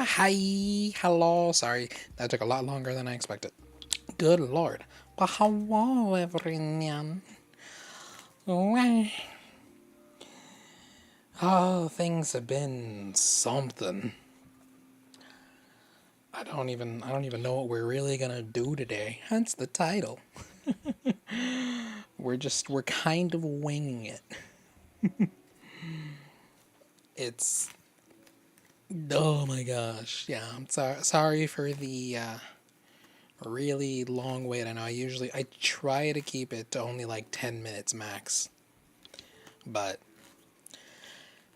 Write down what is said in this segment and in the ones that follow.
Hi, hello. Sorry, that took a lot longer than I expected. Good lord. But hello, everyone. Oh, things have been something. I don't even know what we're really gonna do today. Hence the title. We're kind of winging it. It's oh my gosh. Yeah, I'm sorry for the really long wait. I know I try to keep it to only like 10 minutes max. But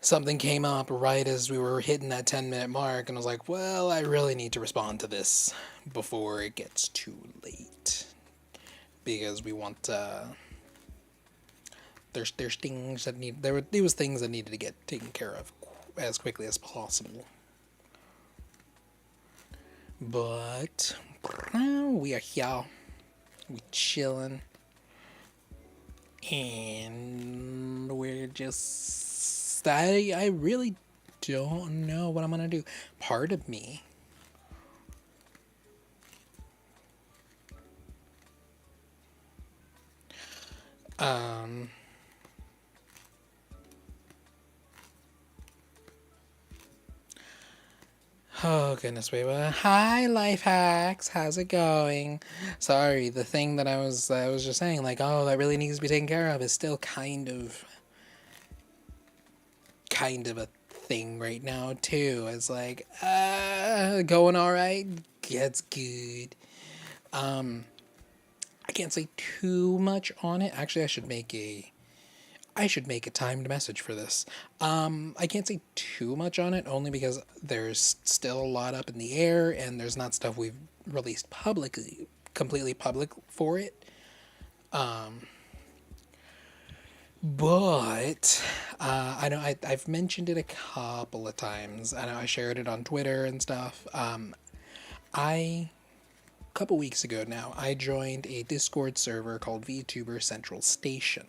something came up right as we were hitting that 10-minute mark, and I was like, well, I really need to respond to this before it gets too late. Because we want there's things that there was things that needed to get taken care of as quickly as possible. But we are here, we chilling, and we're just I really don't know what I'm gonna do. Part of me um oh goodness, wait, what? Hi, life hacks. How's it going? Sorry, the thing that I was just saying, like, oh, that really needs to be taken care of, is still kind of a thing right now too. It's like, going all right. That's good. I can't say too much on it. Actually, I should make a timed message for this. I can't say too much on it, only because there's still a lot up in the air, and there's not stuff we've released completely public for it. But I know I've mentioned it a couple of times. I know I shared it on Twitter and stuff. A couple weeks ago now, I joined a Discord server called VTuber Central Station.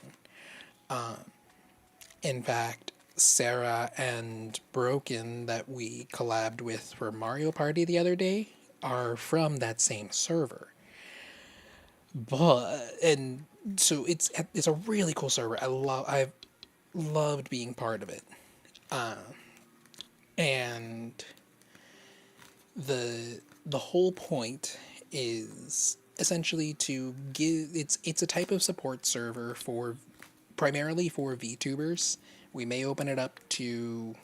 In fact, Sarah and Broken, that we collabed with for Mario Party the other day, are from that same server. But and so it's a really cool server. I've loved being part of it. And the whole point is essentially to give it's a type of support server for primarily for VTubers. We may open it up to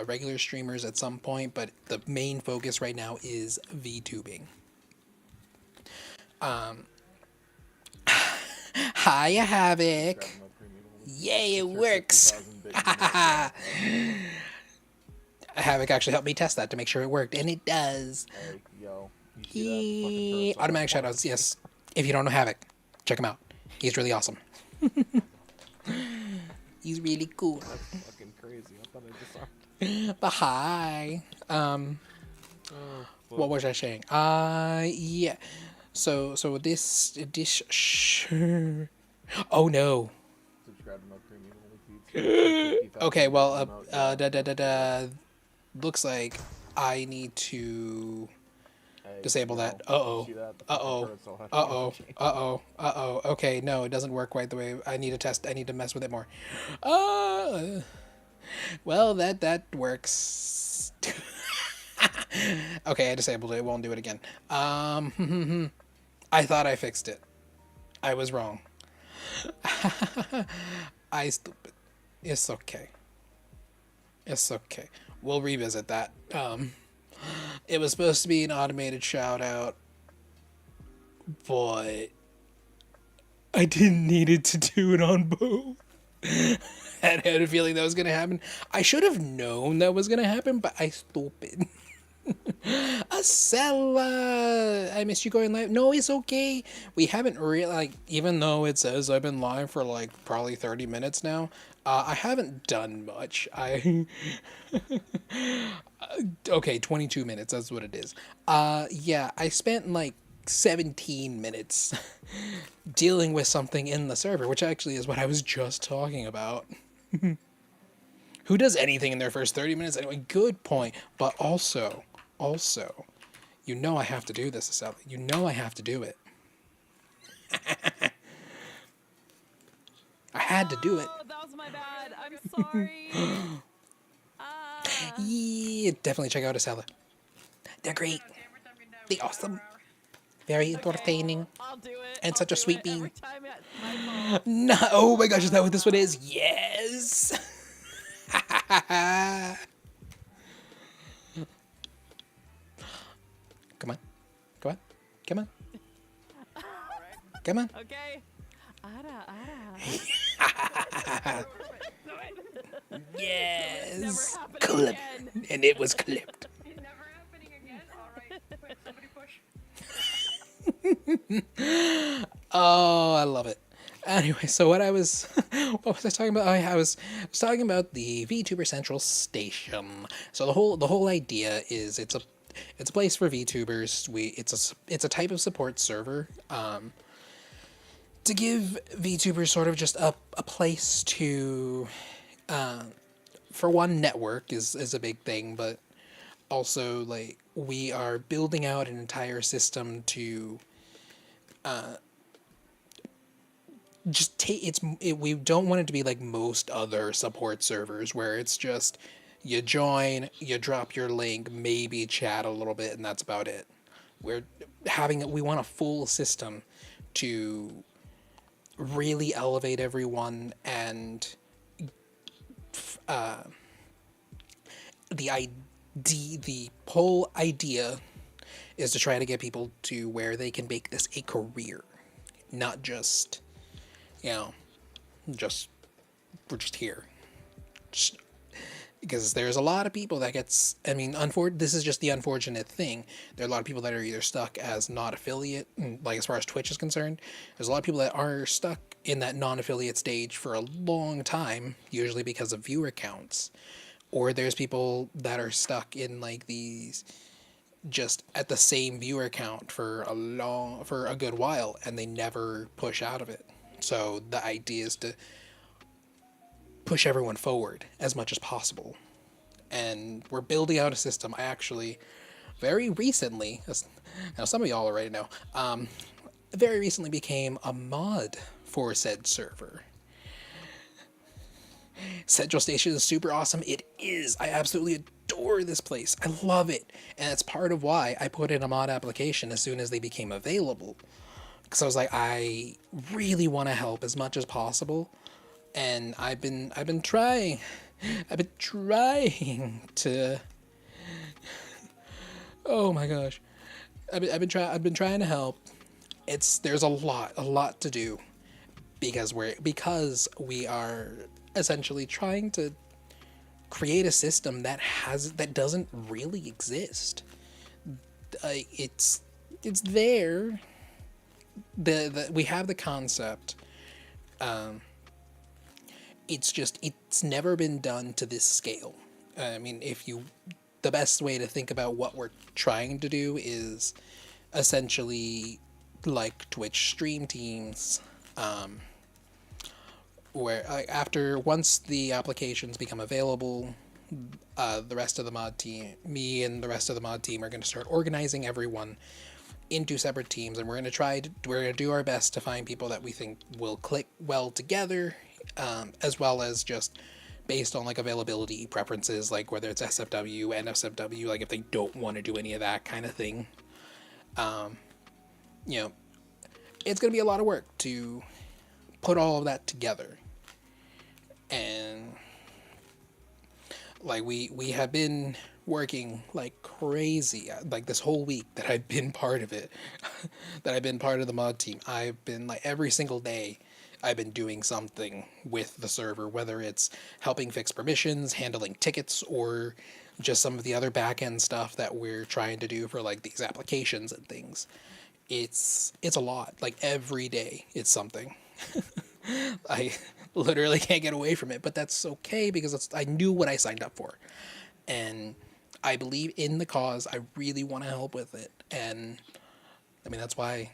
regular streamers at some point, but the main focus right now is VTubing. Hiya, Havoc. Yay, it works. Havoc actually helped me test that to make sure it worked, and it does. Hey, yo, you see that? Automatic shoutouts, yes. If you don't know Havoc, check him out. He's really awesome. He's really cool. That's fucking crazy. I thought I just saw. But hi. What was I saying? Yeah. So this sure. Oh no. Subscribe to my premium only feeds. Okay, well, looks like I need to disable that. Uh-oh. Okay, no, it doesn't work quite the way I need to test. I need to mess with it more. Well, that works. Okay, I disabled it. It won't do it again. I thought I fixed it. I was wrong. I stupid. It's okay. It's okay. We'll revisit that. It was supposed to be an automated shout out, but I didn't need it to do it on both. I had a feeling that was gonna happen. I should have known that was gonna happen, but I stupid. Acela, I missed you going live. No, it's okay. We haven't really, even though it says I've been live for probably 30 minutes now, I haven't done much. Okay, 22 minutes, that's what it is. Yeah, I spent 17 minutes dealing with something in the server, which actually is what I was just talking about. Who does anything in their first 30 minutes anyway? Good point. But also, you know I have to do this, Acela. You know I have to do it. I had to do it. Oh, that was my bad. I'm sorry. Yeah, definitely check out Acela. They're great. They're awesome. Very entertaining. I'll do it. And such a sweet bean. Every time No, oh my gosh, is that what this one is? Yes. Come on. Come on. Come on. Come on. Okay. Ara, ara. Yes. Never happening Clip. again. And it was clipped. It's never happening again. All right, quick, somebody push. Oh, I love it. Anyway, so what what was I talking about? I was talking about the VTuber Central Station. So the whole idea is it's a place for VTubers. It's a type of support server. To give VTubers sort of just a place to, for one, network is a big thing, but also like we are building out an entire system to just take we don't want it to be like most other support servers where it's just you join, you drop your link, maybe chat a little bit, and that's about it. We want a full system to really elevate everyone, and the whole idea is to try to get people to where they can make this a career, not just, you know, just we're just here. Just, because there's a lot of people that gets, I mean, this is just the unfortunate thing. There are a lot of people that are either stuck as not affiliate, like as far as Twitch is concerned. There's a lot of people that are stuck in that non-affiliate stage for a long time, usually because of viewer counts. Or there's people that are stuck in like these, just at the same viewer count for a good while, and they never push out of it. So the idea is to push everyone forward as much as possible. And we're building out a system. I actually, very recently, now some of y'all already know, very recently became a mod for said server. Central Station is super awesome. It is. I absolutely adore this place. I love it. And that's part of why I put in a mod application as soon as they became available. Because I was like, I really want to help as much as possible. And I've been trying to, oh my gosh. I've been trying to help. There's a lot to do because we are essentially trying to create a system that doesn't really exist. It's there. We have the concept. It's never been done to this scale. I mean, the best way to think about what we're trying to do is essentially like Twitch stream teams, where once the applications become available, the rest of the mod team, me and the rest of the mod team, are going to start organizing everyone into separate teams, and we're going to do our best to find people that we think will click well together, as well as just based on like availability preferences, like whether it's SFW, NSFW, like if they don't want to do any of that kind of thing. It's going to be a lot of work to put all of that together. And like we have been working like crazy, like this whole week that I've been part of it, that I've been part of the mod team. I've been like every single day I've been doing something with the server, whether it's helping fix permissions, handling tickets, or just some of the other back-end stuff that we're trying to do for like these applications and things. It's a lot. Like every day it's something. I literally can't get away from it, but that's okay because I knew what I signed up for. And I believe in the cause. I really want to help with it. And I mean, that's why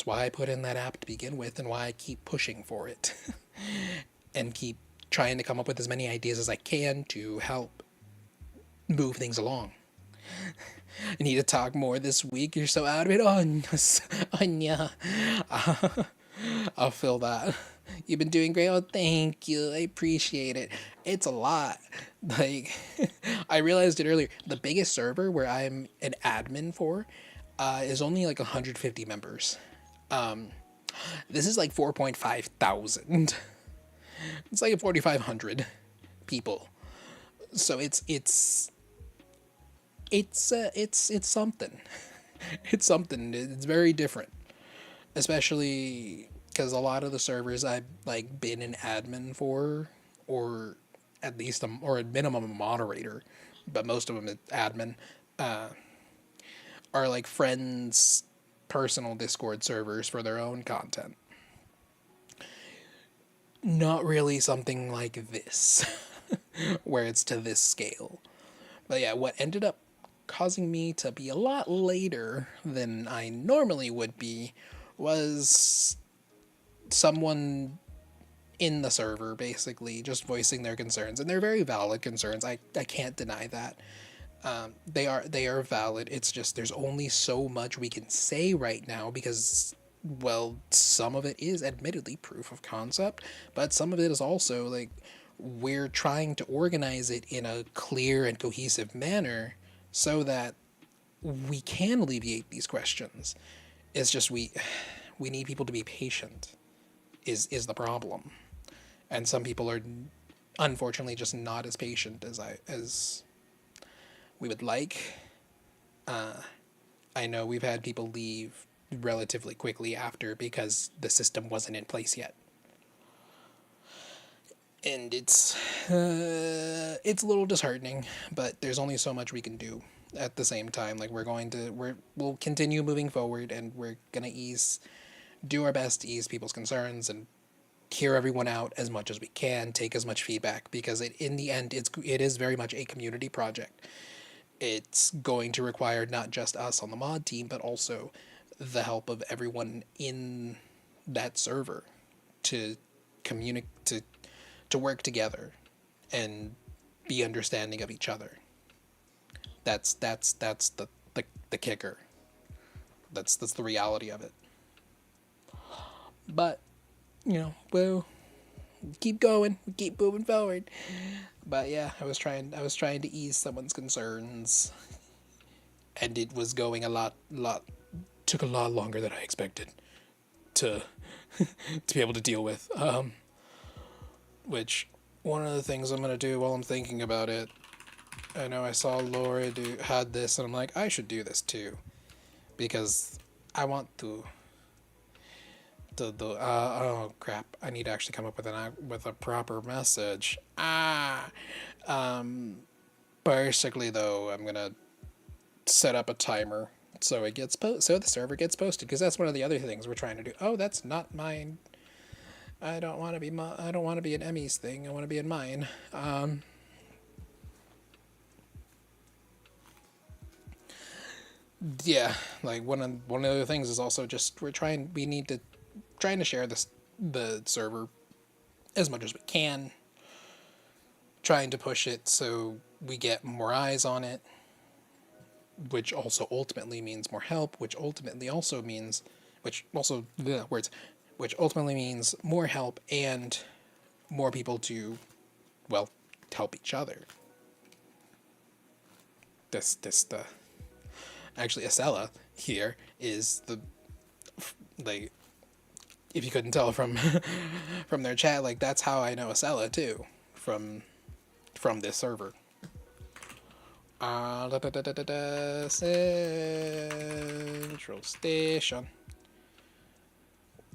I put in that app to begin with, and why I keep pushing for it and keep trying to come up with as many ideas as I can to help move things along. I need to talk more this week. You're so out of it. Anya. I'll feel that. You've been doing great. Oh, thank you. I appreciate it. It's a lot. Like, I realized it earlier. The biggest server where I'm an admin for is only like 150 members. This is like 4,500. It's like 4,500 people. So it's something. It's something. It's very different, especially because a lot of the servers I've like been an admin for, or at least or at minimum a moderator, but most of them admin, are like friends' personal Discord servers for their own content. Not really something like this, where it's to this scale. But yeah, what ended up causing me to be a lot later than I normally would be was someone in the server basically just voicing their concerns, and they're very valid concerns. I can't deny that. They are valid. It's just there's only so much we can say right now because, well, some of it is admittedly proof of concept, but some of it is also like we're trying to organize it in a clear and cohesive manner so that we can alleviate these questions. It's just we need people to be patient is the problem. And some people are unfortunately just not as patient as we would like. I know we've had people leave relatively quickly after because the system wasn't in place yet. And it's a little disheartening, but there's only so much we can do at the same time. Like we'll continue moving forward, and we're gonna do our best to ease people's concerns and hear everyone out as much as we can, take as much feedback, because in the end it is very much a community project. It's going to require not just us on the mod team, but also the help of everyone in that server to communicate, to work together and be understanding of each other. That's the kicker. That's the reality of it. But we'll keep going, keep moving forward. But yeah, I was trying to ease someone's concerns, and it was going a lot took a lot longer than I expected to to be able to deal with. Which one of the things I'm gonna do while I'm thinking about it, I know I saw Laura had this, and I'm like, I should do this too, because I want to. Oh crap! I need to actually come up with a proper message. Basically though, I'm gonna set up a timer so so the server gets posted, because that's one of the other things we're trying to do. Oh, that's not mine. I don't want to be I don't want to be an Emmy's thing. I want to be in mine. Yeah, like one of the other things is also just we need to trying to share the server as much as we can, trying to push it so we get more eyes on it, which also ultimately means more help, which ultimately also means which ultimately means more help and more people to, well, help each other. The actually Acela here is like, if you couldn't tell from from their chat, like that's how I know Acela too, from this server. Central station.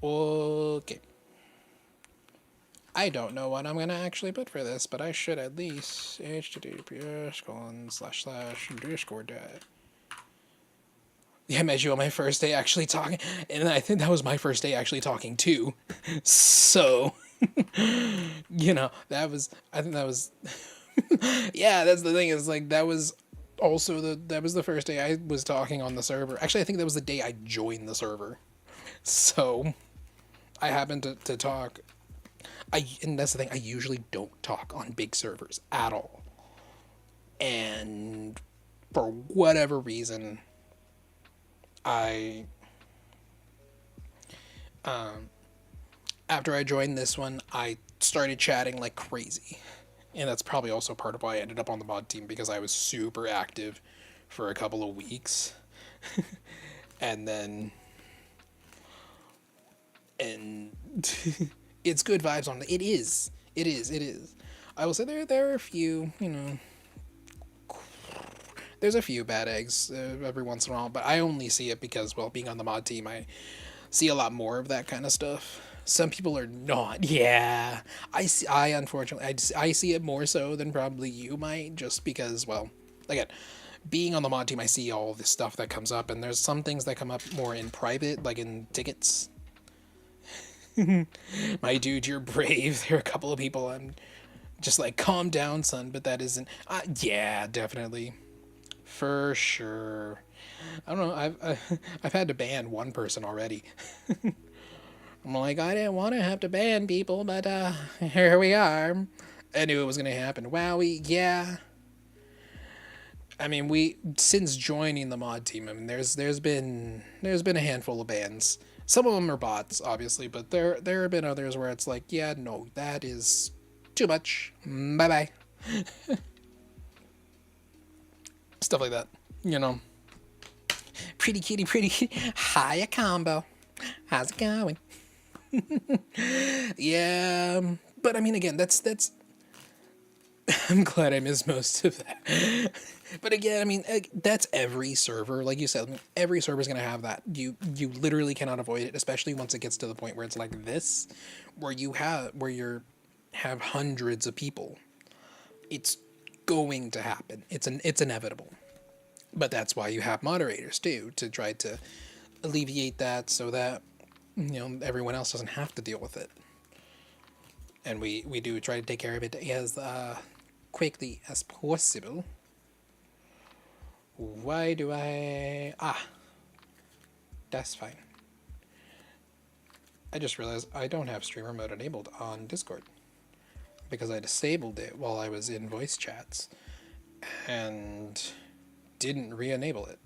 Okay. I don't know what I'm gonna actually put for this, but I should at least https://discord. Yeah, Meju on my first day actually talking, and I think that was my first day actually talking too. So, I think that was, yeah, that's the thing, is like that was the first day I was talking on the server. Actually, I think that was the day I joined the server. So, I happened to talk. And that's the thing, I usually don't talk on big servers at all. And for whatever reason, after I joined this one, I started chatting like crazy. And that's probably also part of why I ended up on the mod team, because I was super active for a couple of weeks. and it's good vibes on it. It is. I will say there are a few, there's a few bad eggs every once in a while, but I only see it because, well, being on the mod team, I see a lot more of that kind of stuff. Some people are not. Yeah, I unfortunately, I see it more so than probably you might, just because, well, again, being on the mod team, I see all this stuff that comes up, and there's some things that come up more in private, like in tickets. My dude, you're brave. There are a couple of people I'm just like, calm down, son, but that isn't. Yeah, definitely. For sure. I don't know. I've had to ban one person already. I'm like, I didn't want to have to ban people, but here we are. I knew it was gonna happen. Wowie, yeah. I mean, we since joining the mod team, I mean, there's been a handful of bans. Some of them are bots, obviously, but there have been others where it's like, yeah, no, that is too much. Bye bye. Stuff like that, you know. Pretty kitty, pretty kitty. Hiya, combo. How's it going? Yeah, but I mean, again, that's. I'm glad I missed most of that. But again, I mean, that's every server. Like you said, every server is gonna have that. You literally cannot avoid it, especially once it gets to the point where it's like this, where have hundreds of people. It's going to happen. It's inevitable. But that's why you have moderators too, to try to alleviate that, so that everyone else doesn't have to deal with it. And we do try to take care of it as quickly as possible. Why do I... that's fine. I just realized I don't have streamer mode enabled on Discord, because I disabled it while I was in voice chats and didn't re-enable it.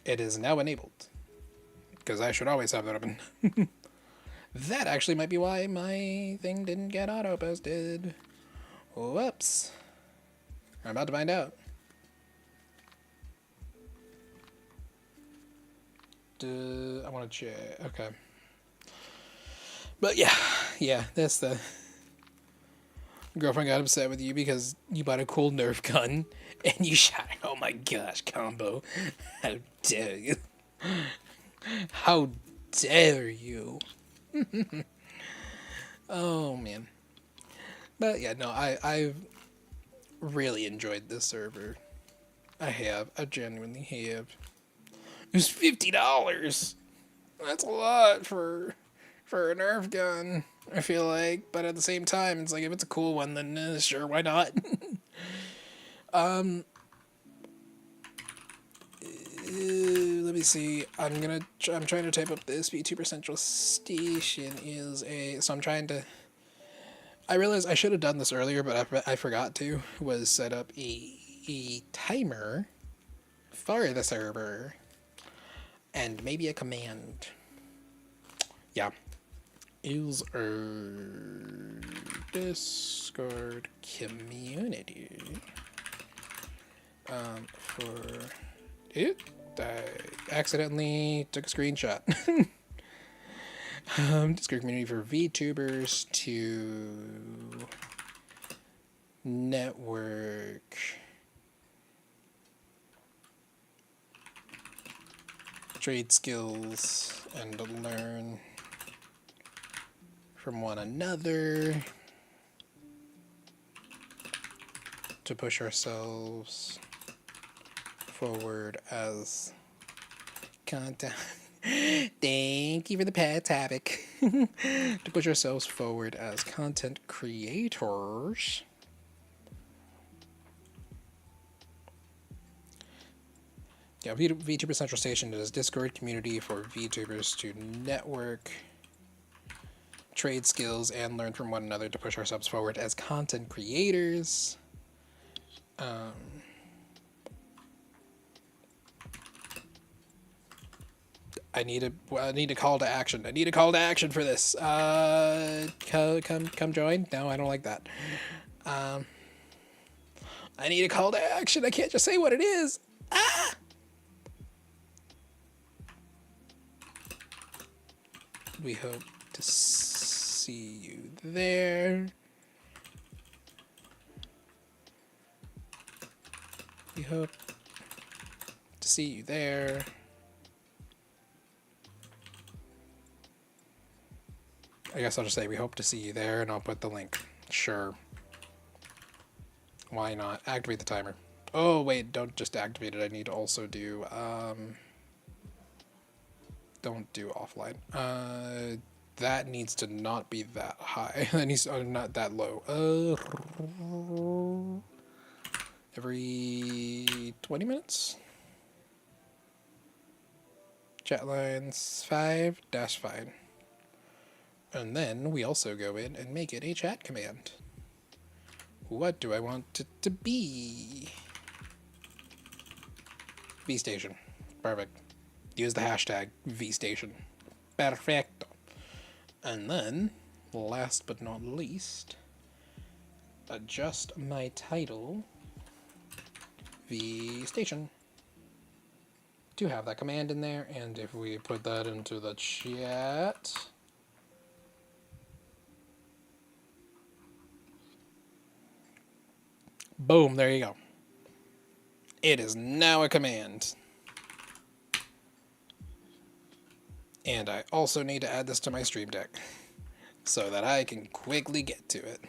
It is now enabled, because I should always have that open. That actually might be why my thing didn't get auto-posted. Whoops. I'm about to find out. I want to check. Okay. But yeah, that's the... Girlfriend got upset with you because you bought a cool Nerf gun and you shot it. Oh my gosh, combo. How dare you? How dare you? Oh man. But yeah, no, I've really enjoyed this server. I genuinely have. It was $50. That's a lot for a Nerf gun, I feel like. But at the same time, it's like, if it's a cool one, then sure, why not? Let me see. I'm trying to type up this. VTuber Central Station is a... So I'm trying to... I realized I should have done this earlier, but I forgot to. Was set up a timer for the server. And maybe a command. Yeah. Is our Discord community. For it, I accidentally took a screenshot. Discord community for VTubers to network trade skills and learn from one another to push ourselves forward as content. Thank you for the pet topic. To push ourselves forward as content creators. Yeah, VTuber Central Station is Discord community for VTubers to network, trade skills, and learn from one another to push ourselves forward as content creators. I need a call to action. I need a call to action for this. Come join. No, I don't like that. I need a call to action. I can't just say what it is. Ah! We hope to see you there. hope to see you there. I guess I'll just say we hope to see you there, and I'll put the link. Sure. Why not? Activate the timer. Oh, wait, don't just activate it. I need to also do, don't do offline. That needs to not be that high. That needs to, not that low. Every 20 minutes? Chat lines 5 dash fine. And then we also go in and make it a chat command. What do I want it to be? VStation. Perfect. Use the hashtag VStation. Perfecto. And then, last but not least, adjust my title VStation to have that command in there. And if we put that into the chat, boom, there you go. It is now a command. And I also need to add this to my stream deck so that I can quickly get to it.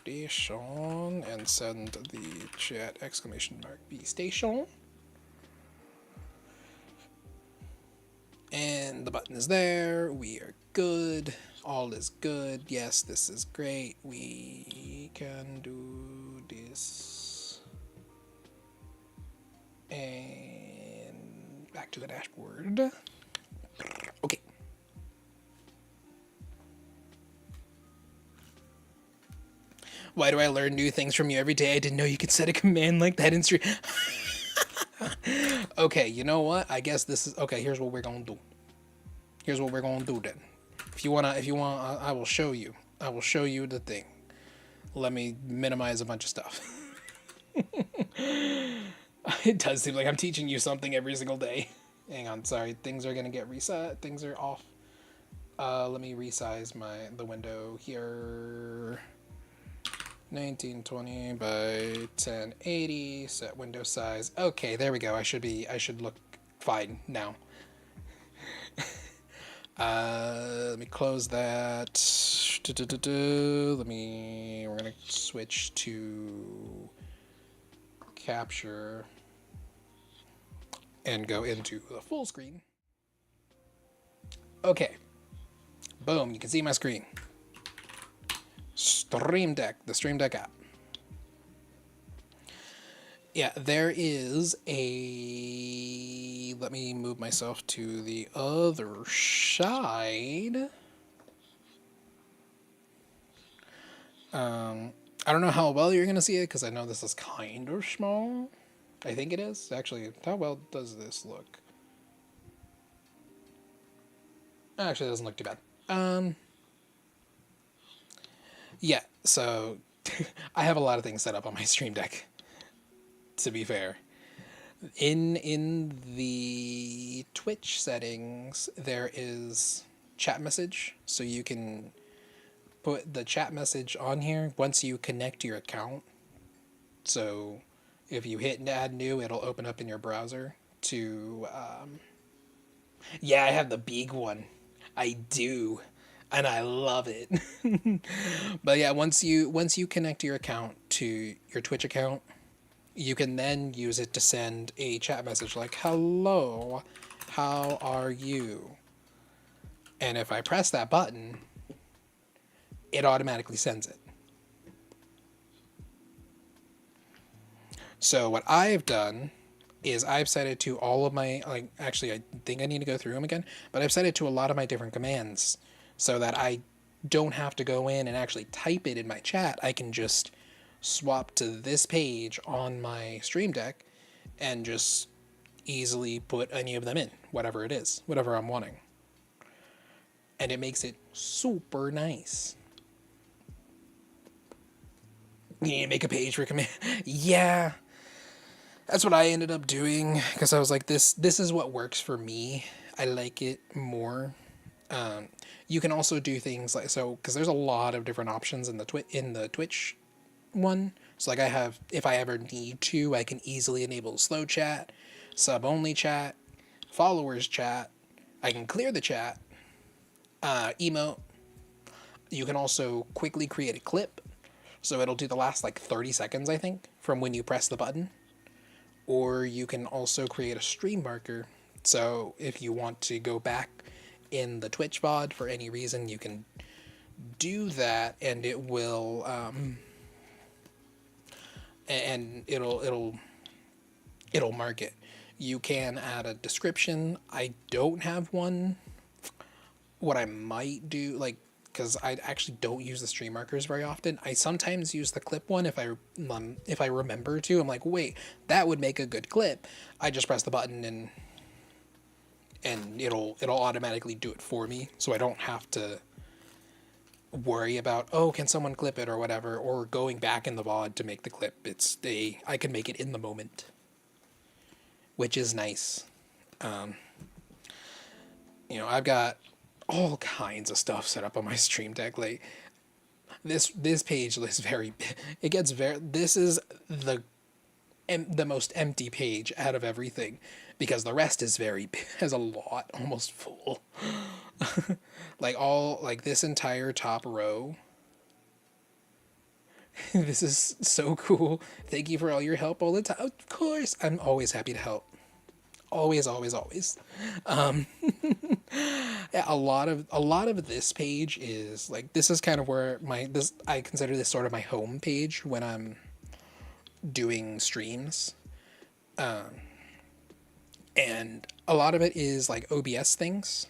VStation, and send the chat exclamation mark VStation. And the button is there. We are good. All is good. Yes, this is great. We can do this. And back to the dashboard. Okay. Why do I learn new things from you every day? I didn't know you could set a command like that in stream. Okay, you know what? I guess this is okay. Here's what we're gonna do. Here's what we're gonna do then. If you want, I will show you. I will show you the thing. Let me minimize a bunch of stuff. It does seem like I'm teaching you something every single day. Hang on, sorry. Things are gonna get reset. Things are off. Let me resize the window here. 1920 by 1080. Set window size. Okay, there we go. I should look fine now. Let me close that. We're gonna switch to capture and go into the full screen. Okay. Boom, you can see my screen. Stream Deck, the Stream Deck app. Yeah, there is a... Let me move myself to the other side. I don't know how well you're going to see it, because I know this is kind of small. I think it is. Actually, how well does this look? Actually, it doesn't look too bad. Yeah, so I have a lot of things set up on my Stream Deck, to be fair. In the Twitch settings, there is chat message, so you can put the chat message on here once you connect your account. So if you hit add new, it'll open up in your browser to... Yeah, I have the big one. I do. And I love it. But yeah, once you connect your account to your Twitch account, you can then use it to send a chat message like, hello, how are you? And if I press that button, it automatically sends it. So what I've done is I've set it to all of my, like, actually I think I need to go through them again, but I've set it to a lot of my different commands so that I don't have to go in and actually type it in my chat. I can just swap to this page on my Stream Deck and just easily put any of them in, whatever it is, whatever I'm wanting. And it makes it super nice. You need to make a page for command. Yeah, that's what I ended up doing, because I was like, this is what works for me. I like it more. You can also do things like, so, because there's a lot of different options in the Twitch one. So like I have, if I ever need to, I can easily enable slow chat, sub only chat, followers chat. I can clear the chat, emote. You can also quickly create a clip. So it'll do the last like 30 seconds, I think, from when you press the button. Or you can also create a stream marker. So if you want to go back in the Twitch VOD for any reason, you can do that, and it will, and it'll mark it. You can add a description. I don't have one. What I might do, like, because I actually don't use the stream markers very often. I sometimes use the clip one if I remember to. I'm like, wait, that would make a good clip. I just press the button and it'll automatically do it for me, so I don't have to worry about, oh, can someone clip it or whatever, or going back in the VOD to make the clip. I can make it in the moment, which is nice. I've got all kinds of stuff set up on my stream deck. Like this page is very, it gets very, this is the most empty page out of everything, because the rest is very, has a lot, almost full. like this entire top row. This is so cool. Thank you for all your help all the time. Of course, I'm always happy to help. Always, always, always. Yeah, a lot of this page is like, this is kind of where I consider this sort of my home page when I'm doing streams. And a lot of it is like OBS things.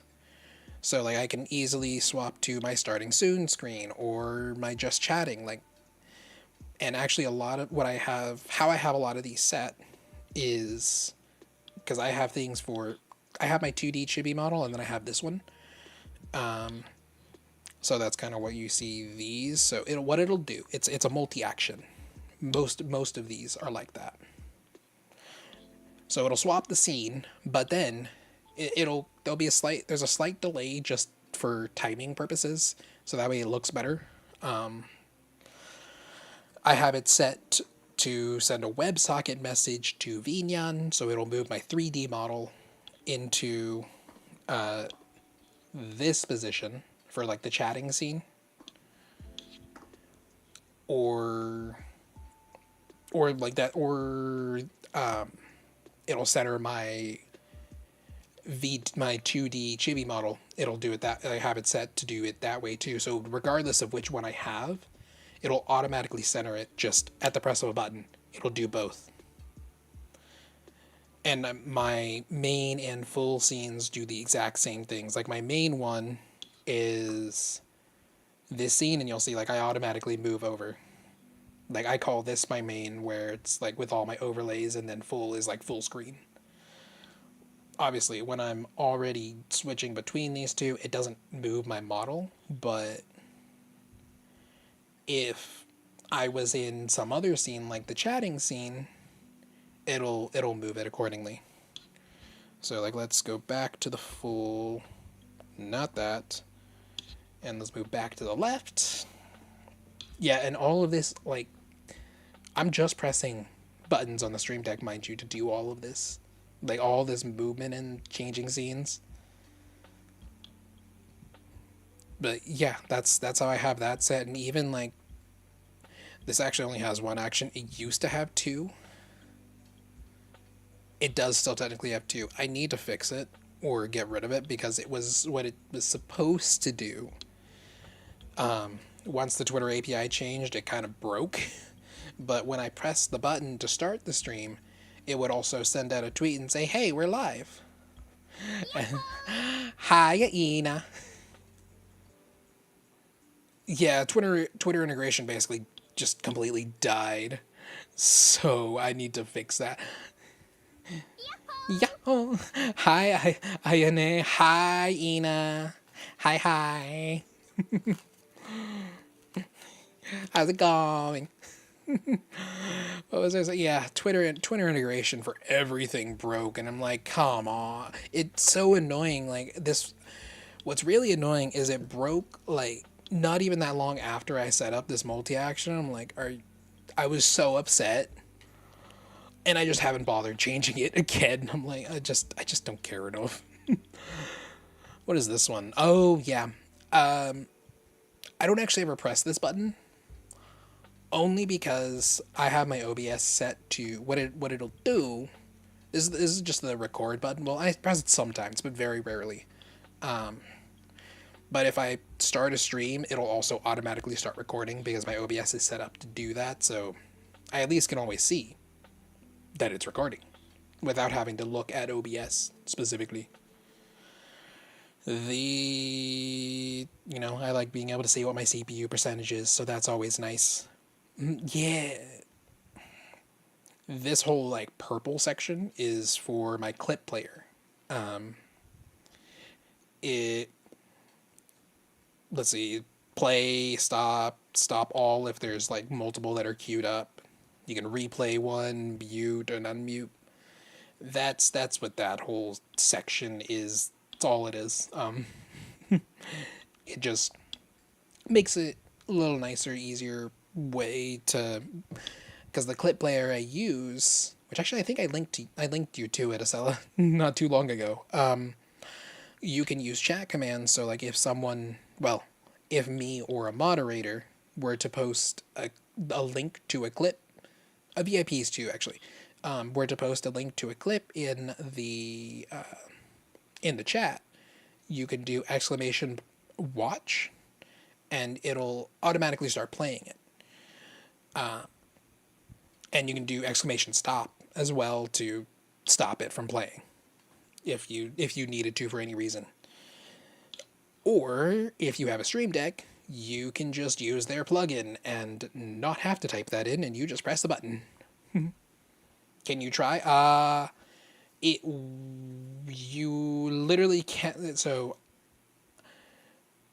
So like I can easily swap to my starting soon screen or my just chatting, like, and actually a lot of how I have a lot of these set is because I have my 2D chibi model, and then I have this one. So that's kind of what you see these. So what it'll do, it's a multi-action. Most of these are like that. So it'll swap the scene, but then there's a slight delay just for timing purposes, so that way it looks better. I have it set to send a WebSocket message to VNyan, so it'll move my 3D model into this position for like the chatting scene, or like that, or it'll center my 2D chibi model. It'll do it that I have it set to do it that way too. So regardless of which one I have, it'll automatically center it just at the press of a button. It'll do both. And my main and full scenes do the exact same things. Like my main one is this scene, and you'll see like I automatically move over. Like I call this my main, where it's like with all my overlays, and then full is like full screen. Obviously, when I'm already switching between these two, it doesn't move my model, but if I was in some other scene, like the chatting scene, it'll move it accordingly. So like, let's go back to the full, not that, and let's move back to the left. Yeah, and all of this, like, I'm just pressing buttons on the stream deck, mind you, to do all of this. Like, all this movement and changing scenes. But yeah, that's how I have that set. And even like, this actually only has one action. It used to have two. It does still technically have two. I need to fix it or get rid of it, because it was what it was supposed to do. Once the Twitter API changed, it kind of broke. But when I pressed the button to start the stream, it would also send out a tweet and say, hey, we're live. Hiya, Ina. Yeah, Twitter integration basically just completely died. So I need to fix that. Yahoo! Hi, Ayane. Hi, Ina. Hi. How's it going? What was I saying? Yeah, Twitter integration for everything broke, and I'm like, come on. It's so annoying. Like this, what's really annoying is it broke like not even that long after I set up this multi-action. I'm like, I was so upset, and I just haven't bothered changing it again. I'm like, I just don't care enough. What is this one? Oh yeah, I don't actually ever press this button, only because I have my OBS set to what it'll do. This is just the record button. Well, I press it sometimes, but very rarely. But if I start a stream, it'll also automatically start recording because my OBS is set up to do that. So I at least can always see that it's recording without having to look at OBS specifically. I like being able to see what my CPU percentage is, so that's always nice. Yeah. This whole like purple section is for my clip player. It let's see, play, stop all if there's like multiple that are queued up. You can replay one, mute and unmute. That's what that whole section is. That's all it is. It just makes it a little nicer, easier way to, because the clip player I use, which actually I think I linked you to it, Acela, not too long ago. You can use chat commands. So like if me or a moderator were to post a link to a clip, a VIPs too actually, were to post a link to a clip in the chat, you can do exclamation watch, and it'll automatically start playing it. And you can do exclamation stop as well to stop it from playing if you needed to for any reason. Or if you have a Stream Deck, you can just use their plugin and not have to type that in, and you just press the button. Can you try? You literally can't. So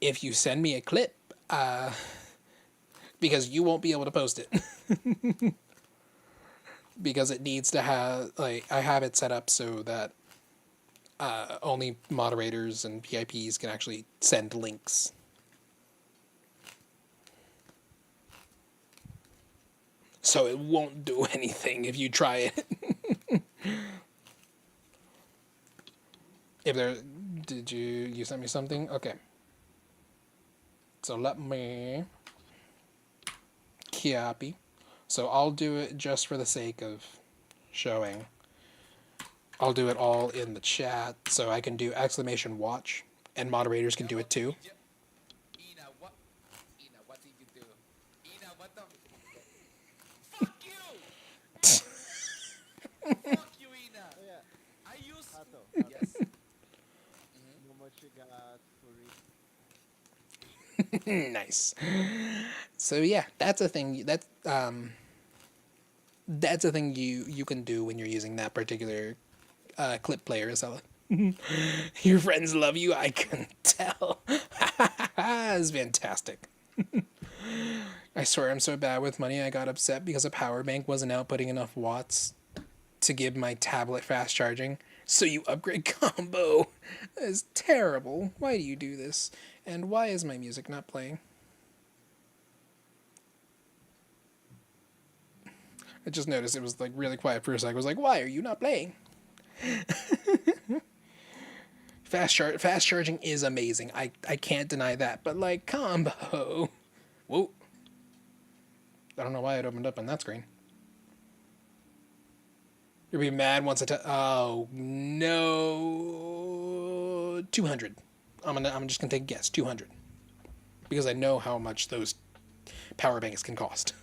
if you send me a clip, because you won't be able to post it. Because it needs to have, like, I have it set up so that only moderators and VIPs can actually send links. So it won't do anything if you try it. Did you send me something? Okay. So let me copy. So I'll do it just for the sake of showing. I'll do it all in the chat, so I can do exclamation watch, and moderators can do it too. Ina, what did you do? Ina, what the? Fuck you! Fuck you, Ina. Yeah. I use. Hato. Yes. How much you got for it? Nice. So yeah, that's a thing. That's a thing you can do when you're using that particular clip player, Acela. Your friends love you, I can tell. It's fantastic. I swear I'm so bad with money, I got upset because a power bank wasn't outputting enough watts to give my tablet fast charging. So you upgrade combo. That is terrible. Why do you do this? And why is my music not playing? I just noticed it was like really quiet for a second. I was like, why are you not playing? Fast charging is amazing. I can't deny that. But like combo. Whoa. I don't know why it opened up on that screen. You'll be mad once oh no. 200. I'm just gonna take a guess. 200. Because I know how much those power banks can cost.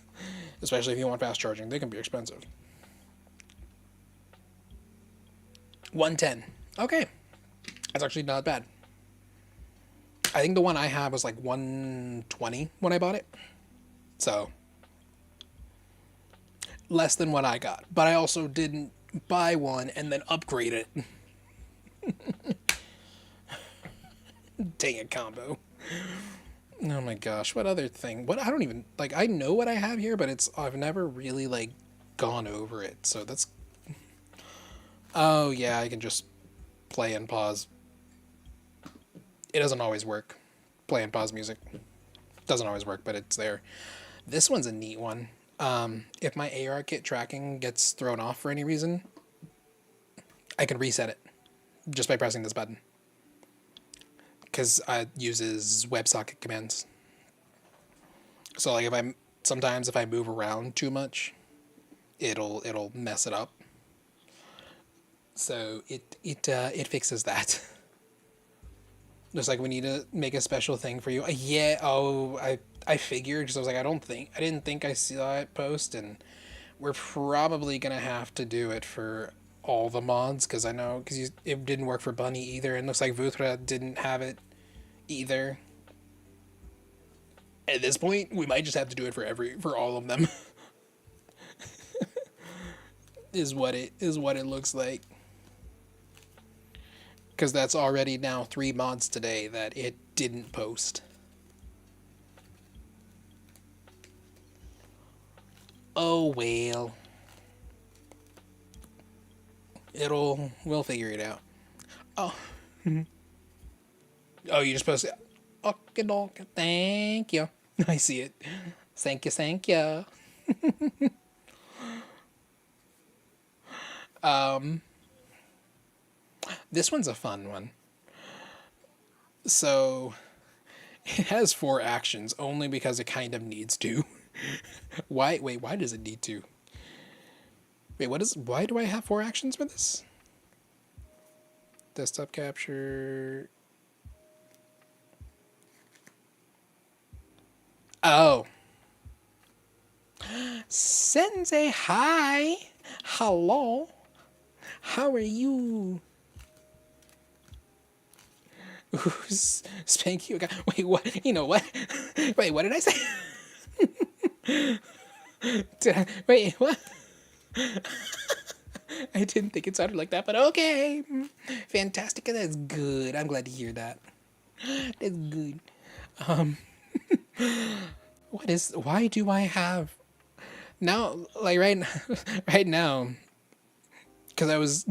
Especially if you want fast charging. They can be expensive. 110. Okay. That's actually not bad. I think the one I have was like 120 when I bought it. So less than what I got. But I also didn't buy one and then upgrade it. Dang it, combo. Oh my gosh, what other thing? I don't even, like, I know what I have here, but I've never really, like, gone over it, so that's... Oh, yeah, I can just play and pause. It doesn't always work. Play and pause music. Doesn't always work, but it's there. This one's a neat one. If my AR kit tracking gets thrown off for any reason, I can reset it just by pressing this button. Because it uses WebSocket commands. So like sometimes if I move around too much, it'll mess it up. So it fixes that. Just like we need to make a special thing for you. Yeah. Oh, I figured because I was like I didn't think I saw it post, and we're probably gonna have to do it for all the mods because I know because it didn't work for Bunny either, and looks like Vuthra didn't have it either. At this point, we might just have to do it for all of them. is what it looks like. Because that's already now 3 mods today that it didn't post. Oh well. We'll figure it out. Oh. Oh, you just posted. Okay, dokie. Thank you. I see it. Thank you, thank you. This one's a fun one. So, it has 4 actions only because it kind of needs to. Why does it need to? Wait, why do I have 4 actions for this? Desktop capture. Oh. Sensei, hi. Hello. How are you? Spank you. Wait, what? You know what? Wait, what did I say? Wait, what? I didn't think it sounded like that, but okay. Fantastic. That's good. I'm glad to hear that. That's good. Why do I have now, like right now, because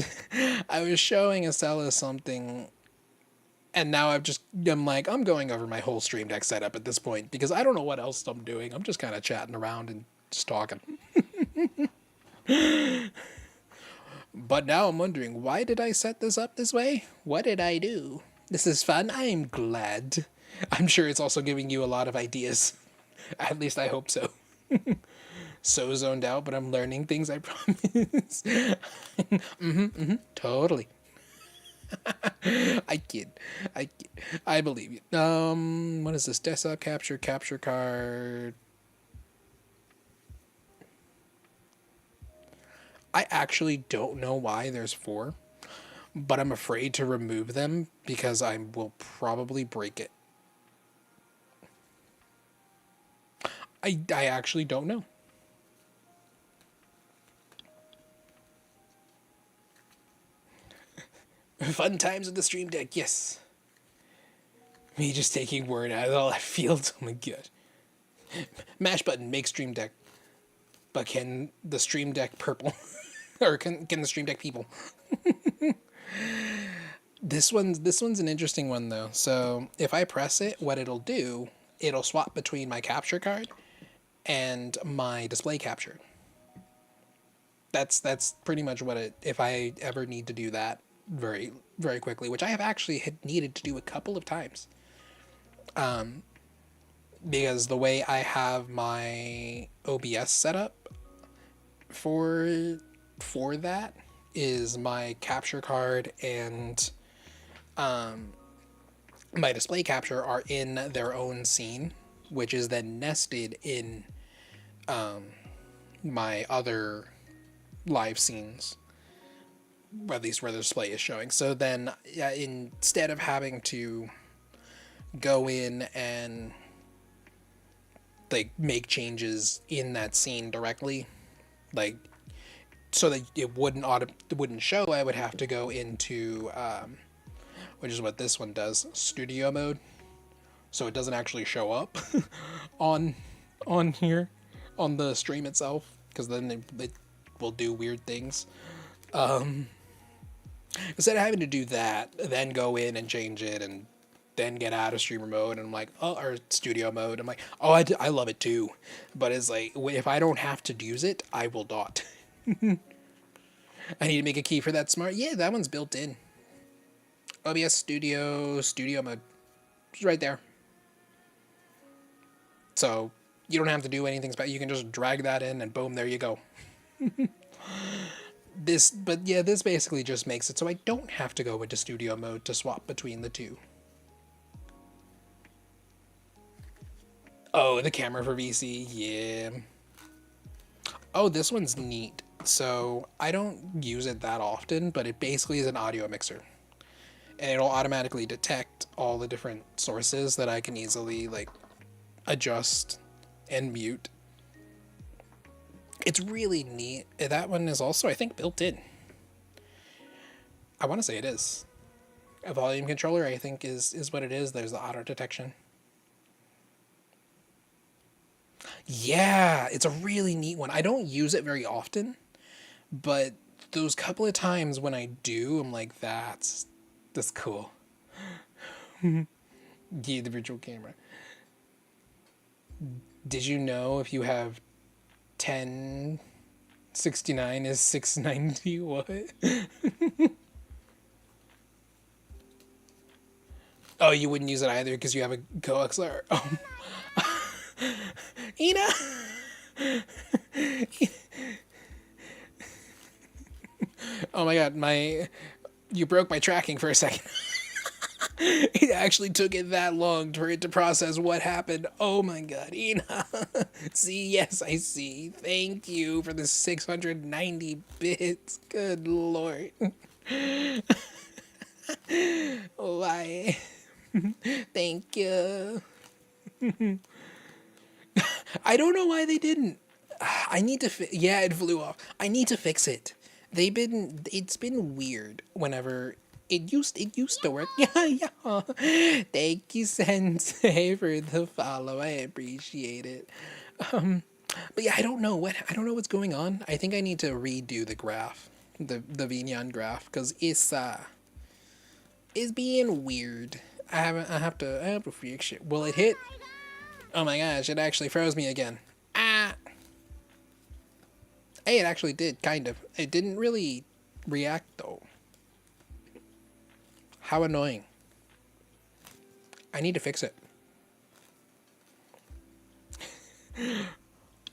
I was showing Estella something, and now I'm like, I'm going over my whole Stream Deck setup at this point, because I don't know what else I'm doing. I'm just kind of chatting around and just talking. But now I'm wondering, why did I set this up this way? What did I do? This is fun. I'm glad. I'm sure it's also giving you a lot of ideas. At least I hope so. So zoned out, but I'm learning things, I promise. Totally. I kid. I believe you. What is this? Desktop capture card. I actually don't know why there's 4, but I'm afraid to remove them because I will probably break it. I actually don't know. Fun times with the Stream Deck, yes. Me just taking word out of all that field. Oh my god. Mash button, make Stream Deck. But can the Stream Deck purple? Or can the Stream Deck people? This one's an interesting one though. So if I press it, what it'll do, it'll swap between my capture card and my display capture. That's pretty much what it, if I ever need to do that very, very quickly, which I have actually had needed to do a couple of times. Because the way I have my OBS set up for that is my capture card and my display capture are in their own scene, which is then nested in my other live scenes, at least where the display is showing. So then instead of having to go in and like make changes in that scene directly, like so that it wouldn't show, I would have to go into which is what this one does, studio mode, so it doesn't actually show up on here on the stream itself, because then it will do weird things. Instead of having to do that, then go in and change it and then get out of streamer mode and I'm like, oh, or studio mode. I'm like, oh, I love it too. But it's like, if I don't have to use it, I will not. I need to make a key for that smart. Yeah, that one's built in. OBS studio mode. It's right there. So you don't have to do anything special. You can just drag that in and boom, there you go. But yeah, this basically just makes it so I don't have to go into studio mode to swap between the two. Oh, the camera for VC, yeah. Oh, this one's neat. So I don't use it that often, but it basically is an audio mixer. And it'll automatically detect all the different sources that I can easily like adjust and mute. It's really neat. That one is also, I think, built in. I want to say it is. A volume controller, I think, is what it is. There's the auto detection. Yeah, it's a really neat one. I don't use it very often, but those couple of times when I do, I'm like, that's cool. Yeah, the virtual camera. Did you know if you have 1069 is 690 what? Oh, you wouldn't use it either because you have a Go XLR. Oh. Ina! Oh my god, you broke my tracking for a second. It actually took it that long for it to process what happened. Oh my god, Ina. See, yes, I see. Thank you for the 690 bits. Good lord. Why? Thank you. I don't know why they didn't. I need to yeah, it flew off. I need to fix it. It's been weird whenever it used to work. Yeah, yeah. Thank you, Sensei, for the follow. I appreciate it. But yeah, I don't know what's going on. I think I need to redo the graph, the Vignon graph, because it's being weird. I have to fix it. Will it hit? Oh my gosh, it actually froze me again. Ah. Hey, it actually did, kind of. It didn't really react though. How annoying. I need to fix it.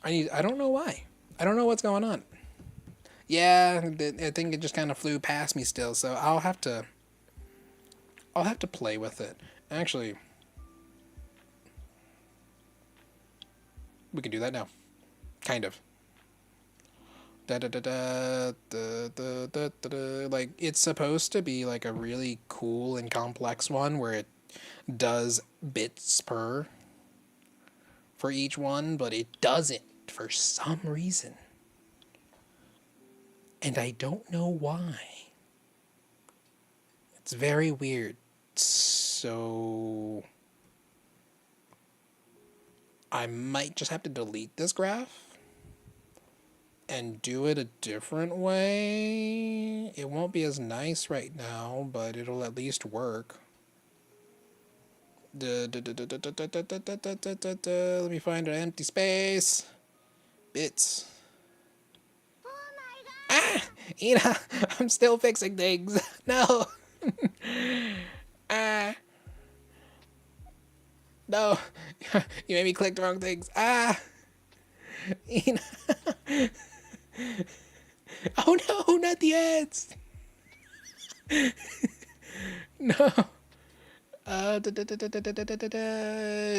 I don't know why. I don't know what's going on. Yeah, I think it just kind of flew past me still, so I'll have to play with it. Actually, we can do that now. Kind of. Like, it's supposed to be like a really cool and complex one where it does bits per for each one, but it doesn't for some reason. And I don't know why. It's very weird. So I might just have to delete this graph and do it a different way. It won't be as nice right now, but it'll at least work. Let me find an empty space. Bits. Ah! Ina, I'm still fixing things. No. Ah. No. You made me click the wrong things. Ah. Ina. Oh no, not the ads. No.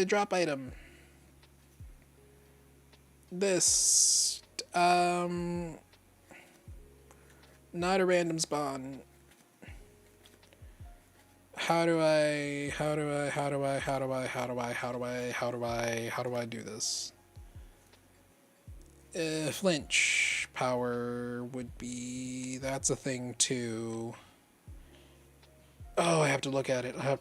Drop item. This. Not a random spawn. How do I do this? Flinch power would be, that's a thing too. Oh, I have to look at it. I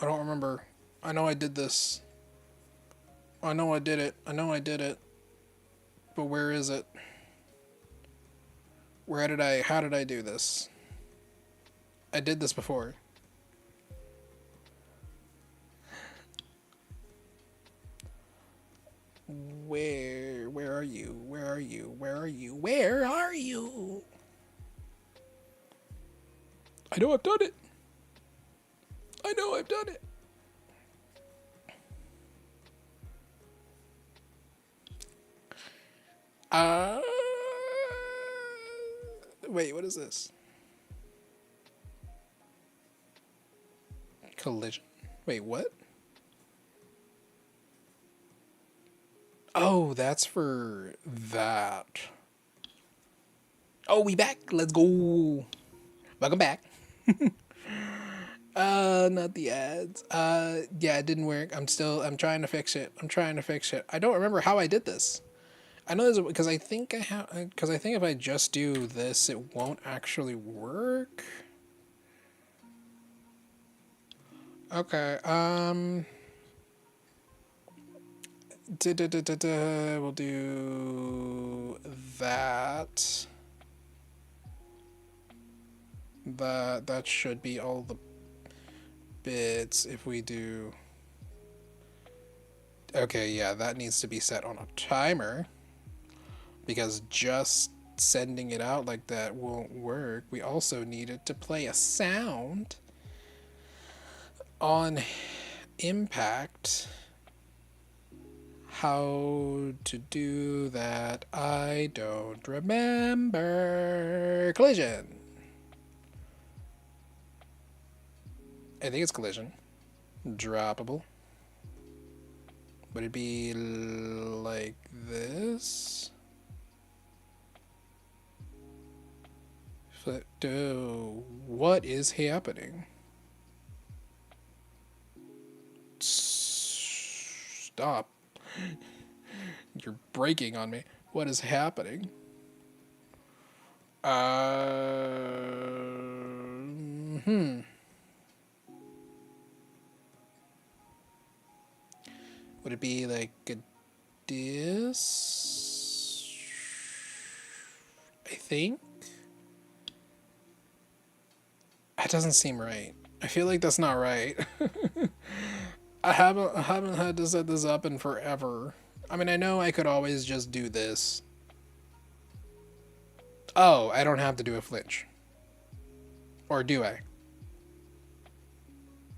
don't remember. I know I did this. I know I did it. But where is it? How did I do this? I did this before. Where are you? Where are you? Where are you? Where are you? I know I've done it. I know I've done it. Uh, Wait, what is this? Collision. Wait, what? Oh, that's for that. Oh, we back. Let's go. Welcome back. Not the ads. Yeah, it didn't work. I'm trying to fix it. I don't remember how I did this. I know this because I think if I just do this, it won't actually work. Okay, we'll do that. That should be all the bits if we do. Okay, yeah, that needs to be set on a timer because just sending it out like that won't work. We also needed to play a sound on impact. How to do that, I don't remember. Collision. I think it's collision. Droppable. Would it be like this? What is happening? Stop. You're breaking on me. What is happening? Would it be like a this? I think. That doesn't seem right. I feel like that's not right. I haven't had to set this up in forever. I mean, I know I could always just do this. Oh, I don't have to do a flinch. Or do I?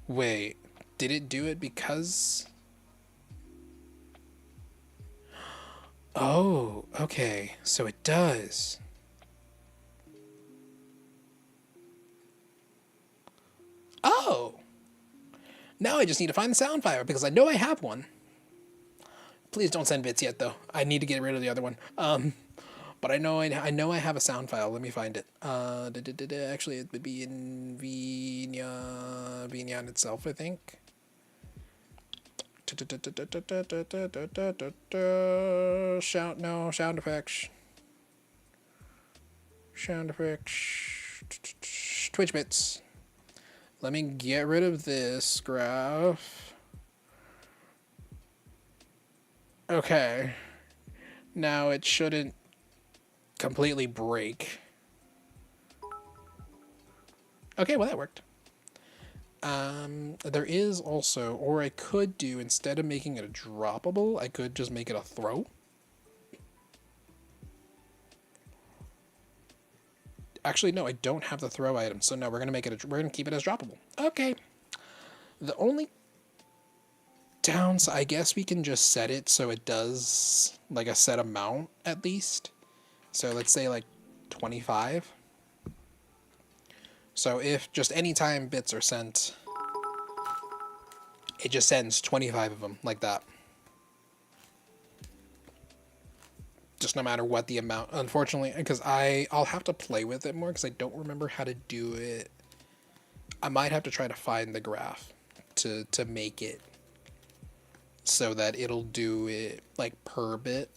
Wait, did it do it because... Oh, okay, so it does. Oh! Now I just need to find the sound file because I know I have one. Please don't send bits yet, though. I need to get rid of the other one. But I know I have a sound file. Let me find it. Actually, it would be in Vinyan itself, I think. Sound effects. Twitch bits. Let me get rid of this graph. Okay. Now it shouldn't completely break. Okay, well that worked. There is also, or I could do, instead of making it a droppable, I could just make it a throw. Actually, no, I don't have the throw item, so no, we're gonna keep it as droppable. Okay. The only downside, I guess we can just set it so it does like a set amount at least. So let's say like 25. So if just any time bits are sent, it just sends 25 of them like that. Just no matter what the amount. Unfortunately, because I'll have to play with it more because I don't remember how to do it. I might have to try to find the graph to make it so that it'll do it like per bit.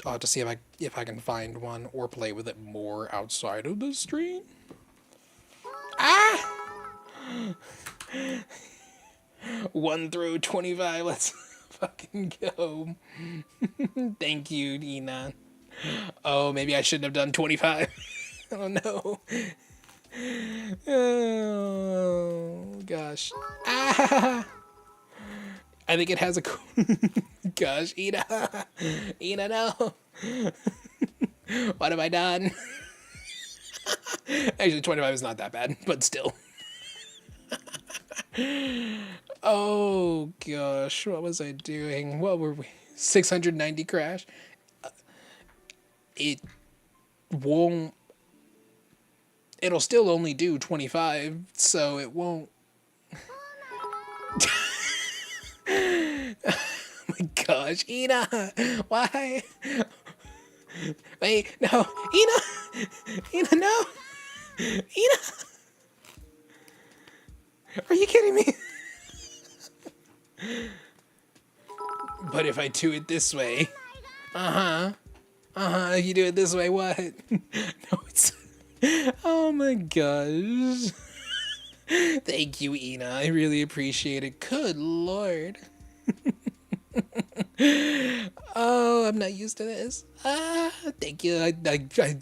I'll have to see if I can find one or play with it more outside of the stream. Ah! 1 through 25. Let's fucking go. Thank you, Ina. Oh, maybe I shouldn't have done 25. Oh no. Oh gosh. Ah! I think it has a. Gosh, Ina, Ina, no. What have I done? Actually, 25 is not that bad, but still. Oh gosh, what was I doing? What were we? 690 crash. It won't. It'll still only do 25, so it won't. Oh my gosh, Ina, why? Wait, no, Ina, no, Ina. Are you kidding me? But if I do it this way, if you do it this way, what? No, it's. Oh my gosh. Thank you, Ina. I really appreciate it. Good lord. Oh, I'm not used to this. Thank you. I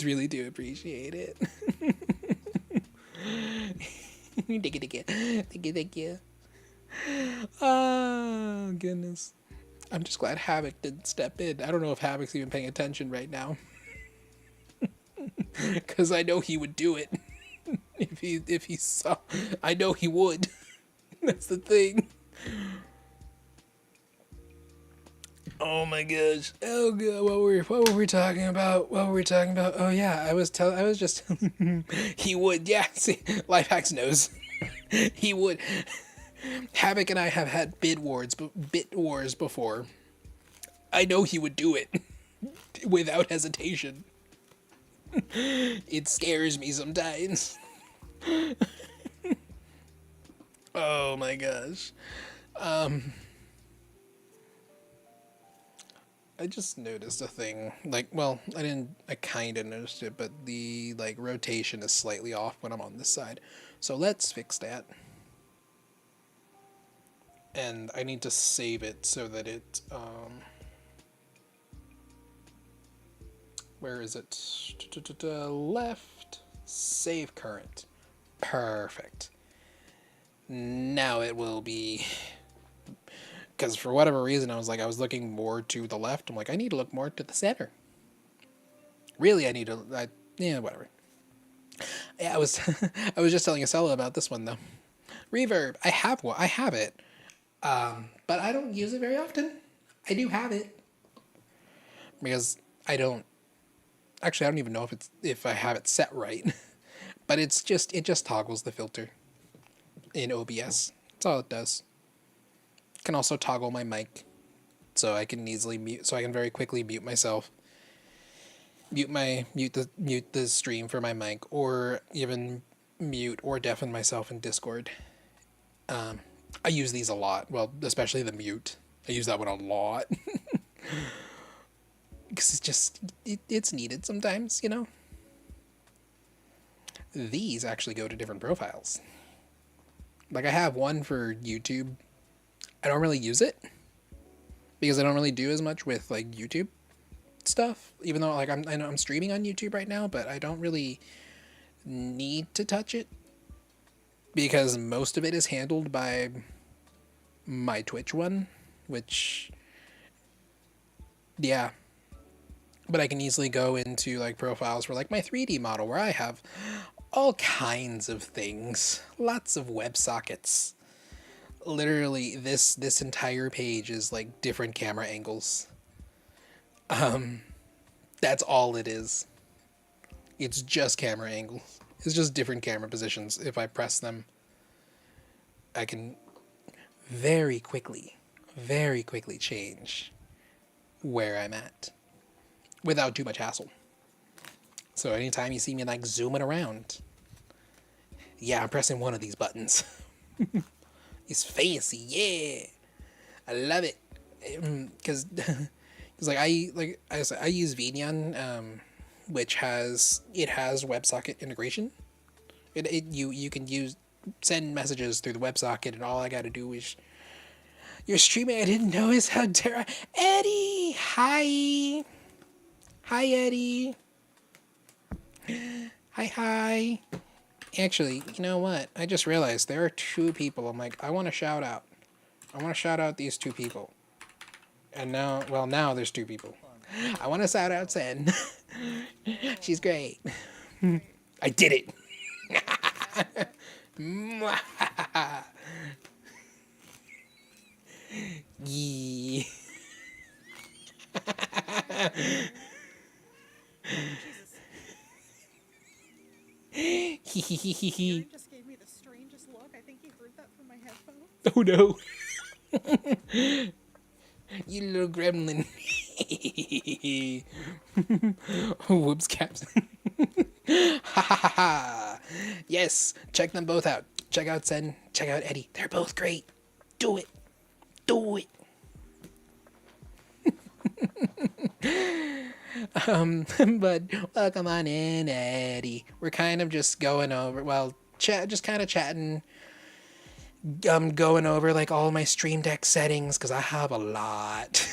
really do appreciate it. Thank you, thank you. Thank you, thank you. Oh, goodness. I'm just glad Havoc didn't step in. I don't know if Havoc's even paying attention right now. Because I know he would do it. If he saw. I know he would. That's the thing. Oh my gosh. Oh god, what were we talking about? What were we talking about? Oh yeah, I was just he would, yeah, see, Life Hacks knows. He would. Havoc and I have had bit wars before. I know he would do it without hesitation. It scares me sometimes. Oh my gosh. I just noticed a thing. Like, well, I kind of noticed it, but the, like, rotation is slightly off when I'm on this side. So let's fix that. And I need to save it so that it, where is it? Left. Save current. Perfect. Now it will be... Because for whatever reason, I was looking more to the left. I'm like, I need to look more to the center. Really, I need to... yeah, whatever. Yeah, I was I was just telling Acela about this one, though. Reverb. I have one. I have it. But I don't use it very often. I do have it. Because I don't... Actually, I don't even know if I have it set right. But it just toggles the filter in OBS. That's all it does. Can also toggle my mic, so I can easily mute. So I can very quickly mute myself, mute the stream for my mic, or even mute or deafen myself in Discord. I use these a lot. Well, especially the mute. I use that one a lot because it's needed sometimes, you know. These actually go to different profiles. Like I have one for YouTube. I don't really use it because I don't really do as much with like YouTube stuff, even though like I know I'm streaming on YouTube right now, but I don't really need to touch it because most of it is handled by my Twitch one, which yeah, but I can easily go into like profiles for like my 3D model where I have all kinds of things, lots of WebSockets. Literally, this entire page is like different camera angles. That's all it is. It's just camera angles. It's just different camera positions. If I press them, I can very quickly change where I'm at without too much hassle. So anytime you see me like zooming around, yeah, I'm pressing one of these buttons. It's fancy, yeah. I love it, because like I use Vneon, which has WebSocket integration. You can send messages through the WebSocket, and all I got to do is you're streaming. I didn't know is how dare I, Eddie. Hi Eddie. Hi. Actually, you know what? I just realized there are two people I'm like, I want to shout out. I want to shout out these two people. And now, well, now there's two people. I want to shout out Sen. She's great. I did it. Yeah. Aaron just gave me the strangest look. I think he heard that from my headphones. Oh no. You little gremlin. Whoops, caps. Ha ha ha ha. Yes, check them both out. Check out Sen, check out Eddie. They're both great. Do it. Do it. But welcome on in, Eddie. We're kind of just going over, well, just kind of chatting. I'm going over like all my Stream Deck settings because I have a lot.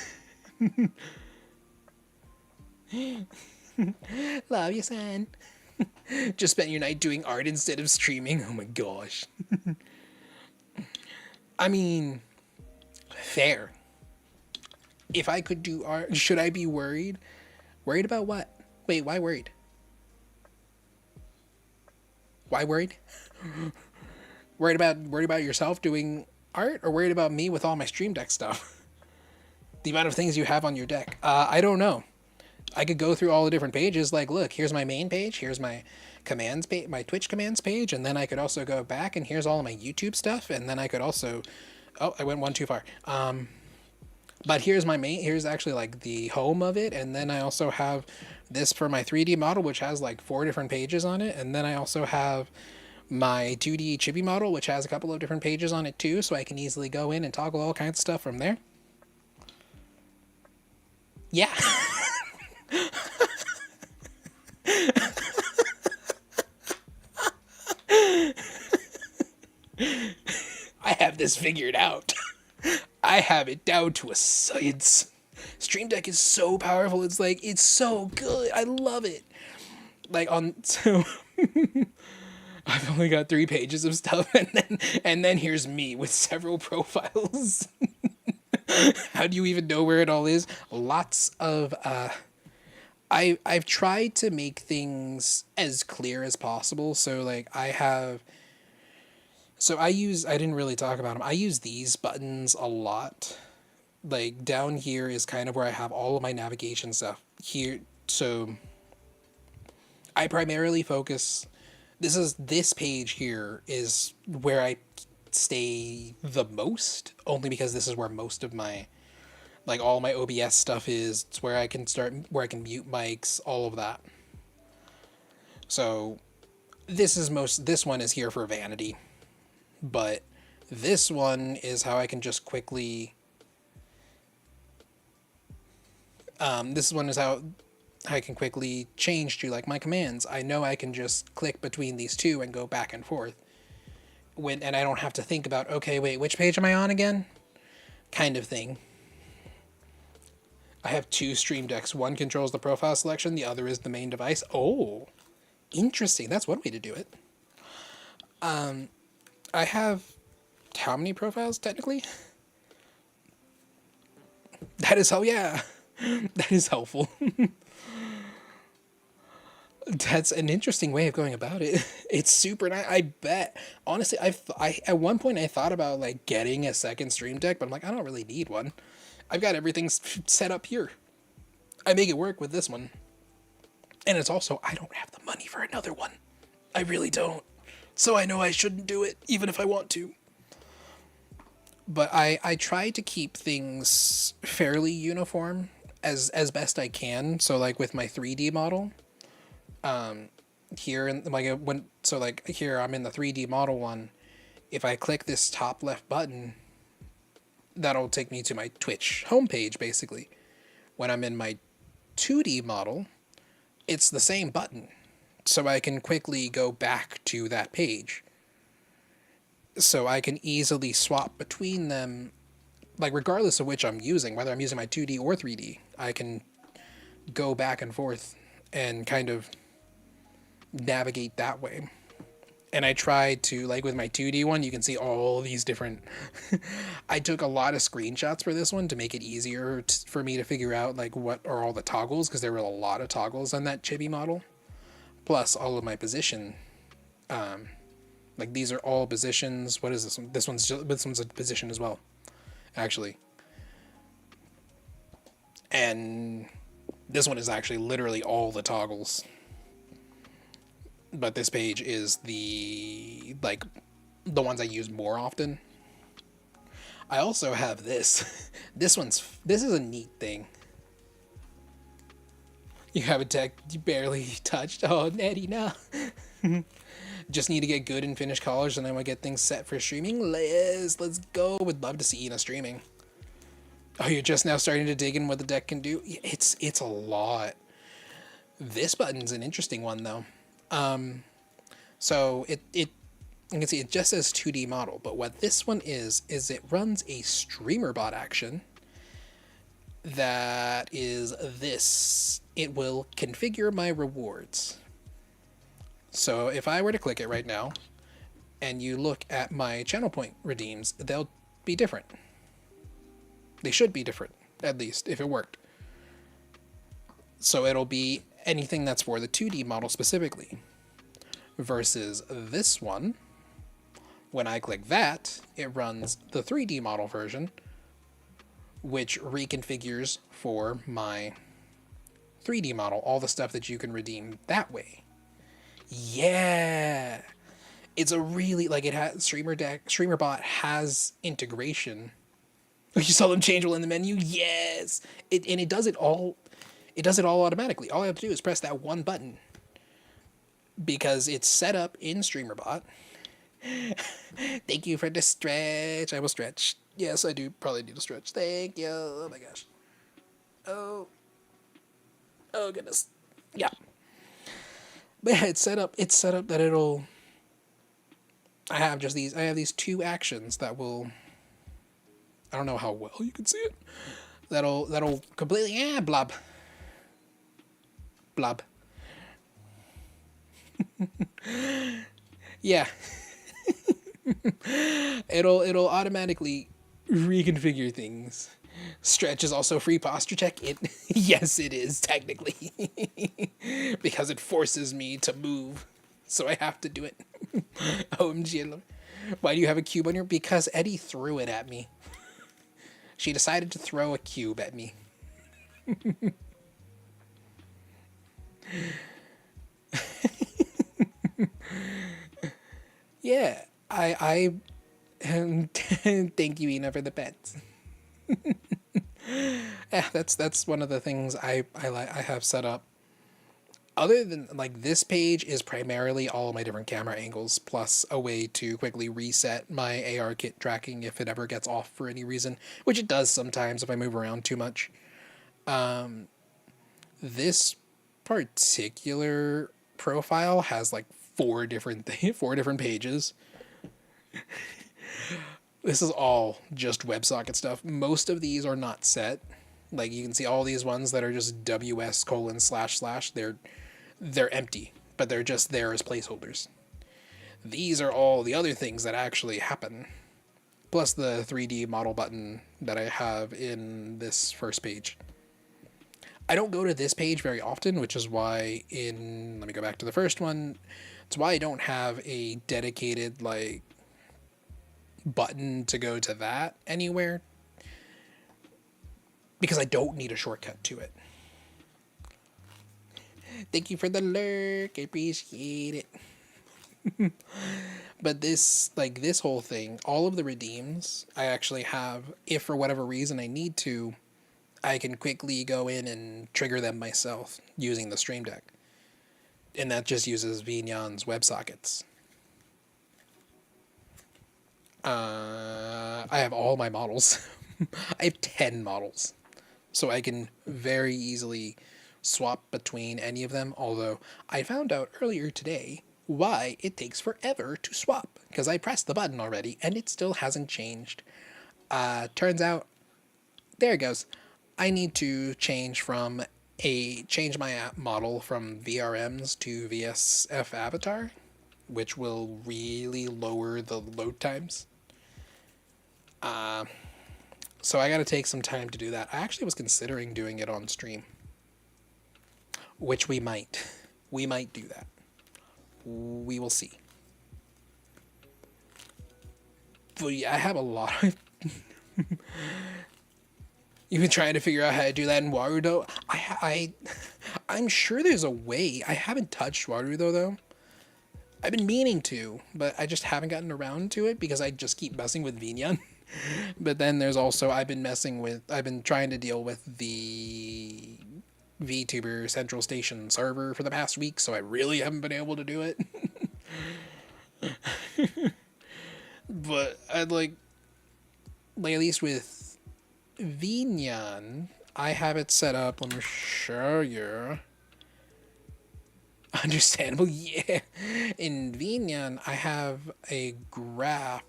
Love you, son. Just spent your night doing art instead of streaming. Oh my gosh. I mean, fair. If I could do art, should I be worried? Worried about what? Wait, why worried? Why worried? Worried about yourself doing art, or worried about me with all my Stream Deck stuff? The amount of things you have on your deck. I don't know. I could go through all the different pages. Like, look, here's my main page. Here's my commands page, my Twitch commands page, and then I could also go back and here's all of my YouTube stuff, and then I could also. Oh, I went one too far. But here's my main. Here's actually like the home of it, and then I also have this for my 3D model, which has like 4 different pages on it, and then I also have my 2D chibi model, which has a couple of different pages on it too, so I can easily go in and toggle all kinds of stuff from there. Yeah. I have this figured out. I have it down to a science. Stream Deck is so powerful. It's like, it's so good. I love it. Like so I've only got 3 pages of stuff, and then here's me with several profiles. How do you even know where it all is? Lots of I've tried to make things as clear as possible. So like I didn't really talk about them. I use these buttons a lot. Like down here is kind of where I have all of my navigation stuff here. So I primarily focus, this page here is where I stay the most, only because this is where most of my, like all my OBS stuff is. It's where I can mute mics, all of that. So this one is here for vanity, but this one is how I can just quickly, this one is how I can quickly change to like my commands. I know I can just click between these two and go back and forth. And I don't have to think about, okay, wait, which page am I on again? Kind of thing. I have 2 Stream Decks. One controls the profile selection, the other is the main device. Oh, interesting. That's one way to do it. I have how many profiles technically? That is, oh yeah. That is helpful. That's an interesting way of going about it. It's super nice. I bet. Honestly, I at one point I thought about like getting a second Stream Deck, but I'm like, I don't really need one. I've got everything set up here. I make it work with this one. And it's also, I don't have the money for another one. I really don't. So I know I shouldn't do it, even if I want to. But I try to keep things fairly uniform as best I can. So like with my 3D model, here in like here I'm in the 3D model one. If I click this top left button, that'll take me to my Twitch homepage basically. When I'm in my 2D model, it's the same button, so I can quickly go back to that page. So I can easily swap between them, like regardless of which I'm using, whether I'm using my 2D or 3D, I can go back and forth and kind of navigate that way. And I tried to, like with my 2D one, you can see all these different. I took a lot of screenshots for this one to make it easier for me to figure out like what are all the toggles, because there were a lot of toggles on that chibi model. Plus all of my position. Like these are all positions. What is this one? This one's a position as well, actually. And this one is actually literally all the toggles. But this page is the ones I use more often. I also have this. This is a neat thing. You have a tech you barely touched. Oh, Nettie, no. Just need to get good and finish college, and then we'll get things set for streaming. Let's go. Would love to see Ina streaming. Oh, you're just now starting to dig in what the deck can do? It's a lot. This button's an interesting one, though. So you can see it just says 2D model, but what this one is it runs a streamer bot action that is this. It will configure my rewards. So if I were to click it right now, and you look at my channel point redeems, they'll be different. They should be different, at least, if it worked. So it'll be anything that's for the 2D model specifically. Versus this one, when I click that, it runs the 3D model version, which reconfigures for my 3D model all the stuff that you can redeem that way. Yeah! It's a really, like, it has, StreamerBot has integration. You saw them change while in the menu? Yes! It does it all automatically. All I have to do is press that one button. Because it's set up in StreamerBot. Thank you for the stretch. I will stretch. Yes, I do probably need to stretch. Thank you. Oh my gosh. Oh goodness. Yeah. But yeah, it's set up that it'll. I have these two actions that will. I don't know how well you can see it. That'll completely blob. Blob. Yeah. It'll automatically reconfigure things. Stretch is also free posture check. Yes, it is technically. Because it forces me to move. So I have to do it. OMG. Why do you have a cube on your? Because Eddie threw it at me. She decided to throw a cube at me. Yeah, I thank you, Ina, for the pets. Yeah, that's one of the things I have set up. Other than like this page is primarily all of my different camera angles, plus a way to quickly reset my AR kit tracking if it ever gets off for any reason, which it does sometimes if I move around too much. This particular profile has like four different pages. This is all just WebSocket stuff. Most of these are not set. Like you can see all these ones that are just ws:// they're empty, but they're just there as placeholders. These are all the other things that actually happen. Plus the 3D model button that I have in this first page. I don't go to this page very often, which is why let me go back to the first one. It's why I don't have a dedicated, like, button to go to that anywhere. Because I don't need a shortcut to it. Thank you for the lurk. I appreciate it. But this whole thing, all of the redeems, I actually have, if for whatever reason I need to, I can quickly go in and trigger them myself using the Stream Deck. And that just uses Vignon's WebSockets. I have all my models. I have 10 models. So I can very easily swap between any of them, although I found out earlier today why it takes forever to swap, because I pressed the button already and it still hasn't changed. Turns out, there it goes. I need to change my app model from VRMs to VSF avatar, which will really lower the load times. So I got to take some time to do that. I actually was considering doing it on stream, which we might. We might do that. We will see. But yeah, I have a lot of... You've been trying to figure out how to do that in Warudo. I'm sure there's a way. I haven't touched Warudo though. I've been meaning to, but I just haven't gotten around to it because I just keep messing with Vinyan. But then there's also I've been trying to deal with the VTuber Central Station server for the past week, so I really haven't been able to do it. But I'd like at least with Vinyan, I have it set up. Let me show you. Understandable, yeah. In Vinyan, I have a graph.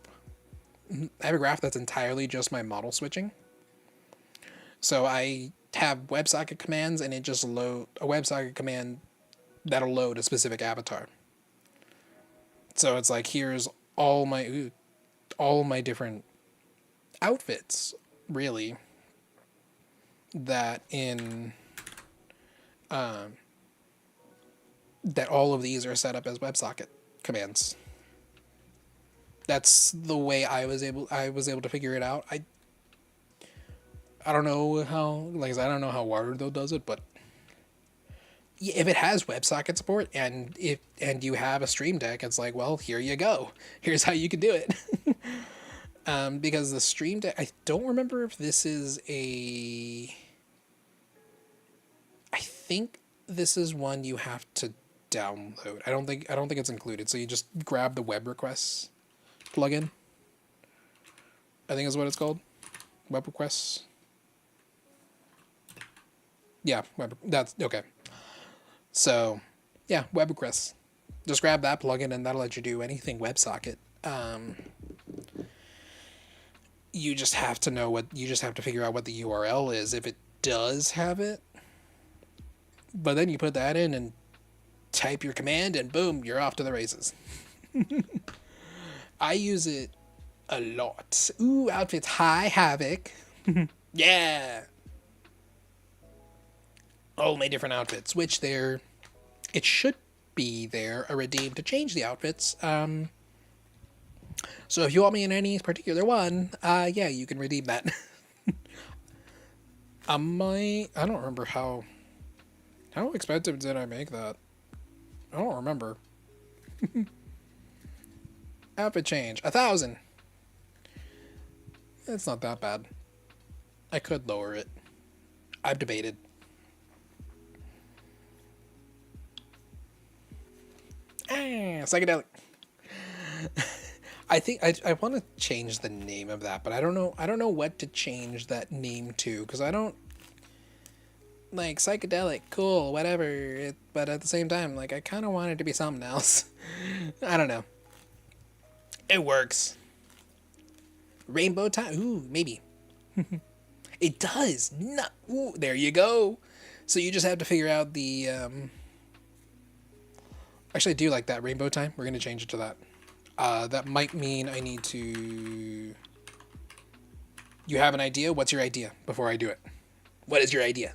I have a graph that's entirely just my model switching. So I have WebSocket commands, and it just load a WebSocket command that'll load a specific avatar. So it's like here's all my different outfits, really. That all of these are set up as WebSocket commands. That's the way I was able to figure it out. I don't know how, like I don't know how Warudo does it, but if it has WebSocket support and you have a Stream Deck, it's like, well, here you go. Here's how you can do it. Because the Stream Deck, I don't remember if this is I think this is one you have to download. I don't think it's included. So you just grab the web requests plugin. I think is what it's called. Web requests. Yeah, that's okay. So, yeah, web requests. Just grab that plugin and that'll let you do anything WebSocket. You just have to figure out what the URL is if it does have it. But then you put that in and type your command and boom, you're off to the races. I use it a lot. Ooh, outfits. Hi, Havoc. Yeah. All my different outfits, which it should be there, a redeem to change the outfits. So if you want me in any particular one, yeah, you can redeem that. I don't remember how expensive did I make that? I don't remember. Outfit change, 1,000. It's not that bad. I could lower it. I've debated. Psychedelic. I think I want to change the name of that, but I don't know what to change that name to, because I don't like psychedelic, cool, whatever. But at the same time, like I kind of want it to be something else. I don't know. It works. Rainbow time. Ooh, maybe. It does. No. Ooh, there you go. So you just have to figure out the. Actually, I do like that rainbow time. We're gonna change it to that. That might mean I need to. You have an idea? What's your idea before I do it? What is your idea?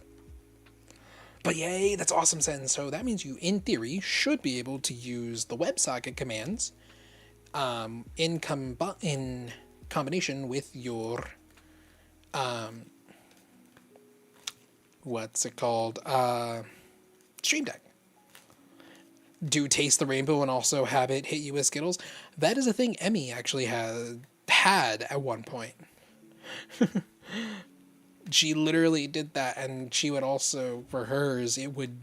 But yay, that's awesome, Sen. So that means you, in theory, should be able to use the WebSocket commands in combination with your what's it called? Stream Deck. Do taste the rainbow and also have it hit you with Skittles. That is a thing Emmy actually had at one point. She literally did that, and she would also, for hers, it would,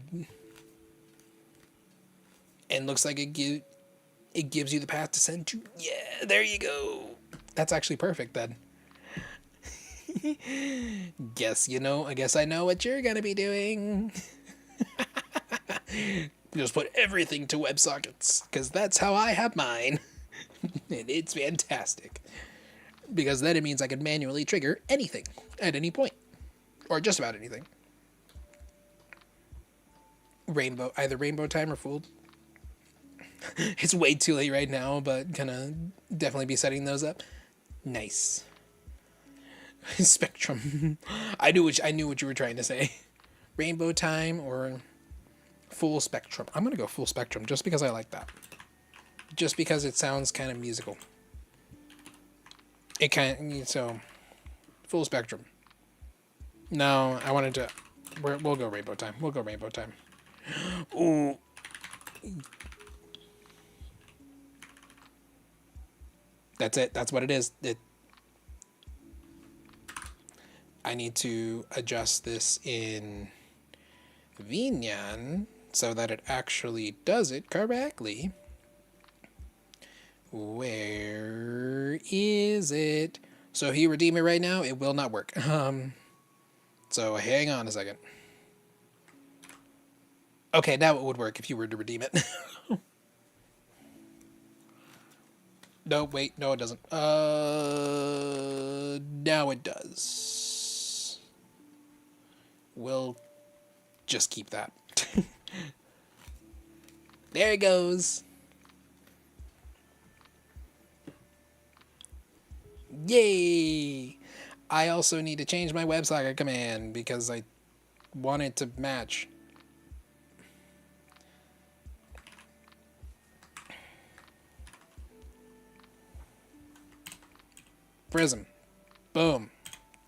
and looks like it gives you the path to send to. Yeah, there you go. That's actually perfect then. I guess I know what you're gonna be doing. Just put everything to WebSockets, because that's how I have mine. And it's fantastic. Because then it means I can manually trigger anything at any point. Or just about anything. Either rainbow time or fooled. It's way too late right now, but gonna definitely be setting those up. Nice. Spectrum. I knew what you were trying to say. Rainbow time or full spectrum. I'm gonna go full spectrum just because I like that. Just because it sounds kind of musical. It kind of, so full spectrum. No, I wanted to. We'll go rainbow time. We'll go rainbow time. Ooh. That's it. That's what it is. I need to adjust this in Vinyan so that it actually does it correctly. Where is it? So if you redeem it right now, it will not work. So hang on a second. Okay, now it would work if you were to redeem it. No, wait, no it doesn't. Now it does. We'll just keep that. There it goes. Yay! I also need to change my WebSocket command because I want it to match. Prism. Boom.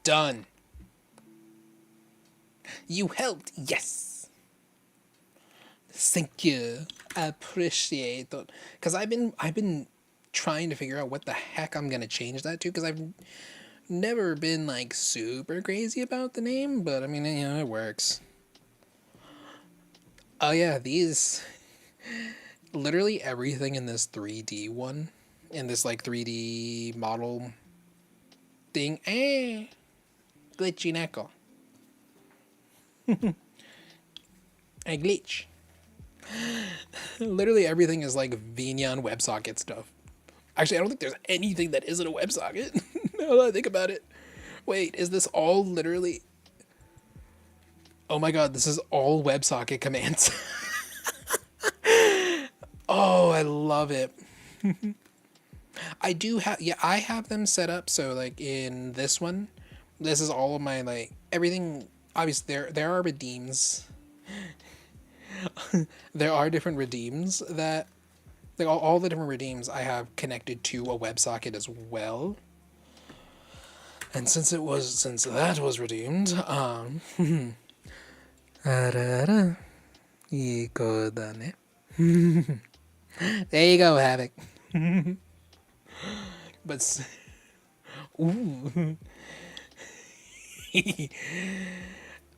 Done. You helped. Yes. Thank you. I appreciate it. Because I've been trying to figure out what the heck I'm gonna change that to, because I've never been like super crazy about the name, but I mean, you know, it works. Oh yeah, these literally everything in this 3D one, in this like 3D model thing, glitchy knuckle. A glitch. Literally everything is like Vinyan WebSocket stuff. Actually, I don't think there's anything that isn't a WebSocket. Now that I think about it. Wait, is this all literally... Oh my god, this is all WebSocket commands. Oh, I love it. I do have... Yeah, I have them set up so like in this one, this is all of my like... Everything... Obviously, there are redeems. There are different redeems that... Like all the different redeems I have connected to a WebSocket as well. And since that was redeemed, there you go, Havoc. But ooh.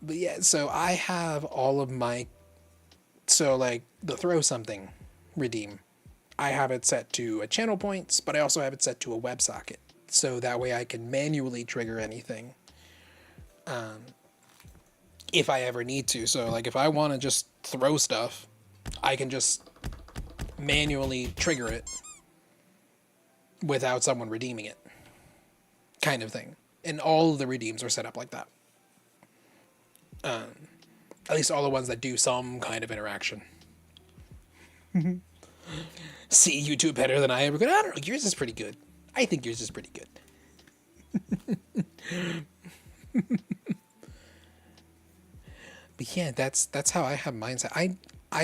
But yeah, so I have all of my, so like the throw something redeem, I have it set to a channel points, but I also have it set to a WebSocket. So that way I can manually trigger anything. If I ever need to. So like if I want to just throw stuff, I can just manually trigger it without someone redeeming it. Kind of thing. And all of the redeems are set up like that. At least all the ones that do some kind of interaction. See, you do better than I ever could. I don't know. Yours is pretty good. I think yours is pretty good. But yeah, that's how I have mine set. I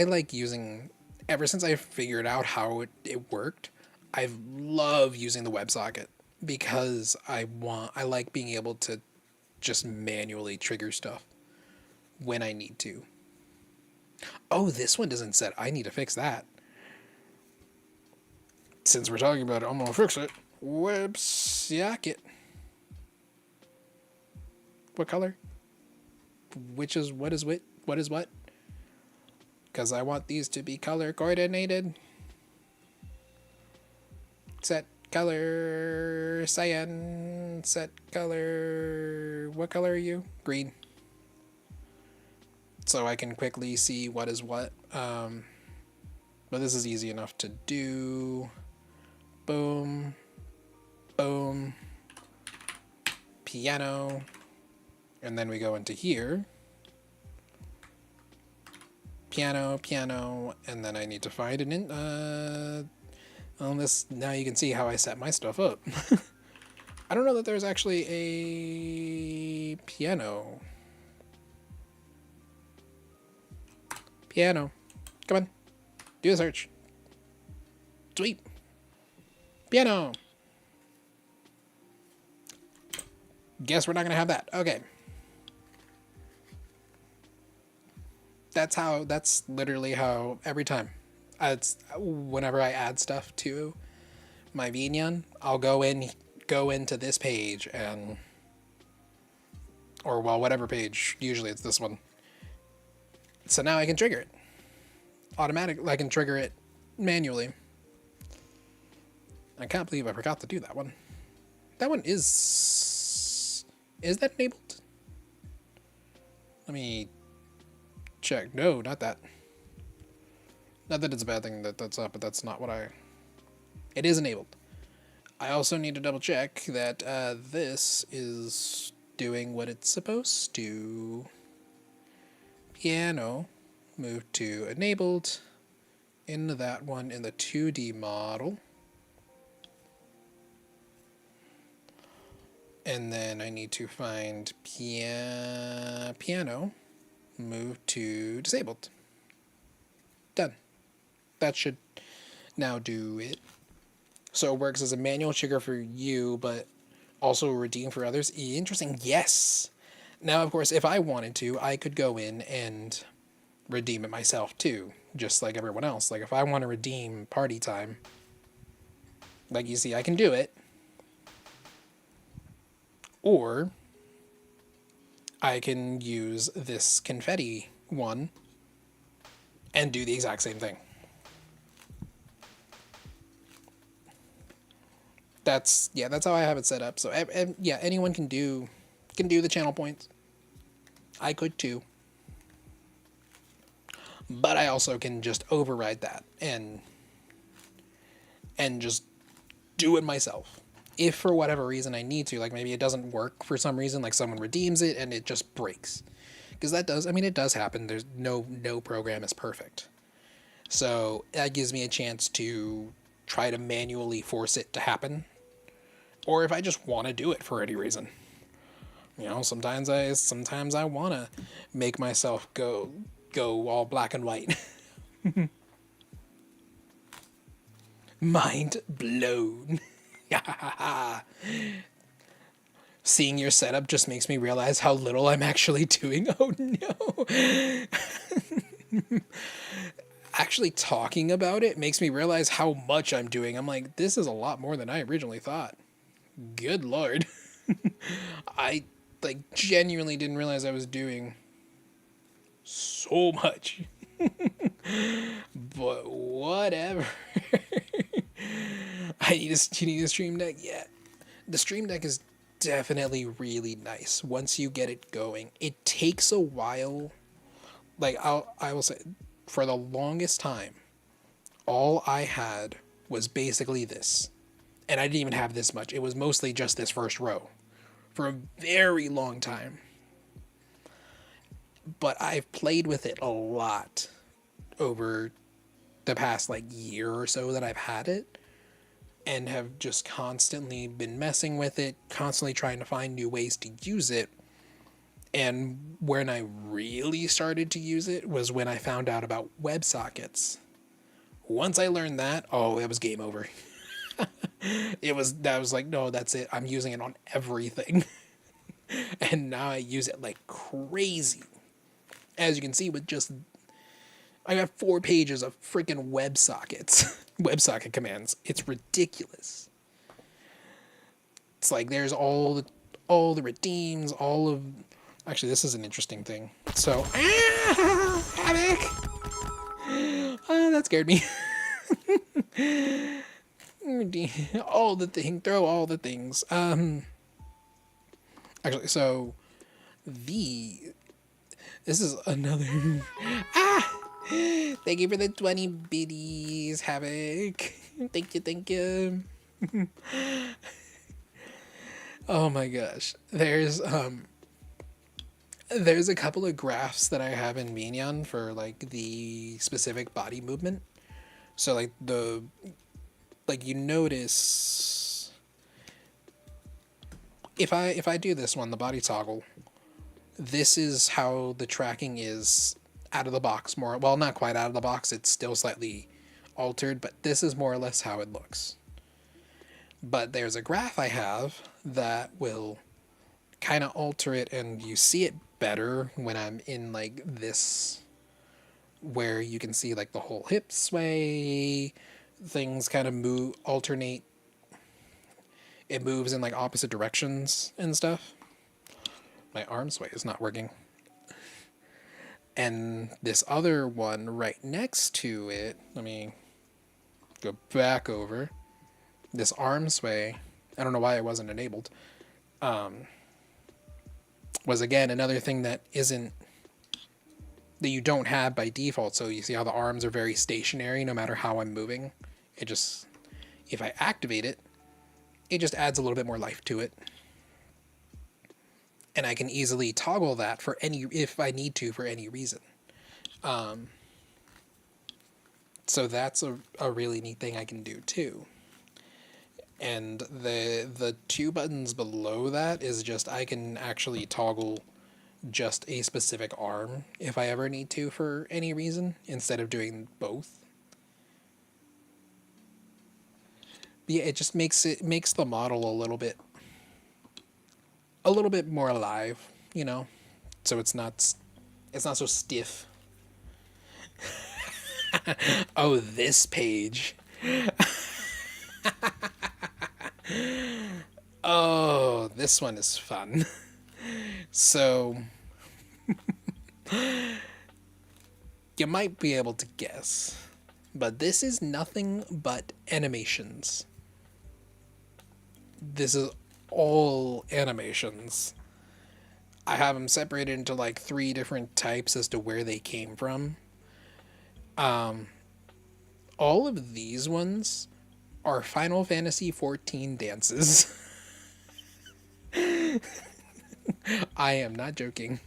like using, ever since I figured out how it worked, I love using the WebSocket because I like being able to just manually trigger stuff when I need to. Oh, this one doesn't set. I need to fix that. Since we're talking about it, I'm gonna fix it. WebSocket. What color? Which is what is what? What is what? Because I want these to be color coordinated. Set color cyan. Set color. What color are you? Green. So I can quickly see what is what. But this is easy enough to do. Boom. Boom. Piano. And then we go into here. piano, piano, and then I need to find on this. Now you can see how I set my stuff up. I don't know that there's actually a piano. Piano. Come on. Do a search. Sweet. Piano. Guess we're not going to have that. Okay. That's literally how every time. It's whenever I add stuff to my Vinyan, I'll go into this page and, or well, whatever page, usually it's this one. So now I can trigger it. Automatically, I can trigger it manually. I can't believe I forgot to do that one. That one is that enabled? Let me check. No, not that. Not that it's a bad thing that that's up, but that's not what it is enabled. I also need to double check that this is doing what it's supposed to. Piano, move to enabled, into that one in the 2D model. And then I need to find piano, move to disabled. Done. That should now do it. So it works as a manual trigger for you, but also redeem for others. Interesting. Yes. Now, of course, if I wanted to, I could go in and redeem it myself too, just like everyone else. Like if I want to redeem party time, like you see, I can do it. Or I can use this confetti one and do the exact same thing. That's how I have it set up. So yeah, anyone can do the channel points. I could too. But I also can just override that and just do it myself. If for whatever reason I need to, like maybe it doesn't work for some reason, like someone redeems it and it just breaks. Because it does happen. There's no program is perfect. So that gives me a chance to try to manually force it to happen. Or if I just want to do it for any reason. You know, sometimes I want to make myself go all black and white. Mind blown. Seeing your setup just makes me realize how little I'm actually doing. Oh no. Actually talking about it makes me realize how much I'm doing. I'm like, this is a lot more than I originally thought. Good Lord. I genuinely didn't realize I was doing so much. But whatever. You need a Stream Deck? Yeah. The Stream Deck is definitely really nice once you get it going. It takes a while. Like I will say, for the longest time, all I had was basically this. And I didn't even have this much. It was mostly just this first row for a very long time. But I've played with it a lot over the past year or so that I've had it, and have just constantly been messing with it, constantly trying to find new ways to use it. And when I really started to use it was when I found out about WebSockets. Once I learned that, it was game over. That was like, no, that's it. I'm using it on everything. And now I use it like crazy. As you can see with I got 4 pages of freaking WebSockets. WebSocket commands. It's ridiculous. It's like there's all the redeems, actually this is an interesting thing. So Havoc! Oh, that scared me. All the thing, throw all the things. Actually, so this is another. Thank you for the 20 biddies, Havoc. Thank you. Oh my gosh, there's There's a couple of graphs that I have in Minion for like the specific body movement. So like you notice if I do this one, the body toggle, this is how the tracking is out of the box more. Well, not quite out of the box. It's still slightly altered, but this is more or less how it looks. But there's a graph I have that will kind of alter it, and you see it better when I'm in like this, where you can see like the whole hip sway, things kind of move, alternate. It moves in like opposite directions and stuff. My arm sway is not working. And this other one right next to it, let me go back over. This arm sway, I don't know why it wasn't enabled, was again another thing that you don't have by default. So you see how the arms are very stationary no matter how I'm moving. It just, if I activate it, it just adds a little bit more life to it. And I can easily toggle that for if I need to for any reason. So that's a really neat thing I can do too. And the two buttons below that is just, I can actually toggle just a specific arm if I ever need to for any reason, instead of doing both. But yeah, it just makes the model a little bit more alive, you know? So it's not so stiff. Oh, this page. Oh, this one is fun. So, you might be able to guess, but this is nothing but animations. This is all animations. I have them separated into like 3 different types as to where they came from. All of these ones are Final Fantasy XIV dances. I am not joking.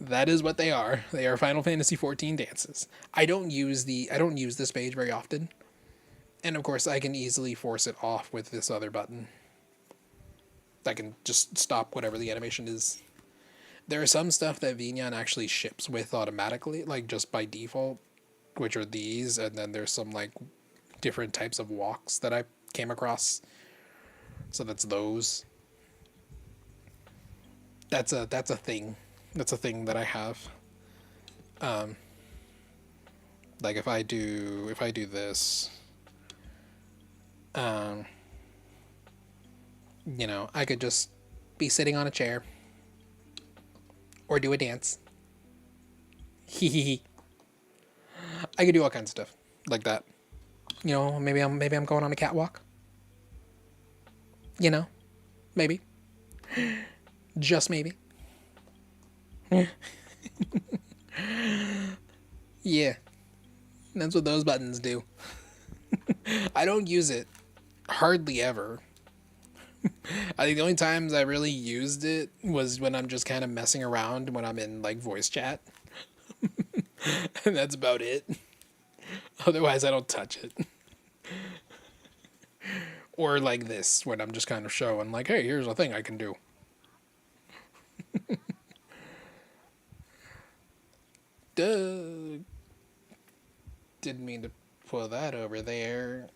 That is what they are. They are Final Fantasy XIV dances. I don't use this page very often. And of course I can easily force it off with this other button. I can just stop whatever the animation is. There are some stuff that Vignon actually ships with automatically, like just by default, which are these, and then there's some like different types of walks that I came across. So that's those. That's a thing. That's a thing that I have. Like if I do this, you know, I could just be sitting on a chair or do a dance. Hee. I could do all kinds of stuff like that. You know, maybe I'm going on a catwalk. You know, maybe. Just maybe. Yeah, that's what those buttons do. I don't use it hardly ever. I think the only times I really used it was when I'm just kind of messing around when I'm in like voice chat. And that's about it. Otherwise, I don't touch it. Or like this, when I'm just kind of showing like, hey, here's a thing I can do. Duh. Didn't mean to pull that over there.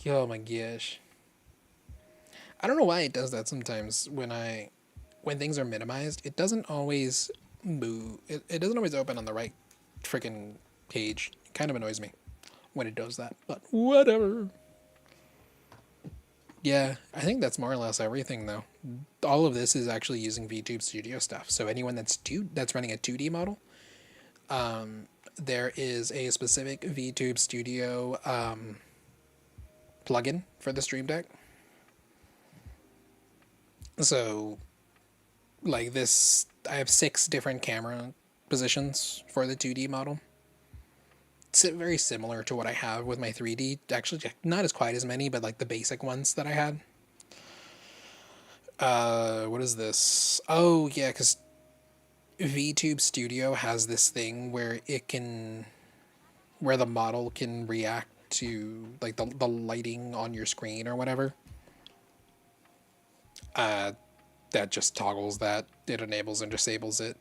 Oh my gosh. I don't know why it does that sometimes when things are minimized. It doesn't always move. It doesn't always open on the right freaking page. It kind of annoys me when it does that, but whatever. Yeah, I think that's more or less everything though. All of this is actually using VTube Studio stuff. So anyone that's running a 2D model, there is a specific VTube Studio plugin for the Stream Deck. So, like this, I have 6 different camera positions for the 2D model. It's very similar to what I have with my 3D. Actually, not as quite as many, but like the basic ones that I had. What is this? Oh, yeah, because VTube Studio has this thing where the model can react to like the lighting on your screen or whatever. That just toggles that. It enables and disables it.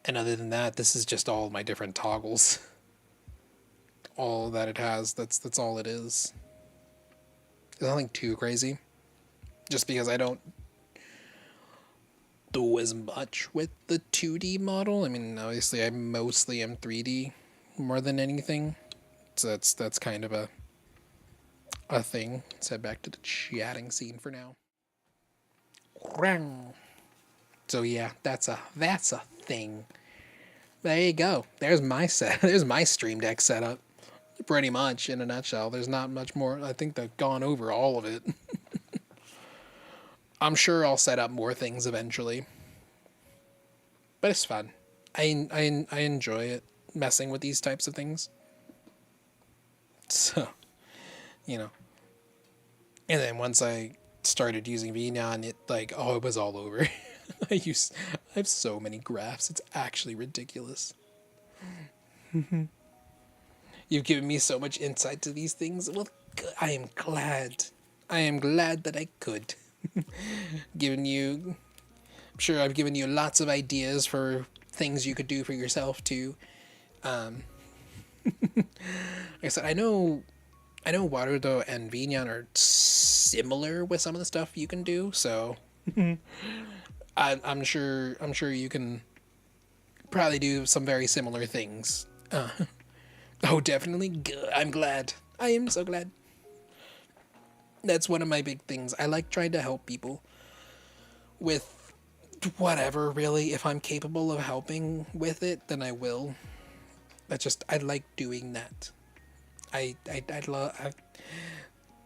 And other than that, this is just all my different toggles. All that it has. That's all it is. It's nothing too crazy. Just because I don't do as much with the 2D model. I mean, obviously I mostly am 3D more than anything. So that's kind of a thing. Let's head back to the chatting scene for now. So yeah, that's a thing. There you go. There's my There's my Stream Deck setup. Pretty much in a nutshell. There's not much more. I think they've gone over all of it. I'm sure I'll set up more things eventually. But it's fun. I enjoy it, messing with these types of things. So, you know. And then once I started using VNon, it it was all over. I have so many graphs. It's actually ridiculous. You've given me so much insight to these things. Well, I am glad. I am glad that I could. I'm sure I've given you lots of ideas for things you could do for yourself too. Like I said, I know Warudo and Vinyan are similar with some of the stuff you can do, so I'm sure you can probably do some very similar things. Oh, definitely good. I'm glad. I am so glad. That's one of my big things. I like trying to help people with whatever, really. If I'm capable of helping with it, then I will. I like doing that. I love.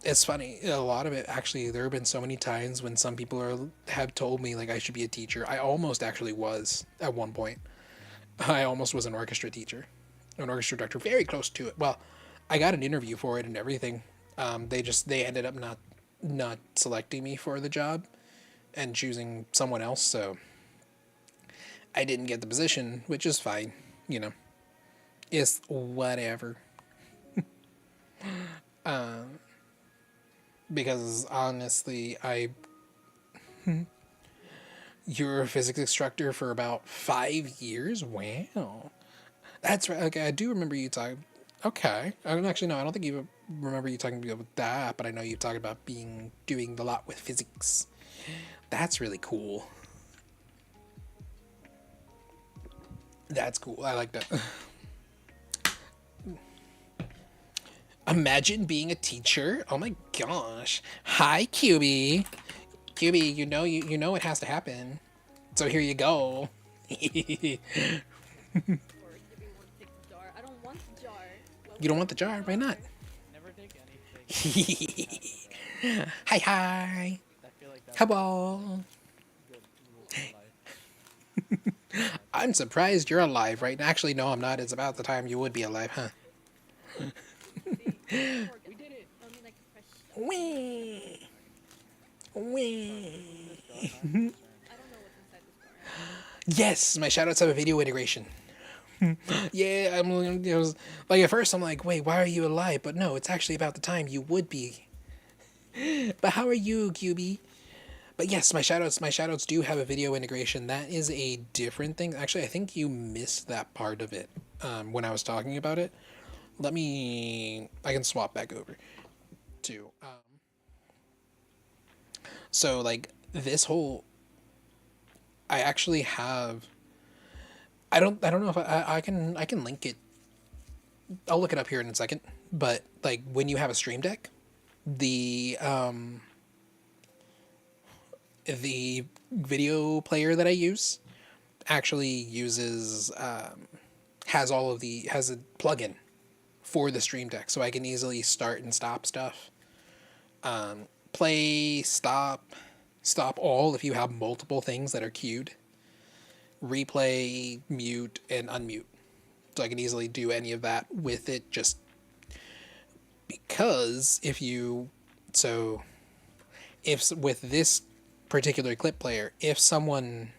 It's funny. A lot of it, actually, there have been so many times when some people have told me like I should be a teacher. I almost actually was at one point. I almost was an orchestra teacher, an orchestra director, very close to it. Well, I got an interview for it and everything. They ended up not selecting me for the job and choosing someone else. So I didn't get the position, which is fine. You know, it's whatever. Because honestly, you were a physics instructor for about 5 years. Wow, that's right. Okay, I do remember you talking. Okay, I don't actually know. I don't think you remember you talking about that, but I know you talked about doing a lot with physics. That's really cool. That's cool. I like that. Imagine being a teacher. Oh my gosh. Hi, QB. QB, you know it has to happen. So here you go. Or give me one take the jar. I don't want the jar. You don't want the jar? Why not? Never take anything. Hi. I feel like that's Hello. good rule of life. I'm surprised you're alive right now. Actually, no, I'm not. It's about the time you would be alive, huh? We did it. I mean, like, fresh stuff. Wee. Wee. I don't know what's inside this jar. Yes, my shoutouts have a video integration. Yeah, it was like at first I'm like, wait, why are you alive? But no, it's actually about the time you would be. But how are you, QB? But yes, my shoutouts do have a video integration. That is a different thing. Actually, I think you missed that part of it when I was talking about it. I can swap back over to so like this whole I actually have I don't know if I can link it. I'll look it up here in a second. But like when you have a Stream Deck, the video player that I use actually has a plugin for the Stream Deck, so I can easily start and stop stuff. Play, stop all if you have multiple things that are queued. Replay, mute, and unmute. So I can easily do any of that with it, just because if with this particular clip player, if someone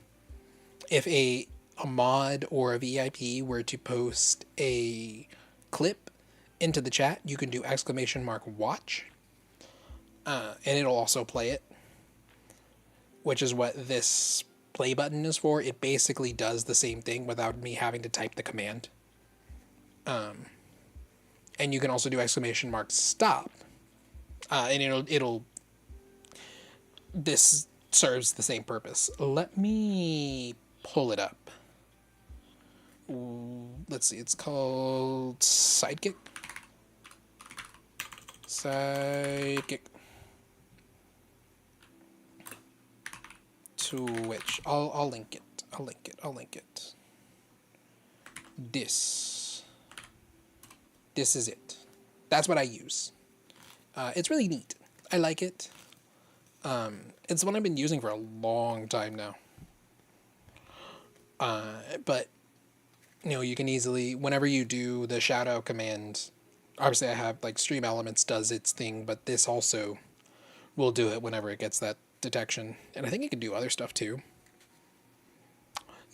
if a mod or a VIP were to post a clip into the chat, you can do !watch, and it'll also play it, which is what this play button is for. It basically does the same thing without me having to type the command. And you can also do !stop, and it'll this serves the same purpose. Let me pull it up. Let's see, it's called Sidekick. Sidekick. To which I'll link it. I'll link it. This is it. That's what I use. It's really neat. I like it. It's one I've been using for a long time now. But you can easily, whenever you do the shout out command, obviously I have like Stream Elements does its thing, but this also will do it whenever it gets that detection. And I think it can do other stuff too.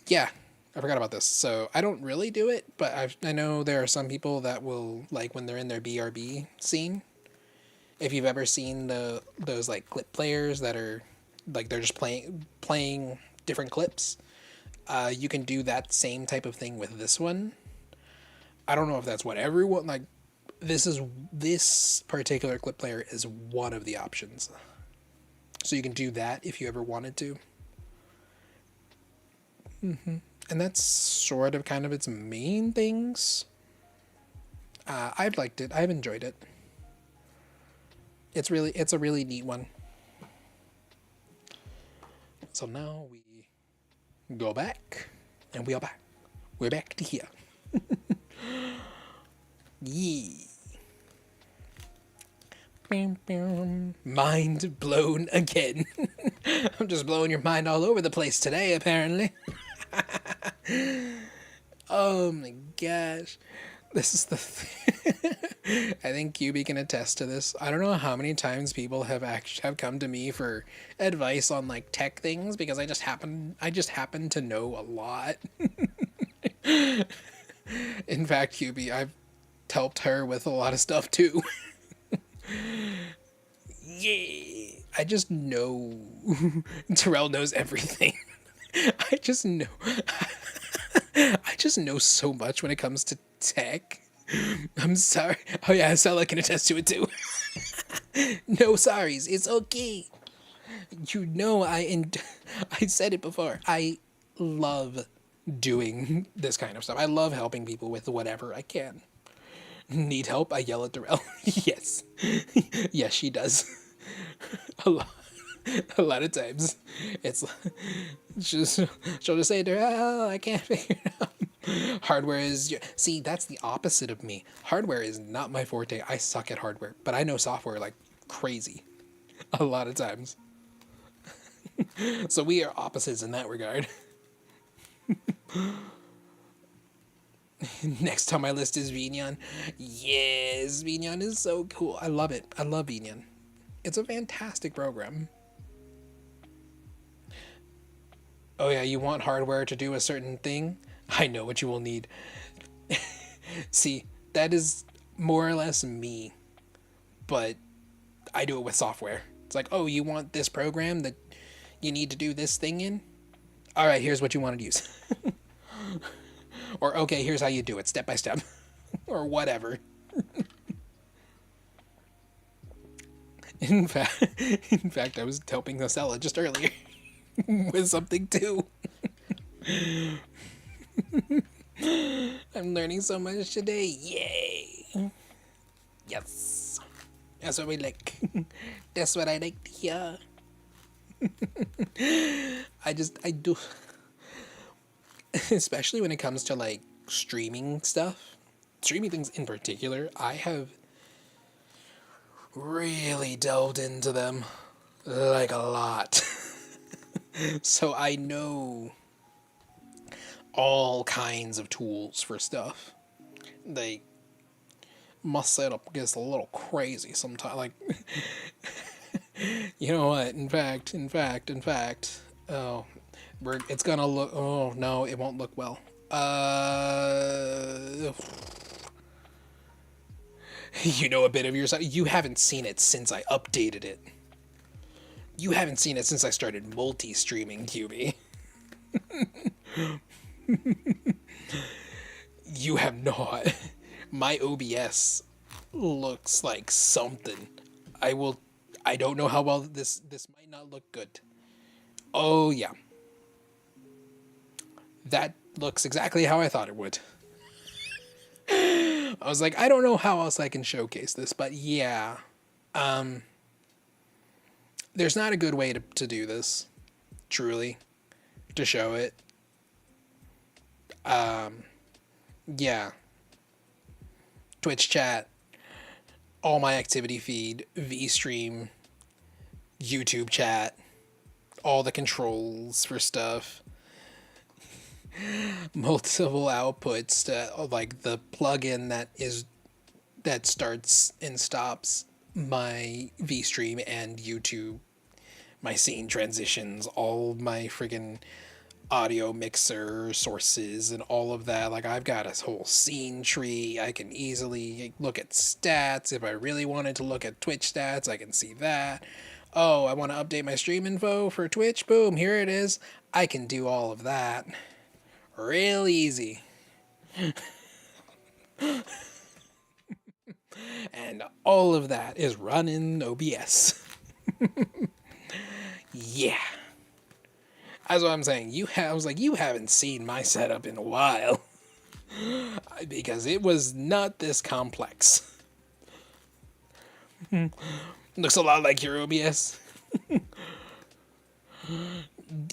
Yeah, I forgot about this. So I don't really do it, but I know there are some people that will, like when they're in their BRB scene, if you've ever seen those like clip players that are like they're just playing different clips, you can do that same type of thing with this one. I don't know if that's what everyone like. This particular clip player is one of the options, so you can do that if you ever wanted to. And that's sort of kind of its main things. I've liked it. I've enjoyed it. It's a really neat one. So now we go back, and we are back. We're back to here. Yee. Mind blown again. I'm just blowing your mind all over the place today, apparently. Oh my gosh. This is the thing. I think QB can attest to this. I don't know how many times people have come to me for advice on like tech things because I just happen to know a lot. In fact, QB, I've helped her with a lot of stuff too. Yeah. I just know. Terrell knows everything. I just know. I just know so much when it comes to tech. I'm sorry. Oh yeah, Sella can attest to it too. No sorries. It's okay. I said it before. I love doing this kind of stuff. I love helping people with whatever I can. Need help? I yell at Darrell. Yes. Yes, she does. A lot of times. It's just, she'll just say, Darrell, I can't figure it out. Hardware is... See, that's the opposite of me. Hardware is not my forte. I suck at hardware. But I know software like crazy. A lot of times. So we are opposites in that regard. Next on my list is Vignon. Yes, Vignon is so cool. I love it. I love Vignon. It's a fantastic program. Oh yeah, you want hardware to do a certain thing? I know what you will need. See, that is more or less me. But I do it with software. It's like, oh, you want this program that you need to do this thing in? Alright, here's what you want to use. Or, okay, here's how you do it, step by step. Or whatever. In fact, I was helping Nocella just earlier. With something too. I'm learning so much today. Yay. Yes. That's what we like. That's what I like to hear. I do. Especially when it comes to like streaming stuff, streaming things in particular, I have really delved into them like a lot. So I know all kinds of tools for stuff. Like, my setup gets a little crazy sometimes. Like, you know what? In fact, oh, It's gonna look. Oh no, it won't look well. You know a bit of yourself. You haven't seen it since I updated it. You haven't seen it since I started multi-streaming, QB. You have not. My OBS looks like something. I will. I don't know how well this might not look good. Oh yeah. That looks exactly how I thought it would. I was like, I don't know how else I can showcase this, but yeah. There's not a good way to do this, truly, to show it. Yeah. Twitch chat, all my activity feed, VStream, YouTube chat, all the controls for stuff, multiple outputs to like the plugin that starts and stops my VStream and YouTube, my scene transitions, all my friggin' audio mixer sources and all of that. Like I've got a whole scene tree. I can easily look at stats. If I really wanted to look at Twitch stats, I can see that. Oh, I want to update my stream info for Twitch. Boom, here it is. I can do all of that. Real easy. And all of that is running OBS. Yeah. That's what I'm saying. I was like, you haven't seen my setup in a while. Because it was not this complex. Looks a lot like your OBS.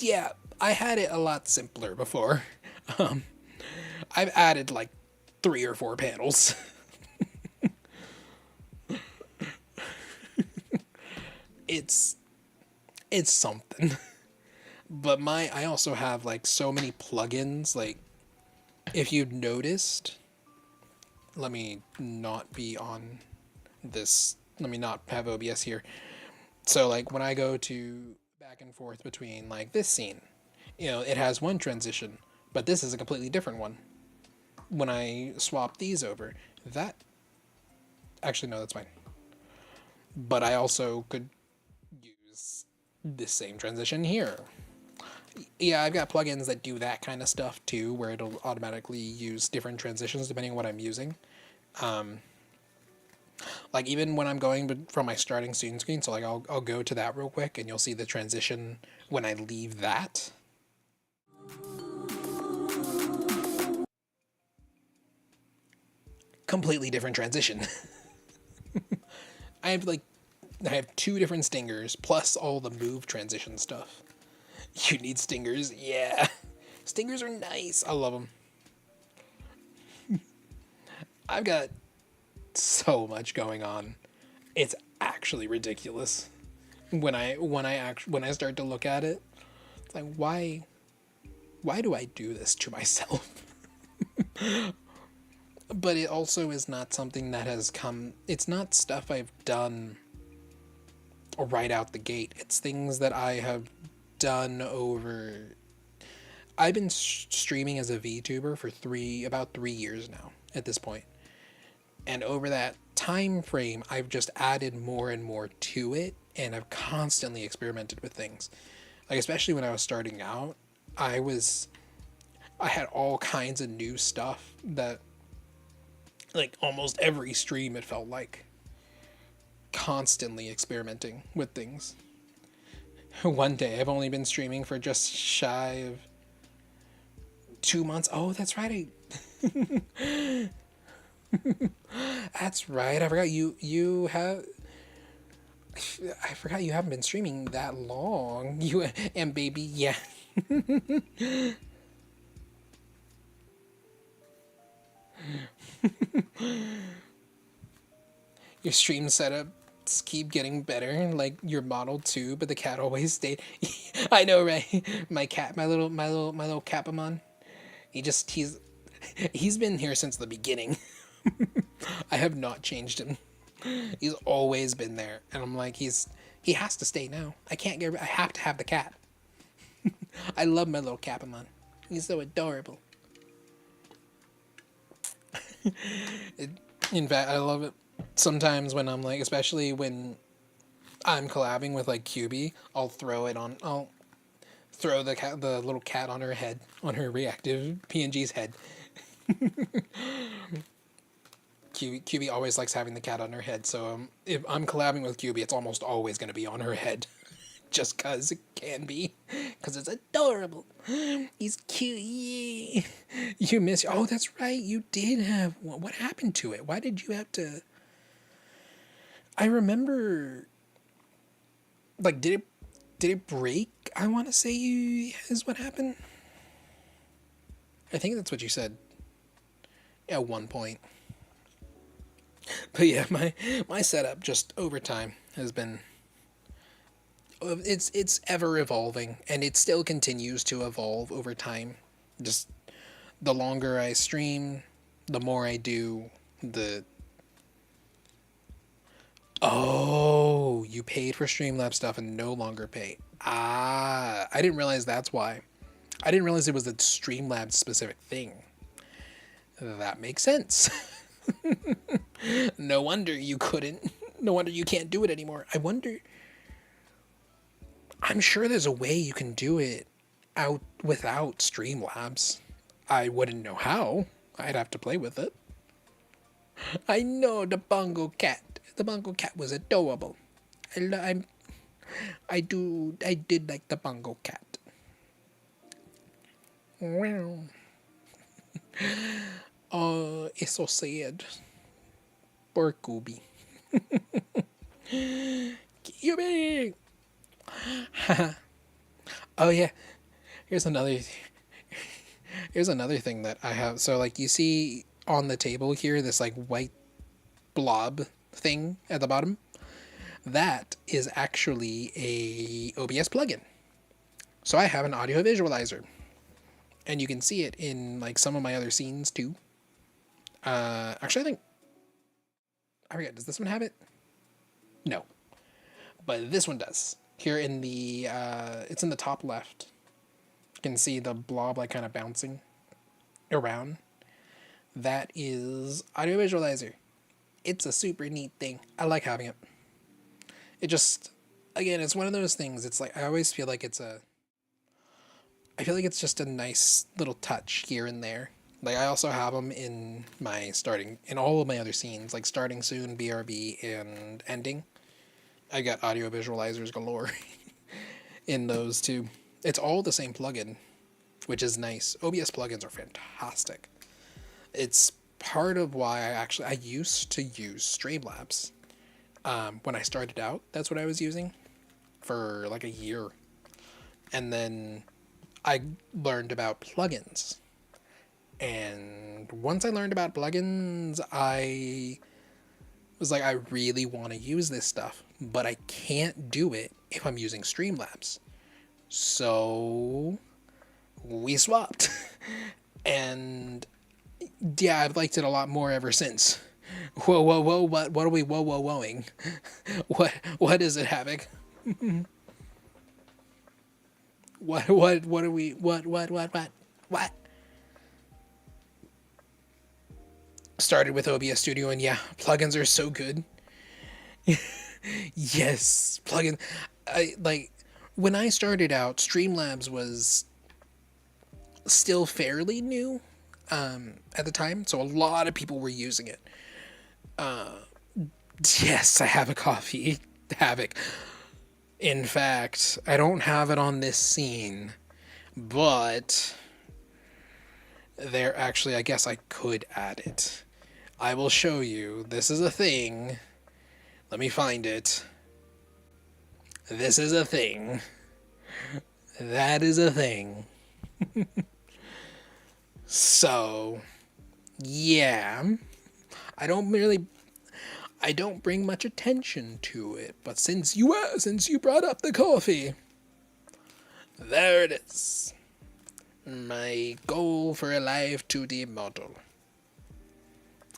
Yeah, I had it a lot simpler before. I've added like 3 or 4 panels. It's something. But I also have like so many plugins. Like, if you've noticed, let me not be on this. Let me not have OBS here. So like when I go to back and forth between like this scene, it has one transition, but this is a completely different one. When I swap these over, that actually no, that's fine. But I also could use this same transition here. Yeah, I've got plugins that do that kind of stuff too, where it'll automatically use different transitions depending on what I'm using. Like even when I'm going from my starting scene screen, so like I'll go to that real quick and you'll see the transition when I leave that. Completely different transition. I have 2 different stingers plus all the move transition stuff. You need stingers? Yeah. Stingers are nice. I love them. I've got so much going on. It's actually ridiculous. When I start to look at it, it's like why do I do this to myself? But it also is not something that has come. It's not stuff I've done right out the gate. It's things that I have done over. I've been streaming as a VTuber for about 3 years now at this point. And over that time frame, I've just added more and more to it, and I've constantly experimented with things. Like especially when I was starting out, I had all kinds of new stuff that like almost every stream it felt like constantly experimenting with things. One day I've only been streaming for just shy of 2 months. Oh, that's right. That's right. I forgot you have. I forgot you haven't been streaming that long. You and baby, yeah. Your stream setups keep getting better, like your model too, but the cat always stayed. I know, right? My cat, my little Capamon. He's been here since the beginning. I have not changed him. He's always been there, and I'm like, he has to stay now. I have to have the cat. I love my little Capamon. He's so adorable. It, in fact, I love it sometimes when I'm like, especially when I'm collabing with like QB, I'll throw the little cat on her head, on her reactive PNG's head. QB always likes having the cat on her head, so if I'm collabing with QB, it's almost always going to be on her head. Just cause it can be. Cause it's adorable. He's cute. Yay. You miss. Oh, that's right. You did have one. What happened to it? Why did you have to? I remember. Like, did it break? I want to say is what happened. I think that's what you said. At one point. But yeah, my setup just over time has been. It's ever evolving, and it still continues to evolve over time. Just the longer I stream, the more I do the. Oh, you paid for Streamlabs stuff and no longer pay. Ah, I didn't realize that's why. I didn't realize it was a Streamlabs specific thing. That makes sense. No wonder you couldn't. No wonder you can't do it anymore. I wonder. I'm sure there's a way you can do it out without Streamlabs. I wouldn't know how. I'd have to play with it. I know the bongo cat. The bongo cat was adorable. I did like the bongo cat. Wow. Oh, it's so sad. Poor Gooby. Gooby! Oh yeah, here's another thing that I have. So like you see on the table here, this like white blob thing at the bottom, that is actually a OBS plugin. So I have an audio visualizer, and you can see it in like some of my other scenes too. Actually, I forget, does this one have it? No, but this one does. Here in the, it's in the top left. You can see the blob like kind of bouncing around. That is audio visualizer. It's a super neat thing. I like having it. It just, again, it's one of those things. It's like, I always feel like it's just a nice little touch here and there. Like I also have them in in all of my other scenes, like starting soon, BRB, and ending. I got audio visualizers galore in those too. It's all the same plugin, which is nice. OBS plugins are fantastic. It's part of why I used to use Streamlabs. When I started out, that's what I was using for like a year. And then I learned about plugins. And once I learned about plugins, I was like, I really want to use this stuff, but I can't do it if I'm using Streamlabs. So we swapped. And yeah, I've liked it a lot more ever since. Whoa, what are we whoa-ing? What is it, Havoc? What are we, what? Started with OBS Studio, and yeah, plugins are so good. Yes, plugin. When I started out, Streamlabs was still fairly new at the time, so a lot of people were using it. Yes, I have a coffee. Havoc. In fact, I don't have it on this scene, but I guess I could add it. I will show you. This is a thing. Let me find it. This is a thing. That is a thing. So, yeah. I don't bring much attention to it, but since you brought up the coffee, there it is. My goal for a live 2D model.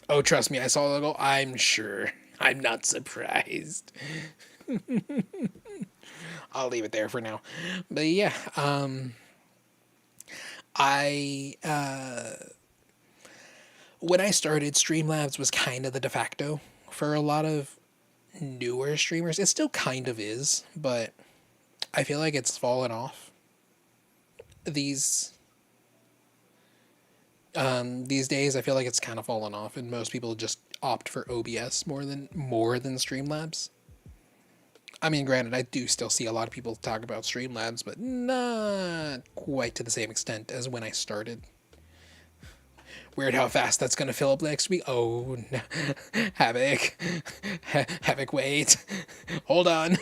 Oh, trust me, I saw the goal. I'm sure. I'm not surprised. I'll leave it there for now. But yeah, I when I started, Streamlabs was kind of the de facto for a lot of newer streamers. It still kind of is, but I feel like it's fallen off. These these days, I feel like it's kind of fallen off, and most people just opt for OBS more than Streamlabs. I mean, granted, I do still see a lot of people talk about Streamlabs, but not quite to the same extent as when I started. Weird how fast that's gonna fill up next week. Oh, no. Havoc, Havoc, wait, hold on.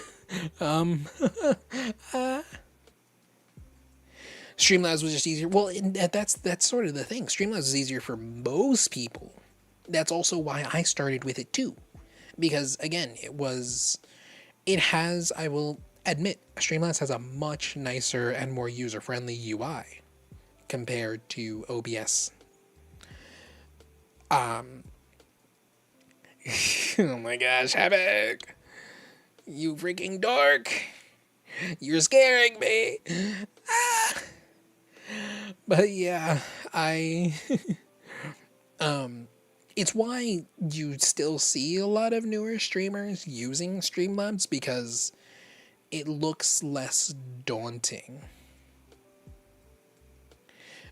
Streamlabs was just easier. Well, that's sort of the thing. Streamlabs is easier for most people. That's also why I started with it too, because again, it has. I will admit, Streamlabs has a much nicer and more user-friendly UI compared to OBS. Oh my gosh, Havoc! You freaking dork! You're scaring me! Ah! But yeah, it's why you still see a lot of newer streamers using Streamlabs, because it looks less daunting.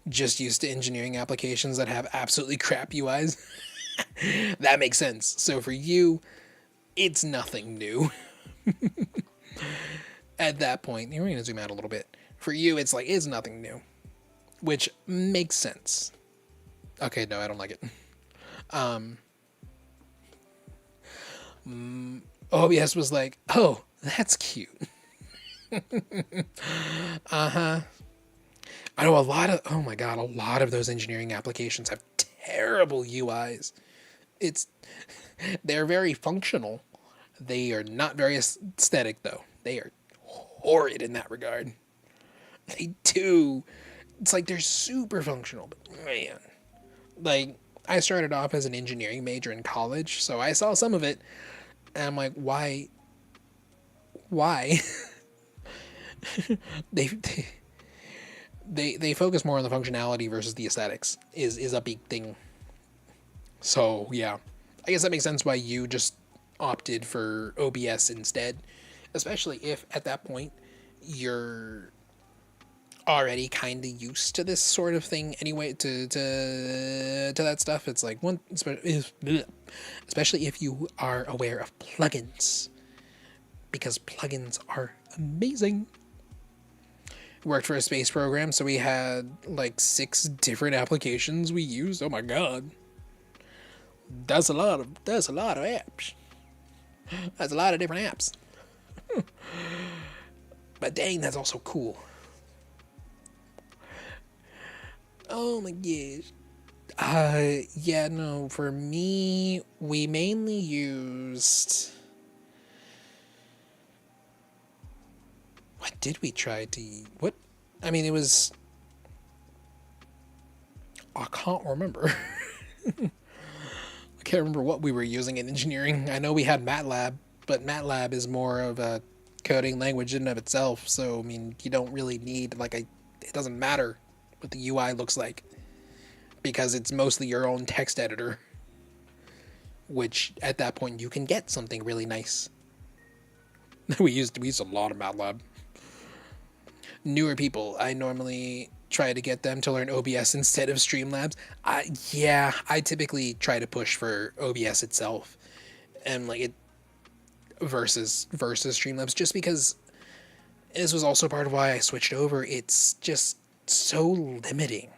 Just used to engineering applications that have absolutely crap UIs. That makes sense. So for you, it's nothing new. At that point, we're going to zoom out a little bit. For you, it's nothing new. Which makes sense. Okay, no, I don't like it. OBS was like, oh, that's cute. Uh-huh. I know a lot of those engineering applications have terrible UIs. They're very functional. They are not very aesthetic, though. They are horrid in that regard. They do. It's like they're super functional, but man. Like, I started off as an engineering major in college, so I saw some of it, and I'm like, why? they focus more on the functionality versus the aesthetics is a big thing. So yeah, I guess that makes sense why you just opted for OBS instead, especially if at that point you're already kind of used to this sort of thing anyway, to that stuff. It's like especially if you are aware of plugins, because plugins are amazing. Worked for a space program, so we had like 6 different applications we used. Oh my god, that's a lot of apps. That's a lot of different apps. But dang, that's also cool. Oh my gosh. Yeah, no, for me, we mainly used... What did we try to... What? I mean, it was... I can't remember. I can't remember what we were using in engineering. I know we had MATLAB, but MATLAB is more of a coding language in and of itself, so, I mean, you don't really need, it doesn't matter what the UI looks like, because it's mostly your own text editor, which at that point you can get something really nice. we used a lot of MATLAB. Newer people, I normally try to get them to learn OBS instead of Streamlabs. I typically try to push for OBS itself, and versus Streamlabs, just because this was also part of why I switched over. It's just so limiting.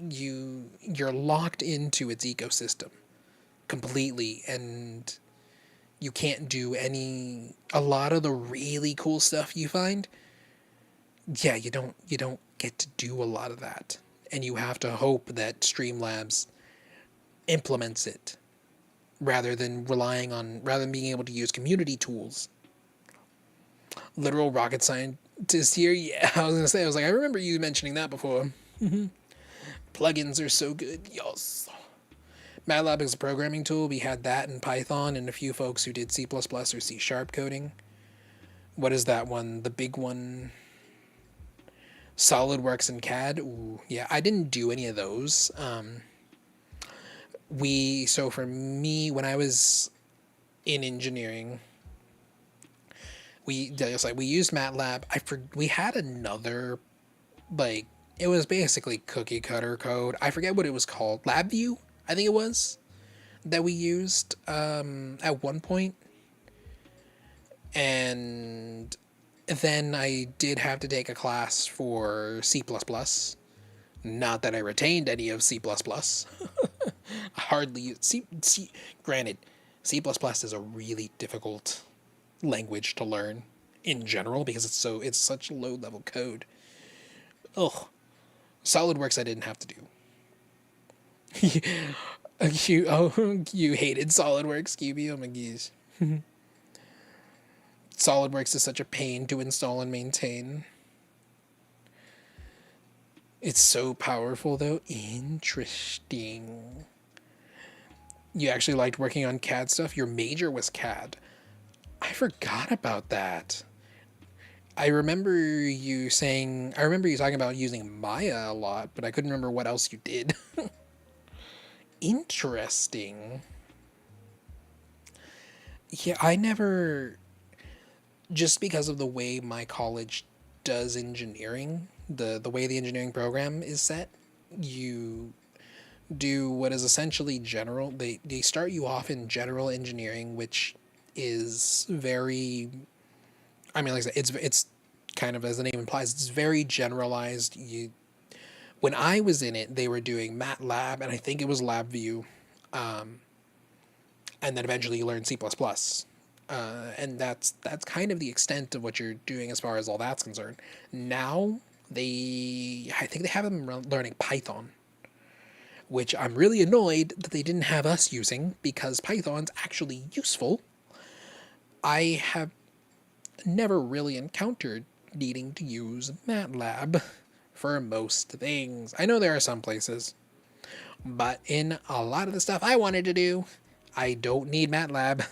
You're locked into its ecosystem completely, and you can't do a lot of the really cool stuff you find. Yeah, you don't get to do a lot of that, and you have to hope that Streamlabs implements it rather than being able to use community tools. Literal rocket scientist here. Yeah, I was like, I remember you mentioning that before. Plugins are so good. Yes. MATLAB is a programming tool. We had that in Python, and a few folks who did C++ or C# coding. What is that one? The big one. SolidWorks and CAD. Ooh, yeah, I didn't do any of those. So for me, when I was in engineering, we used MATLAB. We had another, like, it was basically cookie cutter code. I forget what it was called. LabVIEW, I think it was, that we used at one point. And then I did have to take a class for C++. Not that I retained any of C++. Hardly granted, C++ is a really difficult language to learn in general because it's such low level code. Ugh. SolidWorks I didn't have to do. You hated SolidWorks, QB? Oh my gosh. SolidWorks is such a pain to install and maintain. It's so powerful though. Interesting. You actually liked working on CAD stuff? Your major was CAD. I forgot about that. I remember you talking about using Maya a lot, but I couldn't remember what else you did. Interesting. Yeah, I never, just because of the way my college does engineering, the way the engineering program is set, you do what is essentially general. They start you off in general engineering, which is very, I mean, like I said, it's kind of, as the name implies, it's very generalized. When I was in it, they were doing MATLAB, and I think it was LabVIEW, and then eventually you learn C++. And that's kind of the extent of what you're doing as far as all that's concerned. Now I think they have them learning Python, which I'm really annoyed that they didn't have us using because Python's actually useful. I have never really encountered needing to use MATLAB for most things. I know there are some places, but in a lot of the stuff I wanted to do, I don't need MATLAB.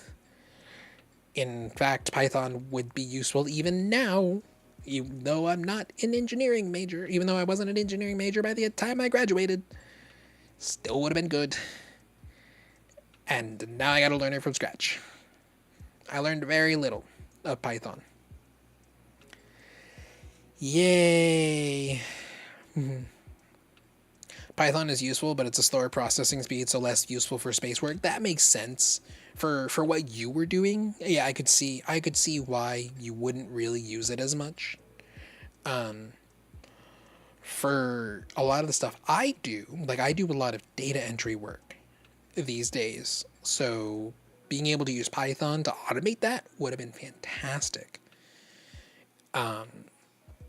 In fact, Python would be useful even now, even though I'm not an engineering major, even though I wasn't an engineering major by the time I graduated. Still would have been good. And now I gotta learn it from scratch. I learned very little of Python. Yay! Python is useful, but it's a slower processing speed, so less useful for space work. That makes sense. For what you were doing, yeah, I could see why you wouldn't really use it as much. For a lot of the stuff I do, like I do a lot of data entry work these days. So being able to use Python to automate that would have been fantastic.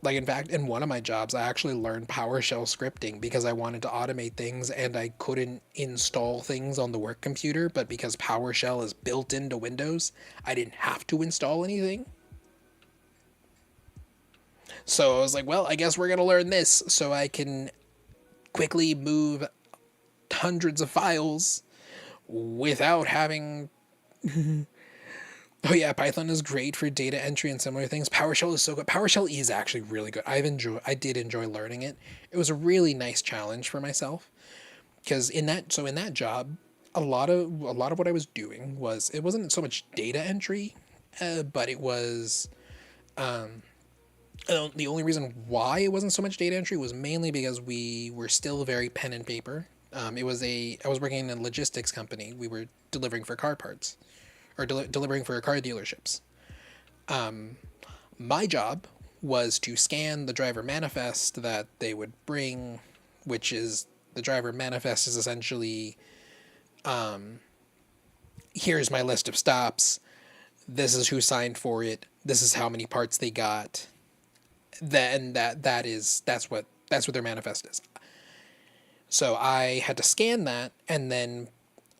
Like, in fact, in one of my jobs, I actually learned PowerShell scripting because I wanted to automate things and I couldn't install things on the work computer, but because PowerShell is built into Windows, I didn't have to install anything. So I was like, well, I guess we're going to learn this so I can quickly move hundreds of files without having... Oh yeah, Python is great for data entry and similar things. PowerShell is so good. PowerShell is actually really good. I did enjoy learning it. It was a really nice challenge for myself because in that job, a lot of what I was doing was, it wasn't so much data entry, but it was the only reason why it wasn't so much data entry was mainly because we were still very pen and paper. I was working in a logistics company. We were delivering for car parts, or delivering for car dealerships. My job was to scan the driver manifest that they would bring, which is, the driver manifest is essentially, here's my list of stops, this is who signed for it, this is how many parts they got, that's what their manifest is. So I had to scan that and then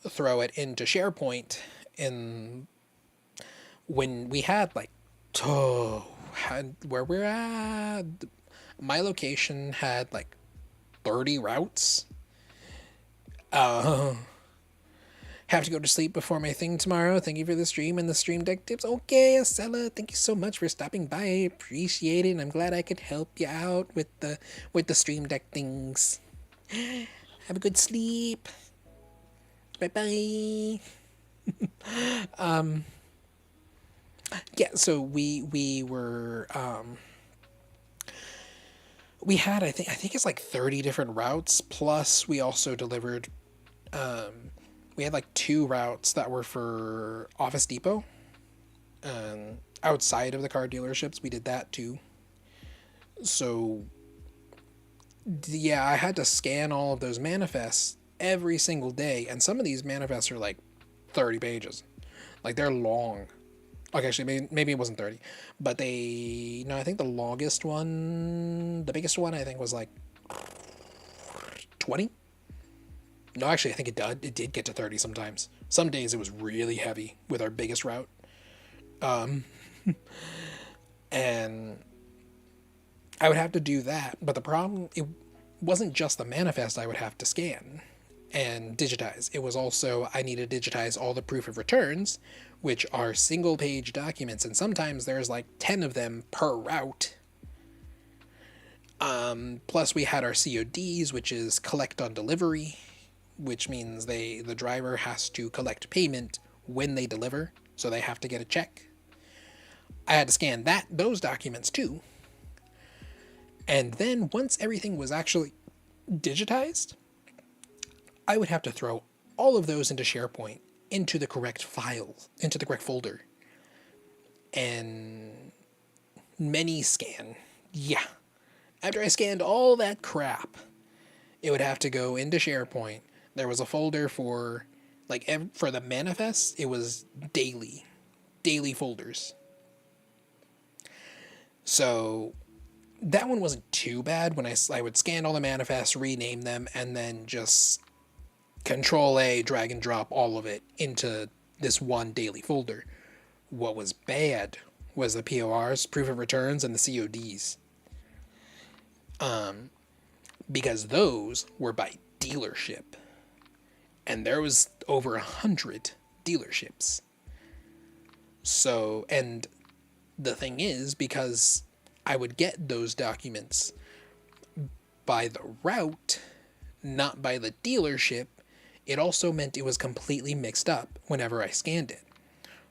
throw it into SharePoint. And when we had where we're at, my location had like 30 routes. Have to go to sleep before my thing tomorrow. Thank you for the stream and the stream deck tips. Okay, Estella, thank you so much for stopping by. I appreciate it. I'm glad I could help you out with the stream deck things. Have a good sleep. Bye bye. Yeah, so we were we had I think it's like 30 different routes, plus we also delivered we had like 2 routes that were for Office Depot. Outside of the car dealerships, we did that too. So yeah, I had to scan all of those manifests every single day, and some of these manifests are like 30 pages. Like, they're long. Okay, actually, maybe it wasn't 30, but I think the longest one, the biggest one, I think was like 20. No, actually, I think it did get to 30 sometimes. Some days it was really heavy with our biggest route. And I would have to do that, but the problem, it wasn't just the manifest I would have to scan and digitize. It was also, I need to digitize all the proof of returns, which are single page documents, and sometimes there's like 10 of them per route. Plus we had our CODs, which is collect on delivery, which means the driver has to collect payment when they deliver, so they have to get a check. I had to scan those documents too. And then once everything was actually digitized, I would have to throw all of those into SharePoint, into the correct files, into the correct folder. And many scan. Yeah. After I scanned all that crap, it would have to go into SharePoint. There was a folder for, for the manifests, it was daily folders. So that one wasn't too bad when I would scan all the manifests, rename them, and then just Control A, drag and drop all of it into this one daily folder. What was bad was the PORs, proof of returns, and the CODs. Because those were by dealership. And there was over 100 dealerships. So, and the thing is, because I would get those documents by the route, not by the dealership, it also meant it was completely mixed up whenever I scanned it.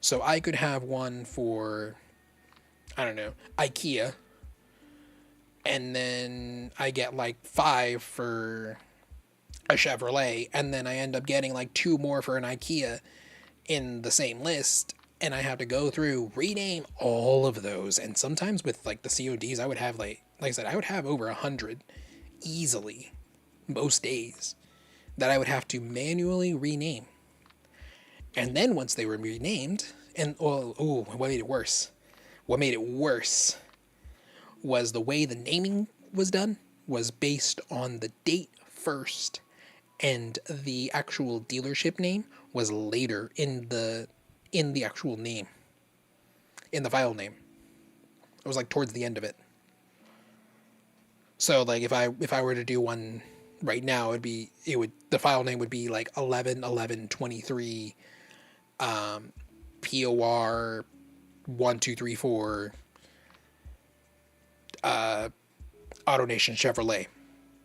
So I could have one for, I don't know, IKEA, and then I get like 5 for a Chevrolet, and then I end up getting like 2 more for an IKEA in the same list, and I have to go through, rename all of those. And sometimes with like the CODs, I would have like I said, I would have over 100 easily most days that I would have to manually rename. And then once they were renamed, and what made it worse? What made it worse was the way the naming was done was based on the date first, and the actual dealership name was later in the actual name, in the file name. It was like towards the end of it. So like if I were to do one right now, the file name would be like 11/11/23 POR 1234 AutoNation Chevrolet.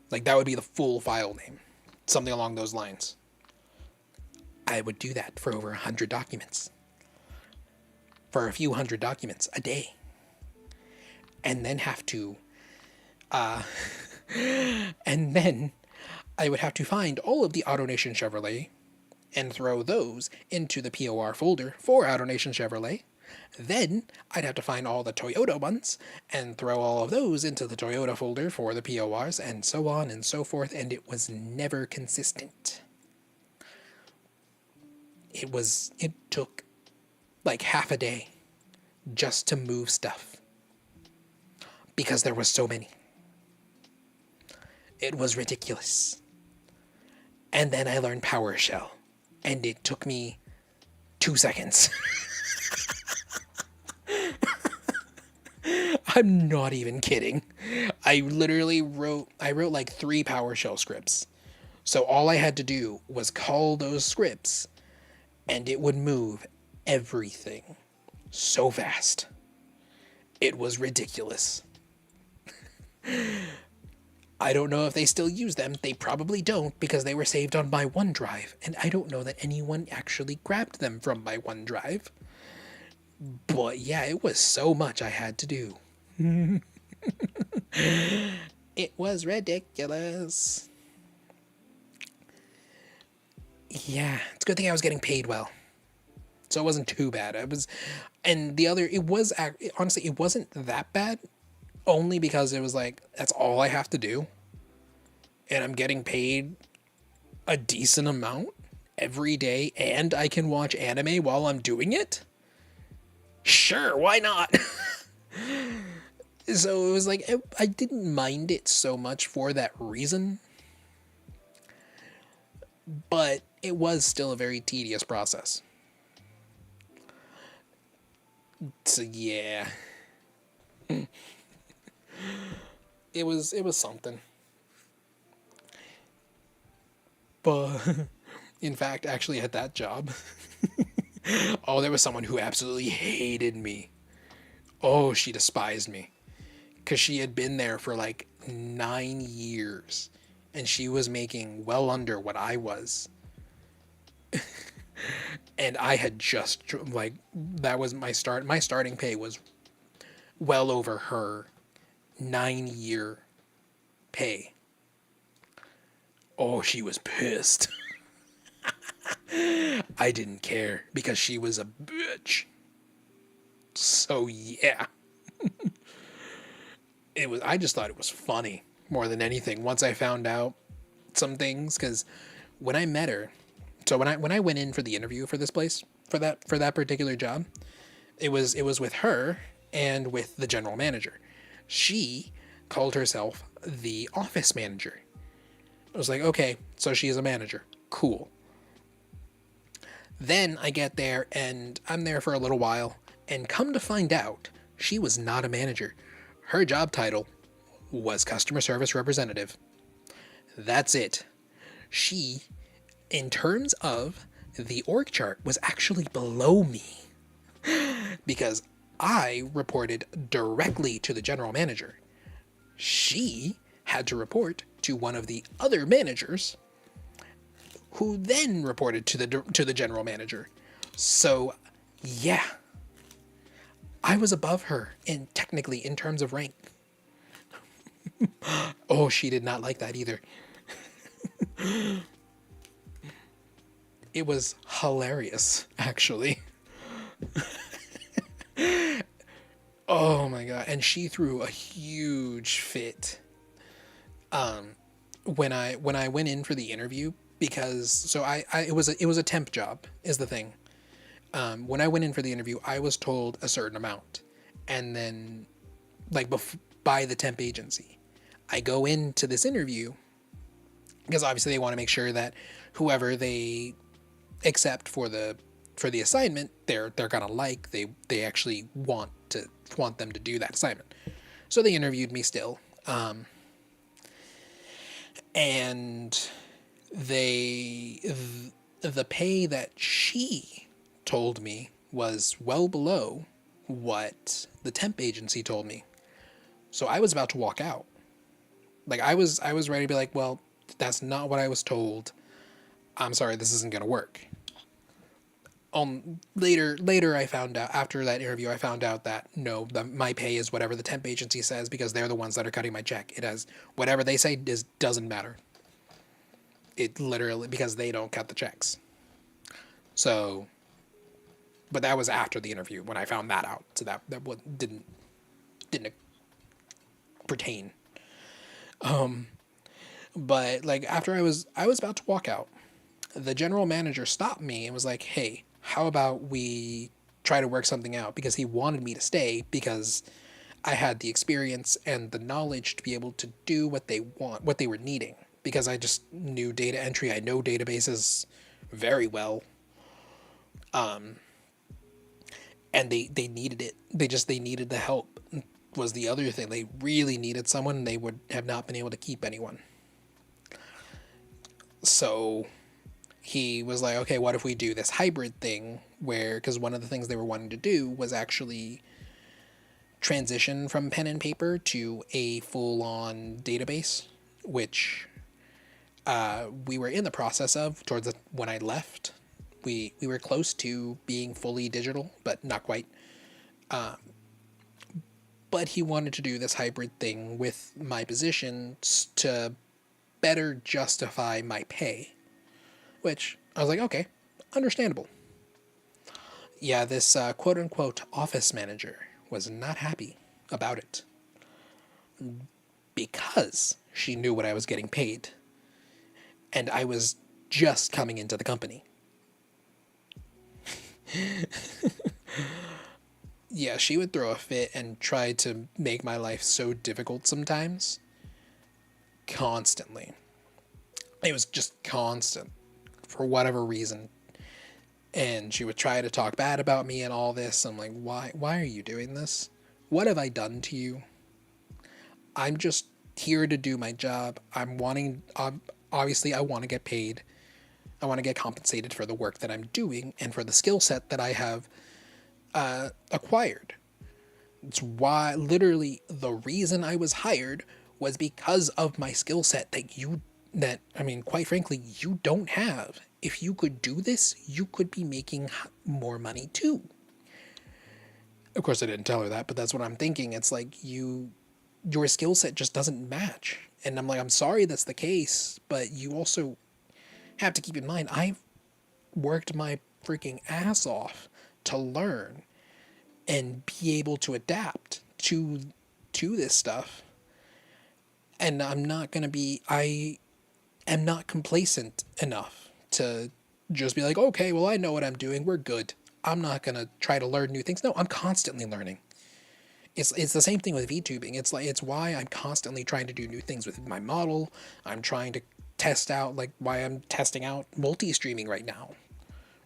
Like that would be the full file name. Something along those lines. I would do that for over 100 documents. For a few hundred documents a day. And then have to and then I would have to find all of the AutoNation Chevrolet and throw those into the POR folder for AutoNation Chevrolet. Then I'd have to find all the Toyota ones and throw all of those into the Toyota folder for the PORs, and so on and so forth, and it was never consistent. It took like half a day just to move stuff because there was so many. It was ridiculous. And then I learned PowerShell, and it took me 2 seconds. I'm not even kidding. I wrote like 3 PowerShell scripts. So all I had to do was call those scripts, and it would move everything so fast. It was ridiculous. I don't know if they still use them. They probably don't because they were saved on my OneDrive, and I don't know that anyone actually grabbed them from my OneDrive. But yeah, it was so much I had to do. It was ridiculous. Yeah, it's a good thing I was getting paid well. So it wasn't too bad. And the other, honestly, it wasn't that bad. Only because it was like, that's all I have to do. And I'm getting paid a decent amount every day, and I can watch anime while I'm doing it. Sure, why not? So it was like, I didn't mind it so much for that reason. But it was still a very tedious process. So yeah. It was something. But in fact, actually at that job, oh, there was someone who absolutely hated me. Oh, she despised me. Because she had been there for like 9 years. And she was making well under what I was. And I had just, like, that was my start. My starting pay was well over her 9-year pay. Oh, she was pissed. I didn't care because she was a bitch. So yeah. I just thought it was funny more than anything once I found out some things, because when I met her, so when I went in for the interview for this place, for that particular job, it was with her and with the general manager. She called herself the office manager. I was like, okay, so she is a manager. Cool. Then I get there and I'm there for a little while, and come to find out, she was not a manager. Her job title was customer service representative. That's it. She, in terms of the org chart, was actually below me because I reported directly to the general manager. She had to report to one of the other managers, who then reported to the general manager. So, yeah, I was above her technically in terms of rank. Oh, she did not like that either. It was hilarious, actually. Oh my god, and she threw a huge fit when I went in for the interview, because it was a temp job is the thing. When I went in for the interview, I was told a certain amount, and then by the temp agency, I go into this interview because obviously they want to make sure that whoever they accept for the assignment, they're gonna like, they actually want them to do that assignment. So they interviewed me still, and the pay that she told me was well below what the temp agency told me. So I was about to walk out. Like I was ready to be like, well, that's not what I was told. I'm sorry, this isn't gonna work. Later I found out, after that interview, I found out that no, my pay is whatever the temp agency says, because they're the ones that are cutting my check. It has whatever they say doesn't matter. It literally, because they don't cut the checks. So, but that was after the interview when I found that out. So that didn't pertain. But like after I was about to walk out, the general manager stopped me and was like, "Hey, how about we try to work something out?" Because he wanted me to stay because I had the experience and the knowledge to be able to do what they were needing. Because I just knew data entry, I know databases very well. And they needed it. They needed the help. Was the other thing. They really needed someone, and they would have not been able to keep anyone. So he was like, okay, what if we do this hybrid thing where, because one of the things they were wanting to do was actually transition from pen and paper to a full-on database, which we were in the process of when I left. We were close to being fully digital, but not quite. But he wanted to do this hybrid thing with my position to better justify my pay, which I was like, okay, understandable. Yeah, this quote unquote office manager was not happy about it because she knew what I was getting paid and I was just coming into the company. Yeah, she would throw a fit and try to make my life so difficult sometimes. Constantly. It was just constant for whatever reason. And she would try to talk bad about me and all this. I'm like, why are you doing this? What have I done to you? I'm just here to do my job. Obviously I want to get paid. I want to get compensated for the work that I'm doing and for the skill set that I have acquired. It's why, literally, the reason I was hired was because of my skill set quite frankly, you don't have. If you could do this, you could be making more money too. Of course, I didn't tell her that, but that's what I'm thinking. It's like your skill set just doesn't match. And I'm like, I'm sorry that's the case, but you also have to keep in mind, I've worked my freaking ass off to learn and be able to adapt to this stuff. And I am not complacent enough to just be like, okay, well, I know what I'm doing. We're good. I'm not going to try to learn new things. No, I'm constantly learning. It's the same thing with VTubing. It's why I'm constantly trying to do new things with my model. I'm trying to test out, like why I'm testing out multi-streaming right now.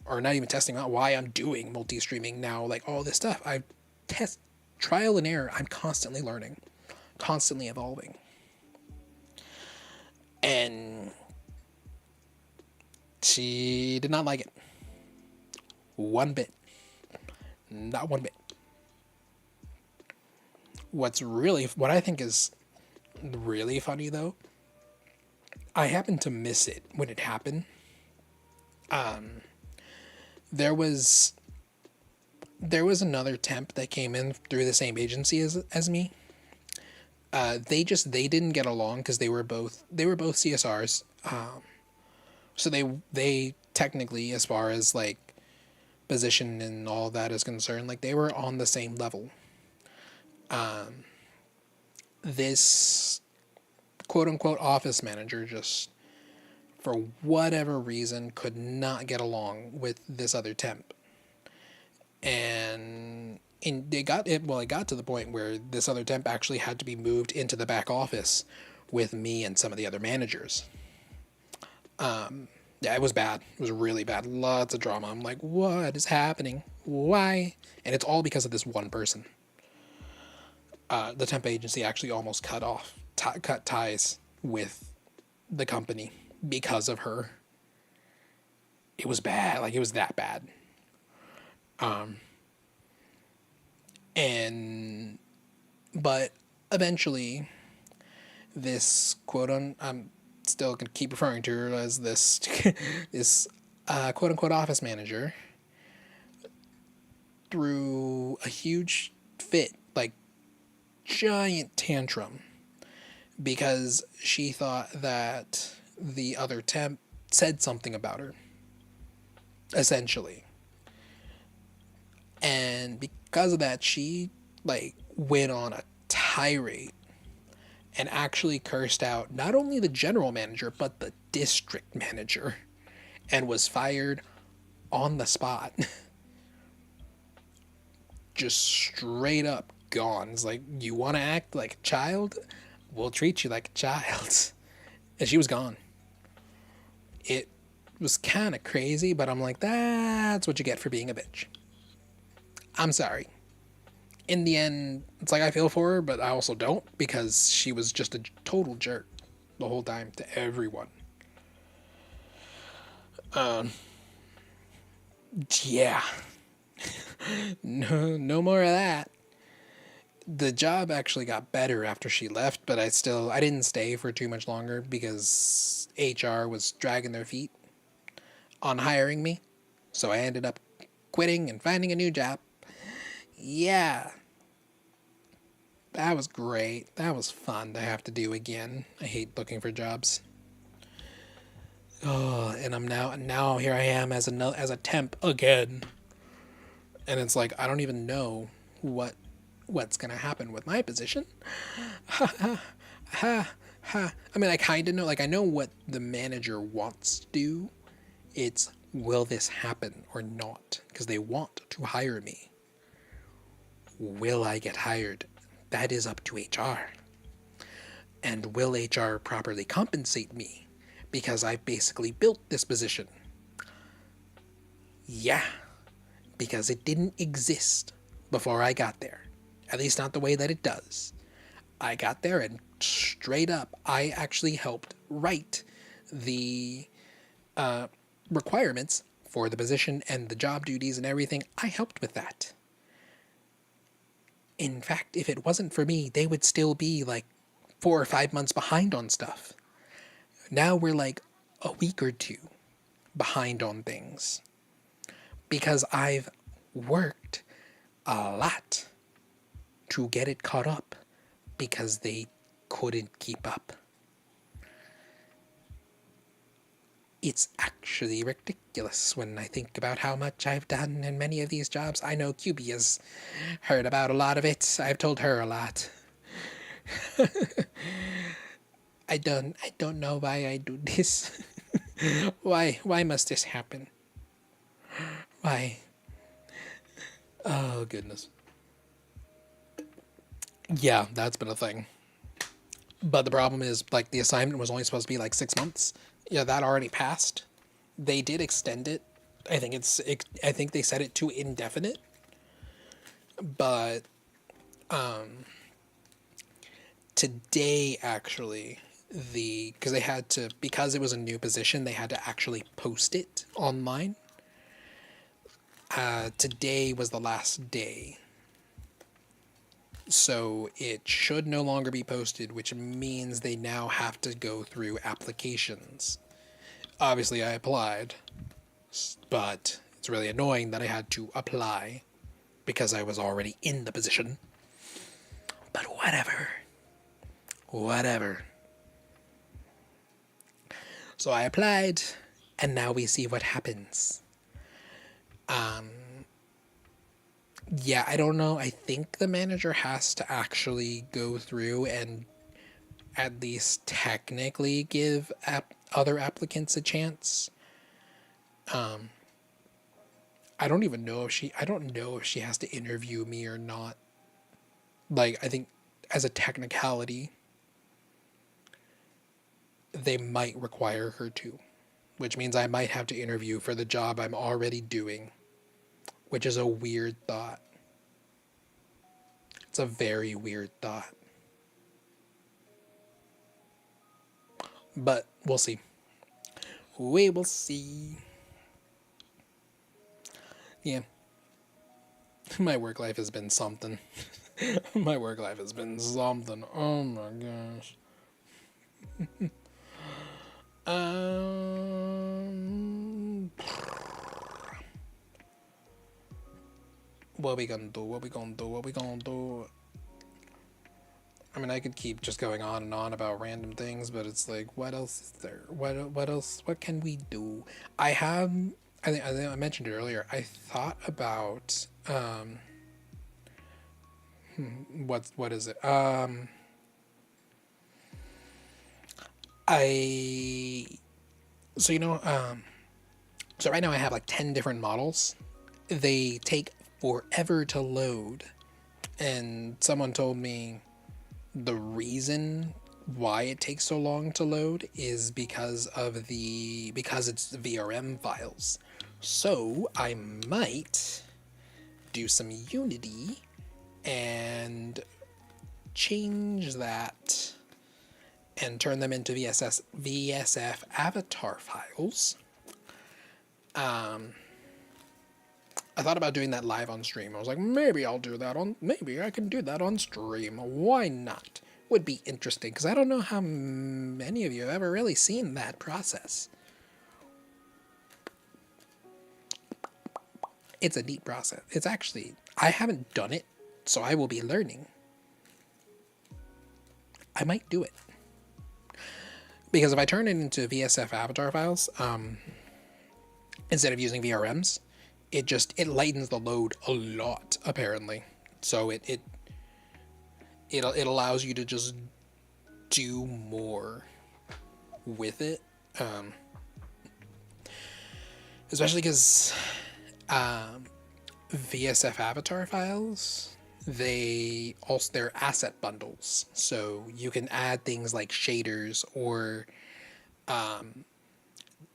Or not even testing out, why I'm doing multi-streaming now, like all this stuff. I test, trial and error. I'm constantly learning, constantly evolving. And she did not like it. One bit. Not one bit. What I think is really funny though, I happened to miss it when it happened. There was another temp that came in through the same agency as me. They didn't get along because they were both CSRs. So they technically, as far as like position and all that is concerned, like they were on the same level. This quote unquote office manager just, for whatever reason, could not get along with this other temp. And it got to the point where this other temp actually had to be moved into the back office with me and some of the other managers. Yeah, it was bad. It was really bad. Lots of drama. I'm like, what is happening? Why? And it's all because of this one person. The temp agency actually almost cut ties with the company because of her. It was bad. Like, it was that bad. But eventually this I'm still gonna keep referring to her as this quote unquote office manager threw a huge fit, like giant tantrum, because she thought that the other temp said something about her, essentially. And because of that, she like went on a tirade and actually cursed out not only the general manager but the district manager, and was fired on the spot. Just straight up gone. It's like, you want to act like a child? We'll treat you like a child. And she was gone. It was kind of crazy, but I'm like, that's what you get for being a bitch. I'm sorry. In the end, it's like I feel for her, but I also don't, because she was just a total jerk the whole time to everyone. Um, yeah. No, no more of that. The job actually got better after she left, but I didn't stay for too much longer because HR was dragging their feet on hiring me. So I ended up quitting and finding a new job. Yeah. That was great. That was fun to have to do again. I hate looking for jobs. Oh, and I'm now here I am as a temp again. And it's like I don't even know what's going to happen with my position. Ha ha. I mean, I kind of know, like I know what the manager wants to do. It's will this happen or not? Because they want to hire me. Will I get hired? That is up to HR. And will HR properly compensate me? Because I basically built this position. Yeah, because it didn't exist before I got there. At least not the way that it does. I got there and straight up, I actually helped write the requirements for the position and the job duties and everything. I helped with that. In fact, if it wasn't for me, they would still be like 4 or 5 months behind on stuff. Now we're like a week or two behind on things because I've worked a lot to get it caught up because they couldn't keep up. It's actually ridiculous when I think about how much I've done in many of these jobs. I know QB has heard about a lot of it. I've told her a lot. I don't know why I do this. Why must this happen? Why? Oh goodness. Yeah, that's been a thing. But the problem is, like, the assignment was only supposed to be like 6 months. Yeah, that already passed. They did extend it. I think they set it to indefinite. But today actually, because they had to, because it was a new position, they had to actually post it online. Today was the last day. So it should no longer be posted, which means they now have to go through applications. Obviously, I applied, but it's really annoying that I had to apply because I was already in the position. But whatever. Whatever. So I applied, and now we see what happens. Yeah, I don't know. I think the manager has to actually go through and at least technically give other applicants a chance. I don't even know if I don't know if she has to interview me or not. Like, I think as a technicality, they might require her to, which means I might have to interview for the job I'm already doing, which is a weird thought. It's a very weird thought. But we'll see. We will see. Yeah. My work life has been something. My work life has been something. Oh my gosh. What we gonna do? What we gonna do? What we gonna do? I mean, I could keep just going on and on about random things, but it's like, what else is there? What else? What can we do? I think I mentioned it earlier. I thought about what is it? I so you know so right now I have like 10 different models. They take forever to load, and someone told me the reason why it takes so long to load is because it's VRM files. So I might do some Unity and change that and turn them into VSF avatar files Um, I thought about doing that live on stream. I was like, maybe maybe I can do that on stream. Why not? Would be interesting, because I don't know how many of you have ever really seen that process. It's a neat process. It's actually, I haven't done it, so I will be learning. I might do it. Because if I turn it into VSF avatar files, instead of using VRMs, it lightens the load a lot, apparently. So it allows you to just do more with it. Especially because VSF avatar files, they're asset bundles, so you can add things like shaders or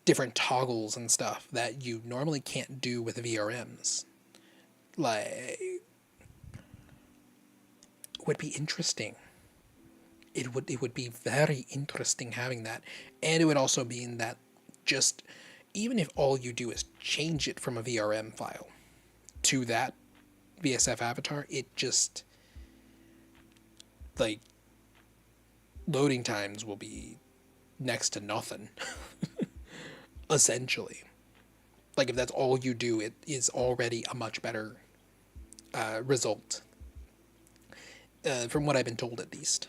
different toggles and stuff that you normally can't do with VRMs. Like, would be interesting. It would be very interesting having that, and it would also mean that just even if all you do is change it from a VRM file to that VSF avatar, it just, like, loading times will be next to nothing. Essentially, like, if that's all you do, it is already a much better result, from what I've been told, at least.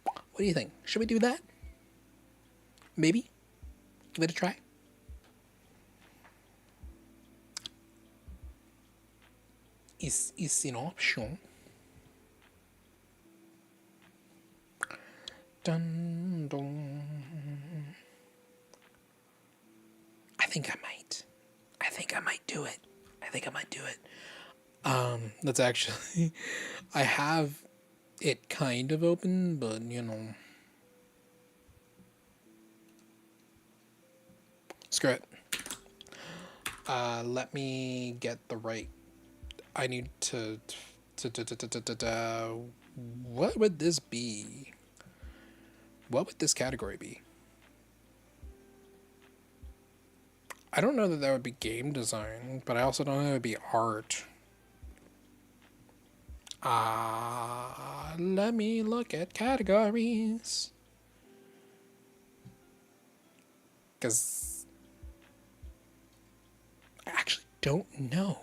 What do you think? Should we do that? Maybe? Give it a try? Is an option. Dun, dun. I think I might do it. That's actually, I have it kind of open, but screw it. Let me get the right, I need to what would this be? What would this category be? I don't know that would be game design, but I also don't know it would be art. Let me look at categories. Because I actually don't know.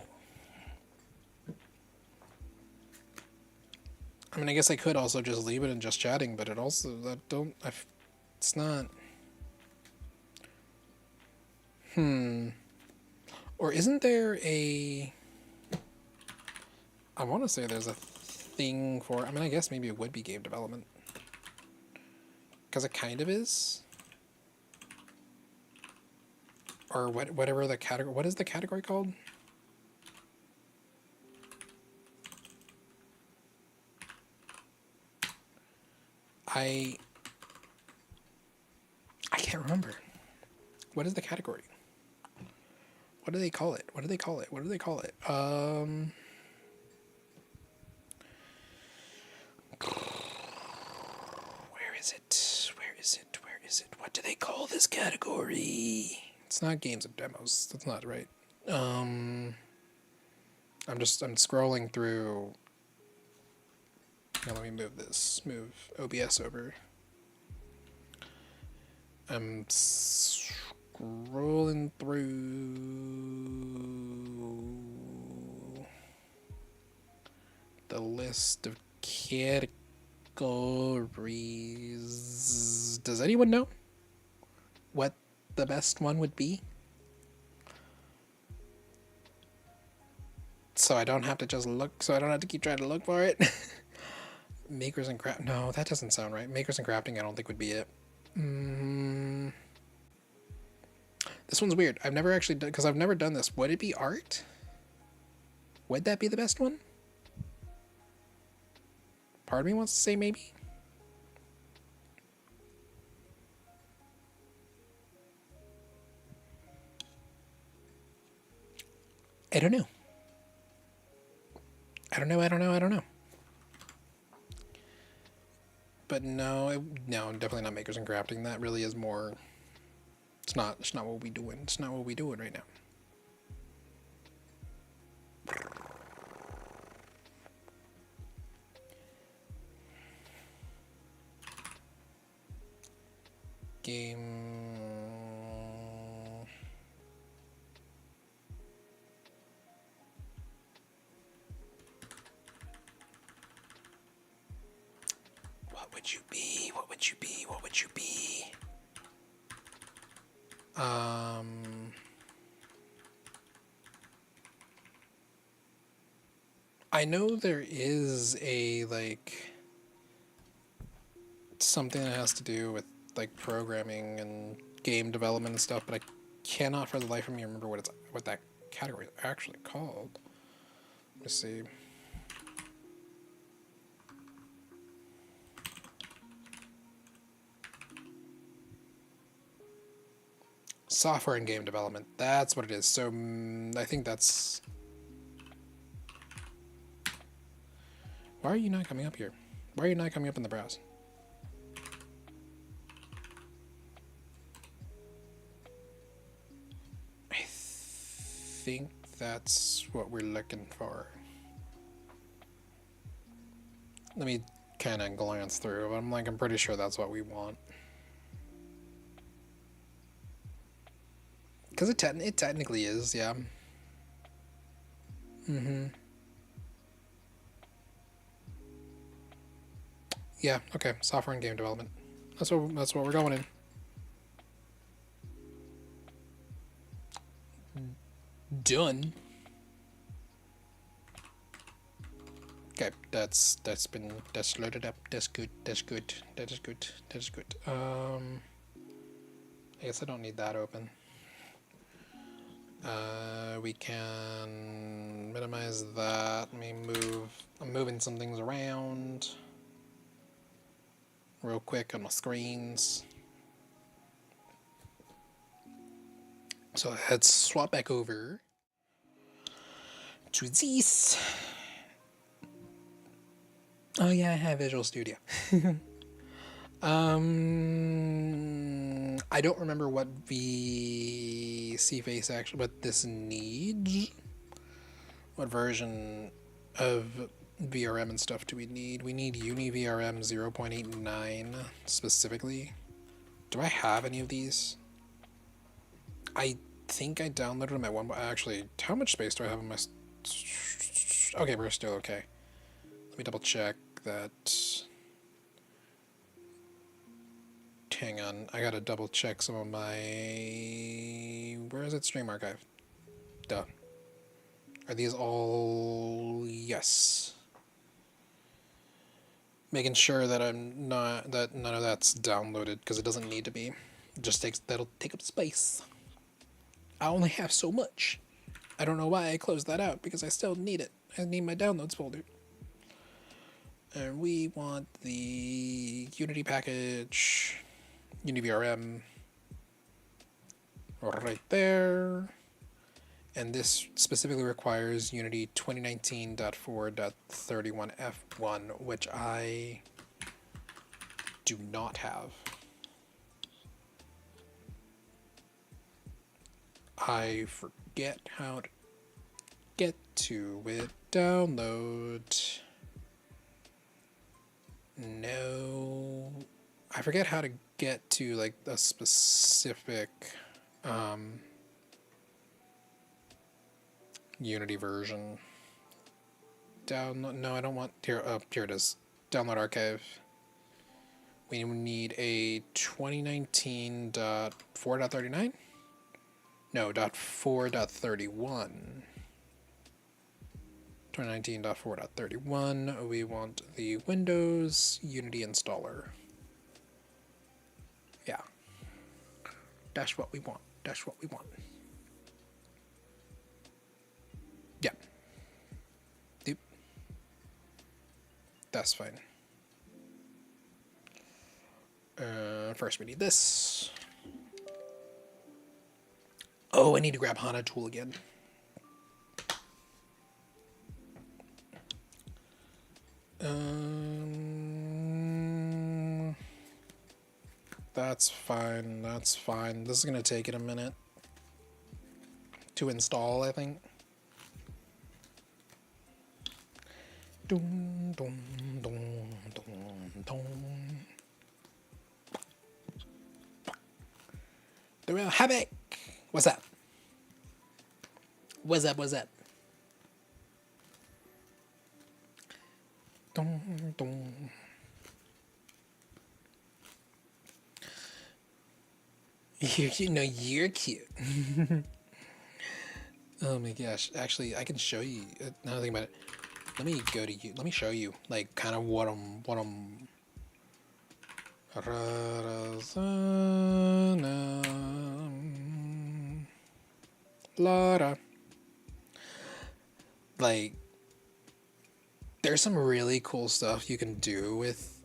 I mean, I guess I could also just leave it in just chatting, but it's not. Or isn't there a, I want to say there's a thing for, I mean, I guess maybe it would be game development. Because it kind of is. Or whatever the category, what is the category called? I can't remember. What is the category? What do they call it? Where is it? What do they call this category? It's not games and demos. That's not right. I'm scrolling through. Now let me move OBS over. I'm scrolling through the list of categories. Does anyone know what the best one would be? So I don't have to just look, so I don't have to keep trying to look for it. Makers and craft. No, that doesn't sound right. Makers and crafting, I don't think would be it. This one's weird. I've never actually done, because I've never done this. Would it be art? Would that be the best one? Part of me wants to say maybe. I don't know. But no, definitely not makers and crafting. That really is more, it's It's not what we doing. It's not what we doing right now. Game. What would you be? What would you be? What would you be? I know there is a like something that has to do with like programming and game development and stuff, but I cannot for the life of me remember what that category is actually called. Let me see. Software and game development. That's what it is. So I think that's. Why are you not coming up here? Why are you not coming up in the browse? I think that's what we're looking for. Let me kind of glance through, but I'm pretty sure that's what we want. Because it technically is, yeah. Mm-hmm. Yeah, okay. Software and game development. That's what we're going in. Done. Okay, that's loaded up. That's good. That is good. That is good. I guess I don't need that open. We can minimize that. Let me move. I'm moving some things around real quick on my screens. So let's swap back over to this. Oh yeah, I have Visual Studio. I don't remember what VC Face actually, what this needs. What version of VRM and stuff do we need? We need UniVRM 0.89 specifically. Do I have any of these? I think I downloaded them at one. Actually, how much space do I have in my? Okay, we're still okay. Let me double check that. Hang on, I gotta double check some of my. Where is it? Stream archive. Duh. Are these all? Yes. Making sure that that none of that's downloaded because it doesn't need to be. It just that'll take up space. I only have so much. I don't know why I closed that out because I still need it. I need my downloads folder. And we want the Unity package, UniVRM, right there. And this specifically requires Unity 2019.4.31F1, which I do not have. I forget how to get to it. Download. No. I forget how to get to like a specific Unity version. Download. No, I don't want here. Oh, here it is. Download archive. We need a 2019.4.39. No, .4.31. 2019.4.31. We want the Windows Unity installer. Yeah. That's what we want. That's what we want. Yeah. Yep. That's fine. First we need this. Oh, I need to grab HANA tool again. That's fine. That's fine. This is gonna take it a minute to install, I think. Dum, dum, dum, dum, dum. The real havoc. What's up? What's up? What's up? Dum, dum. You know you're cute. Oh my gosh! Actually, I can show you. Another thing about it. Let me go to you. Let me show you, like, kind of what I'm. Lara. Like, there's some really cool stuff you can do with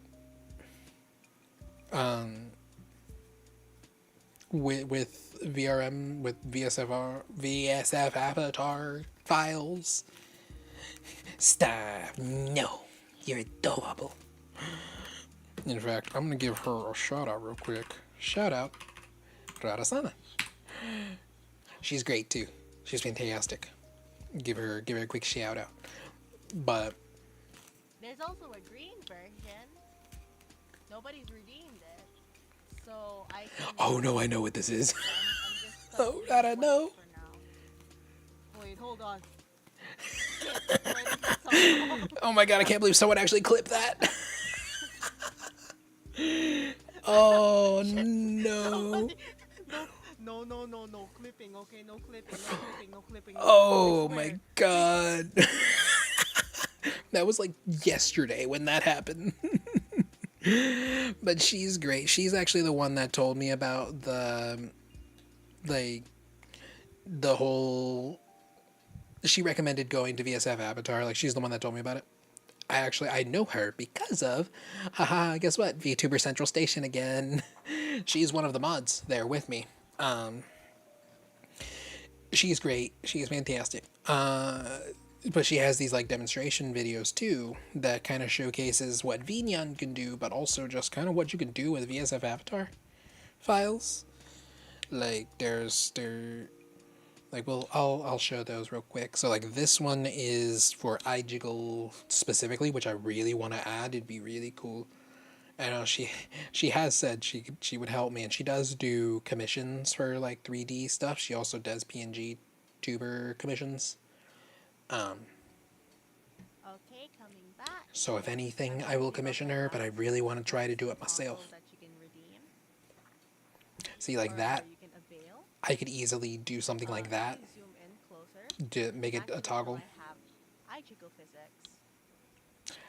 VRM, with VSF avatar files. Stop. No. You're adorable. In fact, I'm gonna give her a shout out real quick. Shout out Rarasana. She's great too. She's fantastic. Give her a quick shout out. But There's also a green version. Nobody's redeemed it. So I can oh no, I know what this is. I'm just Oh, stuck with I don't know. white for now. Wait, hold on. Shit, why did it sound Oh my god, I can't believe someone actually clipped that. Oh no. No clipping, okay? No clipping, no clipping, no clipping. No Oh clipping, I my swear. god. That was like yesterday when that happened. But she's great. She's actually the one that told me about like the whole she recommended going to VSF Avatar. Like, she's the one that told me about it. I know her because of, haha, guess what? VTuber Central Station again. She's one of the mods there with me. She's great. She's fantastic. But she has these like demonstration videos too that kind of showcases what Vinyan can do, but also just kind of what you can do with VSF Avatar files. Like well, I'll show those real quick. So like this one is for iJiggle specifically, which I really want to add. It'd be really cool. I know she has said she would help me, and she does do commissions for like 3D stuff. She also does PNG tuber commissions. Okay, coming back. So if anything, I will commission her, but I really want to try to do it myself. That you can redeem, See, like or that, you can avail. I could easily do something like that You can zoom in closer. to make it a Actually, toggle. I have iJiggle physics.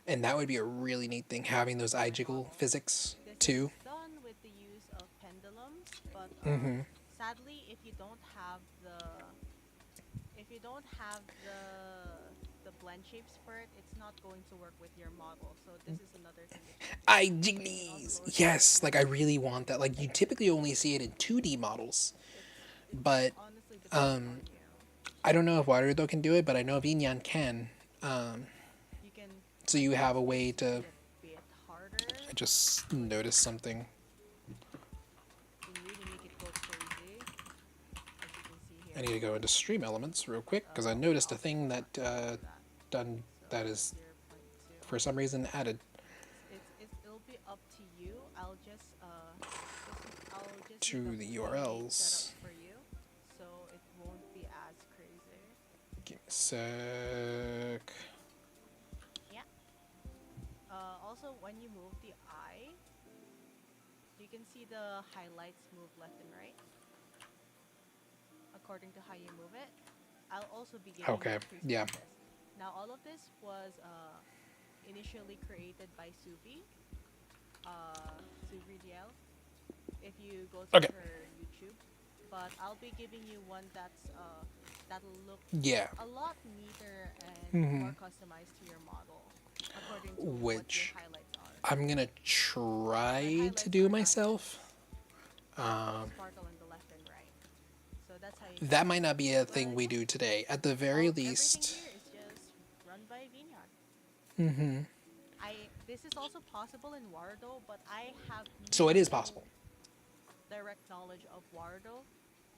And that would be a really neat thing, having those iJiggle physics This too. is done with the use of pendulums, but Mm-hmm. sadly, if you don't have the blend shapes for it, it's not going to work with your model. So this is another thing. iJigglies! Yes, like I really want that. Like, you typically only see it in 2D models. But Honestly, depends on you. I don't know if Waterdo can do it, but I know Vinyan can. You can So you have a way to... a bit harder. I just noticed something. You can really make it go crazy. As you can see here. I need to go into Stream Elements real quick, because I noticed a thing that that is, 0.2. for some reason, added. It'll be up to you. I'll just To leave the a fully URLs. set up for you, so it won't be as crazy. Give me a sec. Yeah. Also, when you move the eye, you can see the highlights move left and right according to how you move it. I'll also be giving Okay, you a preview yeah. of this. Now, all of this was initially created by Suvi, Suvi DL. If you go to Okay. her YouTube, but I'll be giving you one that'll look Yeah. a lot neater and Mhm. more customized to your model, according to what Which your highlights are. I'm gonna try to do myself. Sparkle in the left and right. So that's how you. That might not be a thing we do today. At the very least... Everything here is just run by Vineyard. Mm-hmm. This is also possible in Wardo, but I have. So it is no- possible. direct knowledge of Wardo,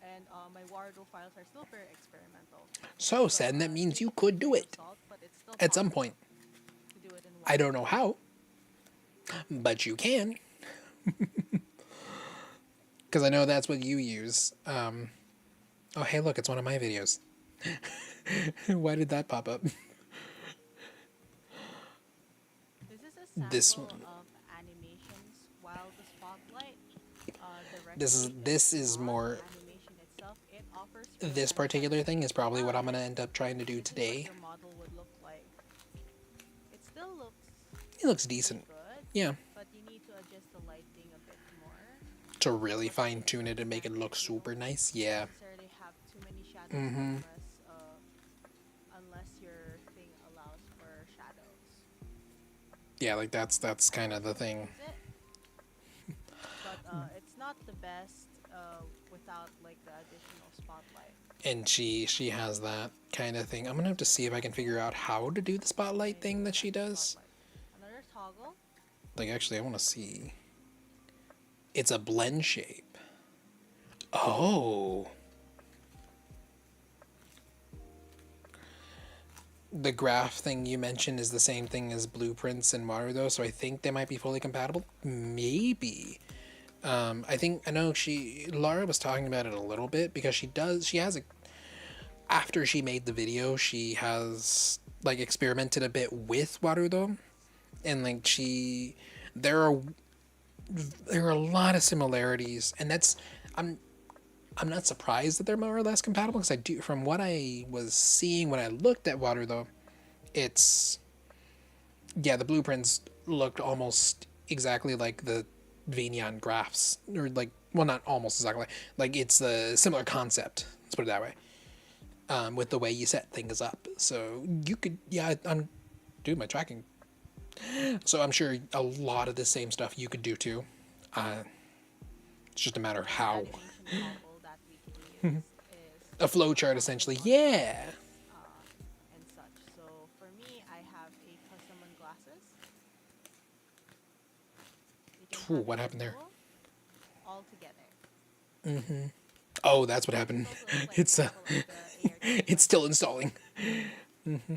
and my Wardo files are still very experimental. So, So Sen, that means take you it with a could do grain of it salt, but it's still at some possible point. to do it in I Wardo. don't know how, but you can. Because I know that's what you use. Oh, hey, look, it's one of my videos. Why did that pop up? This is a sample This one. of animations while the spotlight This directly this is is on more. the animation itself. It offers This real-time particular feedback. thing is probably what I'm Ah, gonna end up trying to do this is what today. your model would look like. It still looks It looks pretty decent. good, Yeah. but you need to adjust the lighting a bit more. To really fine tune it and make it look super nice. You Yeah. don't necessarily have too many shadows Mm-hmm. unless your thing allows for shadows. Yeah, like that's kind of the thing. Use it, but it's not the best without like the additional spotlight. And she has that kind of thing. I'm gonna have to see if I can figure out how to do the spotlight thing that she does. Spotlight. Another toggle. Like, actually, I want to see. It's a blend shape. Oh. The graph thing you mentioned is the same thing as blueprints and Mario, though, so I think they might be fully compatible. Maybe. I know Lara was talking about it a little bit because she has after she made the video, she has, like, experimented a bit with Warudo, and, like, there are a lot of similarities, and I'm not surprised that they're more or less compatible because I do, from what I was seeing when I looked at Water, though, it's, yeah, the blueprints looked almost exactly like the Vignon graphs, or like, well, not almost exactly, like it's a similar concept. Let's put it that way. With the way you set things up, so you could, yeah, I'm doing my tracking, so I'm sure a lot of the same stuff you could do too. It's just a matter of how. Animation toggle that we can use is A flowchart, essentially. Yeah. and such. So for me, I have a custom on glasses. You can Ooh, have what it happened there? dual all together. Mm-hmm. Oh, that's what happened. It's also It's like example of the AR it's still installing. Mm-hmm.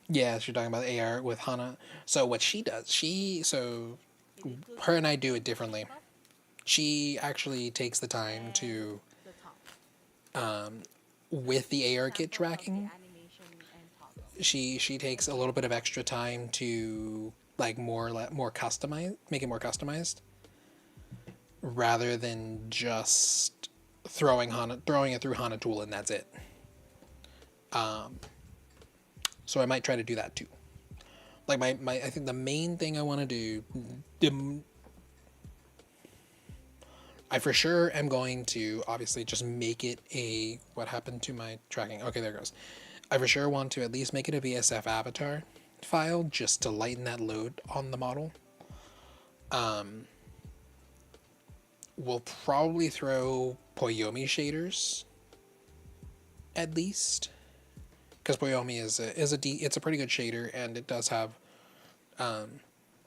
Yeah, so you're talking about AR with Hana. So what she does, It includes her and I the do it differently. stuff She actually takes the time and to, the top. with the AR kit Example of the tracking, animation and toggle. she takes a little bit of extra time to, like, more customize, make it more customized, rather than just throwing it through Hana Tool and that's it. So I might try to do that too. Like, my I think the main thing I want to do, I for sure am going to obviously just make it a, what happened to my tracking? Okay, there it goes. I for sure want to at least make it a VSF avatar file just to lighten that load on the model. We'll probably throw Poyomi shaders at least, because Poyomi it's a pretty good shader, and it does have,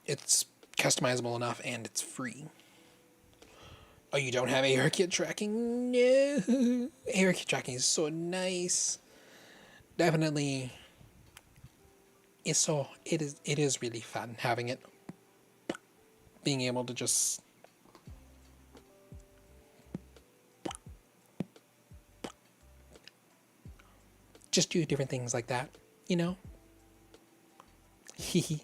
it's customizable enough and it's free. Oh, you don't have AR kit tracking? No. AR kit tracking is so nice. Definitely. It is really fun having it. Being able to just do different things like that, you know? Hee.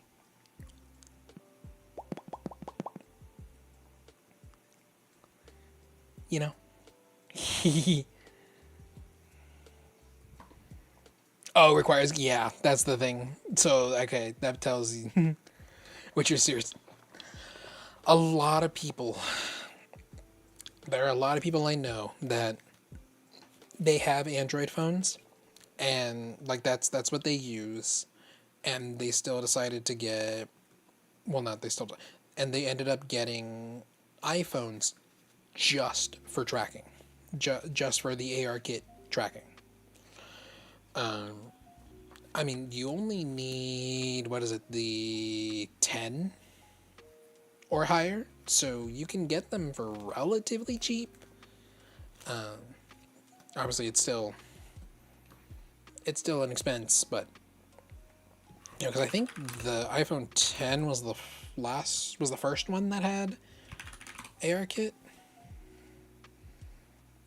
You know? Hee. Oh, requires, yeah, that's the thing. So, okay, that tells you what you're serious. There are a lot of people I know that they have Android phones, and, like, that's what they use, and they still decided to get, well, not they still, and they ended up getting iPhones just for tracking, just for the AR kit tracking. I mean, you only need, what is it, the 10 or higher so you can get them for relatively cheap. Obviously, it's still an expense, but because I think the iPhone 10 was the first one that had ARKit.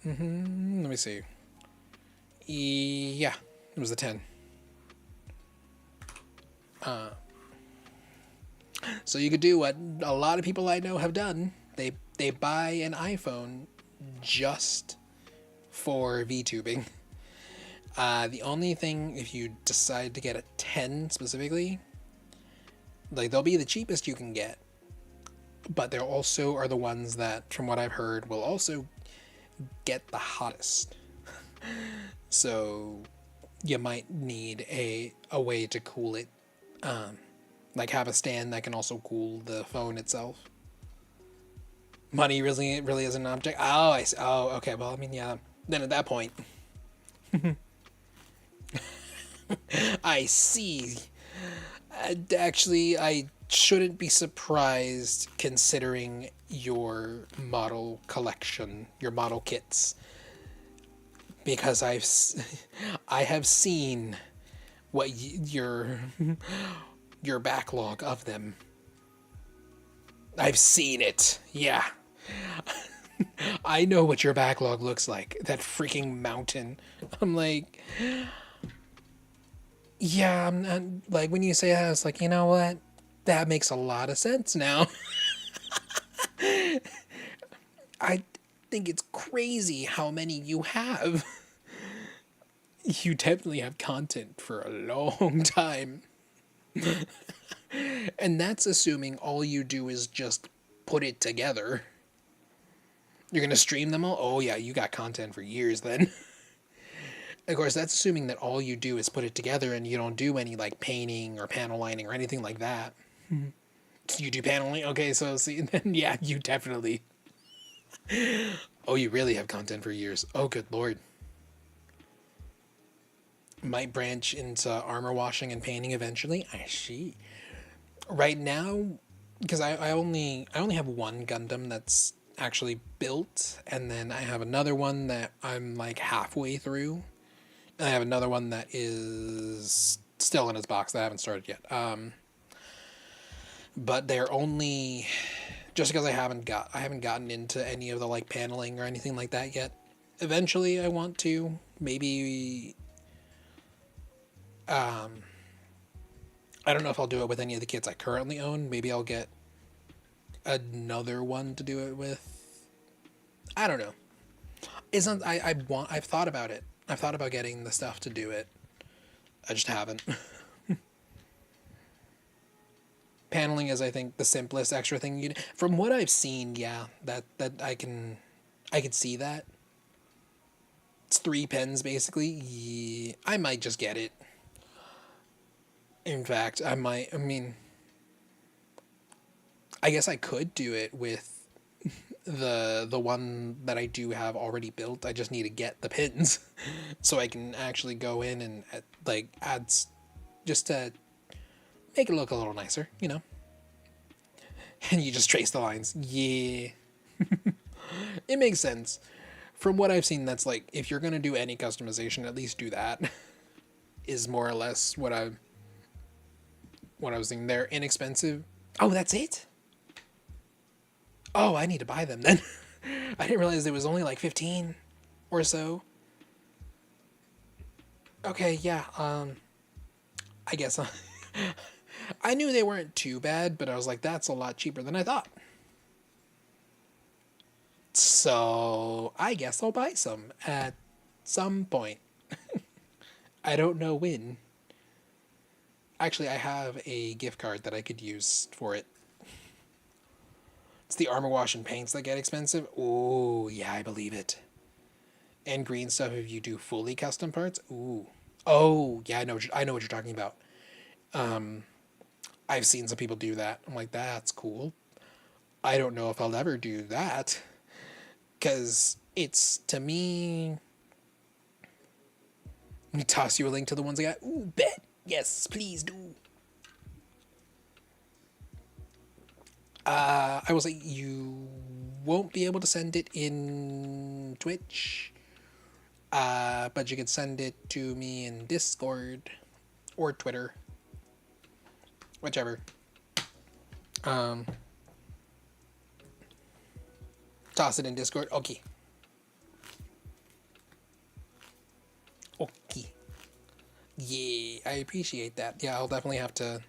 Let me see. Yeah, it was the 10. So you could do what a lot of people I know have done. They buy an iPhone just for VTubing. The only thing, if you decide to get a 10 specifically, like they'll be the cheapest you can get, but they also are the ones that, from what I've heard, will also get the hottest. So you might need a way to cool it, like have a stand that can also cool the phone itself. Money really isn't an object. Oh, I see. Oh, okay. Well, I mean, yeah. Then at that point, I see. Actually, I shouldn't be surprised considering your model collection, your model kits, because I have seen what your backlog of them. I've seen it. Yeah. I know what your backlog looks like. That freaking mountain. I'm like, yeah, I'm not, like when you say that, I was like, you know what? That makes a lot of sense now. I think it's crazy how many you have. You definitely have content for a long time. And that's assuming all you do is just put it together. You're going to stream them all? Oh, yeah, you got content for years then. Of course, that's assuming that all you do is put it together and you don't do any like painting or panel lining or anything like that. You do paneling? Okay, so see, then yeah, you definitely. Oh, you really have content for years. Oh, good lord. Might branch into armor washing and painting eventually. I see. Right now, because I only have one Gundam that's actually built, and then I have another one that I'm like halfway through. And I have another one that is still in its box that I haven't started yet. But they're only just because I haven't gotten into any of the like paneling or anything like that yet. Eventually, I want to maybe. I don't know if I'll do it with any of the kits I currently own. Maybe I'll get another one to do it with. I don't know. It's not. I've thought about it. I've thought about getting the stuff to do it. I just haven't. Paneling is, I think, the simplest extra thing you. From what I've seen, yeah, that I can see that. It's 3 pens basically. Yeah, I might just get it. In fact, I might. I mean, I guess I could do it with the one that I do have already built. I just need to get the pins so I can actually go in and like add just to make it look a little nicer, you know. And you just trace the lines. Yeah. It makes sense. From what I've seen, that's like if you're going to do any customization, at least do that. Is more or less what I was thinking. They're inexpensive. Oh, that's it? Oh, I need to buy them then. I didn't realize it was only like 15 or so. Okay, yeah. I guess I knew they weren't too bad, but I was like, that's a lot cheaper than I thought. So I guess I'll buy some at some point. I don't know when. Actually, I have a gift card that I could use for it. It's the armor wash and paints that get expensive. Oh, yeah, I believe it. And green stuff if you do fully custom parts. Ooh. Oh, yeah, I know what you're talking about. I've seen some people do that. I'm like, that's cool. I don't know if I'll ever do that. Because it's, to me... Let me toss you a link to the ones I got. Ooh, bet. Yes, please do. I will say you won't be able to send it in Twitch, but you can send it to me in Discord or Twitter, whichever. Um, toss it in Discord. Okay. Okay. Yeah, I appreciate that. Yeah, I'll definitely have to.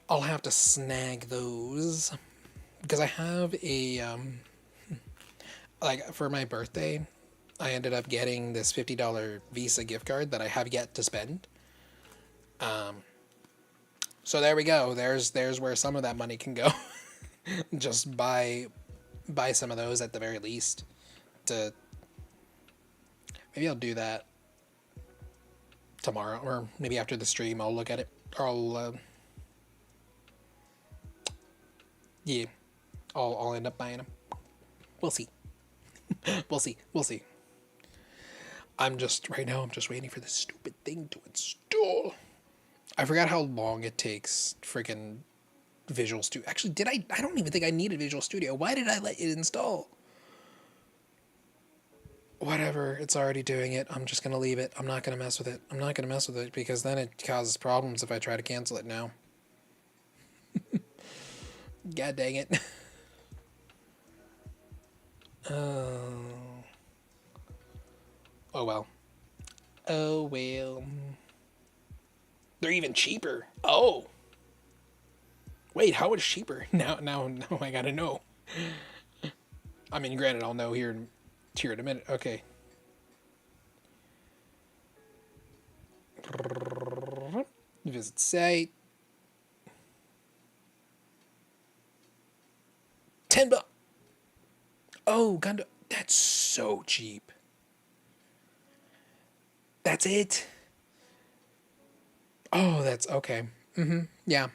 I'll have to snag those because I have a like for my birthday, I ended up getting this $50 Visa gift card that I have yet to spend. So there we go. There's where some of that money can go. Just buy some of those at the very least. To maybe I'll do that tomorrow or maybe after the stream. I'll look at it. Or yeah, I'll end up buying them. We'll see. We'll see. We'll see. I'm just right now. I'm just waiting for this stupid thing to install. I forgot how long it takes. Freaking Visual Studio. Actually, did I? I don't even think I needed Visual Studio. Why did I let it install? Whatever. It's already doing it. I'm just gonna leave it. I'm not gonna mess with it. I'm not gonna mess with it because then it causes problems if I try to cancel it now. God dang it. Oh well. Oh well. They're even cheaper. Oh. Wait, how much cheaper? Now I gotta know. I mean, granted, I'll know here in a minute. Okay. Visit site. $10. Oh, Gundam. That's so cheap. That's it. Oh, that's okay. Yeah.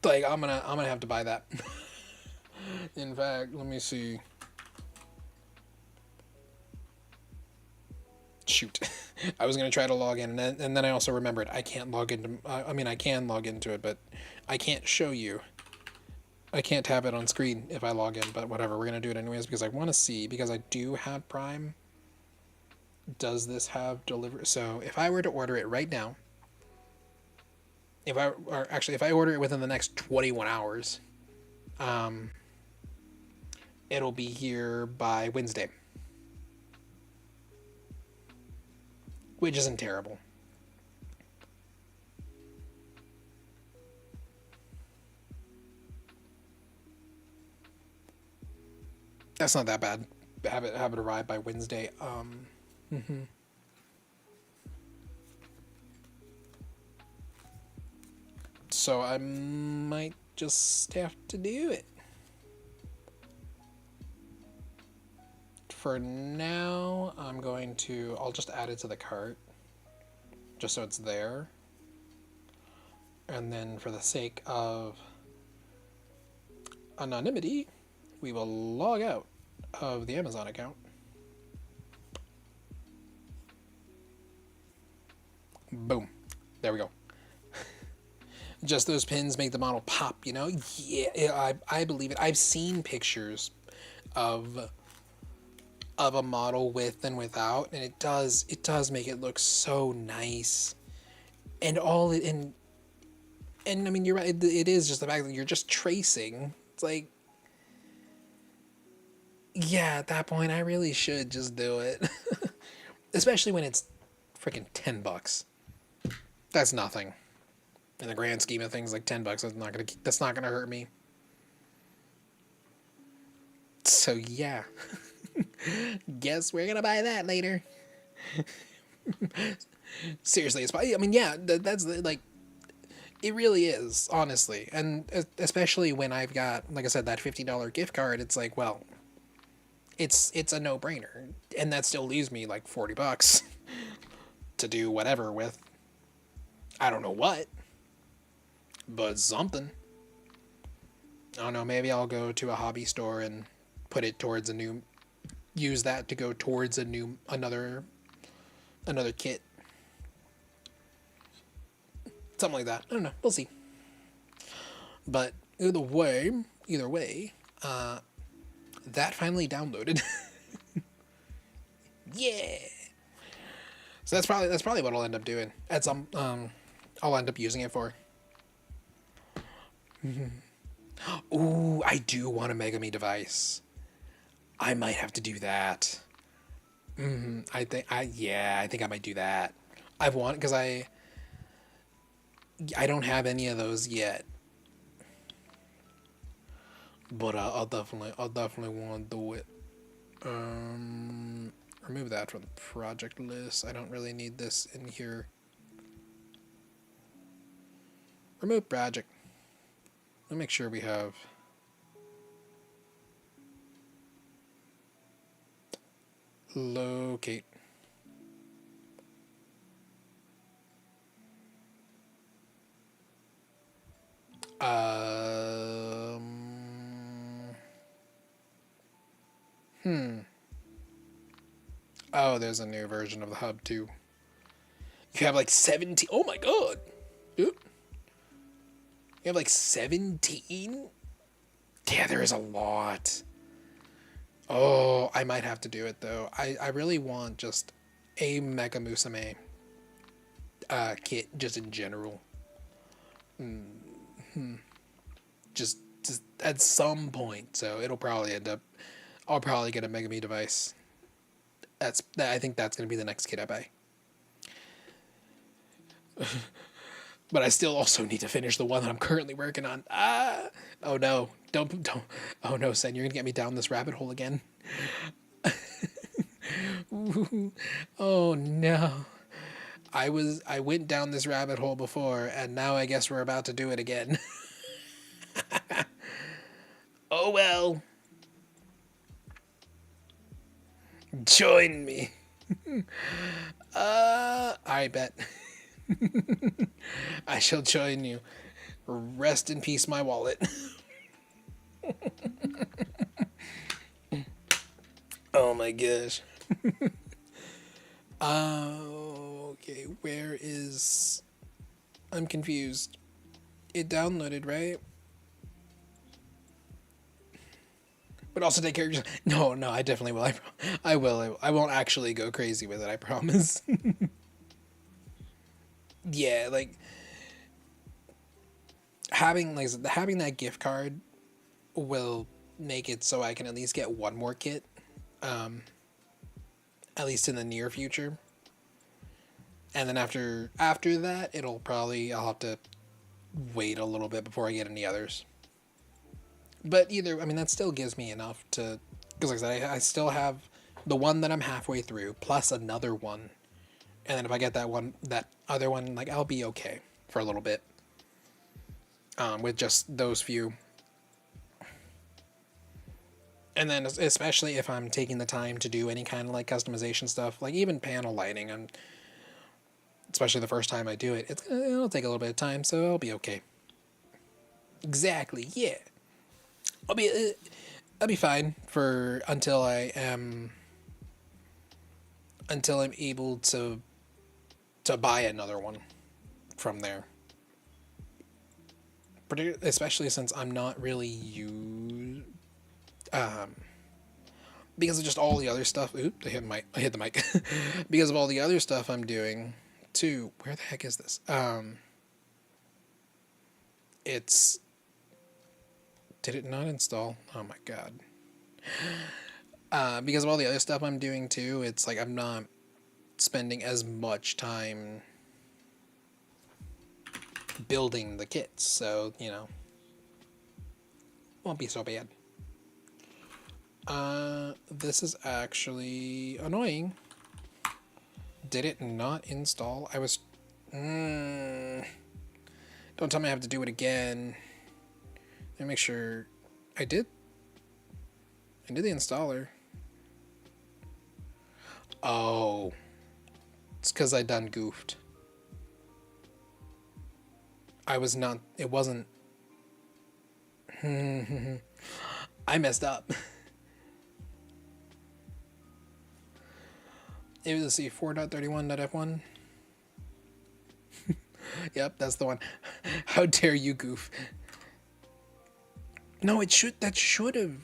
Like I'm gonna have to buy that. In fact, let me see. Shoot. I was gonna try to log in, and then I also remembered I can't log into. I mean, I can log into it, but I can't show you. I can't have it on screen if I log in, but whatever. We're gonna do it anyways because I want to see because I do have Prime. Does this have delivery? So if I were to order it right now, if I order it within the next 21 hours, it'll be here by Wednesday, which isn't terrible. That's not that bad. Have it arrive by Wednesday. So I might just have to do it. For now, I'll just add it to the cart, just so it's there. And then for the sake of anonymity, we will log out of the Amazon account. Boom. There we go. Just those pins make the model pop, you know? Yeah, I believe it. I've seen pictures of a model with and without, and it does make it look so nice. And I mean, you're right, it is just the fact that you're just tracing. It's like, yeah, at that point I really should just do it. Especially when it's freaking $10. That's nothing. In the grand scheme of things, like $10, that's not gonna hurt me. So yeah. Guess we're gonna buy that later. Seriously, I mean, yeah, that's like, it really is, honestly, and especially when I've got, like I said, that $50 gift card. It's like, well, it's a no-brainer, and that still leaves me like $40 to do whatever with. I don't know what, but something. I don't know. Maybe I'll go to a hobby store and put it towards use that to go towards another another kit. Something like that. I don't know. We'll see. But either way, that finally downloaded. Yeah. So that's probably what I'll end up doing. At some I'll end up using it for. Ooh, I do want a Megami device. I might have to do that. I think I might do that. I've wanted because I don't have any of those yet. But I'll definitely want to do it. Remove that from the project list. I don't really need this in here. Remove project. Let me make sure we have. Locate. Oh, there's a new version of the hub too. You have like 17. Oh my god. Oop. You have like 17? Yeah, there is a lot. Oh, I might have to do it though. I really want just a Mega Musume kit just in general. Just at some point. So it'll probably end up I'll probably get a Megami device. I think that's gonna be the next kit I buy. But I still also need to finish the one that I'm currently working on. Oh no. Don't. Oh no, Sen, you're gonna get me down this rabbit hole again. Oh no. I went down this rabbit hole before, and now I guess we're about to do it again. Oh well. Join me. I bet. I shall join you. Rest in peace, my wallet. Oh my gosh. Okay, where is... I'm confused. It downloaded, right? But also take care of yourself. No, I definitely will. I will. I won't actually go crazy with it, I promise. Yeah, like having that gift card will make it so I can at least get one more kit, at least in the near future. And then after that, I'll have to wait a little bit before I get any others. But that still gives me enough to, because like I said, I still have the one that I'm halfway through plus another one. And then if I get that other one, like I'll be okay for a little bit. With just those few. And then especially if I'm taking the time to do any kind of like customization stuff, like even panel lighting, and especially the first time I do it, it'll take a little bit of time, so I'll be okay. Exactly, yeah. I'll be fine until I'm able to buy another one from there. Especially since I'm not really because of just all the other stuff. Oop, I hit the mic. Because of all the other stuff I'm doing too. Where the heck is this? It's... Did it not install? Oh my god. Because of all the other stuff I'm doing too, it's like I'm not spending as much time building the kits, so won't be so bad. This is actually annoying. Did it not install? I was... Don't tell me I have to do it again. Let me make sure I did. I did the installer. Oh. It's because I done goofed. It wasn't... I messed up. It was the 4.31.f1. Yep, that's the one. How dare you, goof? No, it should. That should have.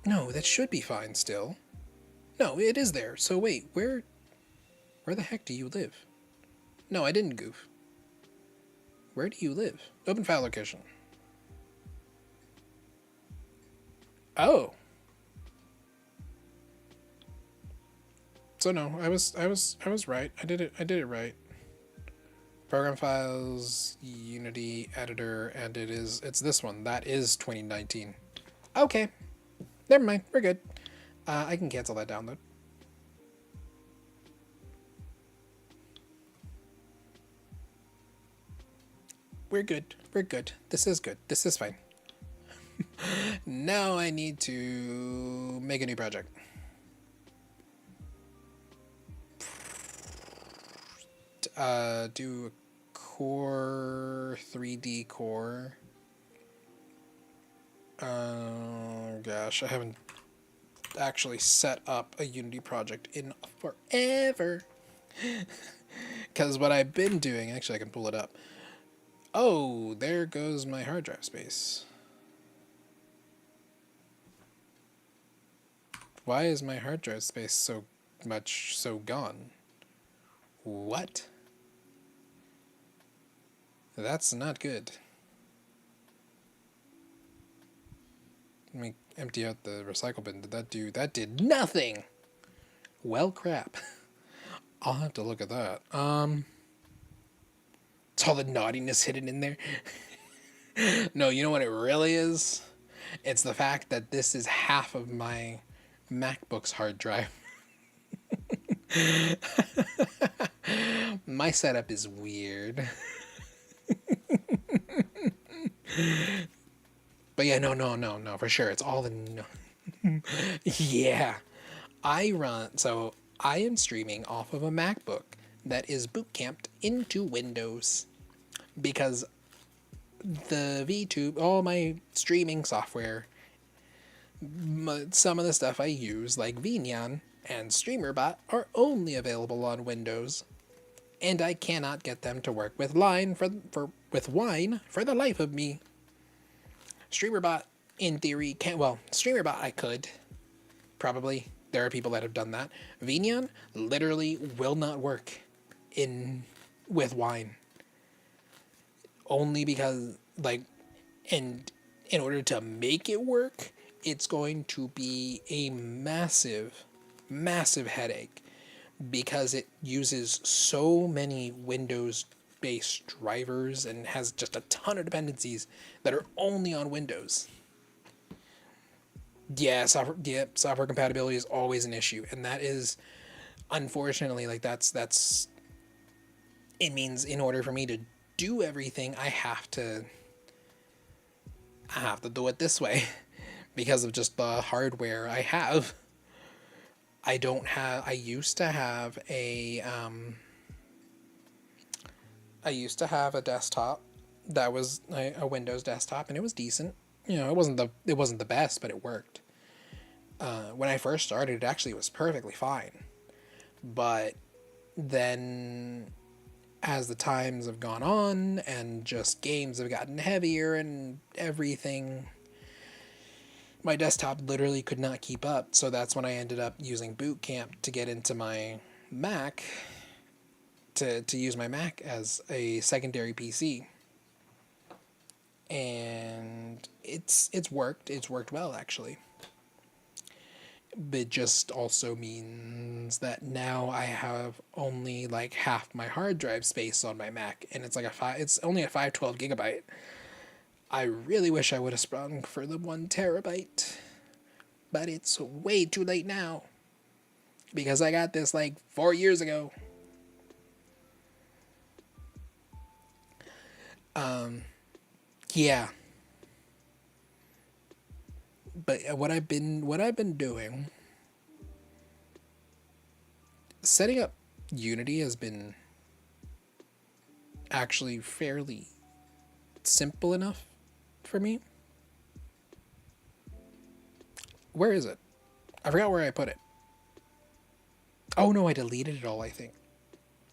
No, that should be fine still. No, it is there. So wait, where the heck do you live? No, I didn't goof. Where do you live? Open file location. Oh. So no, I was right. I did it right. Program files, Unity editor, and it's this one. That is 2019. Okay. Never mind. We're good. I can cancel that download. We're good. We're good. This is good. This is fine. Now I need to make a new project. Do a core 3D core. Gosh, I haven't actually set up a Unity project in forever. Because what I've been doing, actually I can pull it up. Oh, there goes my hard drive space. Why is my hard drive space so gone? What? That's not good. Let me empty out the recycle bin. Did that do? That did nothing! Well, crap. I'll have to look at that. It's all the naughtiness hidden in there. No, you know what it really is? It's the fact that this is half of my MacBook's hard drive. My setup is weird. But yeah, no, for sure. It's all the no. Yeah. I am streaming off of a MacBook that is boot camped into Windows because the VTube, all my streaming software, some of the stuff I use, like Vinyan and StreamerBot, are only available on Windows, and I cannot get them to work with Wine for the life of me. StreamerBot, in theory, can't. Well, StreamerBot I could, probably. There are people that have done that. Vinyan literally will not work with Wine. Only because, and in order to make it work, it's going to be a massive, massive headache because it uses so many Windows-based drivers and has just a ton of dependencies that are only on Windows. Yeah, software compatibility is always an issue, and that is, unfortunately, that's. It means in order for me to do everything, I have to do it this way, because of just the hardware I have. I used to have a desktop that was a Windows desktop, and it was decent. You know, it wasn't the best, but it worked. When I first started, it actually was perfectly fine. But then, as the times have gone on, and just games have gotten heavier and everything, my desktop literally could not keep up. So that's when I ended up using Boot Camp to get into my Mac, to use my Mac as a secondary PC. And it's worked well, actually. But it just also means that now I have only like half my hard drive space on my Mac, and it's only a 512 gigabyte. I really wish I would have sprung for the 1 terabyte, but it's way too late now because I got this like 4 years ago. Yeah. But what I've been doing, setting up Unity has been actually fairly simple enough for me. Where is it? I forgot where I put it. Oh no, I deleted it all, I think.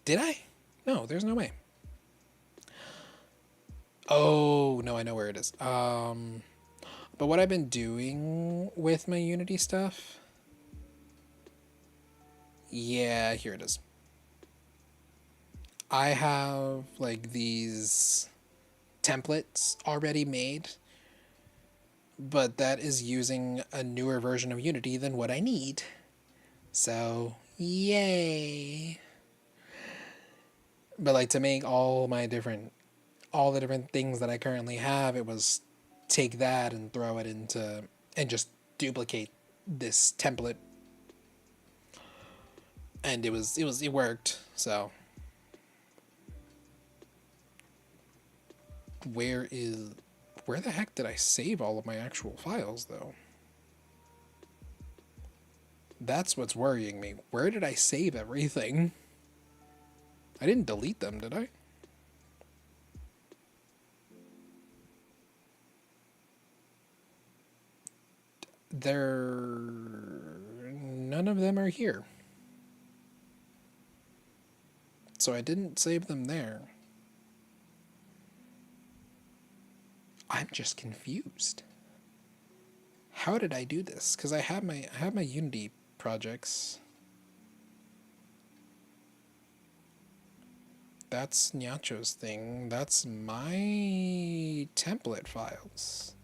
Did I? No, there's no way. Oh, no, I know where it is. But what I've been doing with my Unity stuff... Yeah, here it is. I have, like, these templates already made, but that is using a newer version of Unity than what I need. So, yay! But, like, to make all the different things that I currently have, it was take that and throw it into, and just duplicate this template. And it worked, so. Where the heck did I save all of my actual files, though? That's what's worrying me. Where did I save everything? I didn't delete them, did I? None of them are here. So I didn't save them there. I'm just confused. How did I do this? Because I have my Unity projects. That's Nyacho's thing. That's my template files.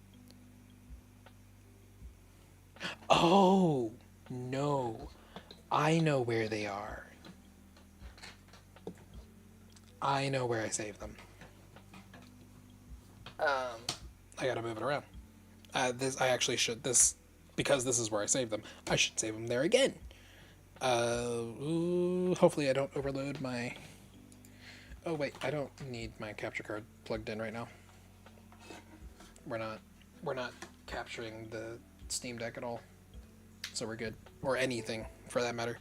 Oh, no. I know where they are. I know where I saved them. I gotta move it around. I actually should, because this is where I saved them, I should save them there again. Hopefully I don't overload my... Oh wait, I don't need my capture card plugged in right now. We're not capturing the Steam Deck at all. So we're good. Or anything, for that matter.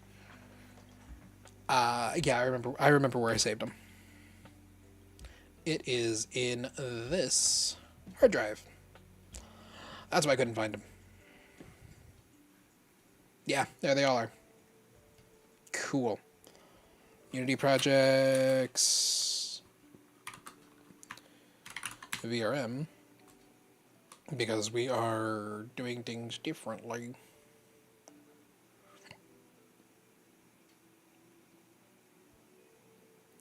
Yeah, I remember where I saved them. It is in this hard drive. That's why I couldn't find them. Yeah, there they all are. Cool. Unity projects. VRM. Because we are doing things differently.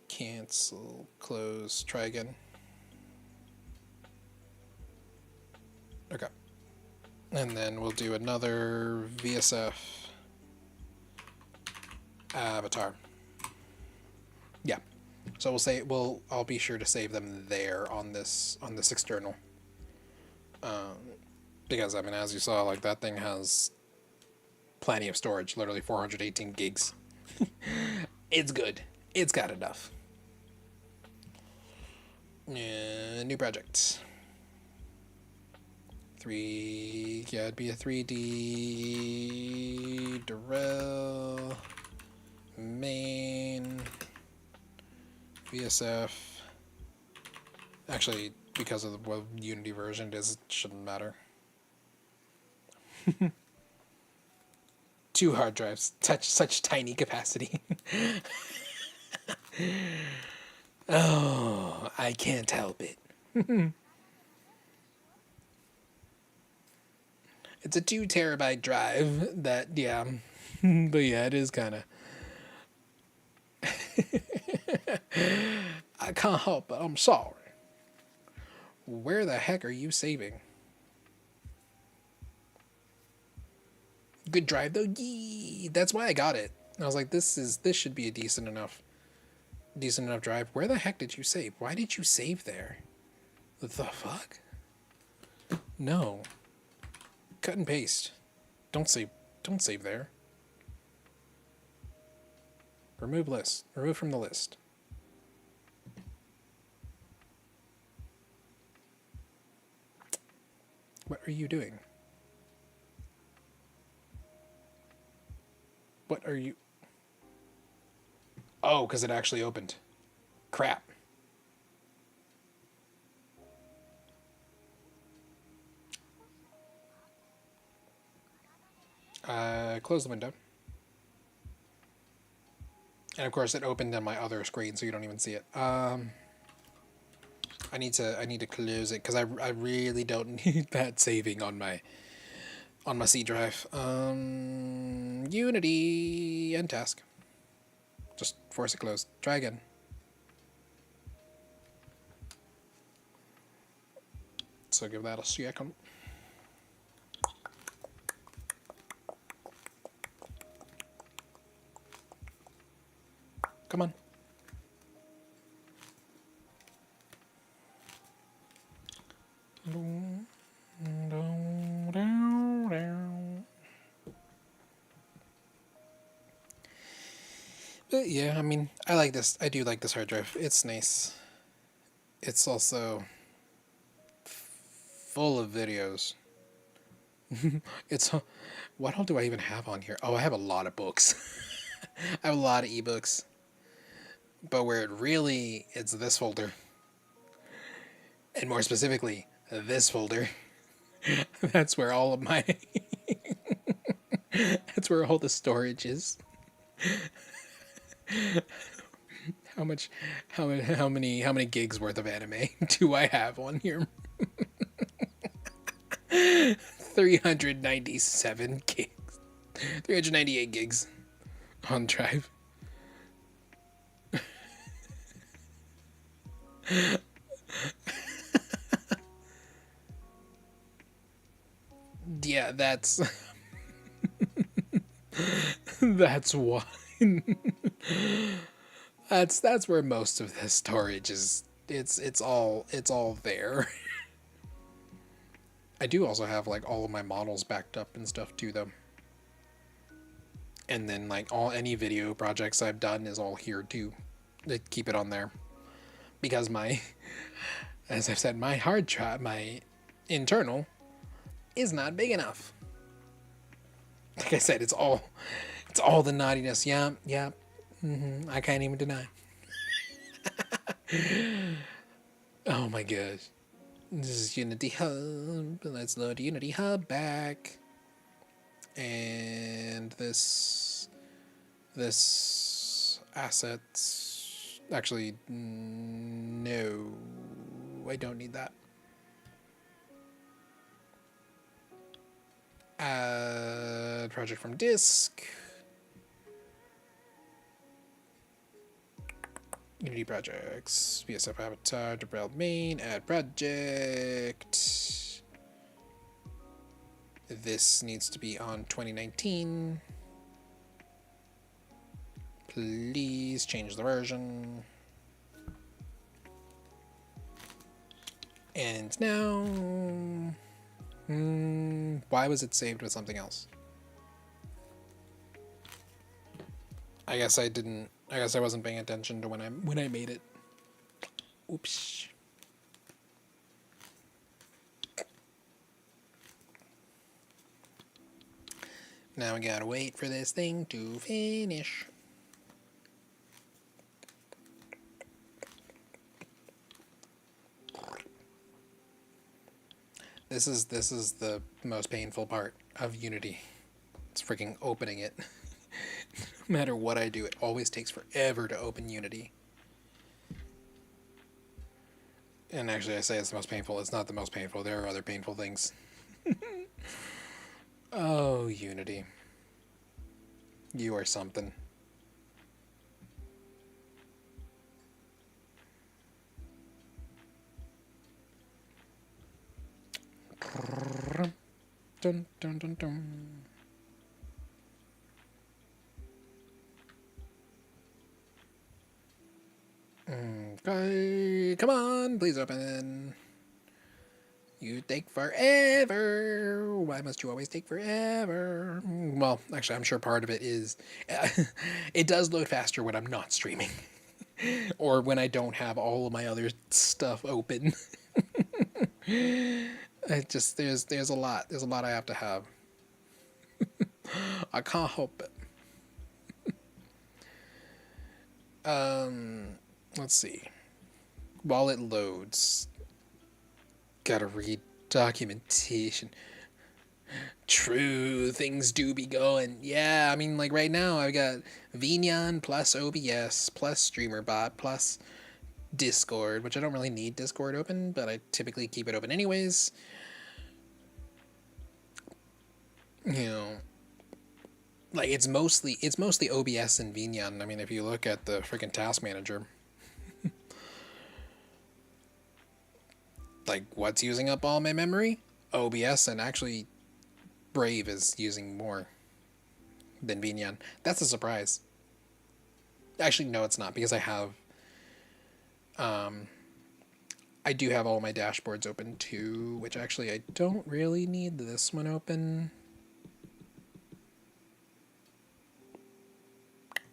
Cancel, close, try again. Okay. And then we'll do another VSF avatar. Yeah. So I'll be sure to save them there on this external. Because I mean, as you saw, like that thing has plenty of storage, literally 418 gigs. It's good. It's got enough. New project. It'd be a 3D Darrell main VSF. Actually, because of what Unity version it is, it shouldn't matter. 2 hard drives, such tiny capacity. Oh, I can't help it. It's a 2 terabyte drive that, yeah. But yeah, it is kind of... I can't help it, I'm sorry. Where the heck are you saving? Good drive though, yee! That's why I got it. I was like, this should be a decent enough drive. Where the heck did you save? Why did you save there? The fuck? No. Cut and paste. Don't save there. Remove list. Remove from the list. What are you doing? What are you... Oh, because it actually opened. Crap. Close the window. And of course, it opened on my other screen, so you don't even see it. I need to close it because I really don't need that saving on my C drive. Unity end task. Just force it closed. Try again. So give that a second. Come on. But yeah, I mean, I like this. I do like this hard drive. It's nice. It's also full of videos. It's what all do I even have on here? Oh, I have a lot of books. I have a lot of ebooks. But where it really it's this folder. And more specifically, this folder. That's where all of my that's where all the storage is. How many gigs worth of anime do I have on here? 397 gigs. 398 gigs on drive. Yeah, that's that's why. That's where most of the storage is. It's all there. I do also have like all of my models backed up and stuff too though. And then like any video projects I've done is all here too. To keep it on there. Because as I've said, my hard drive, my internal is not big enough. Like I said, it's all the naughtiness. Yeah, yeah. I can't even deny. Oh my gosh. This is Unity Hub. Let's load Unity Hub back. And this assets. Actually, no. I don't need that. Add project from disk. Unity projects. VSF avatar. Debrel main. Add project. This needs to be on 2019. Please change the version. And now... why was it saved with something else? I guess I wasn't paying attention to when I made it. Oops. Now we gotta wait for this thing to finish. This is the most painful part of Unity. It's freaking opening it. No matter what I do, it always takes forever to open Unity. And actually, I say it's the most painful. It's not the most painful. There are other painful things. Oh, Unity. You are something. Dun, dun, dun, dun. Okay, come on, please open. You take forever. Why must you always take forever? Well, actually, I'm sure part of it is... it does load faster when I'm not streaming. Or when I don't have all of my other stuff open. There's a lot. There's a lot I have to have. I can't help it. Let's see. While it loads... Gotta read documentation. True, things do be going. Yeah, I mean, like right now, I've got Vignon plus OBS plus StreamerBot plus Discord, which I don't really need Discord open, but I typically keep it open anyways. You know, like it's mostly OBS and Vignon. I mean, if you look at the freaking task manager, like what's using up all my memory? OBS, and actually Brave is using more than Vignon. That's a surprise. Actually, no, it's not, because I do have all my dashboards open too, which actually I don't really need this one open.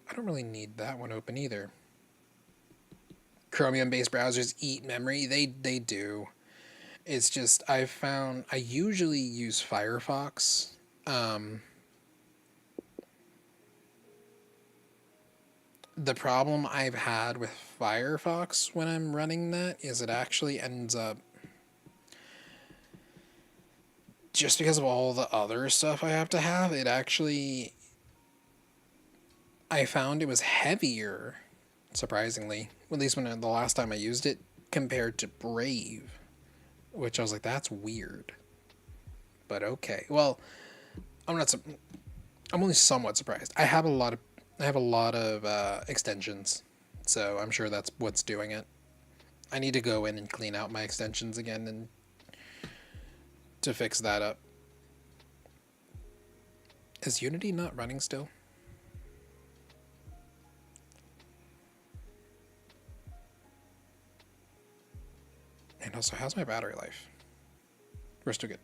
I don't really need that one open either. Chromium-based browsers eat memory. They do. It's just I've found I usually use Firefox. The problem I've had with Firefox when I'm running that is it actually ends up, just because of all the other stuff I have to have, it actually, I found it was heavier, surprisingly, at least when the last time I used it, compared to Brave, which I was like, that's weird. But okay. Well, I'm only somewhat surprised. I have a lot of extensions, so I'm sure that's what's doing it. I need to go in and clean out my extensions again and to fix that up. Is Unity not running still? And also, how's my battery life? We're still good.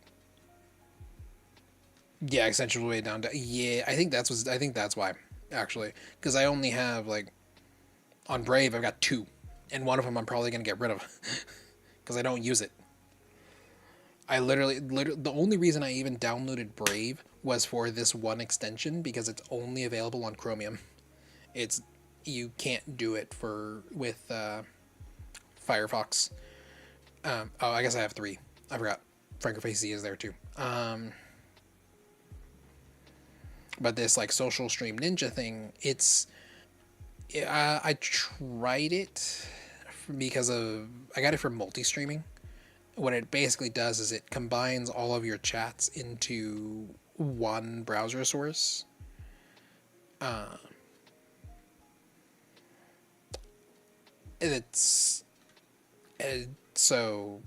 Yeah, extension way down to, yeah, I think that's why, actually, because I only have, like, on Brave I've got 2, and one of them I'm probably gonna get rid of because I don't use it. I literally the only reason I even downloaded Brave was for this one extension, because it's only available on Chromium. You can't do it with Firefox. Oh, I guess I have 3. I forgot. FrancoFace is there too. But this like social stream ninja thing, I tried it because I got it for multi-streaming. What it basically does is it combines all of your chats into one browser source. It's so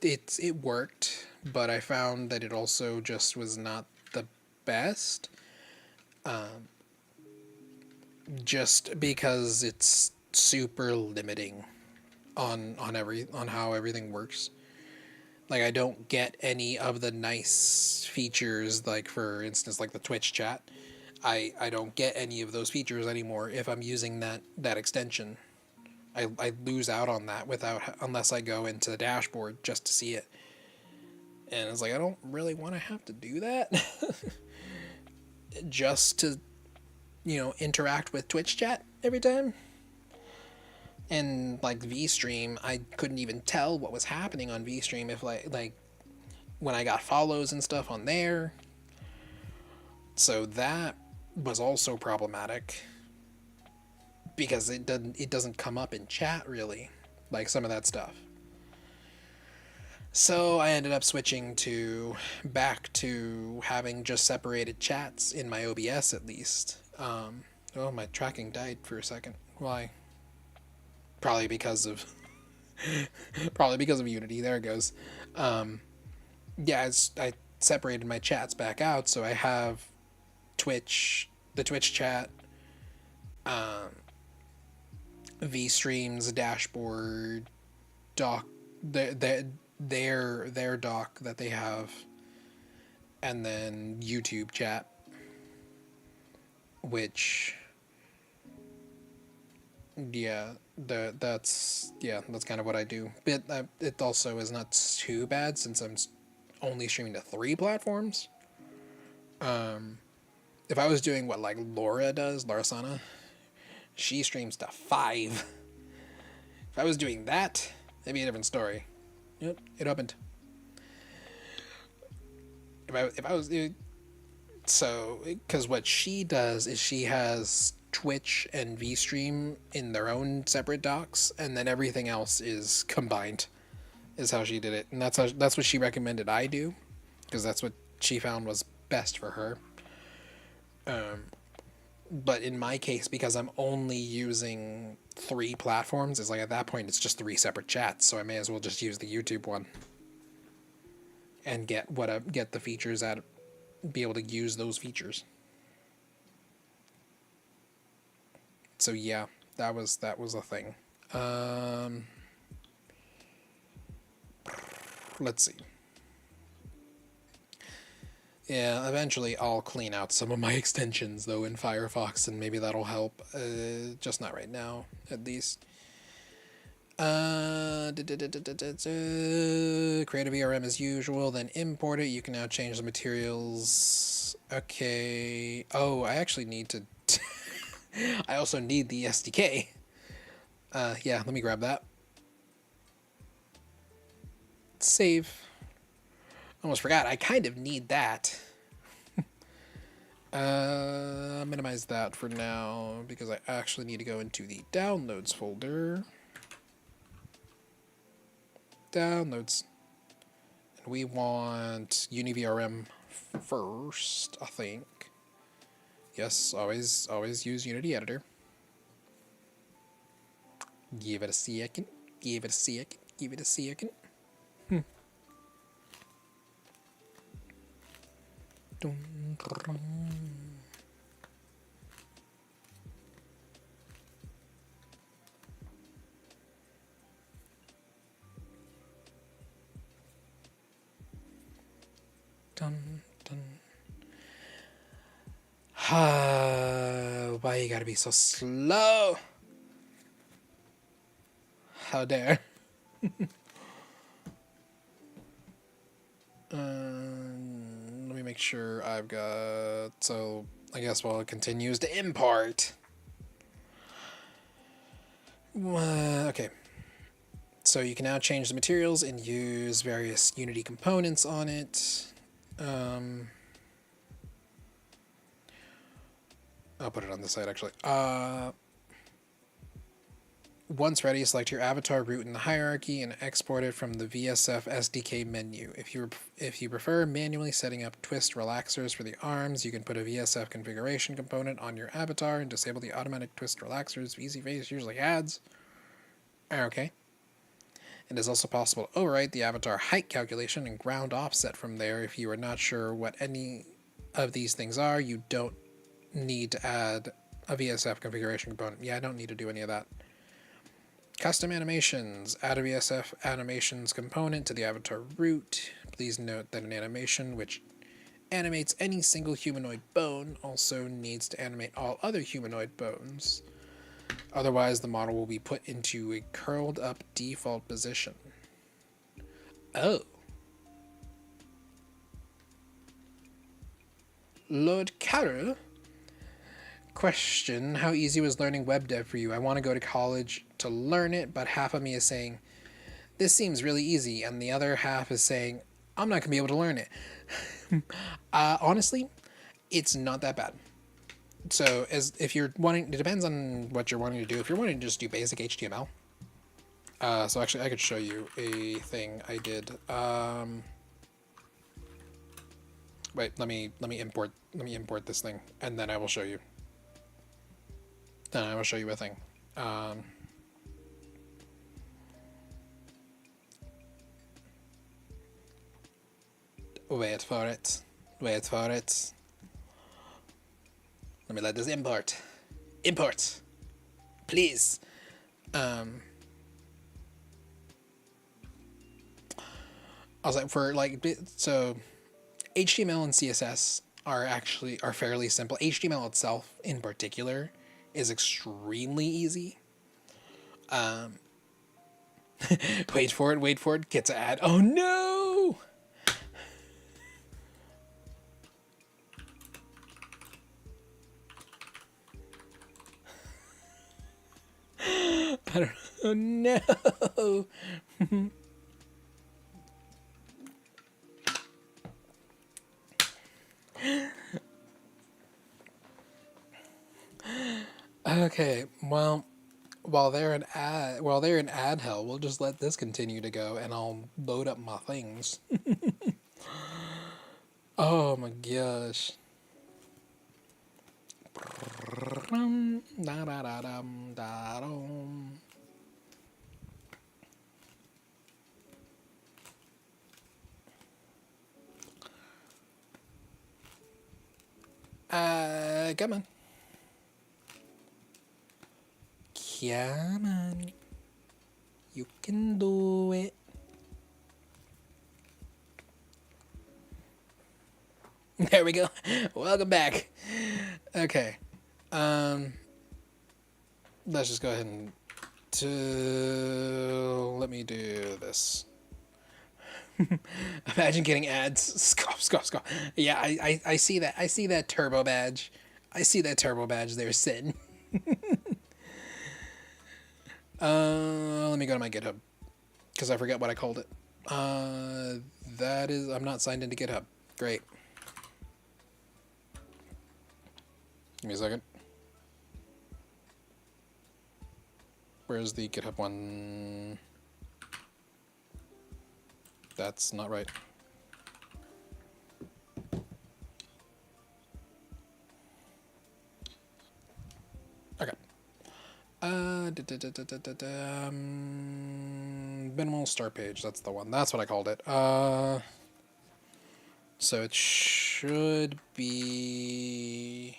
it worked, but I found that it also just was not the best. Just because it's super limiting on how everything works. Like, I don't get any of the nice features, like for instance like the Twitch chat. I don't get any of those features anymore if I'm using that extension. I lose out on that unless I go into the dashboard just to see it. And it's like, I don't really want to have to do that just to, interact with Twitch chat every time. And like VStream, I couldn't even tell what was happening on VStream if like when I got follows and stuff on there. So that was also problematic, because it doesn't come up in chat really, like some of that stuff. So I ended up switching back to having just separated chats in my OBS at least. Oh, my tracking died for a second. Why? Probably because of Unity. There it goes. Yeah, I separated my chats back out, so I have the Twitch chat, VStream's dashboard, doc, their doc that they have, and then YouTube chat, which, yeah, that's kind of what I do. But it also is not too bad since I'm only streaming to 3 platforms. If I was doing what like Laura Sana, she streams to 5. If I was doing that, it'd be a different story. Yep, it opened. if I was so because what she does is she has Twitch and VStream in their own separate docs, and then everything else is combined. Is how she did it, and that's what she recommended I do, because that's what she found was best for her. But in my case, because I'm only using 3 platforms, it's like at that point it's just 3 separate chats, so I may as well just use the YouTube one and get the features out, be able to use those features. So yeah, that was a thing. Let's see. Yeah, eventually I'll clean out some of my extensions though in Firefox, and maybe that'll help. Just not right now, at least. Create a VRM as usual, then import it. You can now change the materials. Okay. Oh, I actually need to. I also need the SDK. Yeah, let me grab that. Save. Almost forgot. I kind of need that. Minimize that for now because I actually need to go into the downloads folder. Downloads. And we want UniVRM first, I think. Yes, always use Unity Editor. Give it a second. Give it a second. Give it a second. Dun, dun. Dun, dun. Why you gotta be so slow? How dare. Let me make sure I've got... So, I guess while it continues to import. Okay. So you can now change the materials and use various Unity components on it. I'll put it on the site actually. Once ready, select your avatar root in the hierarchy and export it from the VSF SDK menu. If you prefer manually setting up twist relaxers for the arms, you can put a VSF configuration component on your avatar and disable the automatic twist relaxers VSeeFace usually adds. Okay. It is also possible to overwrite the avatar height calculation and ground offset from there. If you are not sure what any of these things are, you don't need to add a VSF configuration component. Yeah, I don't need to do any of that. Custom animations. Add a VSF animations component to the avatar root. Please note that an animation which animates any single humanoid bone also needs to animate all other humanoid bones. Otherwise, the model will be put into a curled up default position. Oh. Lord Carroll? Question, how easy was learning web dev for you? I want to go to college to learn it, but half of me is saying, this seems really easy, and the other half is saying, I'm not going to be able to learn it. Honestly, it's not that bad. So, if you're wanting, it depends on what you're wanting to do. If you're wanting to just do basic HTML, so actually I could show you a thing I did. Wait, let me import this thing, and then I will show you. Then I will show you a thing. Wait for it. Wait for it. Let me let this import. Import. Please. I was like, for like, so HTML and CSS are fairly simple. HTML itself in particular is extremely easy. Wait for it, get to add. Oh no! I don't know. Oh no! Okay, well, while they're in ad hell, we'll just let this continue to go, and I'll load up my things. Oh my gosh. Da-da-da-dum-da-dum. Come on. Come on. You can do it. There we go. Welcome back. Okay. Um, let's just go ahead and let me do this. Imagine getting ads. Scoff, scoff, scoff. Yeah, I see that. I see that turbo badge. I see that turbo badge there sitting. Let me go to my GitHub because I forget what I called it. That is, I'm not signed into GitHub. Great. Give me a second. Where's the GitHub one? That's not right. Okay. Minimal start page. That's the one. That's what I called it. So it should be.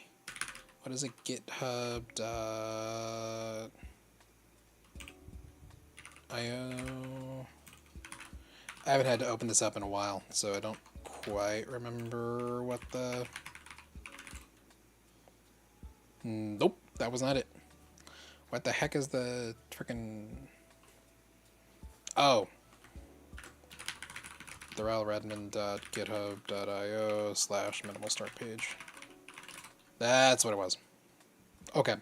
What is it? GitHub. IO. I haven't had to open this up in a while, so I don't quite remember what the. Nope, that was not it. What the heck is the frickin'. Oh. ThoralRedmond.github.io/minimal start page. That's what it was. Okay.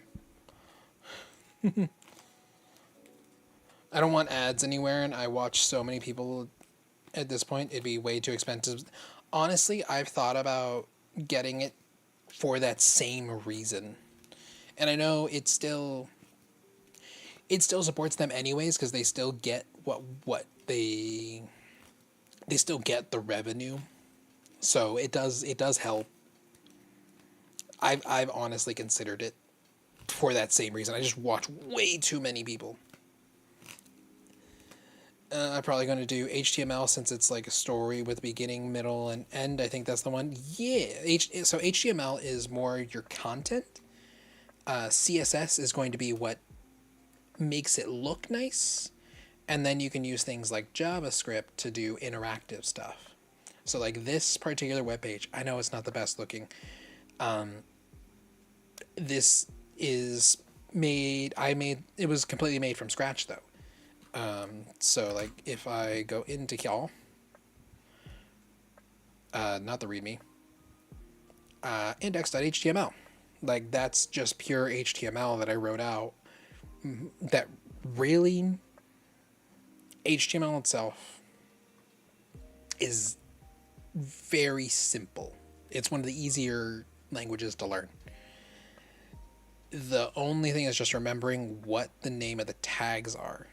I don't want ads anywhere, and I watch so many people at this point. It'd be way too expensive. Honestly, I've thought about getting it for that same reason. And I know it still supports them anyways because they still get what they still get the revenue. So it does help. I've honestly considered it for that same reason. I just watch way too many people. I'm probably going to do HTML since it's like a story with beginning, middle, and end. I think that's the one. Yeah. So HTML is more your content. CSS is going to be what makes it look nice. And then you can use things like JavaScript to do interactive stuff. So like this particular webpage, I know it's not the best looking. This is it was completely made from scratch though. So like if I go into y'all, not the readme, index.html, like that's just pure HTML that I wrote out. That really, HTML itself is very simple. It's one of the easier languages to learn. The only thing is just remembering what the name of the tags are.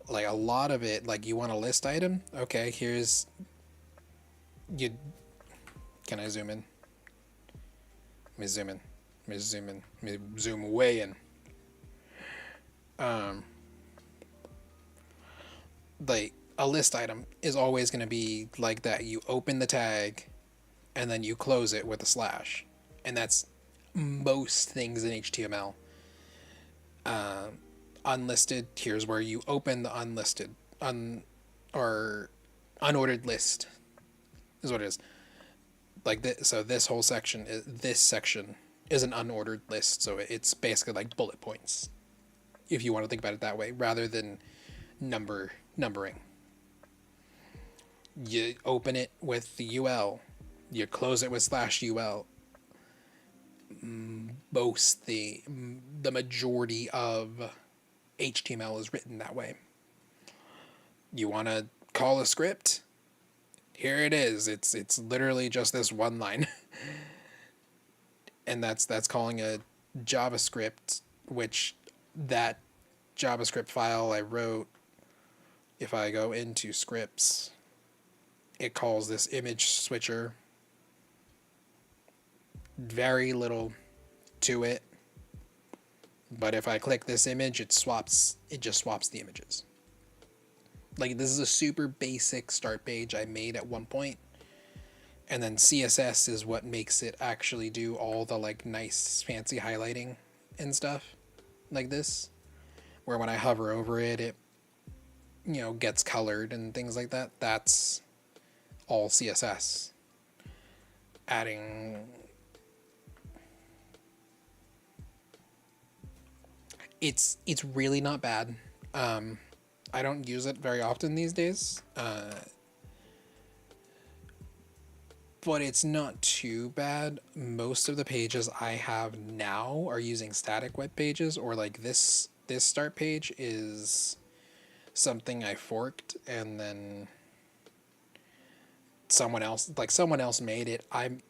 Like a lot of it, like you want a list item. Okay, here's you. Can I zoom in? Let me zoom in. Let me zoom in. Let me zoom way in. Like a list item is always going to be like that. You open the tag, and then you close it with a slash, and that's most things in HTML. Unlisted, here's where you open the unlisted or unordered list is what it is. Like this, so this whole section is an unordered list, so it's basically like bullet points if you want to think about it that way rather than numbering. You open it with the UL, you close it with /UL. The majority of HTML is written that way. You want to call a script? here it is. It's literally just this one line. And that's calling a JavaScript, which that JavaScript file I wrote, if I go into scripts, it calls this image switcher. Very little to it. But if I click this image, it just swaps the images. Like, this is a super basic start page I made at one point. And then CSS is what makes it actually do all the like nice fancy highlighting and stuff like this. Where when I hover over it, it, you know, gets colored and things like that. That's all CSS. Adding... It's really not bad. I don't use it very often these days. But it's not too bad. Most of the pages I have now are using static web pages, or like this start page is something I forked and then someone else made it. I'm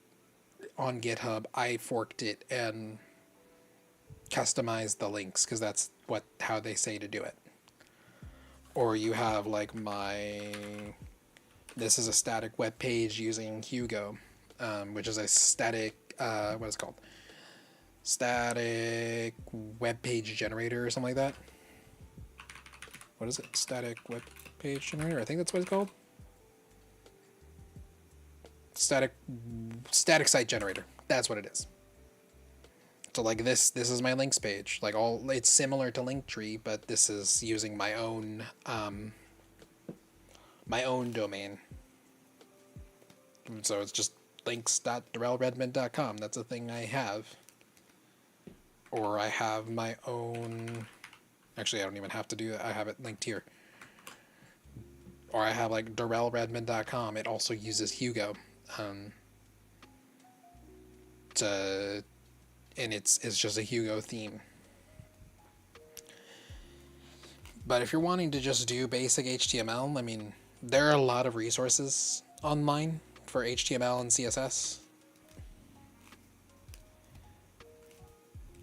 on GitHub. I forked it and customized the links because that's how they say to do it. Or you have like this is a static web page using Hugo, which is a static, what is it called? Static web page generator or something like that. What is it? Static web page generator? I think that's what it's called. Static site generator. That's what it is. So like this is my links page. Like it's similar to Linktree, but this is using my own domain. So it's just links.darrellredmond.com. That's a thing I have. Or I have my own... Actually, I don't even have to do that. I have it linked here. Or I have like darrellredmond.com. It also uses Hugo. And it's just a Hugo theme. But if you're wanting to just do basic HTML, I mean, there are a lot of resources online for HTML and CSS.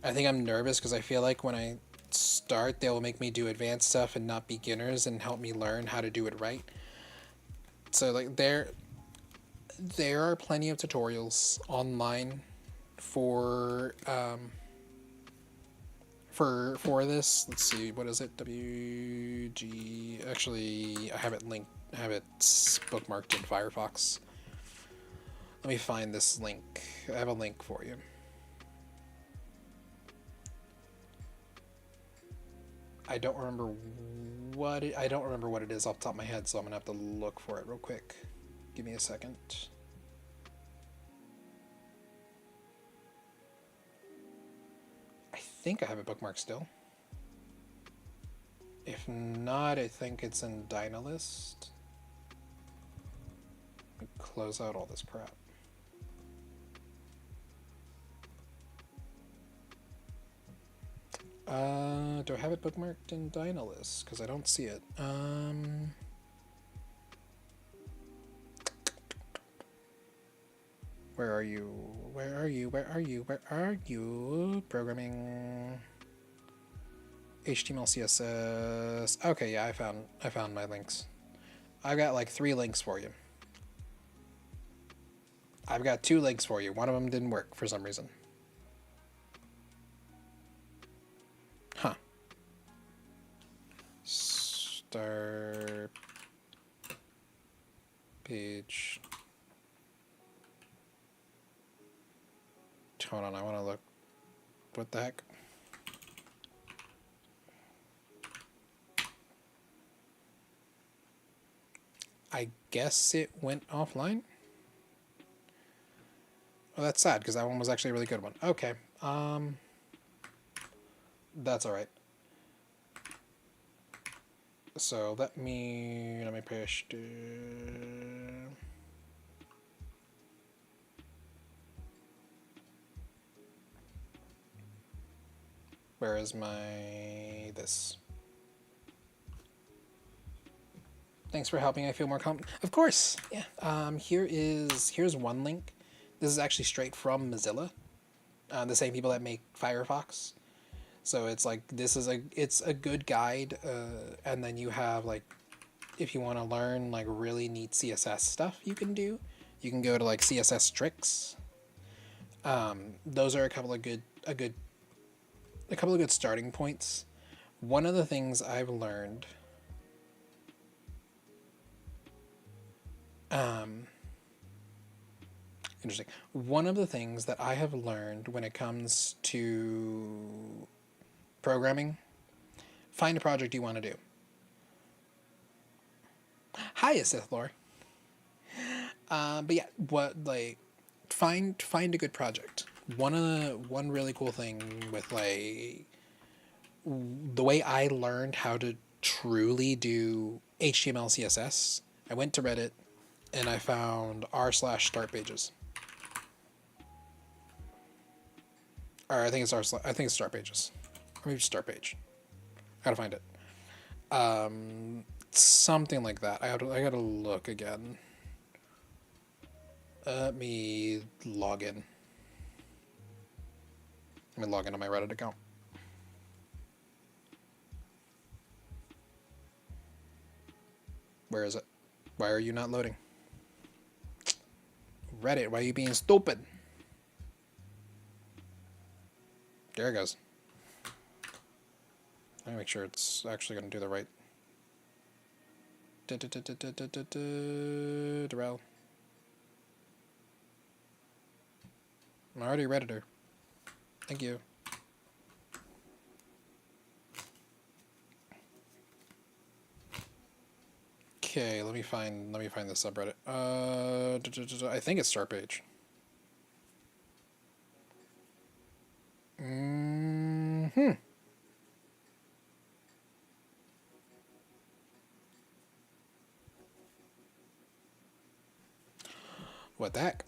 I think I'm nervous because I feel like when I start, they will make me do advanced stuff and not beginners and help me learn how to do it right. So like there are plenty of tutorials online for this. Let's see, what is it? WG. Actually, I have it linked. I have it bookmarked in Firefox. Let me find this link. I have a link for you. I don't remember what it is off the top of my head, so I'm gonna have to look for it real quick. Give me a second. I think I have it bookmarked still. If not, I think it's in Dynalist. Let me close out all this crap. Do I have it bookmarked in Dynalist? Because I don't see it. Where are you? Where are you? Where are you? Where are you? Programming. HTML, CSS. Okay, yeah, I found my links. I've got like 3 links for you. I've got 2 links for you. One of them didn't work for some reason. Huh. Start page. Hold on, I want to look. What the heck? I guess it went offline. Oh, that's sad because that one was actually a really good one. Okay. That's all right. So let me paste. Where is my this? Thanks for helping. I feel more confident. Of course. Yeah. Here's one link. This is actually straight from Mozilla, the same people that make Firefox. So it's like it's a good guide, and then you have like if you want to learn like really neat CSS stuff, you can do. You can go to like CSS tricks. Those are a couple of good starting points. One of the things I've learned. Interesting. One of the things that I have learned when it comes to programming, find a project you want to do. Hi, Sith Lore. But yeah, find a good project. One really cool thing with like the way I learned how to truly do HTML CSS, I went to Reddit and I found r/start pages. Or I think it's start pages, or maybe start page. I gotta find it. Something like that. I gotta look again. Let me log in. Let me log into my Reddit account. Where is it? Why are you not loading? Reddit, why are you being stupid? There it goes. Let me make sure it's actually going to do the right. Darrell. I'm already a Redditor. Thank you. Okay, let me find the subreddit. I think it's start page. What the heck?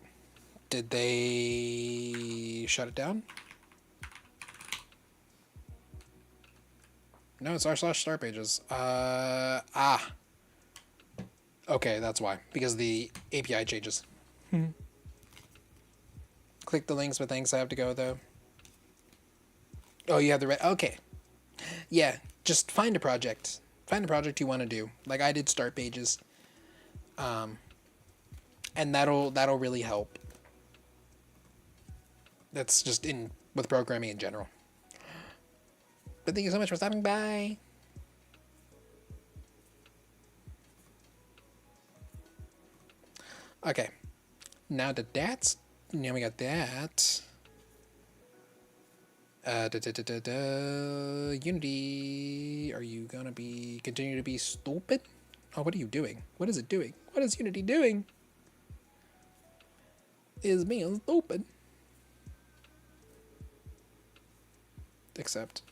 Did they shut it down? No, it's r/start pages. Okay, that's why. Because the API changes. Click the links, but thanks, I have to go, though. Oh, you have the right... Okay. Yeah, just find a project. Find a project you want to do. Like I did start pages. And that'll really help. That's just with programming in general. But thank you so much for stopping by. Okay. Now we got that. Unity, are you gonna continue to be stupid? Oh, what are you doing? What is it doing? What is Unity doing? Is being stupid. Except.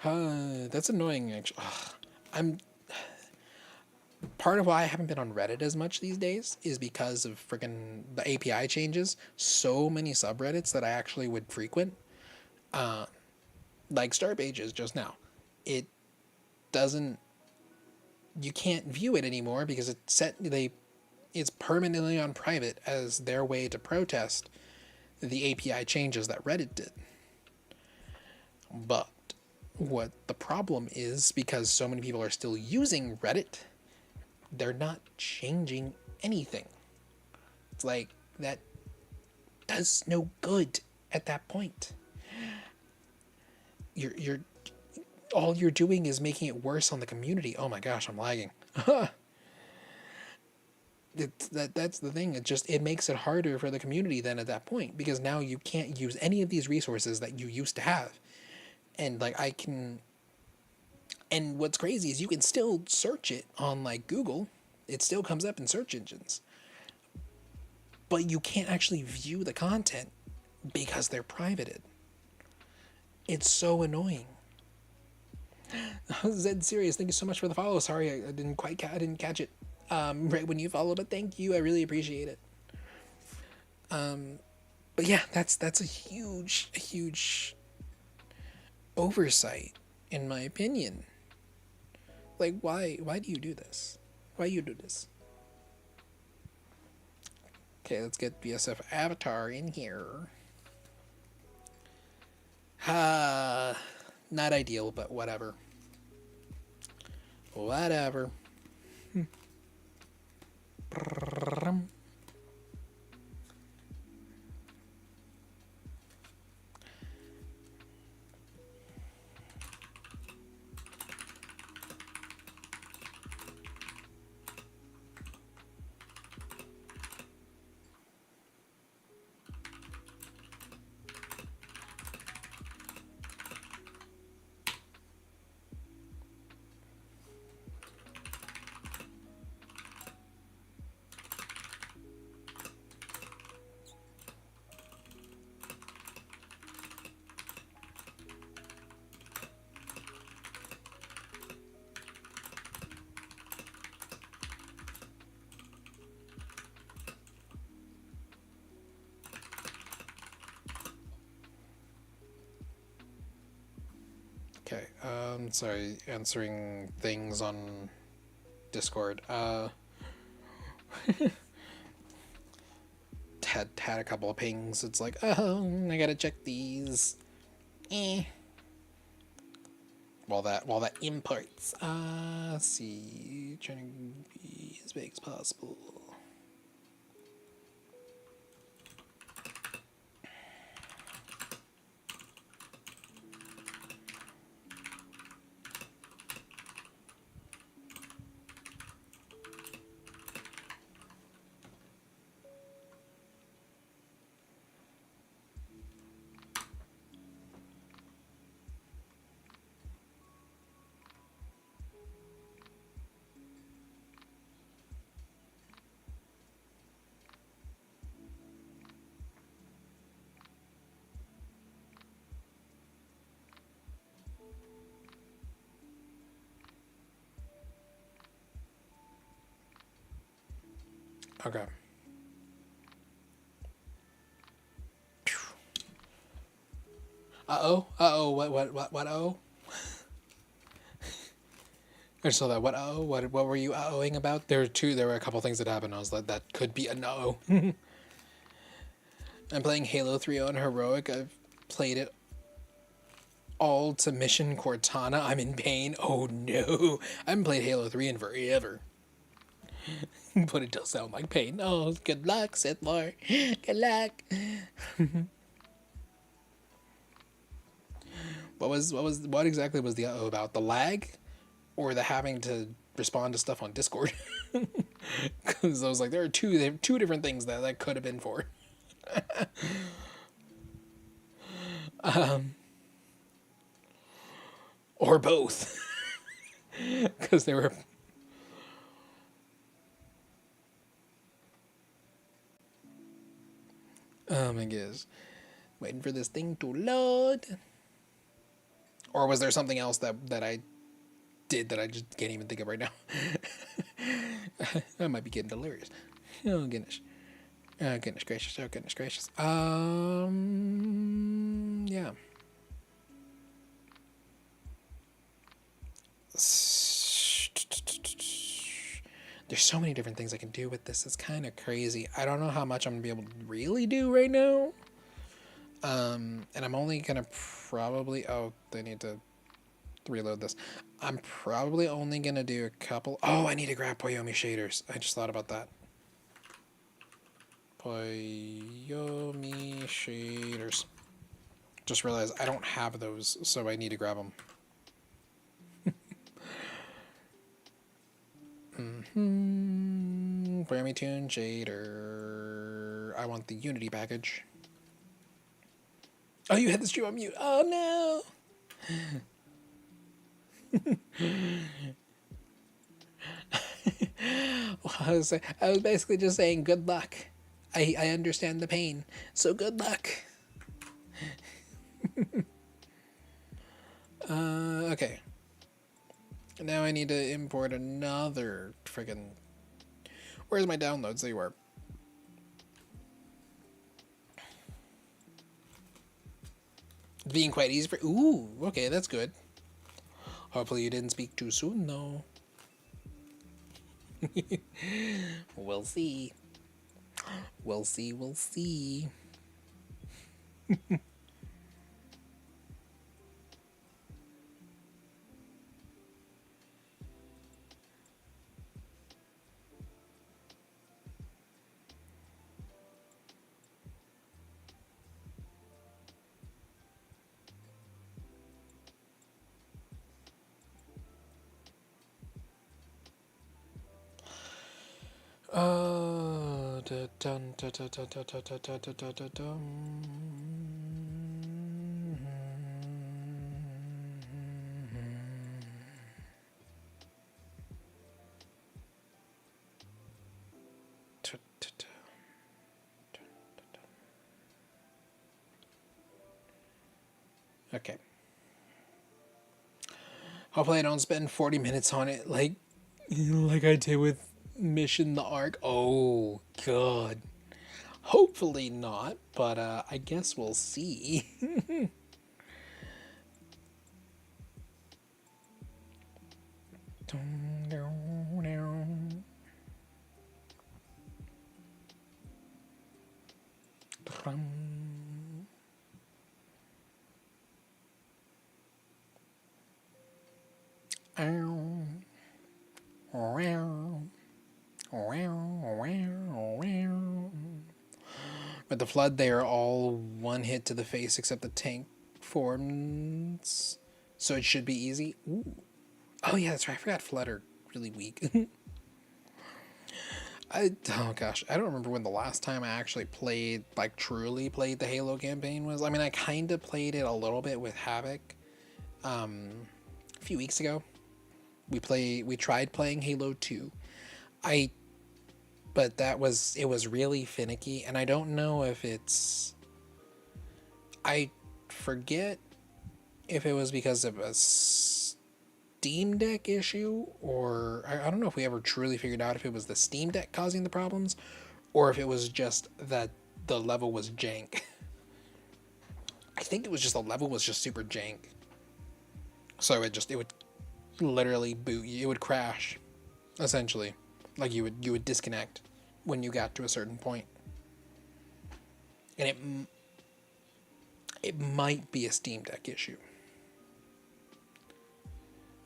That's annoying, actually. Part of why I haven't been on Reddit as much these days is because of freaking the API changes. So many subreddits that I actually would frequent, like Star Pages just now, it doesn't. You can't view it anymore because it's permanently on private as their way to protest the API changes that Reddit did. But what the problem is, because so many people are still using Reddit, they're not changing anything. It's like that does no good at that point. You're all you're doing is making it worse on the community. Oh my gosh, I'm lagging. That's the thing. It makes it harder for the community then at that point, because now you can't use any of these resources that you used to have. And like and what's crazy is you can still search it on like Google. It still comes up in search engines. But you can't actually view the content because they're privated. It's so annoying. Zed Serious, thank you so much for the follow. Sorry, I didn't catch it right when you followed, but thank you. I really appreciate it. But yeah, that's a huge oversight, in my opinion. Like, why do you do this? Why you do this? Okay, let's get BSF Avatar in here. Not ideal, but whatever. Whatever. Okay, sorry, answering things on Discord. Had a couple of pings. It's like, oh, I gotta check these. While that imports. Let's see, trying to be as big as possible. Okay. What, oh? I saw that, what were you uh-ohing about? There were a couple things that happened, I was like, that could be a no. I'm playing Halo 3 on Heroic, I've played it all to Mission Cortana, I'm in pain, oh no. I haven't played Halo 3 in forever. But it does sound like pain. Oh, good luck, Sith Lord. Good luck. What exactly was the uh-oh about? The lag? Or the having to respond to stuff on Discord? Because I was like, there are two different things that could have been for. Or both. Because they were... Oh my gosh. Waiting for this thing to load. Or was there something else that I did that I just can't even think of right now? I might be getting delirious. Oh goodness. Oh goodness gracious. Oh goodness gracious. Yeah. There's so many different things I can do with this. It's kind of crazy. I don't know how much I'm gonna be able to really do right now. And I'm only gonna probably... Oh, they need to reload this. I'm probably only gonna do a couple... Oh, I need to grab Poyomi shaders. I just thought about that. Poyomi shaders. Just realized I don't have those, so I need to grab them. Poyomi Tune shader. I want the Unity package. Oh, you had the stream on mute. Oh no. Well, I was basically just saying good luck. I understand the pain, so good luck. Okay. Now I need to import another friggin'... Where's my downloads? There you are. Being quite easy for. Ooh, okay, that's good. Hopefully you didn't speak too soon, though. We'll see. We'll see. We'll see. Dun, dun, dun, dun, dun, dun, dun, dun, dun, dun, dun, dun. Tu- tu- tu. Okay. Hopefully I don't spend 40 minutes on it like I did with Mission the Ark. Oh god. Hopefully not, but I guess we'll see. With the flood, they are all one hit to the face except the tank forms, so it should be easy. Ooh. Oh yeah, that's right. I forgot flood are really weak. Oh gosh, I don't remember when the last time I actually played, like truly played the Halo campaign was. I mean, I kind of played it a little bit with Havoc. A few weeks ago, we tried playing Halo 2. I but it was really finicky, and I don't know if it's, I forget if it was because of a Steam Deck issue, or I don't know if we ever truly figured out if it was the Steam Deck causing the problems or if it was just that the level was jank. I think it was just the level was just super jank. So it would literally boot you. It would crash, essentially. Like you would disconnect when you got to a certain point. And it might be a Steam Deck issue.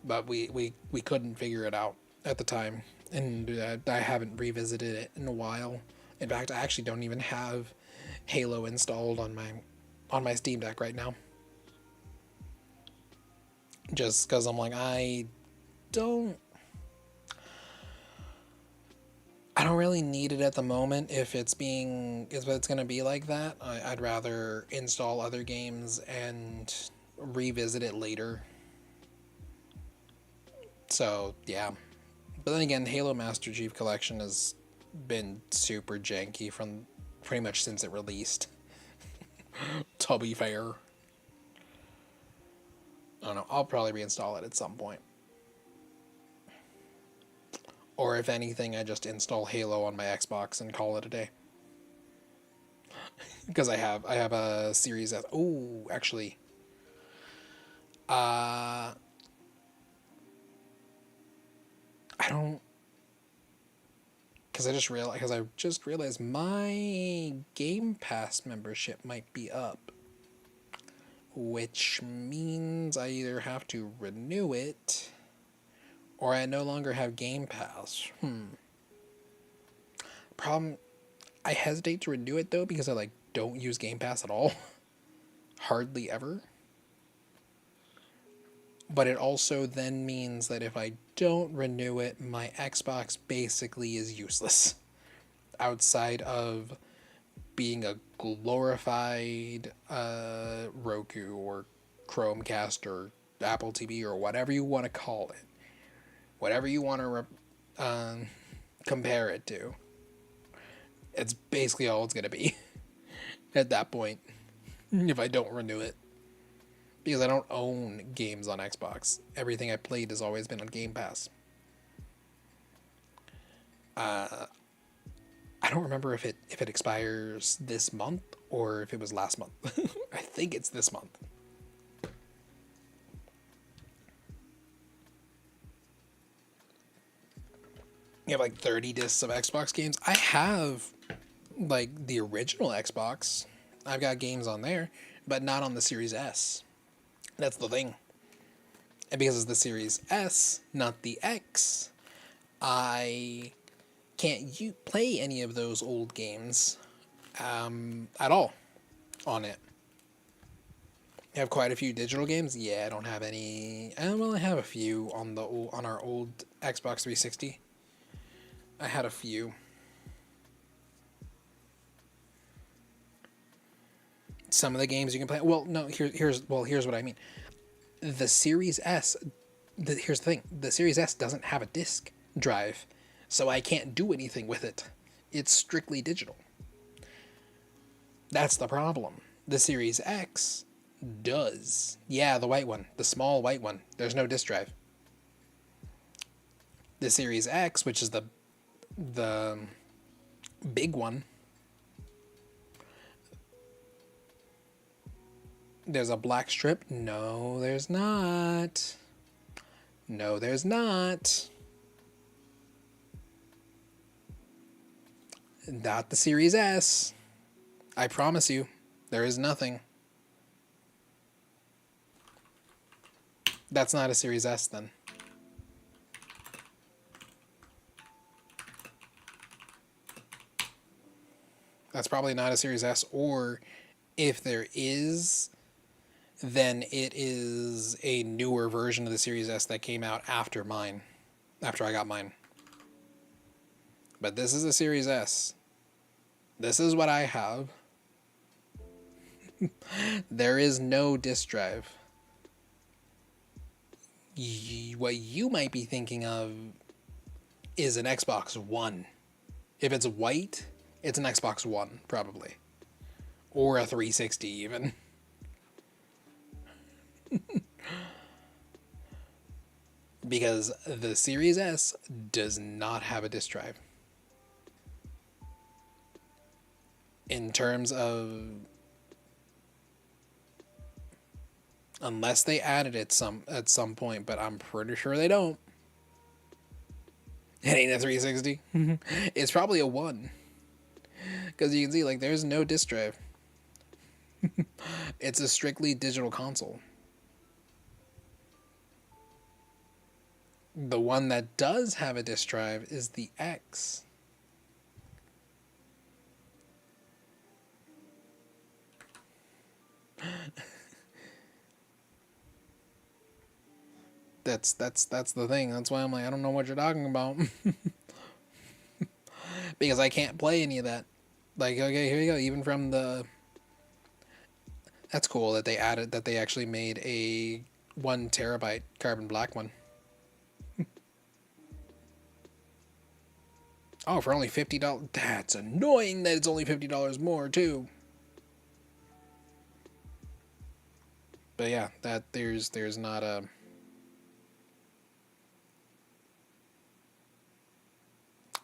But we couldn't figure it out at the time, and I haven't revisited it in a while. In fact, I actually don't even have Halo installed on my Steam Deck right now. Just because I'm like, don't I don't really need it at the moment. If it's gonna be like that, I'd rather install other games and revisit it later. So yeah, but then again, Halo Master Chief Collection has been super janky from pretty much since it released. To be fair, I don't know. I'll probably reinstall it at some point. Or if anything, I just install Halo on my Xbox and call it a day. Because I have a Series S. Oh, actually, I don't, because I just realized my Game Pass membership might be up, which means I either have to renew it or I no longer have Game Pass. Problem, I hesitate to renew it though because I don't use Game Pass at all. Hardly ever. But it also then means that if I don't renew it, my Xbox basically is useless. Outside of being a glorified Roku or Chromecast or Apple TV or whatever you want to call it. Whatever you want to compare it to. It's basically all it's going to be at that point if I don't renew it. Because I don't own games on Xbox. Everything I played has always been on Game Pass. I don't remember if it expires this month or if it was last month. I think it's this month. You have like 30 discs of Xbox games. I have like the original Xbox. I've got games on there, but not on the Series S. That's the thing. And because it's the Series S, not the X, I can't play any of those old games at all on it. I have quite a few digital games. Yeah, I don't have any. Well, I have a few on our old Xbox 360. I had a few. Some of the games you can play. Well, no. Here's what I mean. The Series S. Here's the thing. The Series S doesn't have a disc drive, so I can't do anything with it. It's strictly digital. That's the problem. The Series X does. Yeah, the white one. The small white one. There's no disk drive. The Series X, which is the big one, there's a black strip. No, there's not. No, there's not. Not the Series S. I promise you, there is nothing. That's not a Series S then. That's probably not a Series S, or if there is, then it is a newer version of the Series S that came out after mine, after I got mine. But this is a Series S. This is what I have. There is no disk drive. What you might be thinking of is an Xbox One. If it's white, it's an Xbox One, probably. Or a 360 even. Because the Series S does not have a disk drive. In terms of... Unless they added it at some point, but I'm pretty sure they don't. It ain't a 360. It's probably a 1. Because you can see, like, there's no disk drive. It's a strictly digital console. The one that does have a disk drive is the X. That's the thing. That's why I'm like, I don't know what you're talking about. Because I can't play any of that. Like, okay, here you go. Even from the... That's cool that they actually made a 1 terabyte carbon black one. Oh, for only $50. That's annoying that it's only $50 more, too. But yeah, there's not a...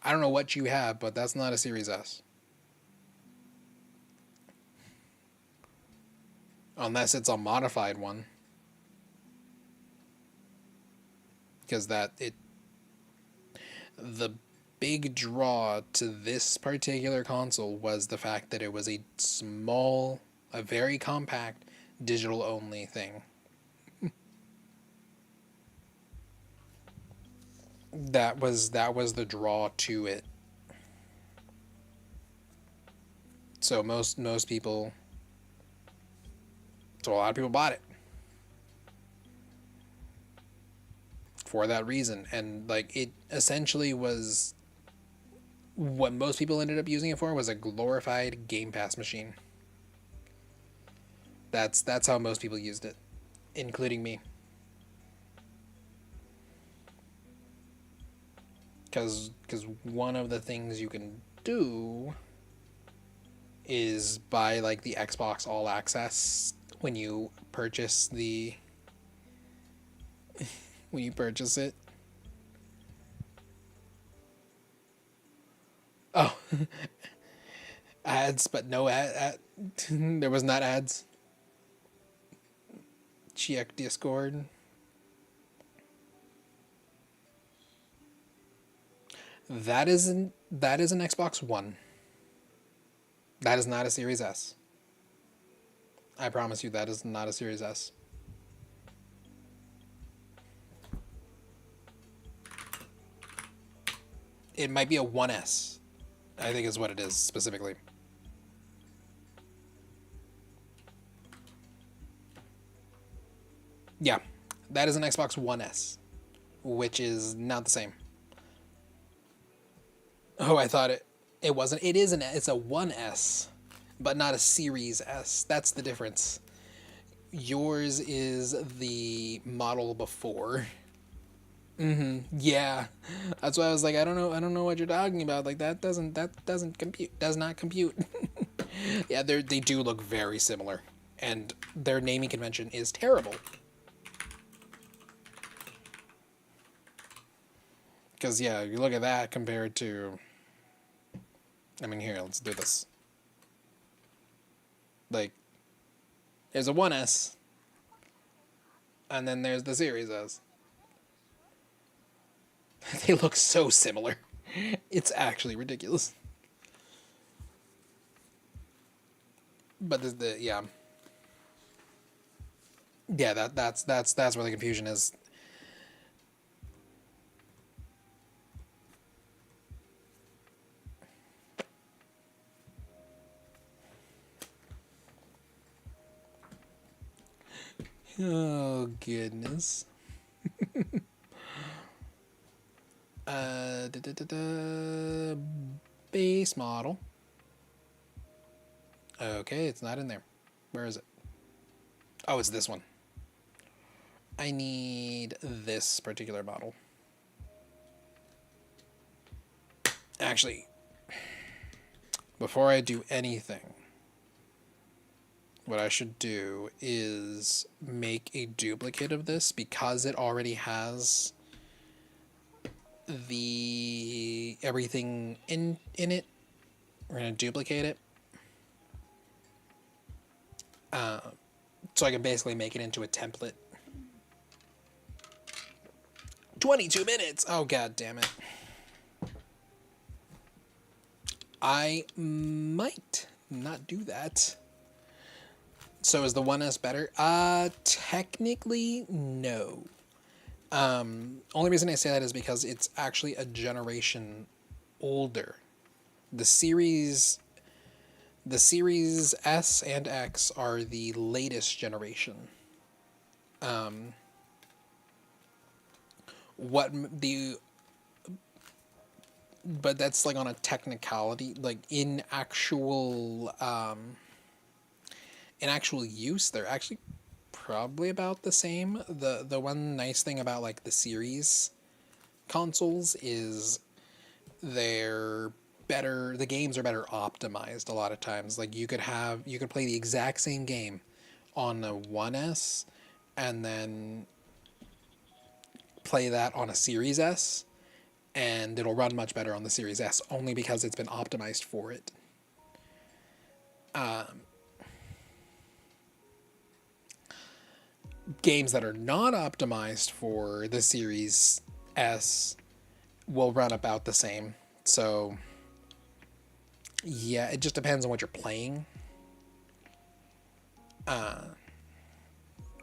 I don't know what you have, but that's not a Series S. Unless it's a modified one. Because the big draw to this particular console was the fact that it was a very compact, digital only thing. That was the draw to it. So most people, so a lot of people bought it for that reason, and like it essentially was what most people ended up using it for was a glorified Game Pass machine. That's how most people used it, including me. Because one of the things you can do is buy like the Xbox All Access when you purchase when you purchase it. Oh, ads, but no ad. There was not ads. Check Discord. That is an Xbox One. That is not a Series S. I promise you that is not a Series S. It might be a 1S. I think is what it is specifically. Yeah, that is an Xbox One S, which is not the same. Oh, I thought it wasn't. It is it's a 1S, but not a Series S. That's the difference. Yours is the model before. Yeah, that's why I was like, I don't know what you're talking about. Like that doesn't compute. Does not compute. Yeah, they do look very similar, and their naming convention is terrible. Because yeah, you look at that compared to. I mean, here, let's do this. Like, there's a 1S, and then there's the Series S. They look so similar. It's actually ridiculous. But yeah. Yeah, that's where the confusion is. Oh goodness. Base model. Okay, it's not in there. Where is it? Oh, it's this one. I need this particular model. Actually, before I do anything, what I should do is make a duplicate of this because it already has the everything in it. We're gonna duplicate it, so I can basically make it into a template. 22 minutes. Oh god damn it. I might not do that. So is the 1S better? Technically no. Only reason I say that is because it's actually a generation older. The series S and X are the latest generation. What the but that's like on a technicality, like in actual use, they're actually probably about the same. The one nice thing about like the series consoles is they're better, the games are better optimized a lot of times. Like you could play the exact same game on a 1S and then play that on a Series S and it'll run much better on the Series S only because it's been optimized for it. Games that are not optimized for the Series S will run about the same. So yeah, it just depends on what you're playing.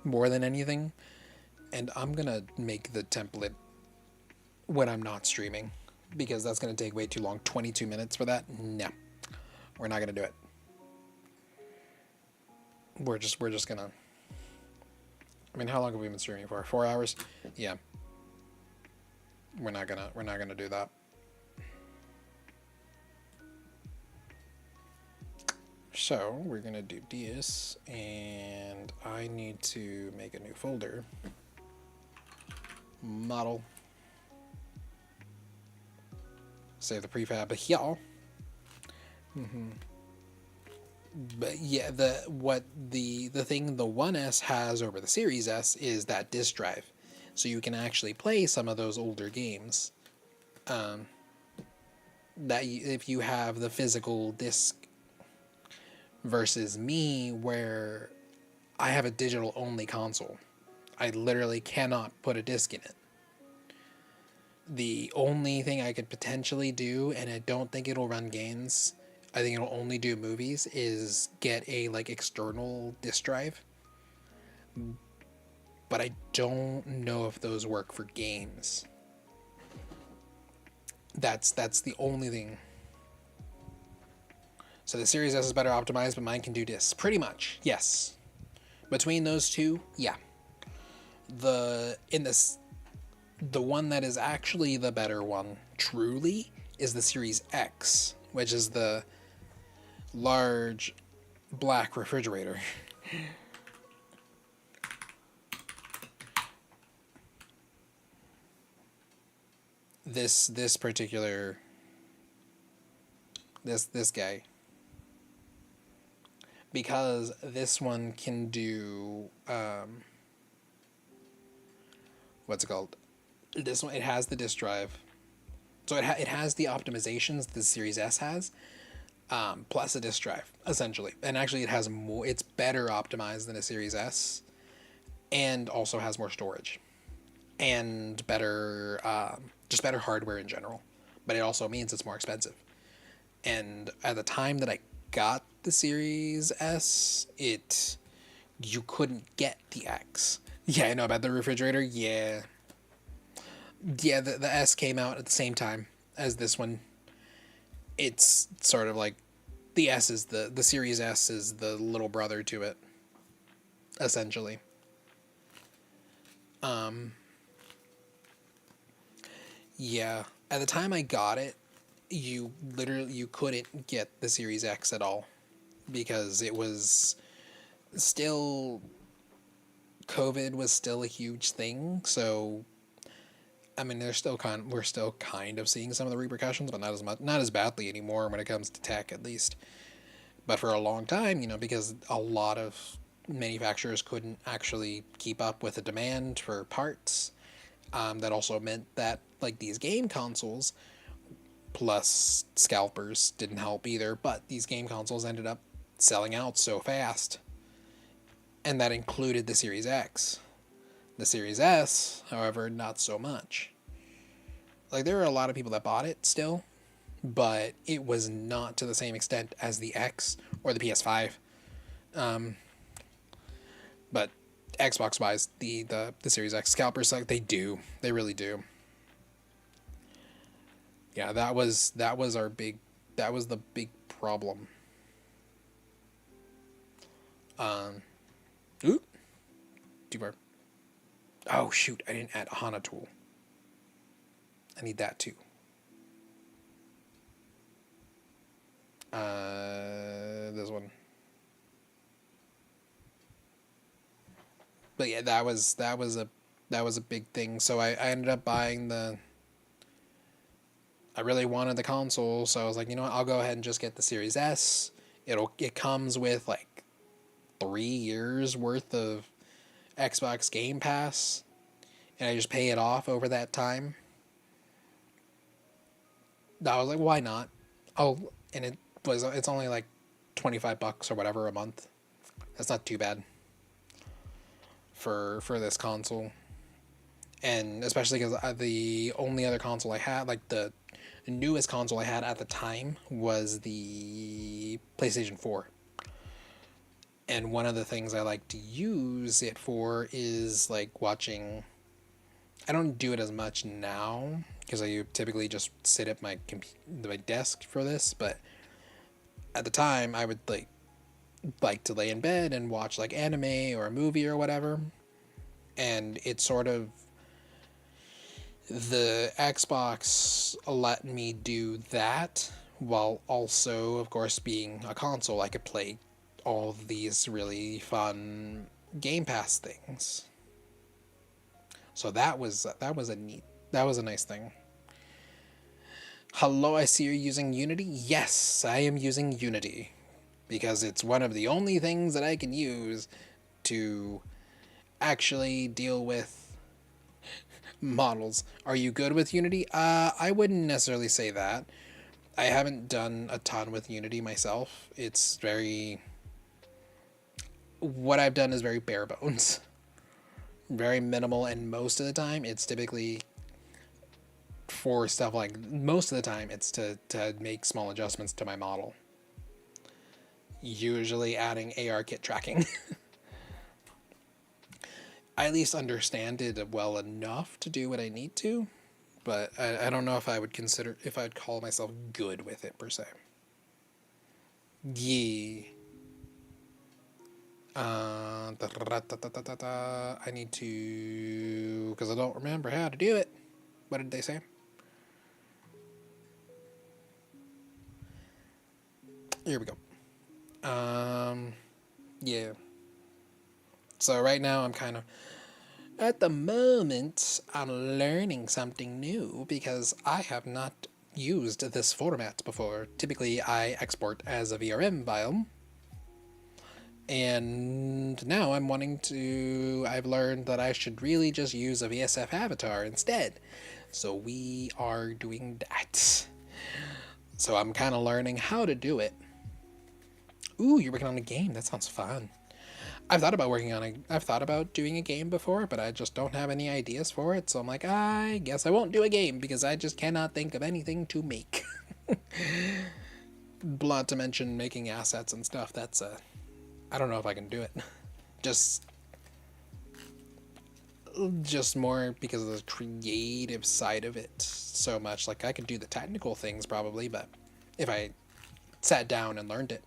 More than anything. And I'm gonna make the template when I'm not streaming because that's gonna take way too long. 22 minutes for that? No. We're not gonna do it. We're just gonna. I mean, how long have we been streaming for? 4 hours? Yeah. We're not gonna do that. So we're gonna do this, and I need to make a new folder. Model. Save the prefab here. But yeah, the thing the 1S has over the Series S is that disk drive, so you can actually play some of those older games. If you have the physical disc, versus me where I have a digital only console, I literally cannot put a disc in it. The only thing I could potentially do, and I don't think it'll run games, I think it'll only do movies, is get a like external disk drive. But I don't know if those work for games. That's the only thing. So the Series S is better optimized, but mine can do discs. Pretty much, yes. Between those two, yeah. The one that is actually the better one, truly, is the Series X, which is the large black refrigerator. This particular this guy, because this one can do what's it called? This one, it has the disk drive, so it has the optimizations the Series S has, plus a disk drive essentially, and actually it has more. It's better optimized than a Series S, and also has more storage, and better just better hardware in general. But it also means it's more expensive. And at the time that I got the Series S, you couldn't get the X. Yeah, I know about the refrigerator. Yeah, the S came out at the same time as this one. It's sort of like the S is the Series S is the little brother to it, essentially. Yeah, at the time I got it, you couldn't get the Series X at all because it was still COVID was still a huge thing. So I mean, we're still kind of seeing some of the repercussions, but not as badly anymore when it comes to tech, at least. But for a long time, because a lot of manufacturers couldn't actually keep up with the demand for parts. That also meant that like these game consoles plus scalpers didn't help either, but these game consoles ended up selling out so fast. And that included the Series X. The Series S, however, not so much. Like, there were a lot of people that bought it still, but it was not to the same extent as the X or the PS5. But Xbox wise, the Series X scalpers, like, they really do. Yeah, that was the big problem. Ooh, too far. Oh shoot, I didn't add a HANA tool. I need that too. This one. But yeah, that was a big thing. So I ended up buying I really wanted the console, so I was like, you know what, I'll go ahead and just get the Series S. It comes with like 3 years worth of Xbox Game Pass, and I just pay it off over that time. I was like, why not? Oh, and it's only like $25 or whatever a month. That's not too bad for this console. And especially because the only other console I had, like the newest console I had at the time, was the PlayStation 4. And one of the things I like to use it for is like watching. I don't do it as much now because I typically just sit at my desk for this, but at the time I would like to lay in bed and watch like anime or a movie or whatever. And it's sort of the Xbox let me do that while also, of course, being a console. I could play all of these really fun Game Pass things. So that was a nice thing. Hello, I see you're using Unity. Yes, I am using Unity because it's one of the only things that I can use to actually deal with models. Are you good with Unity? I wouldn't necessarily say that. I haven't done a ton with Unity myself. What I've done is very bare bones. Very minimal, and most of the time it's typically for stuff like most of the time it's to make small adjustments to my model. Usually adding AR kit tracking. I at least understand it well enough to do what I need to, but I don't know if I would consider, if I'd call myself good with it per se. Yeah. I need to, because I don't remember how to do it. What did they say? Here we go. Yeah. So right now I'm kind of, at the moment, I'm learning something new because I have not used this format before. Typically, I export as a VRM file. And now I'm wanting to, I've learned that I should really just use a VSF avatar instead. So we are doing that. So I'm kind of learning how to do it. Ooh, you're working on a game. That sounds fun. I've thought about doing a game before, but I just don't have any ideas for it. So I'm like, I guess I won't do a game because I just cannot think of anything to make. Not to mention making assets and stuff. That's I don't know if I can do it. Just more because of the creative side of it so much. Like I could do the technical things probably, but if I sat down and learned it.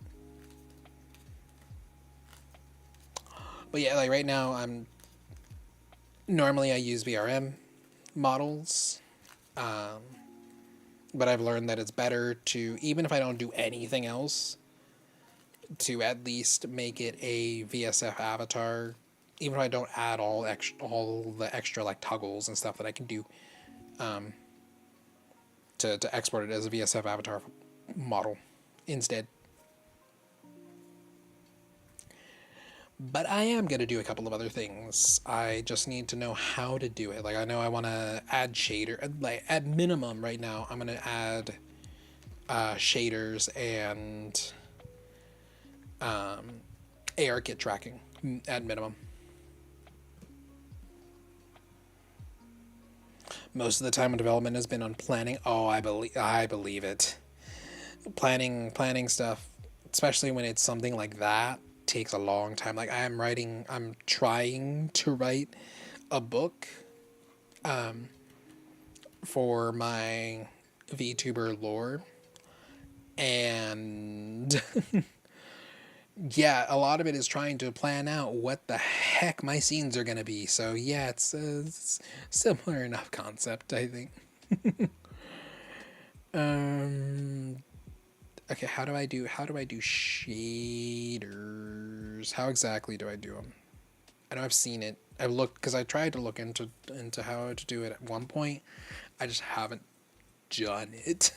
But yeah, like right now normally I use VRM models. But I've learned that it's better to, even if I don't do anything else, to at least make it a VSF avatar, even if I don't add all the extra like toggles and stuff that I can do, to export it as a VSF avatar model instead. But I am going to do a couple of other things. I just need to know how to do it. Like I know I want to add shader, like at minimum right now I'm going to add shaders and AR kit tracking at minimum. Most of the time in development has been on planning. Oh, I believe it. Planning stuff, especially when it's something like that, takes a long time. Like I'm trying to write a book for my VTuber lore, and yeah, a lot of it is trying to plan out what the heck my scenes are going to be. So yeah, it's a similar enough concept, I think. Okay, how do I do shaders? How exactly do I do them? I know I've seen it. I've looked, because I tried to look into how to do it at one point. I just haven't done it.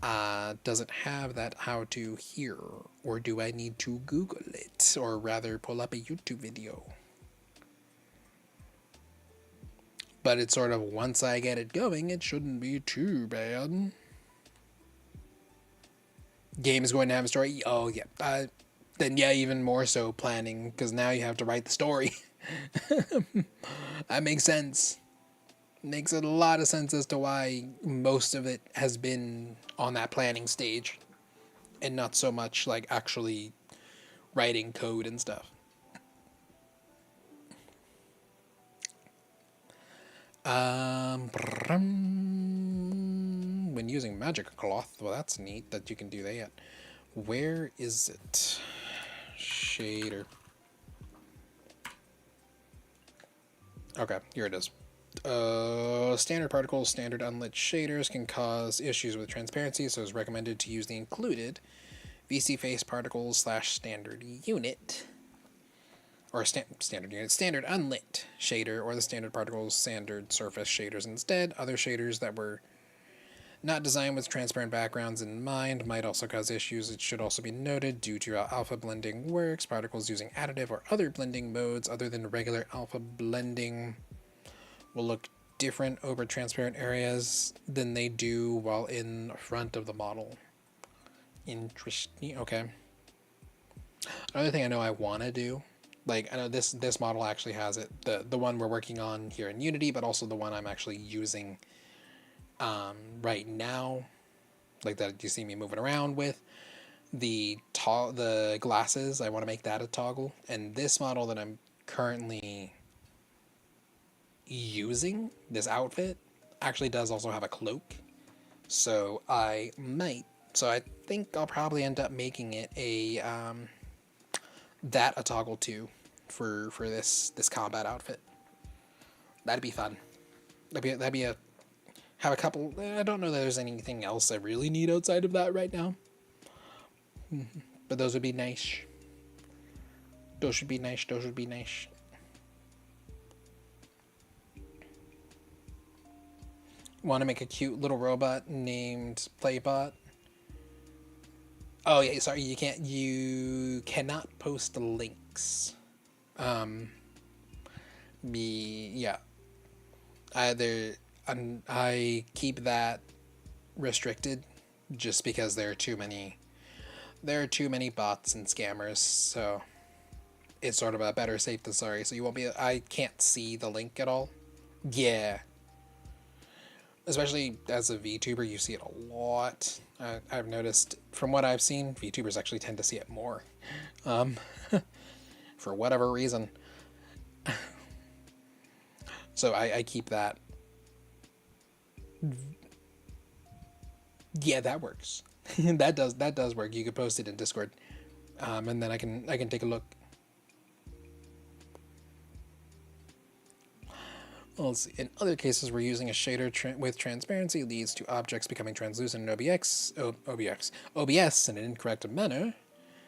Doesn't have that how to here, or do I need to Google it, or rather pull up a YouTube video? But it's sort of, once I get it going, it shouldn't be too bad. Game is going to have a story. Oh yeah. Then yeah, even more so planning, because now you have to write the story. That makes sense. Makes a lot of sense as to why most of it has been on that planning stage and not so much like actually writing code and stuff. When using magic cloth, well, that's neat that you can do that. Where is it? Shader. Okay, here it is. Standard particles, standard unlit shaders can cause issues with transparency, so it's recommended to use the included VC face particles / standard unit, or standard unit, standard unlit shader, or the standard particles standard surface shaders instead. Other shaders that were not designed with transparent backgrounds in mind might also cause issues. It should also be noted, due to how alpha blending works, particles using additive or other blending modes other than regular alpha blending will look different over transparent areas than they do while in front of the model. Interesting. Okay. Another thing I know I want to do Like I know this model actually has it, the one we're working on here in Unity, but also the one I'm actually using right now, like that you see me moving around with. The glasses, I want to make that a toggle, and this model that I'm currently using, this outfit, actually does also have a cloak. So I think I'll probably end up making it a that a toggle too for this combat outfit. That'd be fun. That'd be a have a couple. I don't know that there's anything else I really need outside of that right now. But those would be nice. Those should be nice. Those would be nice. Want to make a cute little robot named Playbot? Oh yeah, sorry. You cannot post links. Yeah. Either I keep that restricted, just because there are too many bots and scammers. So it's sort of a better safe than sorry. So you won't be. I can't see the link at all. Yeah. Especially as a VTuber, you see it a lot. I've noticed, from what I've seen, VTubers actually tend to see it more. Um, for whatever reason. So I keep that. Yeah, that works. that does work. You could post it in Discord, and then I can take a look. Well, let's see. In other cases, we're using a shader with transparency leads to objects becoming translucent in OBS in an incorrect manner.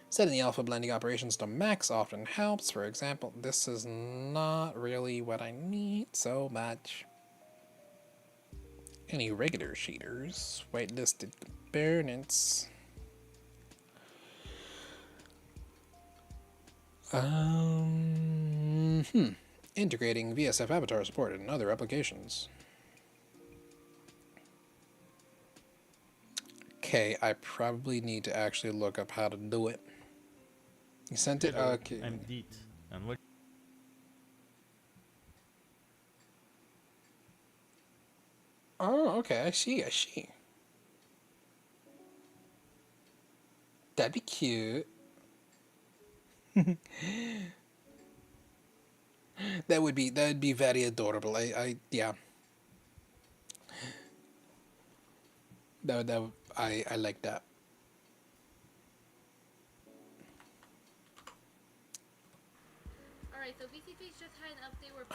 Setting the alpha blending operations to max often helps. For example, this is not really what I need so much. Any regular shaders, whitelisted components. Integrating VSF avatar support in other applications. Okay, I probably need to actually look up how to do it. You sent it? Okay. I'm Deet. And what? Oh, okay, I see. That'd be cute. That'd be very adorable. Yeah. I like that. Alright, so VCP's just had an update where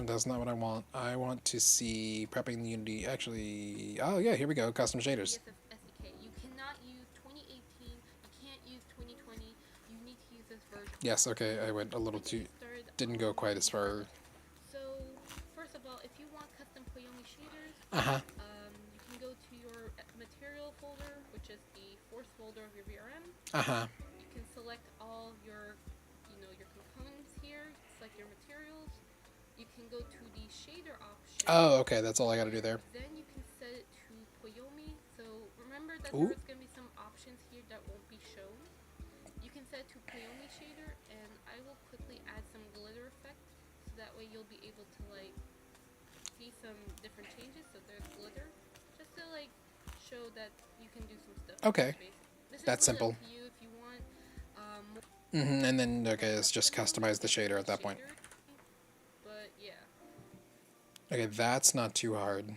That's not what I want. I want to see prepping the Unity. Actually, oh yeah, here we go. Custom shaders. SDK. You cannot use 2018, you can't use 2020, you need to use this version. Yes. Okay, I went a little too. Didn't go quite as far. So, first of all, if you want custom Koyomi shaders, you can go to your material folder, which is the fourth folder of your VRM. You can select all your, your components here, select your materials. You can go to the shader option. Oh, okay. That's all I got to do there. Then you can set it to Koyomi. So remember that there's going to be some options here that won't be shown. You can set it to Koyomi shader, and I will quickly add some glitter effect, so that way you'll be able to see some different changes. So there's glitter, just to show that you can do some stuff. Okay. That's simple. Up to you if you want. And then okay, it's just customize the shader at that point. But yeah. Okay, that's not too hard.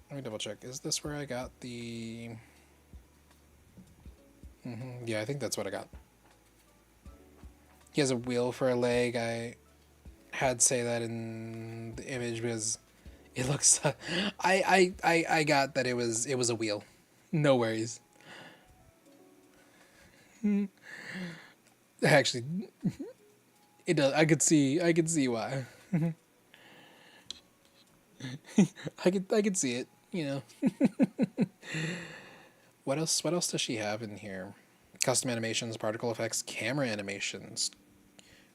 Let me double check. Is this where I got the... Yeah, I think that's what I got. He has a wheel for a leg. I had say that in the image because it looks... I got that it was a wheel. No worries. Actually, it does. I could see why. I could see it, What else does she have in here? Custom animations, particle effects, camera animations,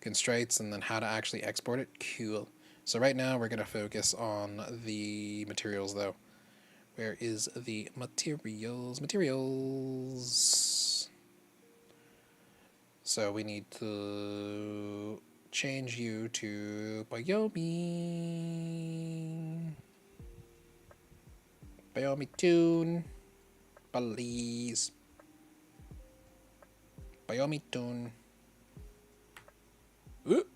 constraints and then how to actually export it. Cool. So right now we're going to focus on the materials though. Where is the materials? Materials. So we need to change you to Byomi. Byomi tune. Please. Byomi tune. Ooh.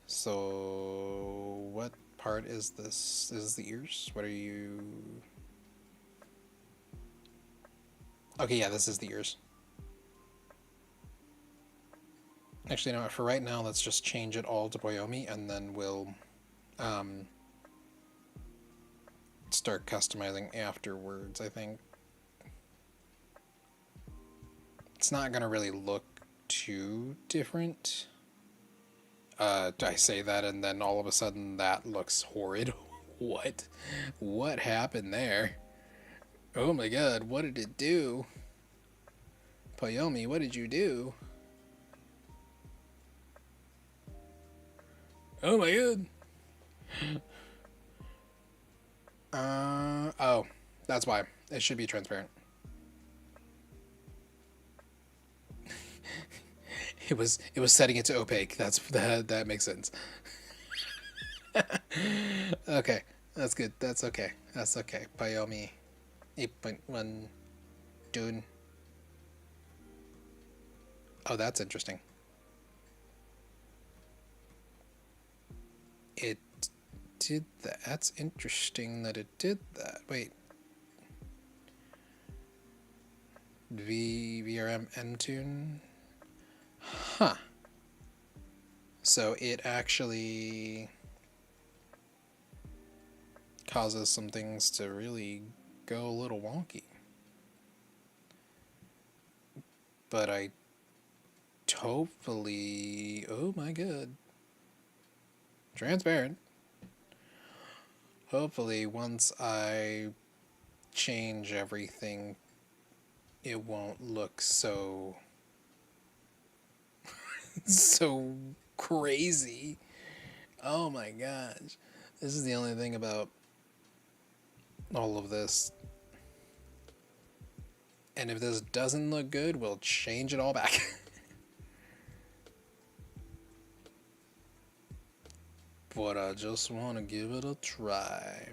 So, what part is this? Is the ears? What are you... Okay, yeah, this is the ears. Actually, no, for right now, let's just change it all to Byomi, and then we'll start customizing afterwards, I think. It's not going to really look too different. I say that and then all of a sudden that looks horrid. What? What happened there? Oh my god, what did it do? Poyomi, what did you do? Oh my god. Oh, that's why. It should be transparent. It was setting it to opaque. That makes sense. Okay, that's good. That's okay. That's okay. Byomi 8.1 Dune. Oh, that's interesting. It did that. That's interesting that it did that. Wait. VRM Entune. Huh. So it actually causes some things to really go a little wonky. But I hopefully... Oh my god. Transparent. Hopefully once I change everything, it won't look so... so crazy. Oh my gosh. This is the only thing about all of this. And if this doesn't look good, we'll change it all back. But I just want to give it a try.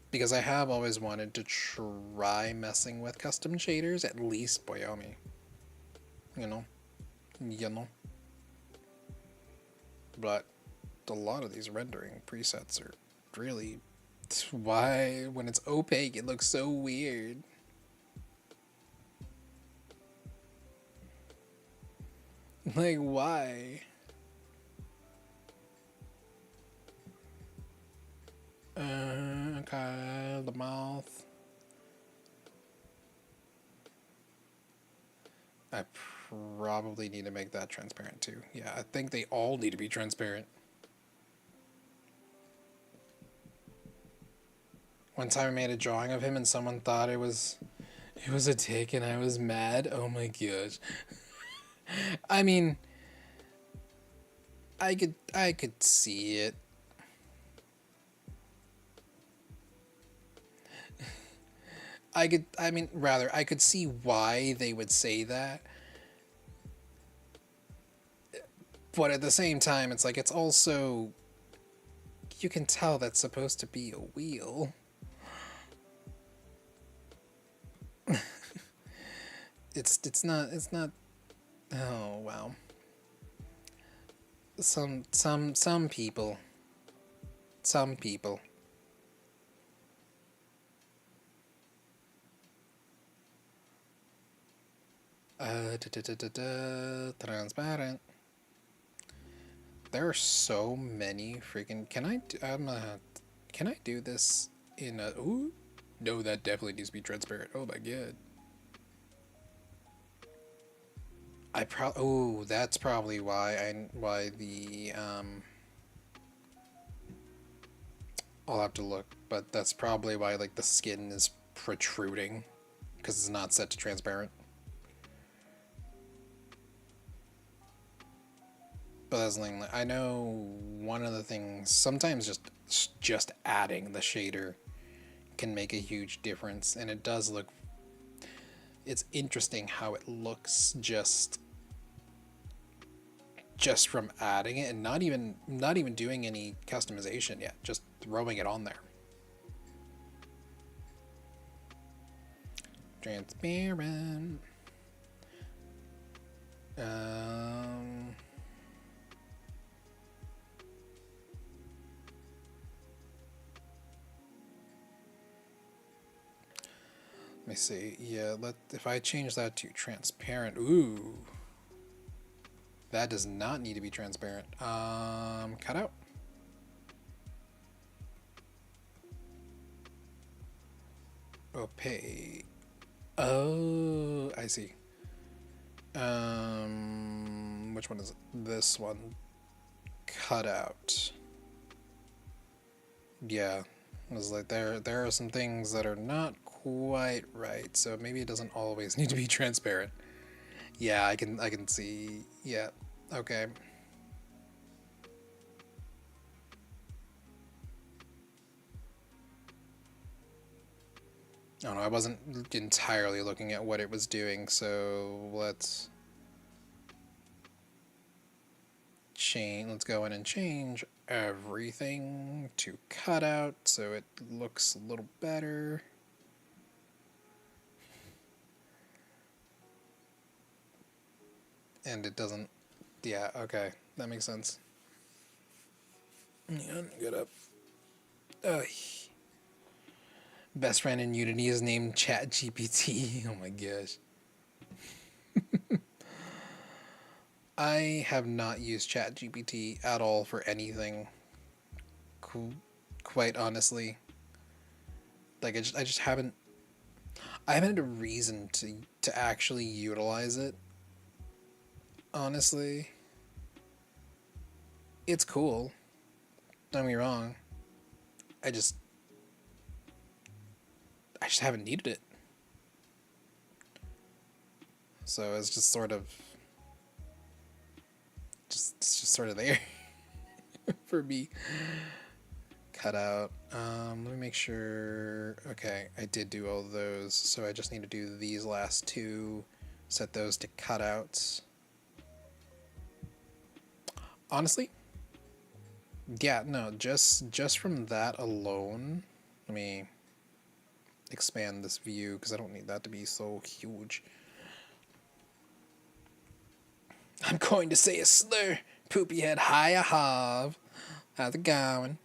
Because I have always wanted to try messing with custom shaders, at least Byomi. You know? You know? But a lot of these rendering presets are really... Why, when it's opaque, it looks so weird. Like, why? Okay, the mouth. I probably need to make that transparent too. Yeah, I think they all need to be transparent. One time I made a drawing of him and someone thought it was a dick and I was mad. Oh my gosh. I mean, I could see it. I could see why they would say that. But at the same time, it's like, it's also, you can tell that's supposed to be a wheel. It's not, oh wow. Some people. Some people. Transparent. There are so many freaking. Can I do this in a? Ooh, no, that definitely needs to be transparent. Oh my god. Oh, that's probably why the I'll have to look, but that's probably why like the skin is protruding, because it's not set to transparent. But that's the thing. I know one of the things. Sometimes just adding the shader can make a huge difference, and it does look. It's interesting how it looks just from adding it and not even doing any customization yet, just throwing it on there. Transparent. Let me see. Yeah, if I change that to transparent. Ooh. That does not need to be transparent. Cut out. Opaque. Oh, I see. Which one is it? This one. Cut out. Yeah. It was like there are some things that are not quite right, so maybe it doesn't always need to be transparent. Yeah, I can see. Yeah. Okay. Oh no, I wasn't entirely looking at what it was doing, so let's go in and change everything to cutout so it looks a little better. And it doesn't, yeah, okay, that makes sense. Yeah, get up. Best friend in Unity is named ChatGPT. Oh my gosh. I have not used ChatGPT at all for anything. Quite honestly. Like I just haven't. I haven't had a reason to actually utilize it. Honestly, it's cool. Don't get me wrong. I just haven't needed it. So it's just sort of it's just sort of there for me. Cut out. Let me make sure. Okay, I did do all those, so I just need to do these last two. Set those to cutouts. Honestly, yeah, no, just from that alone. Let me expand this view because I don't need that to be so huge. I'm going to say a slur. Poopy head, hi, I have. How's it going?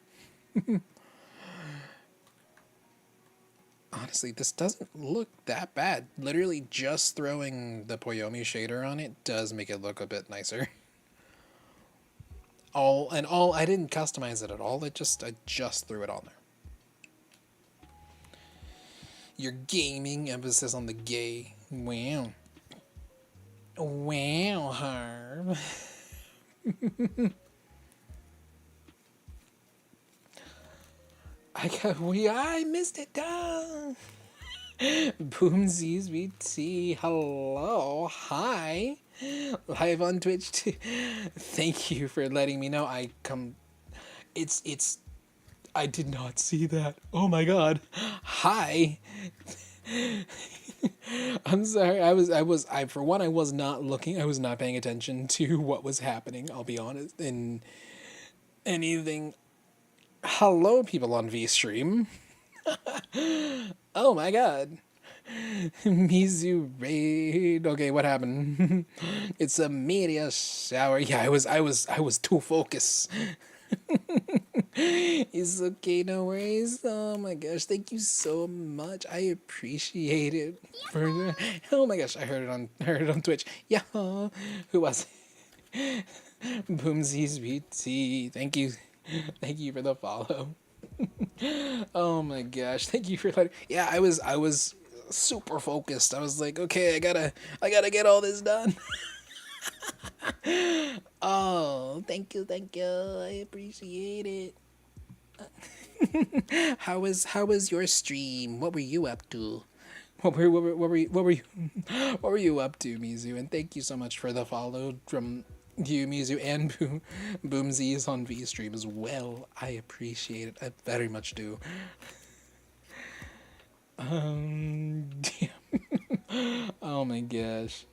Honestly, this doesn't look that bad. Literally just throwing the Poyomi shader on it does make it look a bit nicer. I didn't customize it at all. I just threw it on there. Your gaming, emphasis on the gay. Wow. Wow, Harv. I missed it down. Boomsies VT, hello, hi, live on Twitch too. Thank you for letting me know. It's. I did not see that. Oh my god. Hi. I'm sorry. I for one, I was not looking. I was not paying attention to what was happening. I'll be honest. In anything. Hello, people on VStream. Oh my god. Mizu raid. Okay, what happened? It's a media shower. Yeah, I was too focused. It's okay, no worries. Oh my gosh, thank you so much. I appreciate it. Oh my gosh, I heard it on Twitch. Yeah, who was it? Boomsies BT. Thank you for the follow. Oh my gosh, thank you for letting. Yeah, I was super focused. I was like, okay, I gotta get all this done. Oh, thank you. I appreciate it. How was your stream? What were you up to? What were you up to, Mizu? And thank you so much for the follow from you, Mizu, and Boomsies on VStream as well. I appreciate it. I very much do. Damn. Oh my gosh.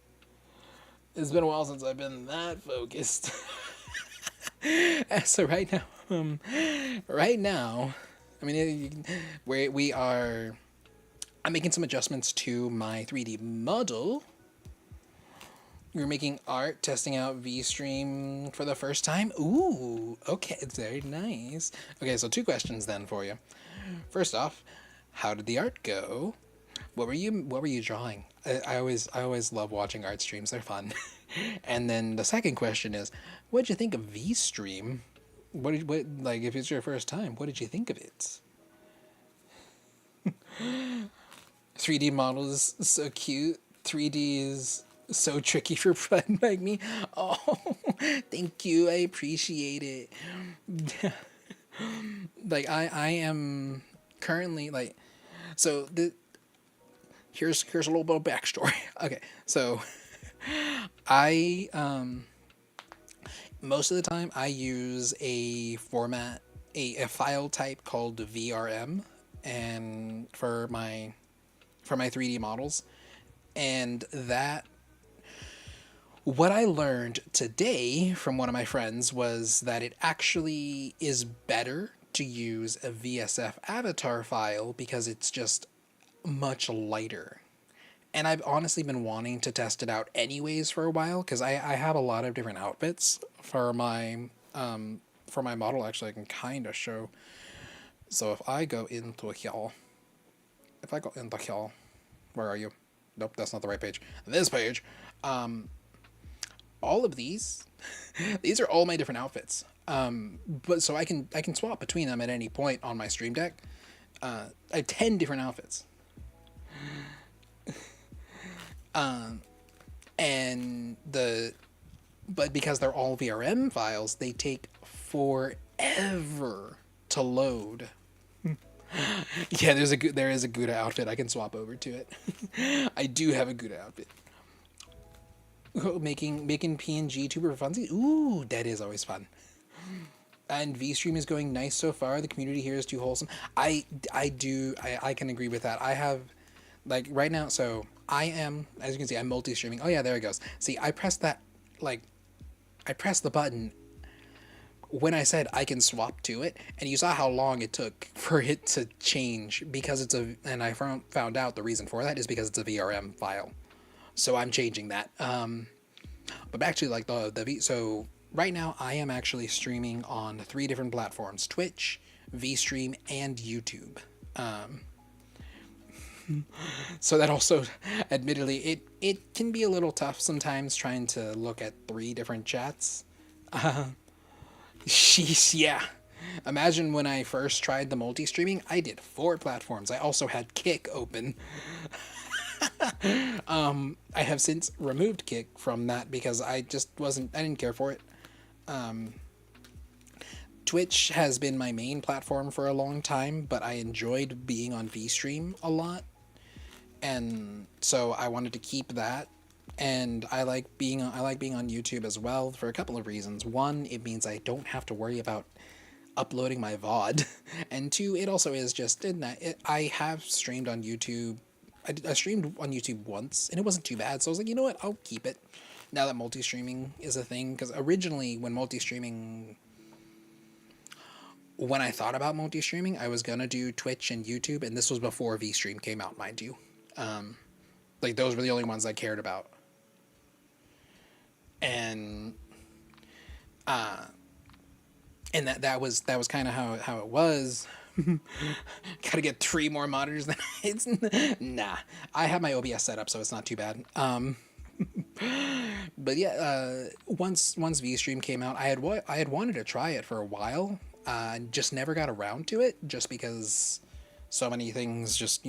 It's been a while since I've been that focused. So right now, I mean, we are. I'm making some adjustments to my 3D model. You're making art, testing out VStream for the first time. Ooh, okay, it's very nice. Okay, so two questions then for you. First off, how did the art go? What were you drawing? I always love watching art streams. They're fun. And then the second question is, what did you think of VStream? What like if it's your first time, what did you think of it? 3D model is so cute. 3D is so tricky for fun like me. Oh, thank you. I appreciate it. Like I am currently like so the here's a little bit of backstory. Okay, so I most of the time I use a file type called VRM and for my 3D models, and that what I learned today from one of my friends was that it actually is better to use a VSF avatar file because it's just much lighter. And I've honestly been wanting to test it out anyways for a while because I have a lot of different outfits for my model. Actually, I can kind of show. So if I go into here, where are you? Nope, that's not the right page. This page, all of these, these are all my different outfits. But so I can swap between them at any point on my stream deck. I have 10 different outfits. And but because they're all VRM files, they take forever to load. Yeah, there is a Gouda outfit. I can swap over to it. I do have a Gouda outfit. Oh, making PNG tuber for funsies. Ooh, that is always fun. And VStream is going nice so far. The community here is too wholesome. I can agree with that. I have like right now. So I am, as you can see, I'm multi-streaming. Oh yeah, there it goes. See, I pressed the button when I said I can swap to it, and you saw how long it took for it to change because and I found out the reason for that is because it's a VRM file. So I'm changing that. But back to like so right now I am actually streaming on 3 different platforms: Twitch, VStream, and YouTube. So that also, admittedly, it can be a little tough sometimes trying to look at 3 different chats. Sheesh, yeah. Imagine when I first tried the multi-streaming, I did 4 platforms. I also had Kick open. I have since removed Kick from that because I didn't care for it. Twitch has been my main platform for a long time, but I enjoyed being on VStream a lot. And so I wanted to keep that. And I like being on YouTube as well for a couple of reasons. One, it means I don't have to worry about uploading my VOD. And 2, it also is just, I have streamed on YouTube. I streamed on YouTube once, and it wasn't too bad. So I was like, you know what? I'll keep it now that multi-streaming is a thing. Because originally, when I thought about multi-streaming, I was going to do Twitch and YouTube. And this was before VStream came out, mind you. Like, those were the only ones I cared about. And that was kind of how it was. Gotta get 3 more monitors. Nah, I have my OBS set up, so it's not too bad. But yeah, once VStream came out, I had wanted to try it for a while, just never got around to it, just because so many things just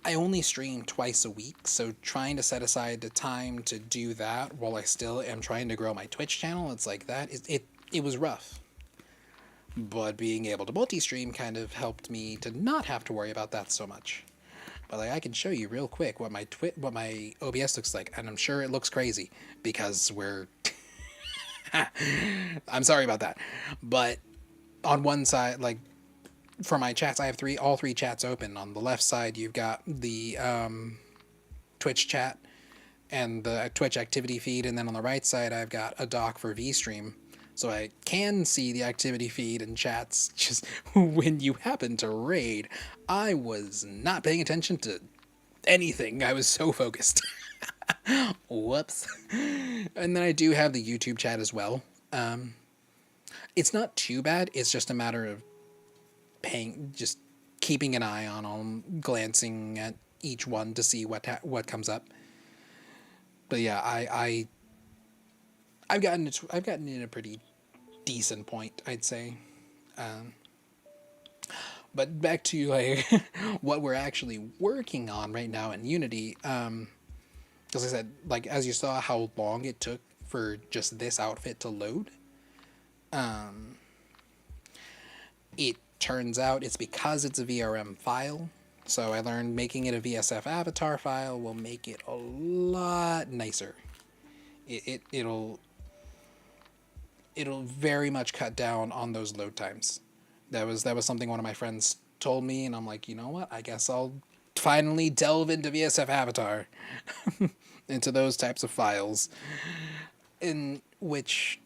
I only stream twice a week, so trying to set aside the time to do that while I still am trying to grow my Twitch channel, it's like that. It was rough. But being able to multi-stream kind of helped me to not have to worry about that so much. But like I can show you real quick what my OBS looks like, and I'm sure it looks crazy because we're. I'm sorry about that, but on one side, like for my chats, I have all three chats open. On the left side, you've got the Twitch chat and the Twitch activity feed, and then on the right side, I've got a dock for VStream. So I can see the activity feed and chats just when you happen to raid. I was not paying attention to anything. I was so focused. Whoops. And then I do have the YouTube chat as well. It's not too bad. It's just a matter of just keeping an eye on them, glancing at each one to see what comes up. But yeah, I've gotten in a pretty decent point, I'd say. But back to like what we're actually working on right now in Unity. As I said, like as you saw how long it took for just this outfit to load. It turns out it's because it's a VRM file. So I learned making it a VSF avatar file will make it a lot nicer. It'll very much cut down on those load times. That was something one of my friends told me, and I'm like, you know what? I guess I'll finally delve into VSF avatar, into those types of files, in which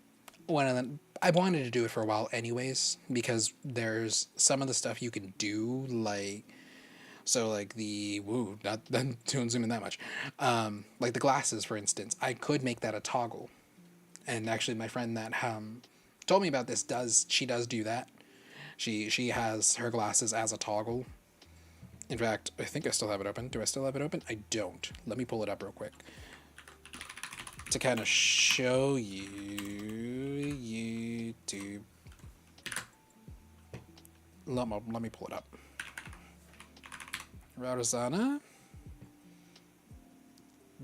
I wanted to do it for a while anyways, because there's some of the stuff you can do, like, so like not don't zoom in that much, like the glasses, for instance, I could make that a toggle, and actually my friend that told me about this does do that. She has her glasses as a toggle. In fact, I think I still have it open. Do I still have it open? I don't. Let me pull it up real quick to kind of show you YouTube. Let me pull it up. Routazana.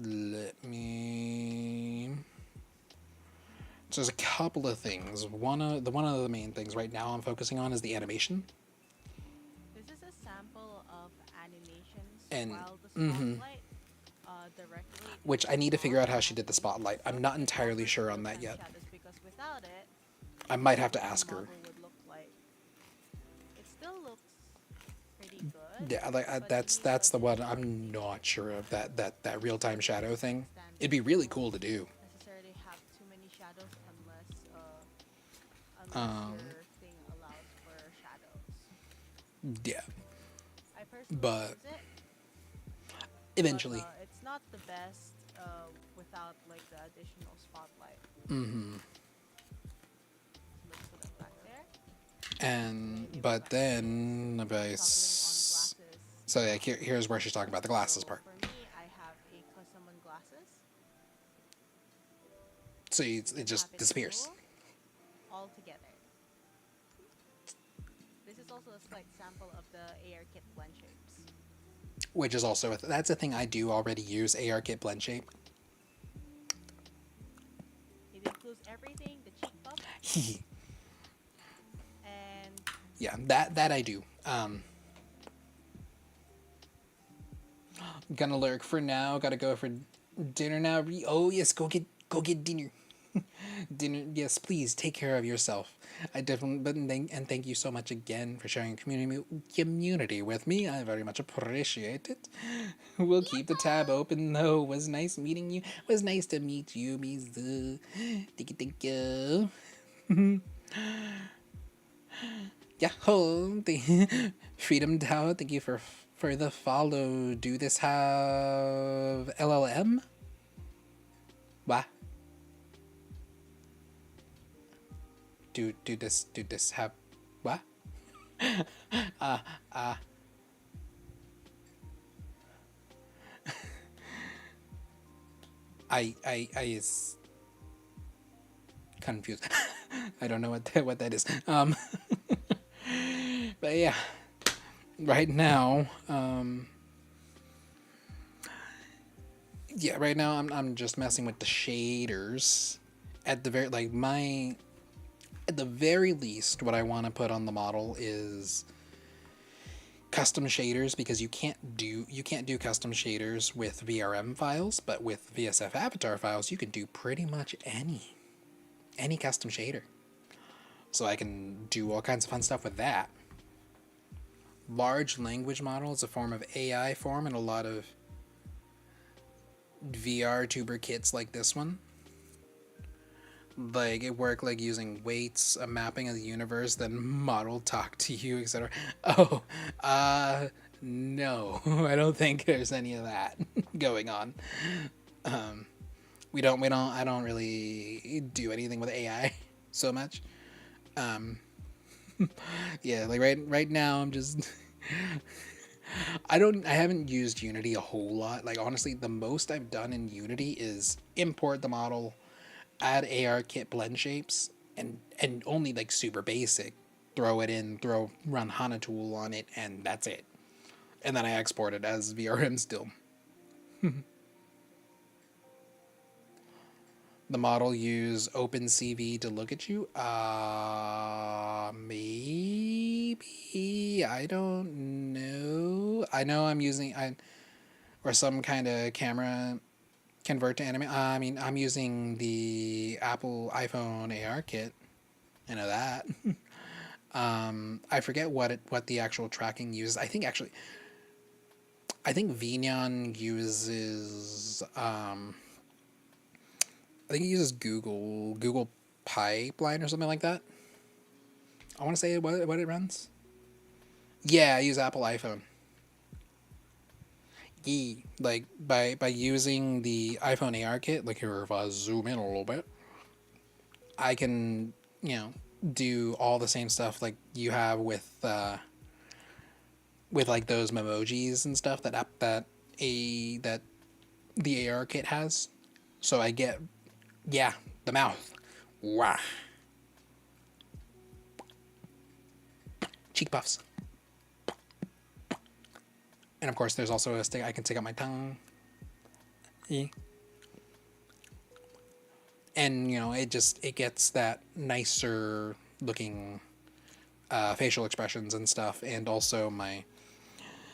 Let me. So there's a couple of things. One of the main things right now I'm focusing on is the animation. This is a sample of animations And while the spotlight directly. which I need to figure out how she did the spotlight. I'm not entirely sure on that yet. Shadows, because without it, I might have to the ask her. model would look like. It still looks pretty good. Yeah, like but that's you the need one I'm not sure of, that real time shadow thing. It'd be really cool to do. necessarily have too many shadows unless Um, your thing allows for shadows. Yeah, I personally but use it. eventually. But, it's not the best without like the additional spotlight. Mm-hmm. Let's put it back there. But then Toggling on glasses. so yeah, here's where she's talking about the glasses So part. for me, I have a custom on glasses. So it just Have it disappears. dual all together. This is also a slight sample of the ARKit blend shapes. Which is also that's a thing I do already use, ARKit blend shape. It includes everything, the cheek bump, and Yeah, that I do. Gonna lurk for now. Gotta go for dinner now. Oh yes, go get dinner. Dinner. Yes, please take care of yourself. I definitely thank you so much again for sharing your community with me. I very much appreciate it. We'll keep the tab open though. It was nice meeting you. It was nice to meet you, Mizu. Thank you. Yeah, Freedom Tao, thank you for the follow. Do this have LLM? What? Do this have what? I is confused. I don't know what that is. But yeah, right now, right now I'm just messing with the shaders. At the very least, what I want to put on the model is custom shaders because you can't do custom shaders with VRM files, but with VSF avatar files you can do pretty much any custom shader. So I can do all kinds of fun stuff with that. Large language model is a form of AI form in a lot of VR tuber kits like this one. Like it worked like using weights, a mapping of the universe, then model talk to you, etc. Oh, no, I don't think there's any of that going on. I don't really do anything with AI so much. Yeah, like right now I'm just I haven't used Unity a whole lot. Like honestly, the most I've done in Unity is import the model, add ARKit blend shapes, and only like super basic. Throw it in, run HANA tool on it, and that's it. And then I export it as VRM still. The model use OpenCV to look at you? Maybe. I don't know. I know I'm using or some kind of camera convert to anime. I mean, I'm using the Apple iPhone AR kit. I know that. I forget what the actual tracking uses. I think Vignon uses I think it uses Google Pipeline or something like that. I want to say what it runs. Yeah, I use Apple iPhone. Yeah, like by using the iPhone AR kit, like here if I zoom in a little bit, I can do all the same stuff like you have with like those memojis and stuff that the AR kit has. So I get the mouth. Wow. Cheek puffs. And of course, there's also a stick I can stick out my tongue. Yeah. And it gets that nicer looking facial expressions and stuff, and also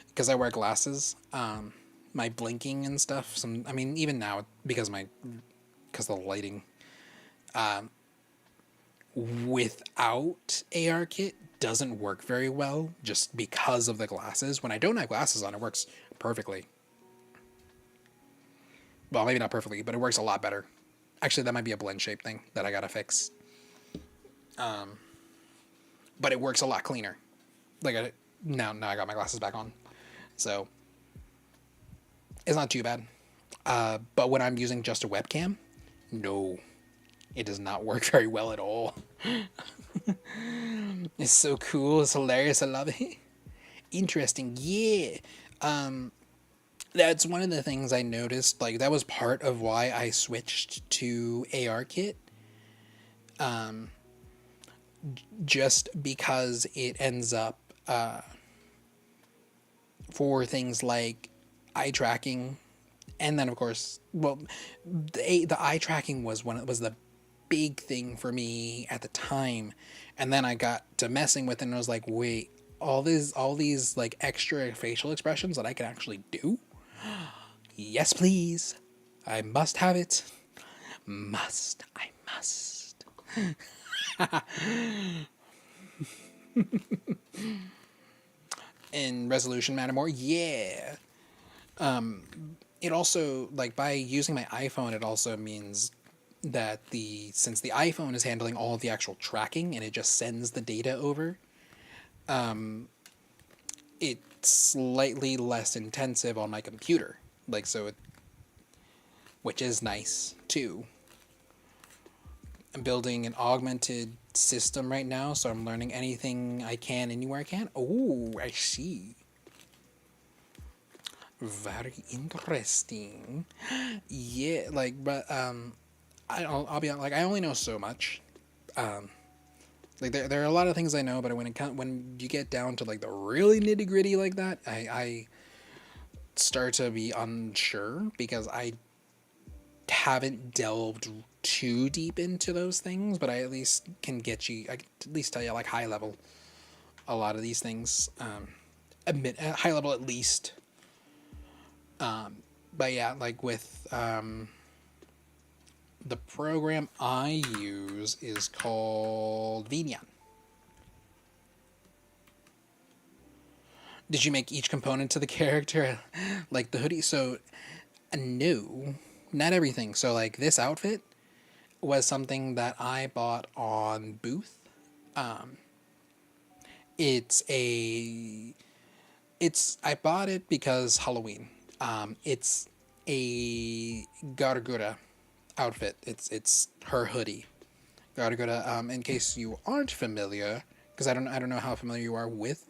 because I wear glasses, my blinking and stuff. Even now because of the lighting, without ARKit doesn't work very well just because of the glasses. When I don't have glasses on, it works perfectly. Well, maybe not perfectly, but it works a lot better. Actually, that might be a blend shape thing that I gotta fix. But it works a lot cleaner. Like now I got my glasses back on, so it's not too bad. But when I'm using just a webcam, no, it does not work very well at all. It's so cool. It's hilarious. I love it. Interesting. Yeah. That's one of the things I noticed. Like that was part of why I switched to ARKit. Just because it ends up for things like eye tracking, and then of course, well, the eye tracking was the big thing for me at the time, and then I got to messing with it and I was like, wait, all these like extra facial expressions that I can actually do? Yes, please. I must have it. I must. In resolution matter more, yeah. It also, like, by using my iPhone, it also means that since the iPhone is handling all of the actual tracking and it just sends the data over, it's slightly less intensive on my computer. Like, so which is nice too. I'm building an augmented system right now, so I'm learning anything I can anywhere I can. Oh, I see. Very interesting. Yeah, like, but I'll be honest, like, I only know so much. Like there are a lot of things I know, but when you get down to like the really nitty gritty like that, I start to be unsure because I haven't delved too deep into those things, but I at least can at least tell you like high level a lot of these things. a high level at least. But yeah, like with the program I use is called Vinyan. Did you make each component to the character like the hoodie? So no, not everything. So like this outfit was something that I bought on Booth. It's a it's I bought it because Halloween. It's a Gargura outfit. It's her hoodie. Gargura. In case you aren't familiar, because I don't know how familiar you are with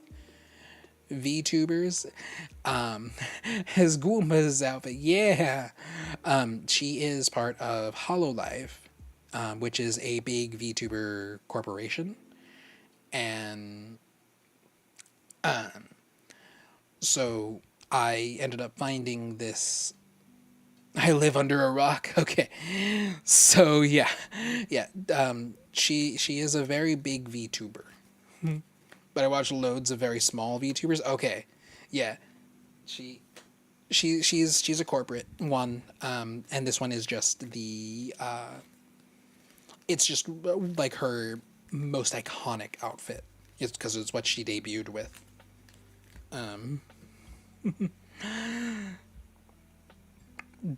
VTubers. His Goomba's outfit. Yeah. She is part of Hololive, which is a big VTuber corporation, and so I ended up finding this. I live under a rock. Okay, so yeah, yeah. She is a very big VTuber, but I watch loads of very small VTubers. Okay, yeah, she she's a corporate one, and this one is just the it's just like her most iconic outfit. It's because it's what she debuted with.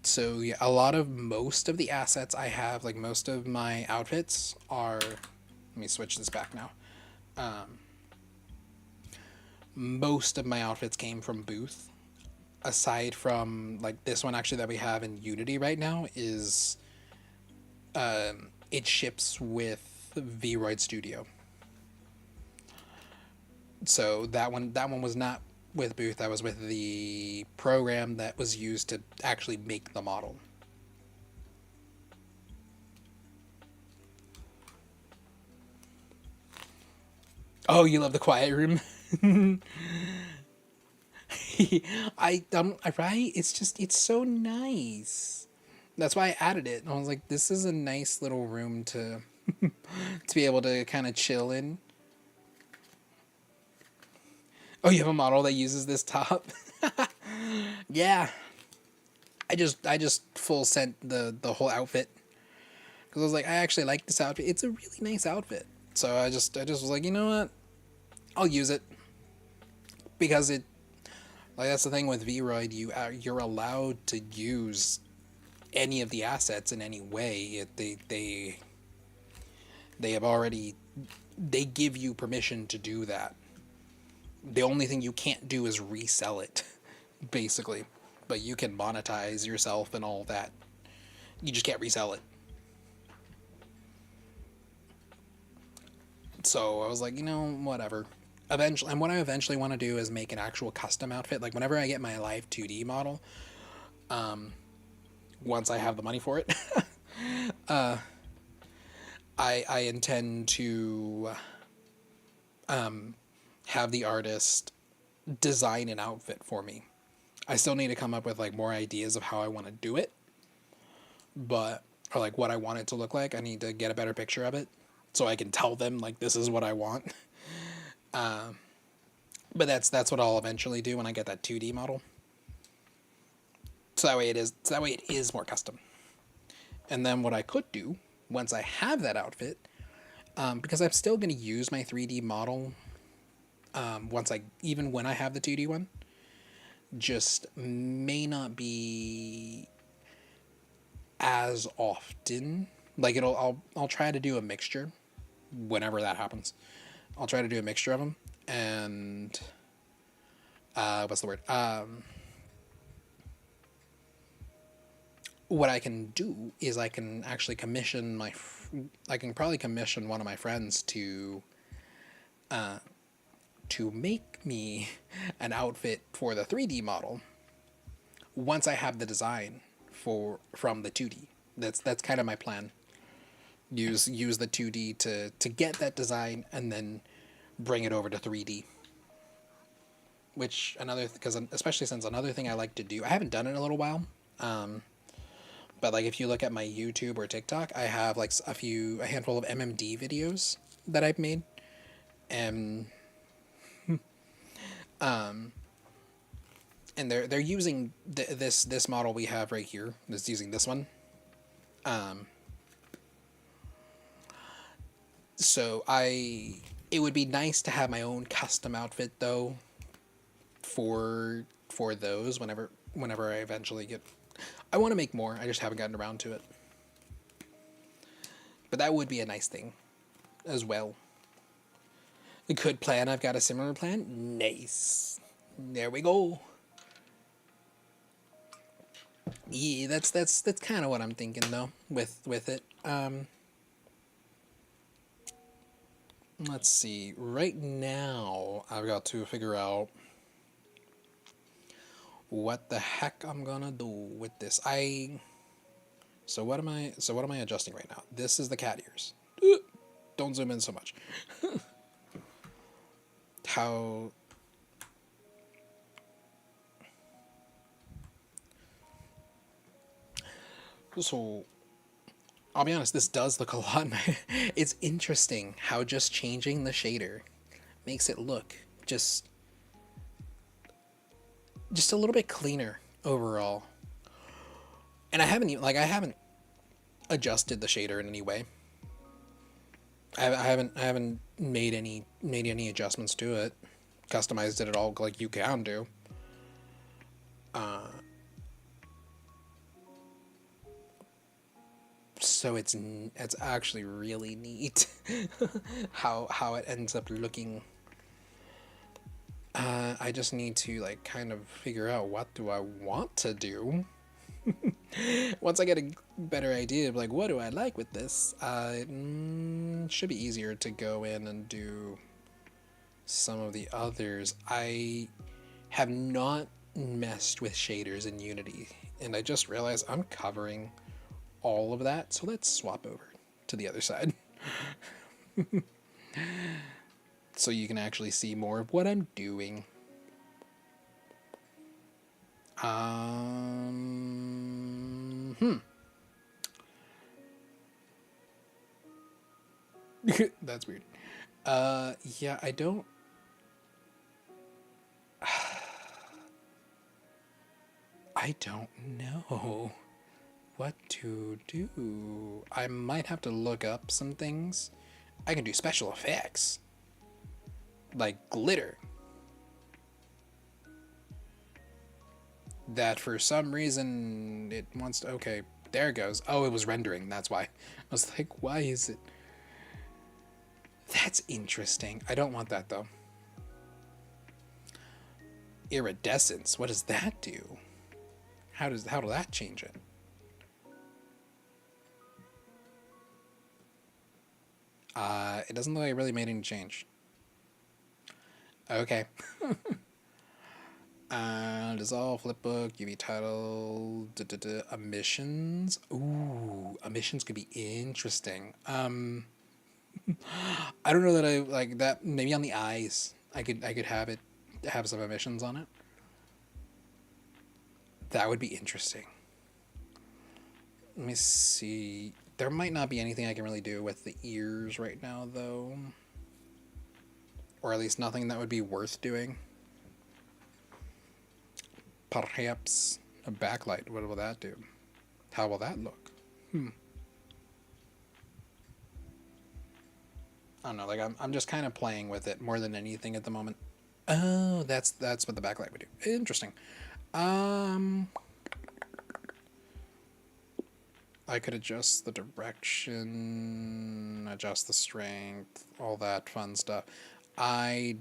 So yeah, a lot of most of the assets I have, like most of my outfits are. Let me switch this back now. Most of my outfits came from Booth. Aside from like this one actually that we have in Unity right now is it ships with Vroid Studio. So that one was not with Booth. That was with the program that was used to actually make the model. Oh, you love the quiet room. Right. It's so nice. That's why I added it. I was like, this is a nice little room to to be able to kind of chill in. Oh, you have a model that uses this top? Yeah. I just full sent the whole outfit because I was like, I actually like this outfit. It's a really nice outfit. So I just was like, you know what? I'll use it because it like that's the thing with Vroid. You're allowed to use any of the assets in any way. They have already they give you permission to do that. The only thing you can't do is resell it, basically. But you can monetize yourself and all that. You just can't resell it. So I was like, whatever. Eventually, and what I eventually want to do is make an actual custom outfit. Like whenever I get my live 2D model, once I have the money for it, I intend to have the artist design an outfit for me. I still need to come up with like more ideas of how I want to do it, but or like what I want it to look like. I need to get a better picture of it so I can tell them like this is what I want. But that's what I'll eventually do when I get that 2D model. So that way it is more custom. And then what I could do once I have that outfit, because I'm still going to use my 3D model even when I have the 2D one, just may not be as often. Like I'll try to do a mixture whenever that happens. I'll try to do a mixture of them, and what's the word? What I can do is I can actually commission I can probably commission one of my friends to make me an outfit for the 3D model once I have the design from the 2D. That's kind of my plan. Use the 2D to get that design and then bring it over to 3D. Which because especially since another thing I like to do, I haven't done it in a little while. But like if you look at my YouTube or TikTok, I have like a handful of MMD videos that I've made, and Um, and they're using this model we have right here. That's using this one. Um, so it would be nice to have my own custom outfit though, for those whenever I eventually get. I want to make more. I just haven't gotten around to it. But that would be a nice thing, as well. A good plan. I've got a similar plan. Nice. There we go. Yeah, that's kind of what I'm thinking though with it. Let's see. Right now, I've got to figure out what the heck I'm gonna do with this. So what am I adjusting right now? This is the cat ears. Don't zoom in so much. How so I'll be honest, this does look a lot. It's interesting how just changing the shader makes it look just a little bit cleaner overall. And I haven't adjusted the shader in any way. I haven't made any adjustments to it, customized it at all like you can do. So it's actually really neat how it ends up looking. I just need to like kind of figure out what do I want to do. Once I get a better idea of like what do I like with this, it should be easier to go in and do some of the others. I have not messed with shaders in Unity, and I just realized I'm covering all of that, so let's swap over to the other side. So you can actually see more of what I'm doing. That's weird. Yeah, I don't. I don't know what to do. I might have to look up some things. I can do special effects, like glitter. That for some reason it wants to. Okay, there it goes. Oh, it was rendering. That's why. I was like, why is it? That's interesting. I don't want that though. Iridescence. What does that do? How does that change it? It doesn't look like it really made any change. Okay. Dissolve, flipbook, UV title, emissions. Ooh, emissions could be interesting. I don't know that I like that. Maybe on the eyes, I could have some emissions on it. That would be interesting. Let me see. There might not be anything I can really do with the ears right now, though. Or at least nothing that would be worth doing. Perhaps a backlight. What will that do? How will that look? I don't know. Like I'm just kind of playing with it more than anything at the moment. Oh, that's what the backlight would do. Interesting. I could adjust the direction, adjust the strength, all that fun stuff. I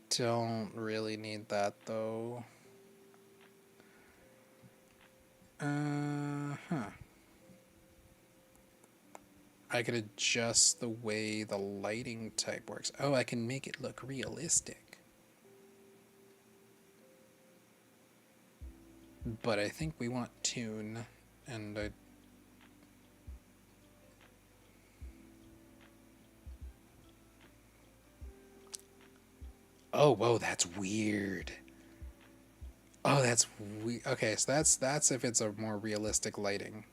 don't really need that though. I could adjust the way the lighting type works. Oh, I can make it look realistic. But I think we want tune, and I... Oh, whoa, that's weird. Oh, that's weird. Okay, so that's if it's a more realistic lighting.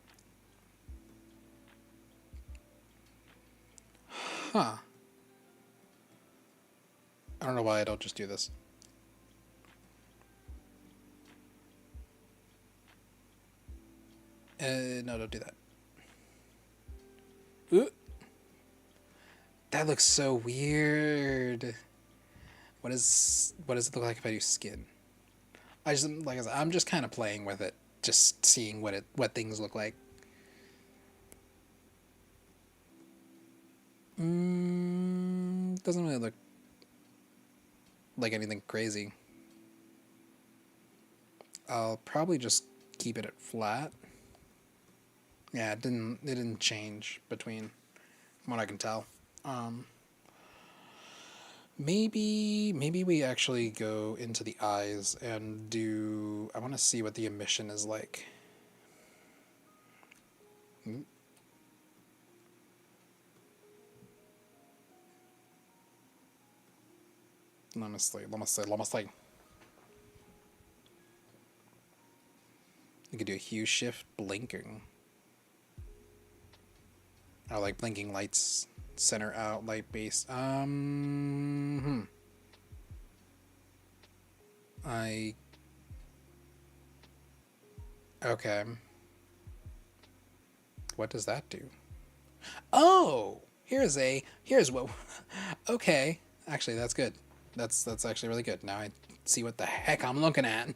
Huh. I don't know why I don't just do this. No, don't do that. Ooh. That looks so weird. What does it look like if I do skin? Like I said, I'm just kind of playing with it, just seeing what things look like. Doesn't really look like anything crazy. I'll probably just keep it at flat. Yeah, it didn't change between from what I can tell. Maybe we actually go into the eyes and do. I want to see what the emission is like. Let me see. You could do a hue shift blinking. Oh, like blinking lights, center out, light base. Okay. What does that do? Oh, here's what. Okay, actually, that's good. That's actually really good. Now I see what the heck I'm looking at.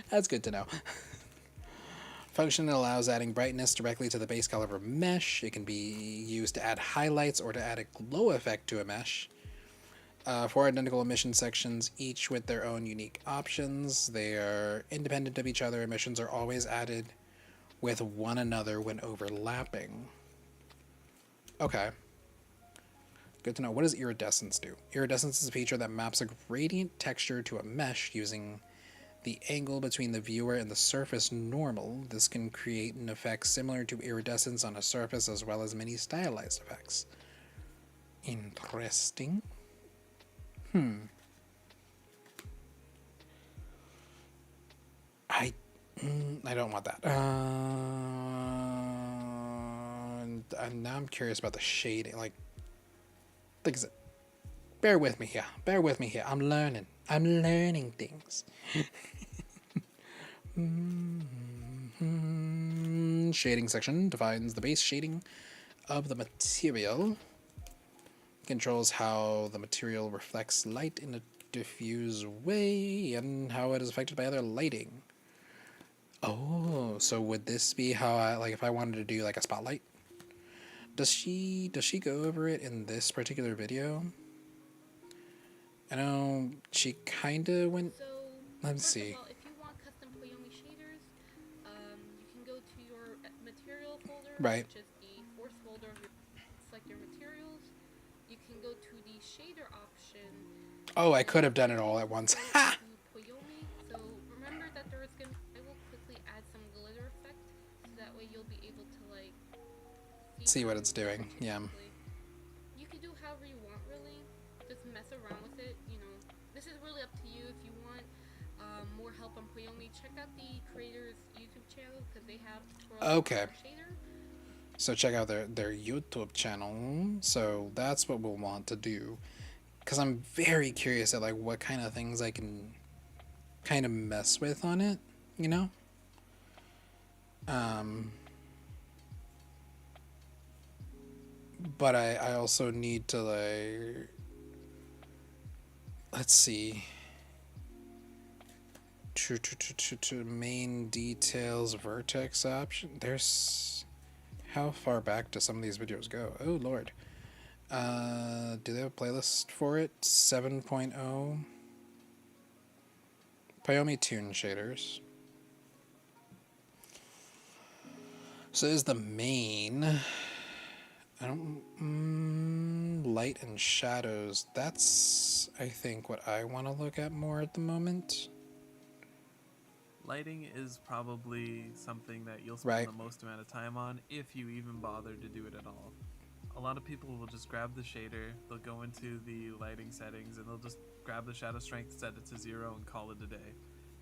That's good to know. Function that allows adding brightness directly to the base color of a mesh. It can be used to add highlights or to add a glow effect to a mesh. 4 identical emission sections, each with their own unique options. They are independent of each other. Emissions are always added with one another when overlapping. Okay. Good to know. What does iridescence do? Iridescence is a feature that maps a gradient texture to a mesh using the angle between the viewer and the surface normal. This can create an effect similar to iridescence on a surface as well as many stylized effects. Interesting. I don't want that. And now I'm curious about the shading. Like I said, bear with me here. I'm learning things. Shading section defines the base shading of the material. Controls how the material reflects light in a diffuse way and how it is affected by other lighting. Oh, so would this be how if I wanted to do like a spotlight? Does she go over it in this particular video? I know she kinda went. So, Let's first see. of all, if you want custom Koyomi shaders, you can go to your material folder, Right. which is the fourth folder of your, select your materials. You can go to the shader option. Oh, I could have done it all at once. Ha! To Koyomi. So remember that there is going to, I will quickly add some glitter effect, so that way you'll be able to like See what how it's doing. it Yeah. basically- You can do however you want, really. Just mess around with it. You know, this is really up to you. If you want more help on Koyomi, check out the creators' YouTube channel because they have tutorials Okay. on shader. So check out their YouTube channel. So that's what we'll want to do. Because I'm very curious at like what kind of things I can kind of mess with on it, you know? But I also need to like, let's see. To main details vertex option. There's, how far back do some of these videos go? Oh lord. Do they have a playlist for it? 7.0. Koyomi Tune Shaders. So is the main. I don't. Light and shadows. That's, I think, what I want to look at more at the moment. Lighting is probably something that you'll spend Right. the most amount of time on, if you even bother to do it at all. A lot of people will just grab the shader, they'll go into the lighting settings, and they'll just grab the shadow strength, set it to 0, and call it a day.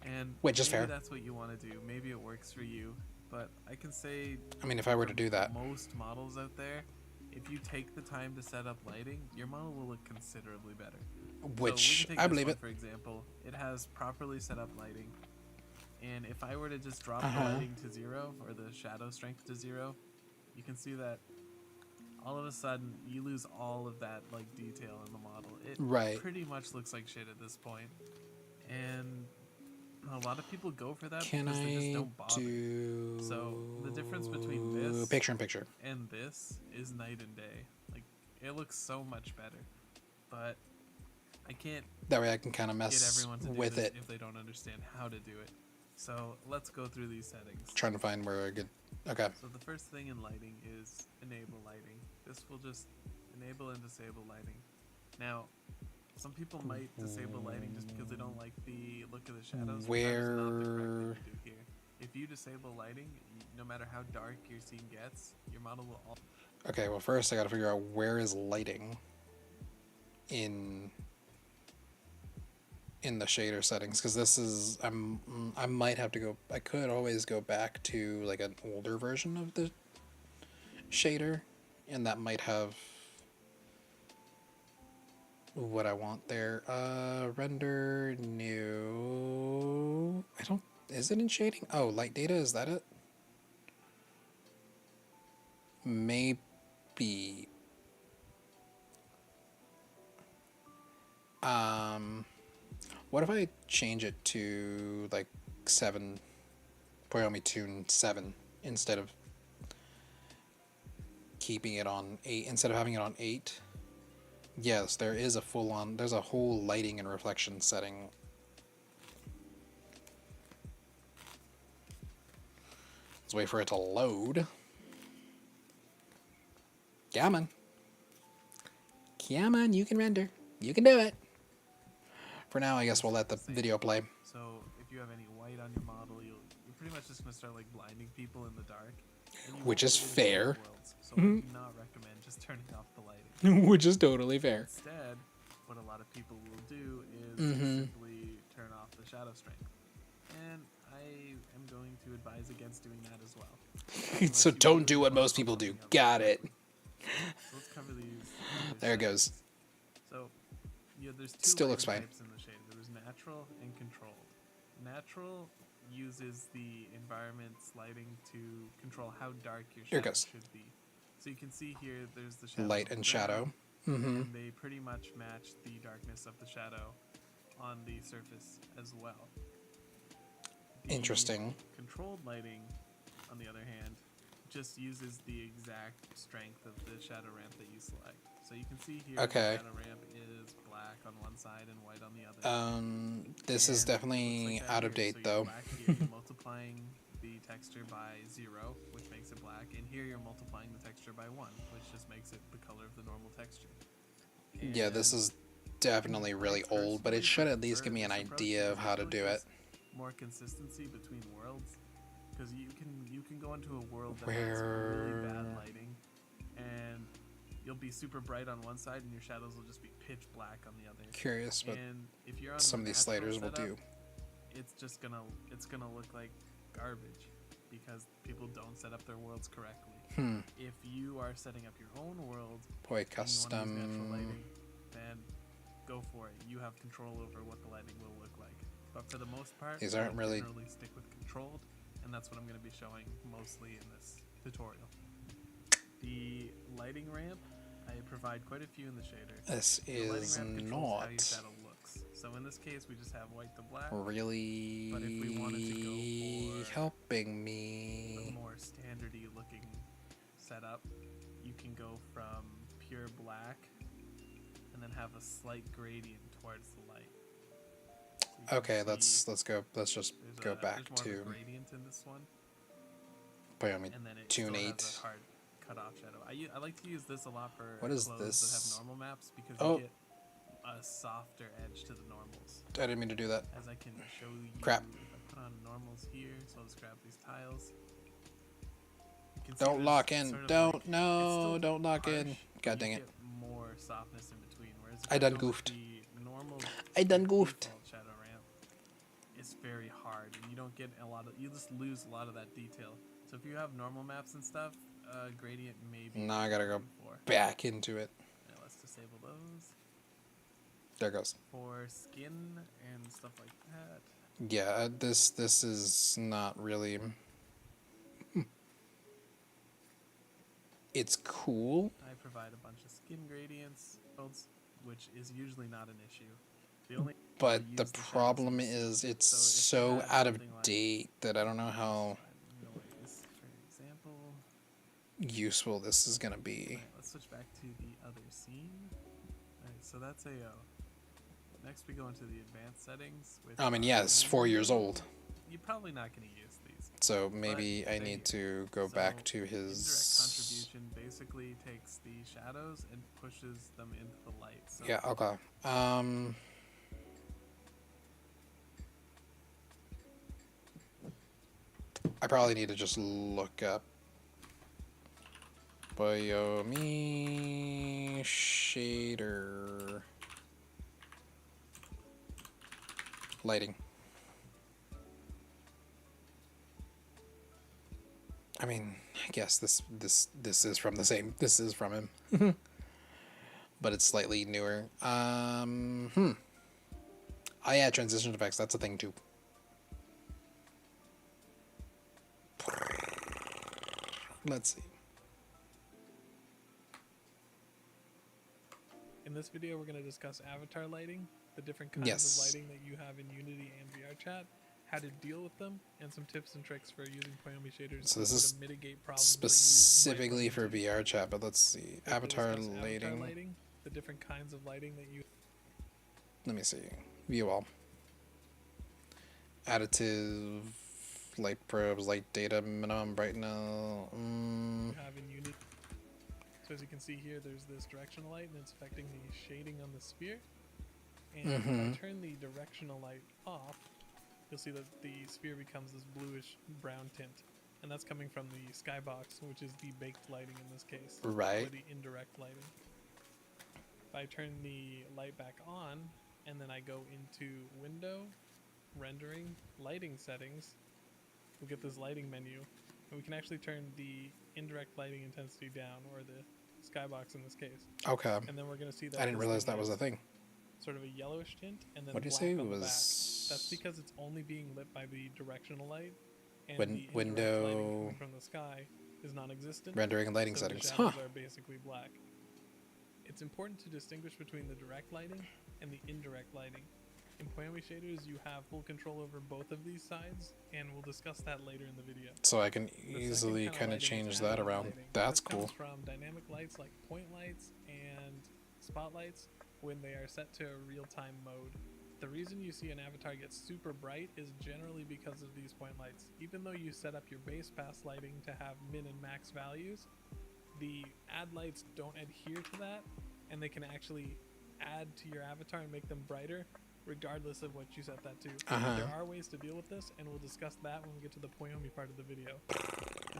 And Which is maybe fair. that's what you want to do. Maybe it works for you, but I can say, I mean, if I were to for do that. most models out there, if you take the time to set up lighting, your model will look considerably better. Which, so we can take I this believe one, it. for example. It has properly set up lighting. And if I were to just drop the Uh-huh. lighting to 0 or the shadow strength to 0, you can see that all of a sudden you lose all of that like detail in the model. It Right. pretty much looks like shit at this point. And a lot of people go for that Can because they just I don't bother. do So the difference between this picture in picture? and this is night and day. Like it looks so much better. But I can't That way I can kind of get mess everyone to do with this it. if they don't understand how to do it. So let's go through these settings. Trying to find where a good. Okay. So the first thing in lighting is enable lighting. This will just enable and disable lighting. Now, some people might disable lighting just because they don't like the look of the shadows. But that is not the correct thing to do here. If you disable lighting, no matter how dark your scene gets, your model will all. Okay. Well, first I got to figure out where is lighting in the shader settings, because this is I might have to go. I could always go back to like an older version of the shader, and that might have what I want there. Render new. I don't. Is it in shading? Oh, light data. Is that it? Maybe. What if I change it to like 7, Poyomi Tune 7 instead of keeping it on 8, instead of having it on 8? Yes, there is a there's a whole lighting and reflection setting. Let's wait for it to load. Come on. Come on, you can render. You can do it. For now, I guess we'll let the video play. So if you have any white on your model, you're pretty much just gonna start like blinding people in the dark. And you Which won't is be able to see fair. the worlds. So I do not recommend just turning off the lighting. Which is totally fair. Instead, what a lot of people will do is Mhm. simply turn off the shadow strength. And I am going to advise against doing that as well. So don't do what most people do. Got it. So let's cover these. There it goes. So, there's two Still looks lighting fine. types in the shader. There's natural and controlled. Natural uses the environment's lighting to control how dark your Here it shadow goes. should be. So you can see here, there's the shadow. Light and shadow. Mm-hmm. And they pretty much match the darkness of the shadow on the surface as well. The Interesting. Controlled lighting, on the other hand, just uses the exact strength of the shadow ramp that you select. So you can see here Okay. the shadow ramp is black on one side and white on the other. This is And it looks definitely like that out of here. date So though. Black here, you're multiplying the texture by 0, which makes it black, and here you're multiplying the texture by 1, which just makes it the color of the normal texture. Yeah, this And is definitely really I old, but it personally should at least give me an prefer this approach idea of because how I to feel do like it. there's more consistency between worlds, because you can go into a world that has Where- really bad lighting, and you'll be super bright on one side, and your shadows will just be pitch black on the other. Curious what And if you're on some the of these natural sliders will setup, do. it's just gonna look like garbage because people don't set up their worlds correctly. If you are setting up your own world Boy, and you want to use natural custom. lighting, then go for it. You have control over what the lighting will look like. But for the most part, These I aren't really- generally stick with controlled, and that's what I'm going to be showing mostly in this tutorial. The lighting ramp, I provide quite a few in the shader. This The lighting is ramp controls how your not shadow looks. So in this case, we just have white to black. really But if we wanted to go for helping A me. more standardy looking setup, you can go from pure black and then have a slight gradient towards the light. So you can Okay, see let's go. Let's just there's go back there's more of a to gradient in this one, Poyomi and then it Tune still 8. has a hard cutoff shadow. I like to use this a lot for What is clothes this? that have normal maps because Oh. you get a softer edge to the normals. I didn't mean to do that. As I can show you, Crap. if I put on normals here, so I'll just grab these tiles. You can see Don't there's lock in. sort of Don't like- it's no. still Don't lock in. harsh, but God you dang it. get more softness in between. Whereas if I you done go with goofed. the normal I done goofed. default shadow ramp, it's very hard, and you don't get a lot of. You just lose a lot of that detail. So if you have normal maps and stuff, gradient may be. Now I gotta go for. back into it. Now let's disable those. There it goes. For skin and stuff like that, Yeah, this is not really. It's cool, I provide a bunch of skin gradients, which is usually not an issue. The only but I'll the use shadow problem seeds. is it's So if you so have out of something like date that I don't know how noise, for example. useful this is gonna be. Alright, let's switch back to the other scene. Alright, so that's AO. Next we go into the advanced settings, which I mean, yeah, it's 4 years old, You're probably not going to use these. so maybe But I they- need to go so back to Indirect his. contribution basically takes the shadows and pushes them into the light. So Yeah, okay. I probably need to just look up Biomi shader lighting. I mean, I guess this is from the same. This is from him, but it's slightly newer. Oh yeah, transition effects. That's a thing too. Let's see. in this video, we're going to discuss avatar lighting, the different kinds Yes. of lighting that you have in Unity and VRChat, how to deal with them, and some tips and tricks for using Poyomi shaders So this to is mitigate problems Specifically that you for might run VR into. chat, but let's see. We're gonna Avatar discuss lighting. the different kinds of lighting that you Let me see. View all. Additive light probes, light data, minimum brightness. have in Unity. So as you can see here, there's this directional light, and it's affecting the shading on the sphere. And if I turn the directional light off, you'll see that the sphere becomes this bluish brown tint. And that's coming from the skybox, which is the baked lighting in this case. Right. Or the indirect lighting. If I turn the light back on, and then I go into Window, Rendering, Lighting Settings, we'll get this lighting menu. And we can actually turn the indirect lighting intensity down, or the skybox in this case. Okay. And then we're going to see that I didn't this realize thing that was a is thing. sort of a yellowish tint, and then What did you black say? on It the back. was That's because it's only being lit by the directional light, and Win- the indirect window- lighting coming from the sky is non-existent. rendering and lighting so settings. The shadows Huh. are basically black. It's important to distinguish between the direct lighting and the indirect lighting. In Poyomi shaders, you have full control over both of these sides, and we'll discuss that later in the video. So I can The second easily kind kind of lighting is change that additive around. lighting. That's This cool. comes from dynamic lights like point lights and spotlights when they are set to a real-time mode. The reason you see an avatar get super bright is generally because of these point lights. Even though you set up your base pass lighting to have min and max values, the add lights don't adhere to that, and they can actually add to your avatar and make them brighter regardless of what you set that to. There are ways to deal with this, and we'll discuss that when we get to the Poyomi part of the video.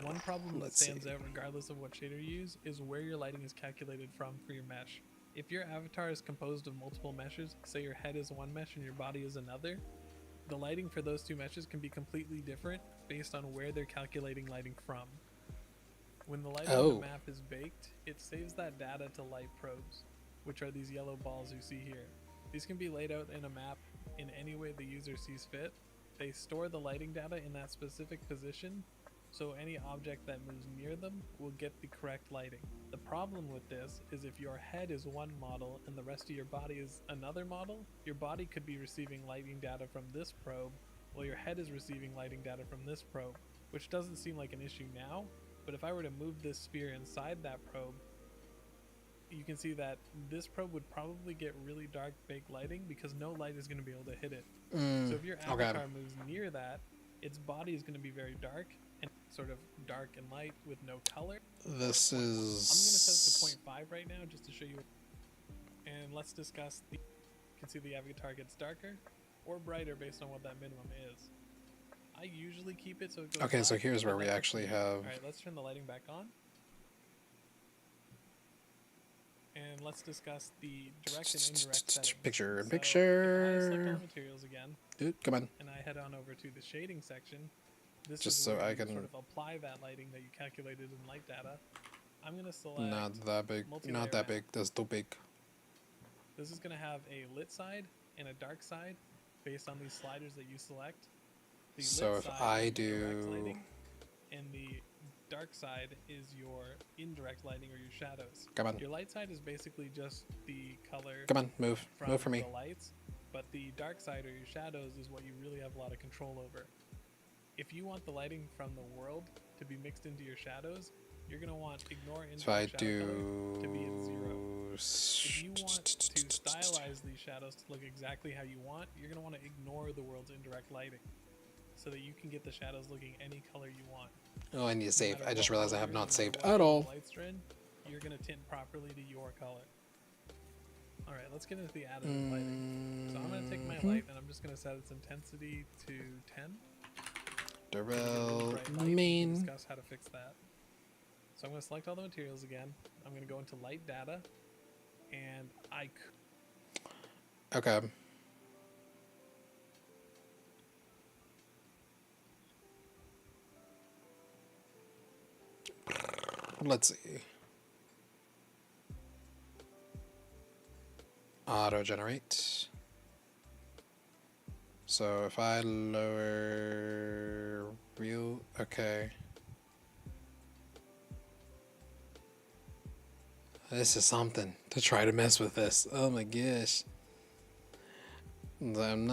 One problem that Let's stands see. out regardless of what shader you use is where your lighting is calculated from for your mesh. If your avatar is composed of multiple meshes, say your head is one mesh and your body is another, the lighting for those two meshes can be completely different based on where they're calculating lighting from. When the lighting on the map is baked, it saves that data to light probes, which are these yellow balls you see here. These can be laid out in a map in any way the user sees fit. They store the lighting data in that specific position, so any object that moves near them will get the correct lighting. The problem with this is if your head is one model and the rest of your body is another model, your body could be receiving lighting data from this probe, while your head is receiving lighting data from this probe, which doesn't seem like an issue now, but if I were to move this sphere inside that probe, you can see that this probe would probably get really dark baked lighting because no light is going to be able to hit it. So if your avatar moves near that, its body is going to be very dark and sort of dark and light with no color. This I'm going to set is. it to 0.5 right now just to show you. And let's discuss you can see the avatar gets darker or brighter based on what that minimum is. I usually keep it so it goes Okay, so black, here's but where we that's up to actually you. have. Alright, let's turn the lighting back on. And let's discuss the direct and indirect settings. Picture in So, if I select picture. all materials again, Dude, come on. and I head on over to the shading section, this Just is so where I you can- sort of apply that lighting that you calculated in light data. I'm going to select Not that big. multi-layer Not that map. big. That's too big. This is going to have a lit side and a dark side based on these sliders that you select. The So lit if side I is direct do- lighting, and the dark side is your indirect lighting or your shadows. Come on. Your light side is basically just the color Come on, move. from Move for me. the lights, but the dark side or your shadows is what you really have a lot of control over. If you want the lighting from the world to be mixed into your shadows, you're going to want ignore So I indirect shadow color to be at 0. do... If you want to stylize these shadows to look exactly how you want, you're going to want to ignore the world's indirect lighting so that you can get the shadows looking any color you want. Oh, I need to No save. matter I just what realized I world have you're in, not no matter saved what at shade all. the lights are in, you're going to tint properly to your color. Alright, let's get into the additive lighting. So I'm going to take my light and I'm just going to set its intensity to 10. So we get a really bright light. We can Main. discuss how to fix that. So I'm going to select all the materials again. I'm going to go into light data, and Okay. Let's see. Auto generate. So if I lower real, okay. This is something to try to mess with this. Oh my gosh. I'm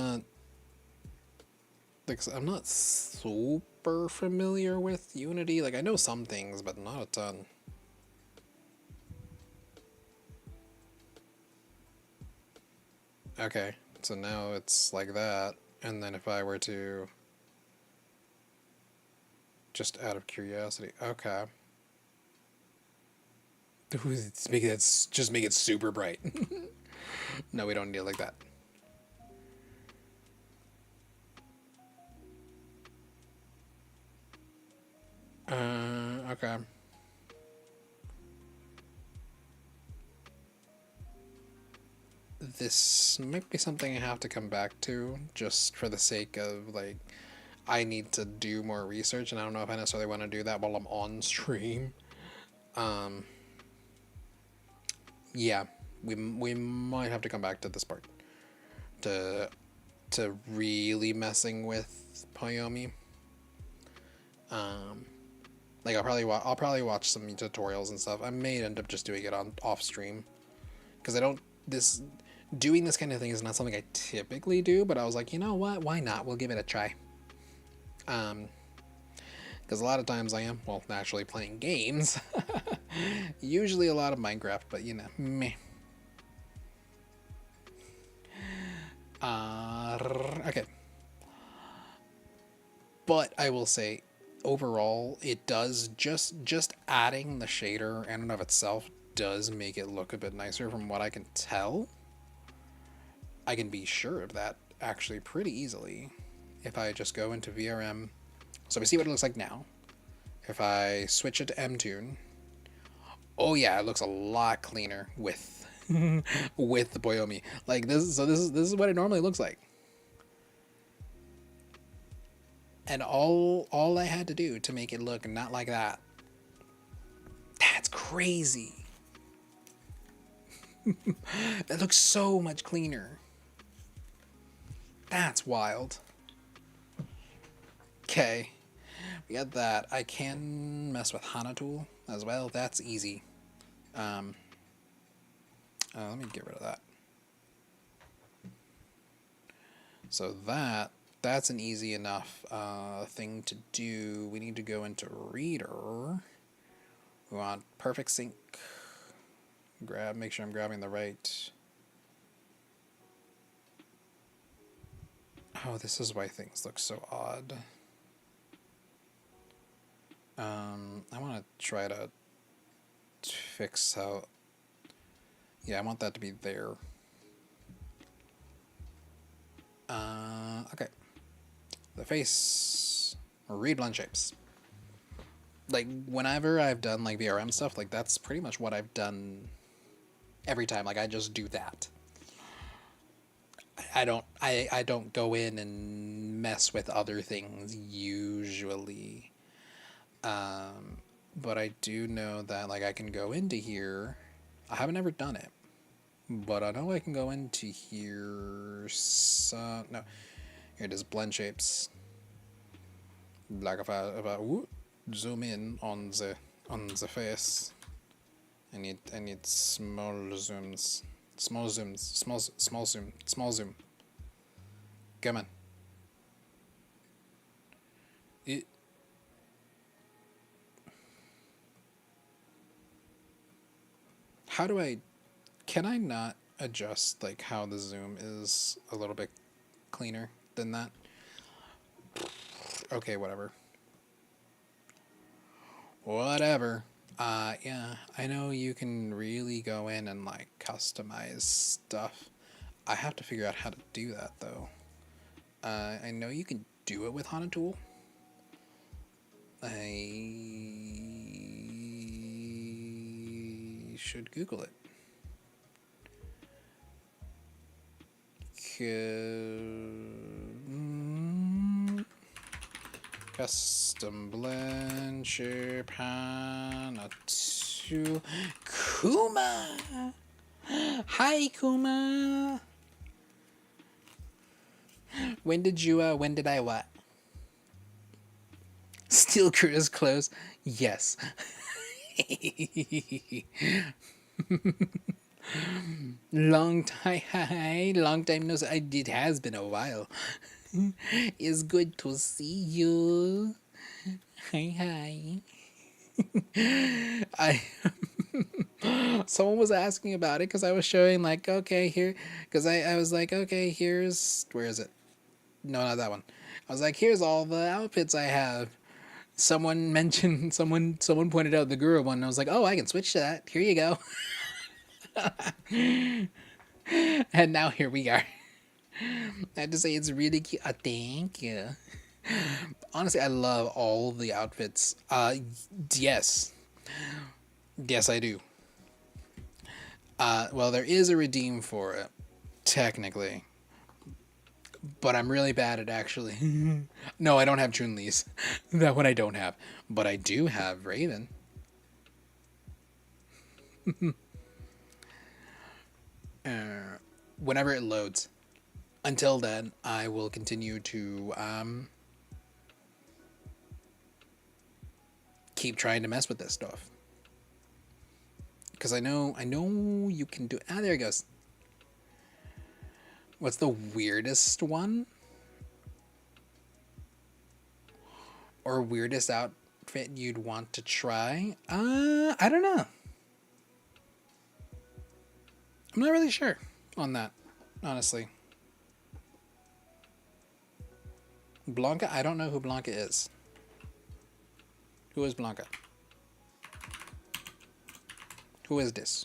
not super familiar with Unity. Like I know some things, but not a ton. Okay, so now it's like that, and then if I were to just out of curiosity, okay. Just make it super bright. No, we don't need it like that. Okay. This might be something I have to come back to, just for the sake of, like, I need to do more research, and I don't know if I necessarily want to do that while I'm on stream. Yeah, we might have to come back to this part to really messing with Poyomi. Like I'll probably watch some tutorials and stuff. I may end up just doing it on off stream, because doing this kind of thing is not something I typically do. But I was like, you know what? Why not? We'll give it a try. Because a lot of times I am, well, naturally playing games. Usually a lot of Minecraft, but you know, meh. Okay. But I will say, overall, it does just adding the shader in and of itself does make it look a bit nicer from what I can tell. I can be sure of that actually pretty easily if I just go into VRM. So we see what it looks like now. If I switch it to Mtune, oh yeah, it looks a lot cleaner with with the Boyomi. Like this is what it normally looks like. And all I had to do to make it look not like that. That's crazy. It looks so much cleaner. That's wild. Okay. We got that. I can mess with Hana tool as well. That's easy. Let me get rid of that. So that's an easy enough thing to do. We need to go into Reader. We want perfect sync. Make sure I'm grabbing the right. Oh, this is why things look so odd. I want to try to fix how... Yeah, I want that to be there. Okay. The face. Read blend shapes. Like, whenever I've done, like, VRM stuff, like, that's pretty much what I've done every time. Like, I just do that. I don't go in and mess with other things, usually. But I do know that, like, I can go into here. I haven't ever done it. But I know I can go into here. So, no, here it is. Blend shapes. Like if I zoom in on the face, I need small zooms, small zoom. Come on. It, how do I? Can I not adjust like how the zoom is a little bit cleaner than that? Okay, whatever. Whatever. Yeah, I know you can really go in and like customize stuff. I have to figure out how to do that though. I know you can do it with Hana Tool. I should Google it. Custom blend shape Hana Tool. Kuma. Hi Kuma. When did I what? Steel Cruise close. Yes. Long time, hi, long time no see. It has been a while. It's good to see you. Hi. I someone was asking about it because I was showing like okay here because I was like okay here's where is it? No, not that one. I was like here's all the outfits I have. Someone mentioned someone pointed out the Guru one. And I was like oh I can switch to that. Here you go. And now here we are. I have to say it's really cute. Thank you. Honestly, I love all the outfits. Yes, yes, I do. Well, there is a redeem for it, technically, but I'm really bad at actually. No, I don't have Chun Li's. That one I don't have, but I do have Raven. Whenever it loads. Until then, I will continue to keep trying to mess with this stuff. Because I know you can do. Ah, there it goes. What's the weirdest one? Or weirdest outfit you'd want to try? I don't know. I'm not really sure on that, honestly. Blanca? I don't know who Blanca is. Who is Blanca? Who is this?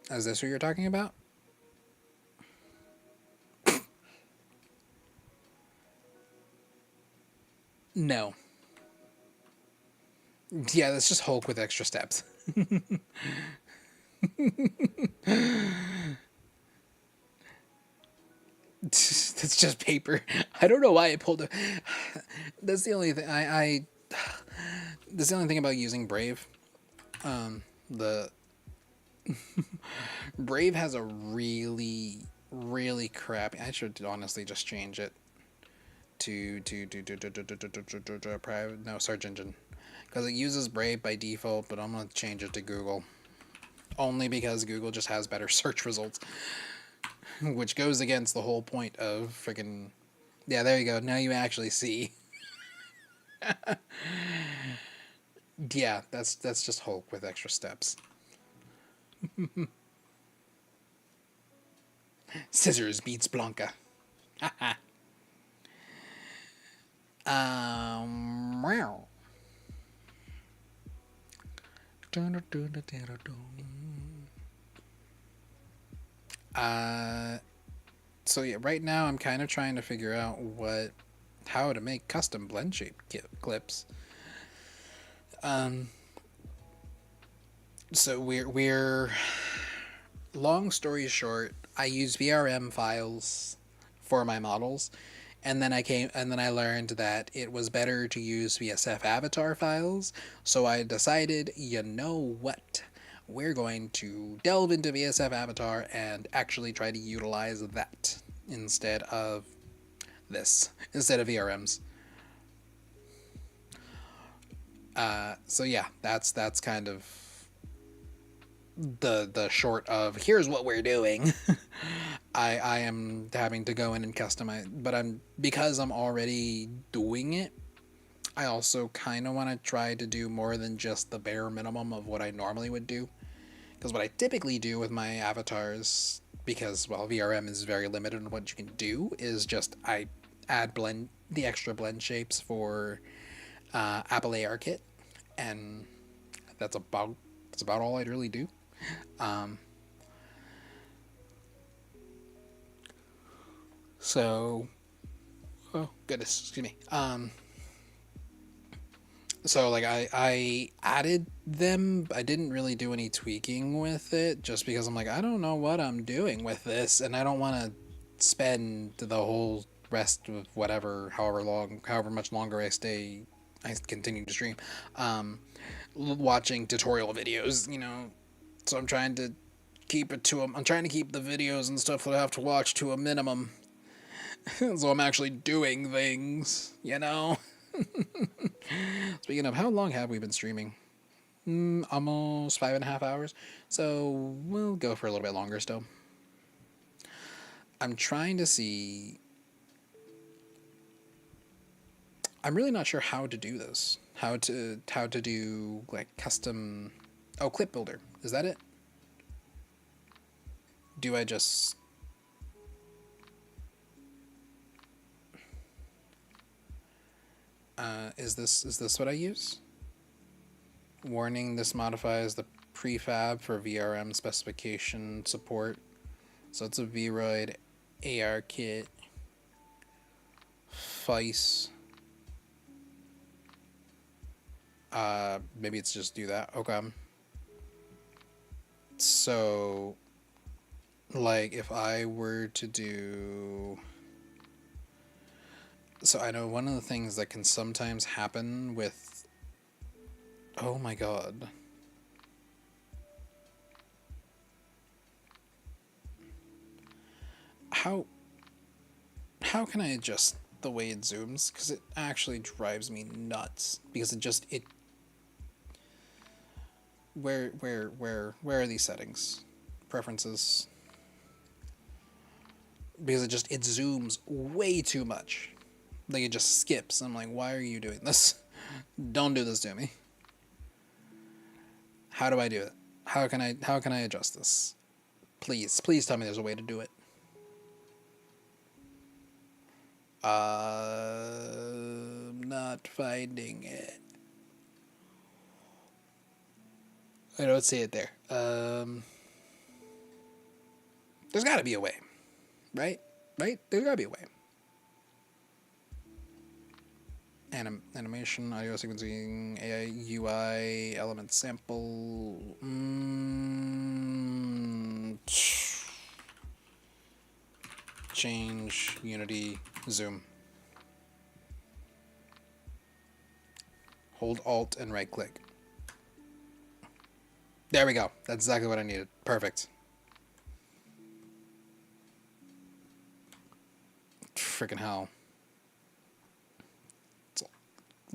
Is this who you're talking about? No. Yeah, that's just Hulk with extra steps. That's just paper. I don't know why I pulled it. That's the only thing that's the only thing about using Brave. The Brave has a really crappy. I should honestly just change it to private search engine because it uses Brave by default, but I'm gonna change it to Google only because Google just has better search results, which goes against the whole point of freaking. Yeah, there you go. Now you actually see. Yeah, that's just Hulk with extra steps. Scissors beats Blanca. Meow. So yeah, right now I'm kind of trying to figure out how to make custom blend shape clips. So we're long story short, I use VRM files for my models, and then I learned that it was better to use VSF avatar files. So I decided, you know what? we're going to delve into VSF Avatar and actually try to utilize that instead of instead of VRMs. So yeah, that's kind of the short of here's what we're doing. I am having to go in and customize, but because I'm already doing it, I also kind of want to try to do more than just the bare minimum of what I normally would do. Because what I typically do with my avatars, because well VRM is very limited on what you can do, is just I add the extra blend shapes for Apple AR kit, and that's about all I'd really do. So, oh goodness, excuse me. So like I added them. I didn't really do any tweaking with it, just because I'm like I don't know what I'm doing with this, and I don't want to spend the whole rest of however much longer I continue to stream, watching tutorial videos. So I'm trying to I'm trying to keep the videos and stuff that I have to watch to a minimum. So I'm actually doing things. Speaking of, how long have we been streaming? Almost 5.5 hours. So we'll go for a little bit longer still. I'm trying to see. I'm really not sure how to do this. How to do like custom. Oh, clip builder. Is that it? Do I just? Is this what I use? Warning: this modifies the prefab for VRM specification support. So it's a Vroid AR kit. FICE. Maybe it's just do that. Okay. So, like, if I were to do. So I know one of the things that can sometimes happen with. Oh my god. How can I adjust the way it zooms? Because it actually drives me nuts. Because it where are these settings? Preferences. Because it zooms way too much. Like it just skips. I'm like, why are you doing this? Don't do this to me. How do I do it? How can I adjust this? Please tell me there's a way to do it. I'm not finding it. I don't see it there. There's got to be a way, right? Right? There's got to be a way. Animation, audio sequencing, AI, UI, element sample. Change, Unity, zoom. Hold Alt and right click. There we go. That's exactly what I needed. Perfect. Freaking hell. It's a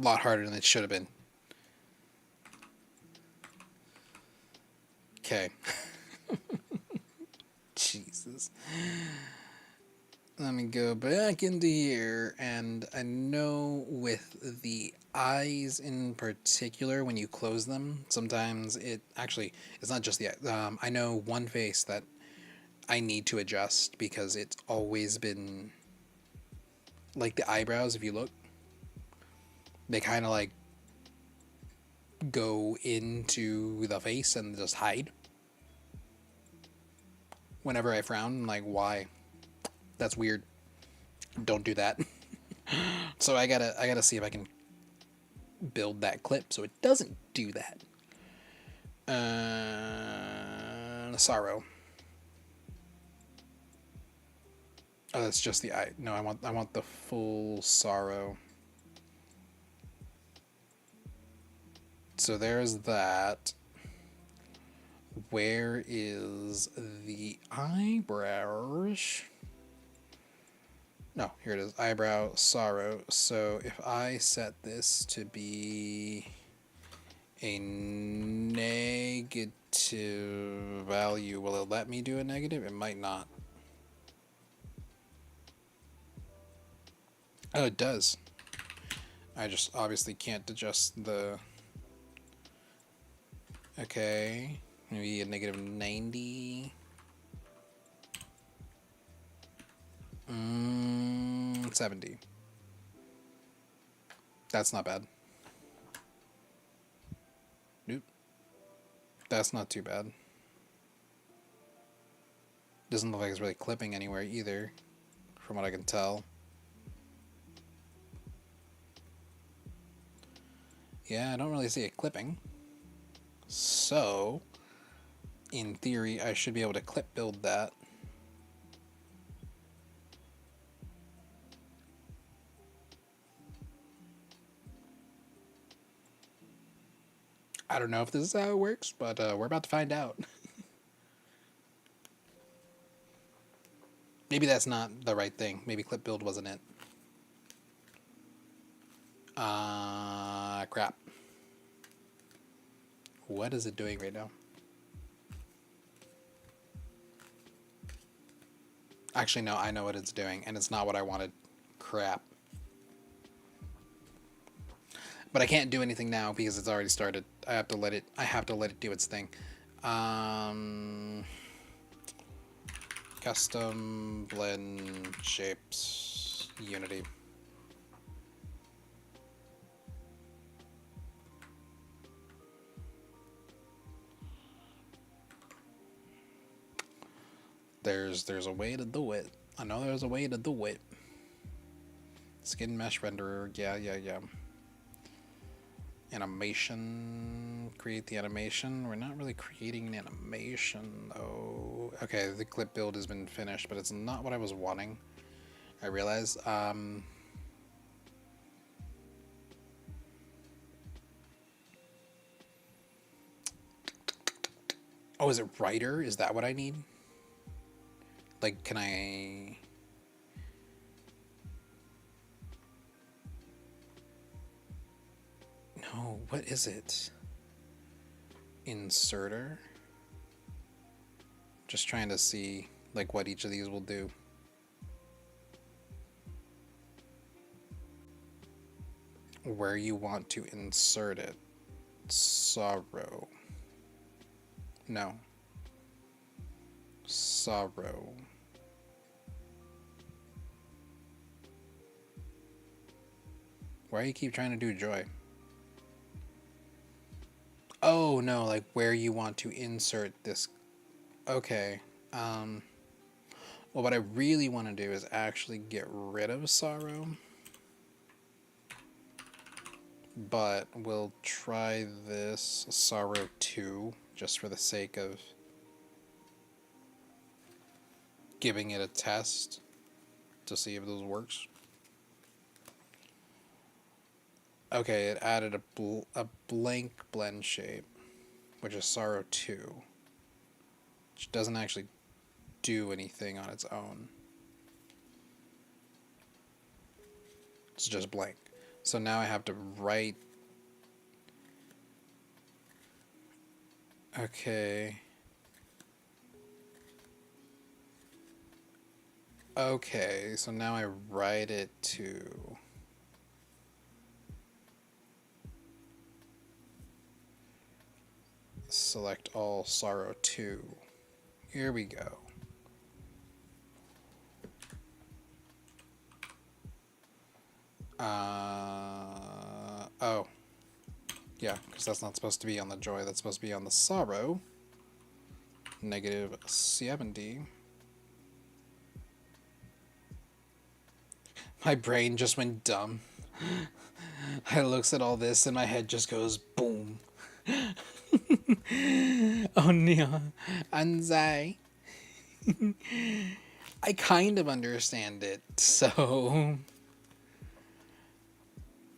lot harder than it should have been. Okay. Jesus. Let me go back into here, and I know with the eyes in particular, when you close them, sometimes it's not just the eye. I know one face that I need to adjust because it's always been like the eyebrows. If you look, they kind of like go into the face and just hide. Whenever I frown, I'm like, why? That's weird. Don't do that. So I gotta see if I can build that clip so it doesn't do that. Sorrow. Oh, that's just the eye. No, I want the full sorrow. So there's that. Where is the eyebrows? No, here it is. Eyebrow sorrow. So if I set this to be a negative value, will it let me do a negative? It might not. Oh, it does. I just obviously can't adjust the... Okay. Maybe a negative 90. 70. That's not bad. Nope. That's not too bad. Doesn't look like it's really clipping anywhere either, from what I can tell. Yeah, I don't really see it clipping. So, in theory, I should be able to clip build that. I don't know if this is how it works, but we're about to find out. Maybe that's not the right thing. Maybe clip build wasn't it. Crap. What is it doing right now? Actually, no, I know what it's doing, and it's not what I wanted. Crap. But I can't do anything now because it's already started. I have to let it do its thing. Custom blend shapes Unity. There's a way to do it. I know there's a way to do it. Skin mesh renderer, yeah. Animation, create the animation. We're not really creating an animation though. Okay, the clip build has been finished, but it's not what I was wanting. I realize. Oh, is it writer? Is that what I need? Like, can I... No, what is it? Inserter? Just trying to see, like, what each of these will do. Where you want to insert it. Sorrow. No. Sorrow. Why do you keep trying to do joy? Oh, no, like where you want to insert this. Okay. Well, what I really want to do is actually get rid of sorrow. But we'll try this sorrow 2 just for the sake of giving it a test to see if this works. Okay, it added a blank blend shape, which is sorrow 2, which doesn't actually do anything on its own. It's just blank. So now I have to write. Okay. Okay, so now I write it to select all sorrow 2. Here we go. Oh. Yeah, because that's not supposed to be on the joy, that's supposed to be on the sorrow. Negative 70. My brain just went dumb. I looks at all this and my head just goes boom. Oh no, Anzai. I kind of understand it, so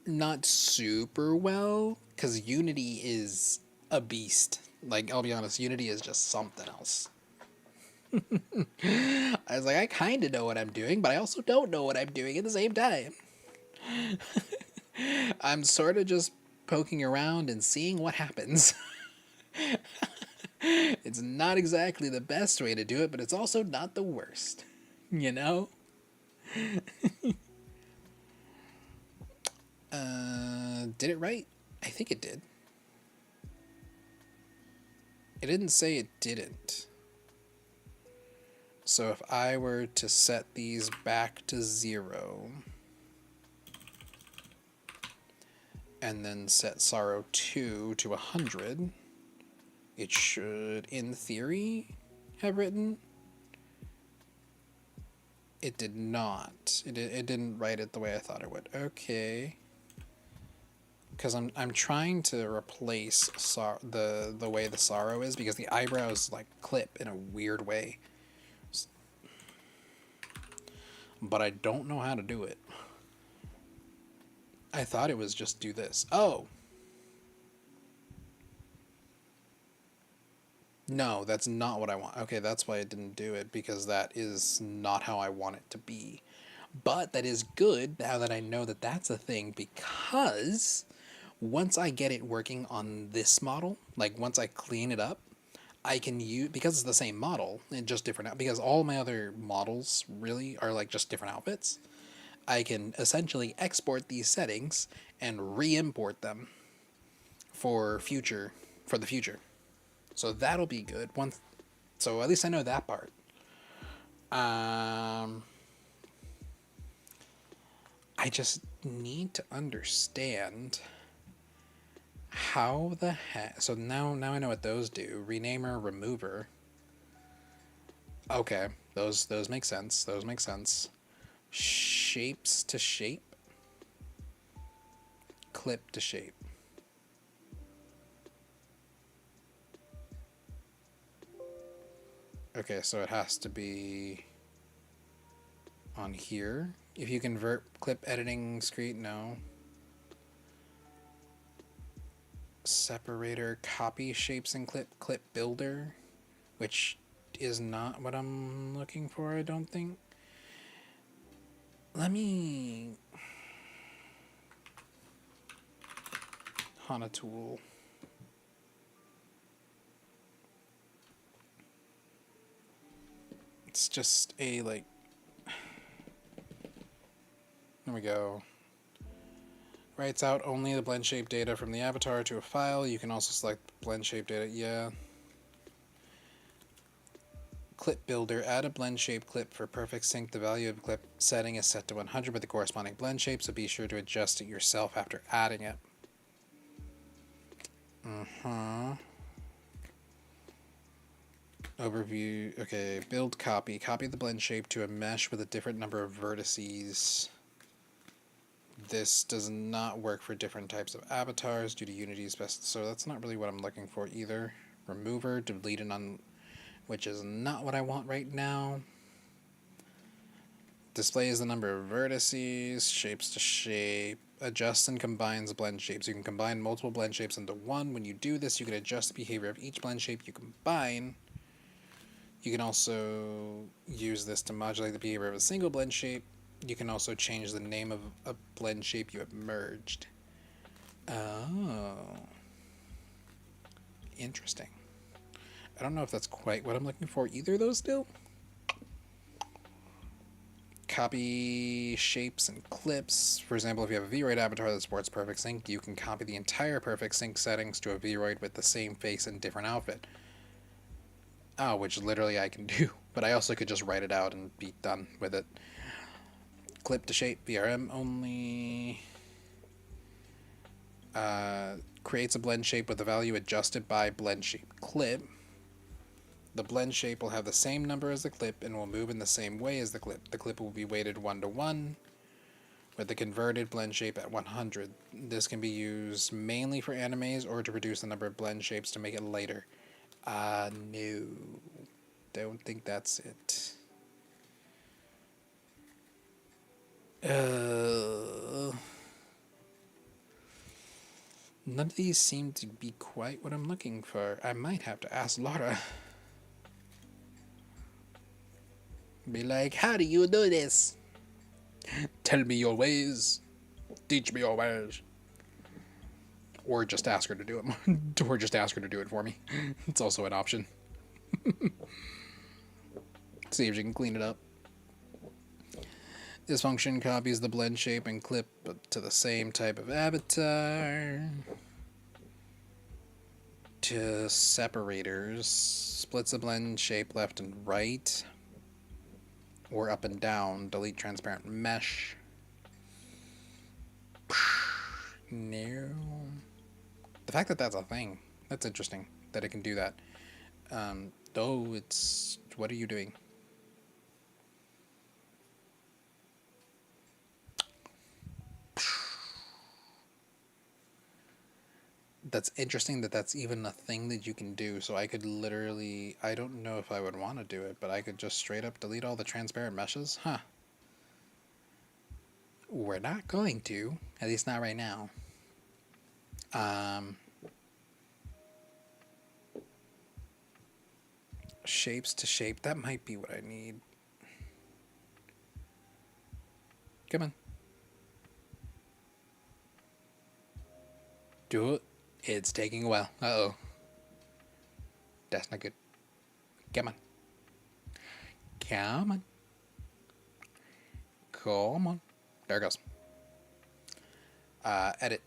not super well, because Unity is a beast. Like, I'll be honest, Unity is just something else. I was like, I kind of know what I'm doing, but I also don't know what I'm doing at the same time. I'm sort of just poking around and seeing what happens. It's not exactly the best way to do it, but it's also not the worst. You know? Did it right? I think it did. It didn't say it didn't. So if I were to set these back to 0 and then set sorrow 2 to 100, it should, in theory, have written. It did not. It didn't write it the way I thought it would. Okay. Because I'm trying to replace the way the sorrow is, because the eyebrows like clip in a weird way. But I don't know how to do it. I thought it was just do this. Oh! No, that's not what I want. Okay, that's why I didn't do it, because that is not how I want it to be. But that is good now that I know that that's a thing, because once I get it working on this model, like once I clean it up, I can use, because it's the same model and just different, because all my other models really are like just different outfits. I can essentially export these settings and re-import them for the future. So that'll be good. So at least I know that part. I just need to understand how the heck. So now I know what those do. Renamer, remover. Okay, those make sense. Those make sense. Shapes to shape. Clip to shape. Okay, so it has to be on here. If you convert clip editing screen, no. Separator, copy shapes and clip builder, which is not what I'm looking for, I don't think. Let me... Hana tool. It's just a, like... There we go. Writes out only the blend shape data from the avatar to a file. You can also select blend shape data. Yeah. Clip builder. Add a blend shape clip for perfect sync. The value of clip setting is set to 100 with the corresponding blend shape, so be sure to adjust it yourself after adding it. Overview. Okay, build copy. Copy the blend shape to a mesh with a different number of vertices. This does not work for different types of avatars due to Unity's best. So that's not really what I'm looking for either. Remover, delete and which is not what I want right now. Displays the number of vertices, shapes to shape, adjusts and combines blend shapes. You can combine multiple blend shapes into one. When you do this, you can adjust the behavior of each blend shape you combine. You can also use this to modulate the behavior of a single blend shape. You can also change the name of a blend shape you have merged. Oh. Interesting. I don't know if that's quite what I'm looking for either, though, still. Copy shapes and clips. For example, if you have a Vroid avatar that supports perfect sync, you can copy the entire perfect sync settings to a Vroid with the same face and different outfit. Oh, which literally I can do. But I also could just write it out and be done with it. Clip to shape, VRM only. Creates a blend shape with the value adjusted by blend shape clip. The blend shape will have the same number as the clip and will move in the same way as the clip. The clip will be weighted 1:1 with the converted blend shape at 100. This can be used mainly for animes or to reduce the number of blend shapes to make it lighter. No. Don't think that's it. None of these seem to be quite what I'm looking for. I might have to ask Laura. Be like, how do you do this? Tell me your ways. Teach me your ways. Or just ask her to do it. Or just ask her to do it for me. It's also an option. See if she can clean it up. This function copies the blend shape and clip to the same type of avatar. To separators, splits the blend shape left and right, or up and down. Delete transparent mesh. No. The fact that that's a thing, that's interesting, that it can do that. Though it's... What are you doing? That's interesting that that's even a thing that you can do. So I could literally... I don't know if I would want to do it, but I could just straight up delete all the transparent meshes? Huh. We're not going to. At least not right now. Shapes to shape. That might be what I need. Come on. Do it. It's taking a while. Uh-oh. That's not good. Come on. Come on. Come on. There it goes. Edit.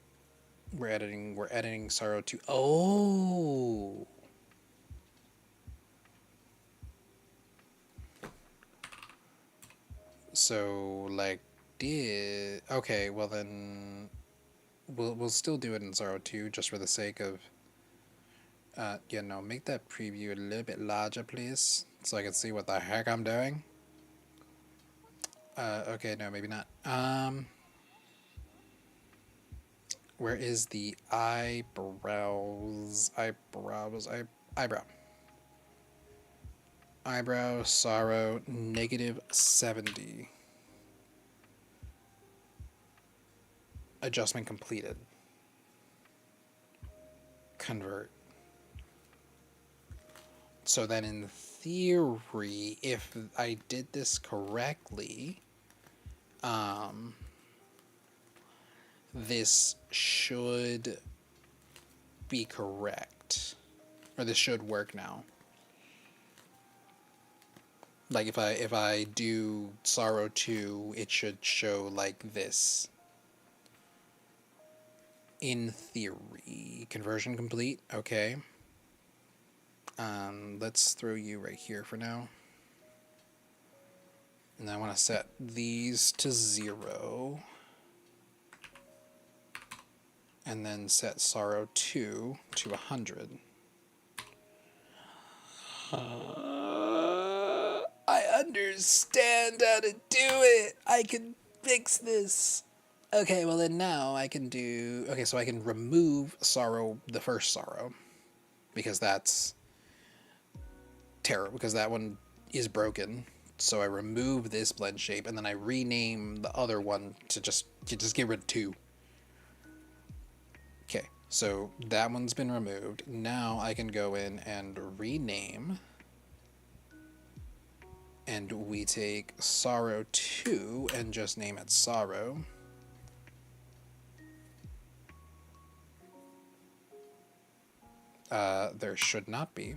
We're editing Sorrow 2. Oh! So, like, did... Okay, well then... We'll still do it in Sorrow 2, just for the sake of... yeah, no, make that preview a little bit larger, please. So I can see what the heck I'm doing. Okay, no, maybe not. Where is the eyebrows? Eyebrow. Eyebrow, Sorrow, -70. Adjustment completed. Convert. So then in theory, if I did this correctly, this should be correct. Or this should work now. Like if I do Sorrow 2, it should show like this. In theory. Conversion complete. Okay. Let's throw you right here for now. And I want to set these to 0. And then set Sorrow 2 to 100. I understand how to do it. I can fix this. Okay, well then now I can do... Okay, so I can remove Sorrow, the first Sorrow. Because that's... Terror, because that one is broken. So I remove this blend shape, and then I rename the other one to just get rid of 2. Okay, so that one's been removed. Now I can go in and rename. And we take Sorrow 2 and just name it Sorrow. There should not be.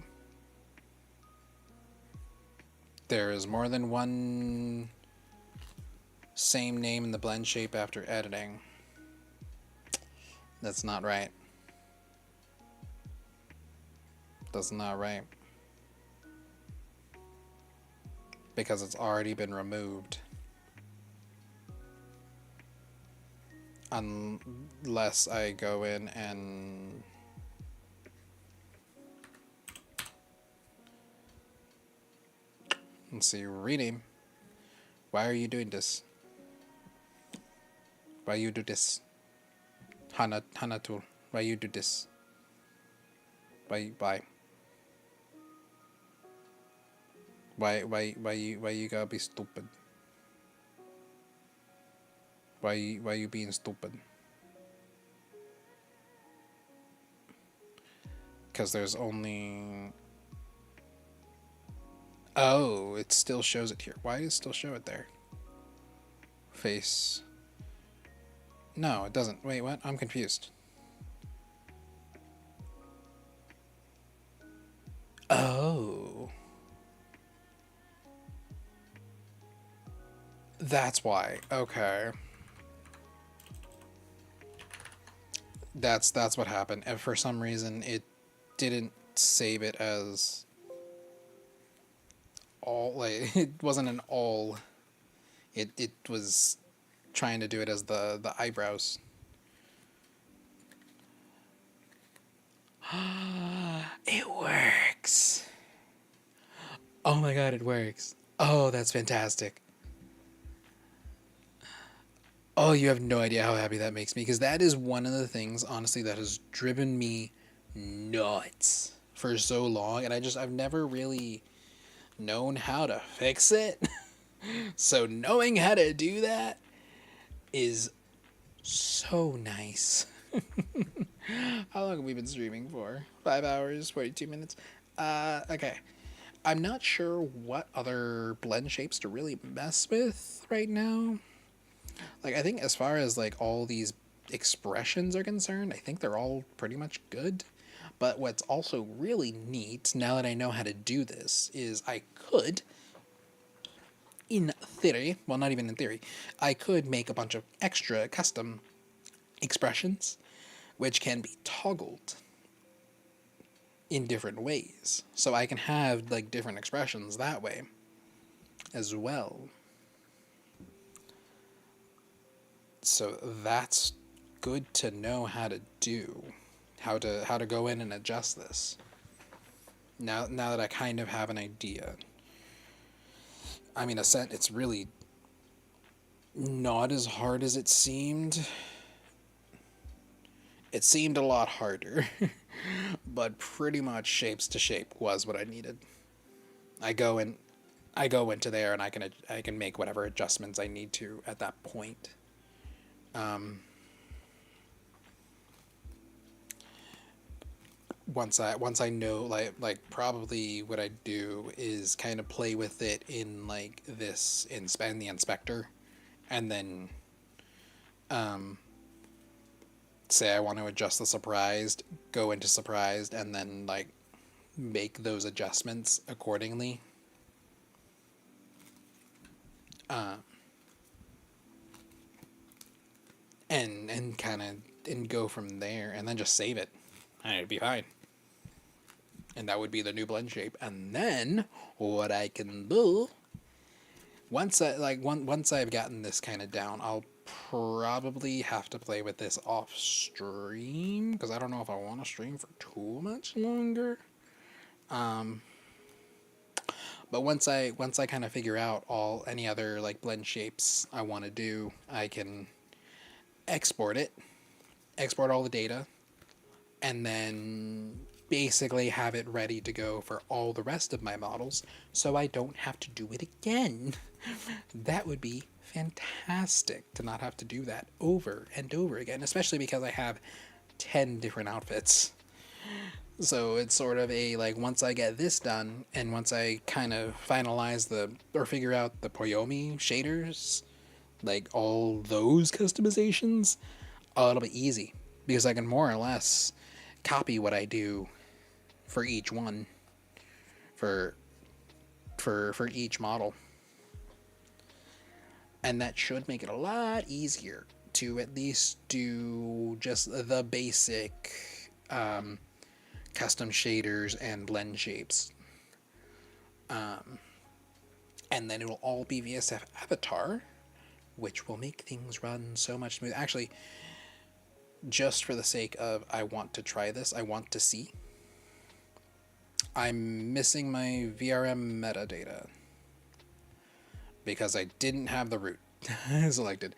There is more than one same name in the blend shape after editing. That's not right. That's not right. Because it's already been removed. Unless I go in and... Let's see, rename. Why are you doing this? Why you do this? Hanatul, why you do this? Why? Why you gotta be stupid? Why you being stupid? because there's only... Oh, it still shows it here. Why does it still show it there? Face. No, it doesn't. Wait, what? I'm confused. Oh. That's why. Okay. That's what happened. And for some reason it didn't save it as all, like it wasn't an all. It was trying to do it as the eyebrows. It works. Oh my god, it works. Oh, that's fantastic. Oh, you have no idea how happy that makes me, because that is one of the things, honestly, that has driven me nuts for so long, and I've never really known how to fix it. So knowing how to do that is so nice. How long have we been streaming for? 5 hours, 42 minutes? Okay. I'm not sure what other blend shapes to really mess with right now. Like, I think as far as, like, all these expressions are concerned, I think they're all pretty much good. But what's also really neat, now that I know how to do this, is I could, in theory, well, not even in theory, I could make a bunch of extra custom expressions, which can be toggled in different ways. So I can have, like, different expressions that way as well. So that's good to know how to do, how to go in and adjust this. Now that I kind of have an idea. I mean, it's really not as hard as it seemed. It seemed a lot harder, but pretty much shapes to shape was what I needed. I go into there and I can make whatever adjustments I need to at that point. Once I know, like probably what I do is kind of play with it in like this in the inspector, and then say I want to adjust the surprised, go into surprised, and then like make those adjustments accordingly. And kind of and go from there, and then just save it, and it'd be fine. And that would be the new blend shape. And then what I can do once I've gotten this kind of down, I'll probably have to play with this off stream, because I don't know if I want to stream for too much longer. But once I kind of figure out any other like blend shapes I want to do, I can export all the data, and then basically have it ready to go for all the rest of my models, so I don't have to do it again. That would be fantastic to not have to do that over and over again, especially because I have 10 different outfits. So it's sort of a, like, once I get this done, and once I kind of finalize or figure out the Poyomi shaders, like all those customizations, it'll be easy, because I can more or less copy what I do for each one, for each model, and that should make it a lot easier to at least do just the basic custom shaders and blend shapes, and then it will all be VSF Avatar, which will make things run so much smoother. Actually, just for the sake of I want to try this, I want to see, I'm missing my VRM metadata because I didn't have the route selected.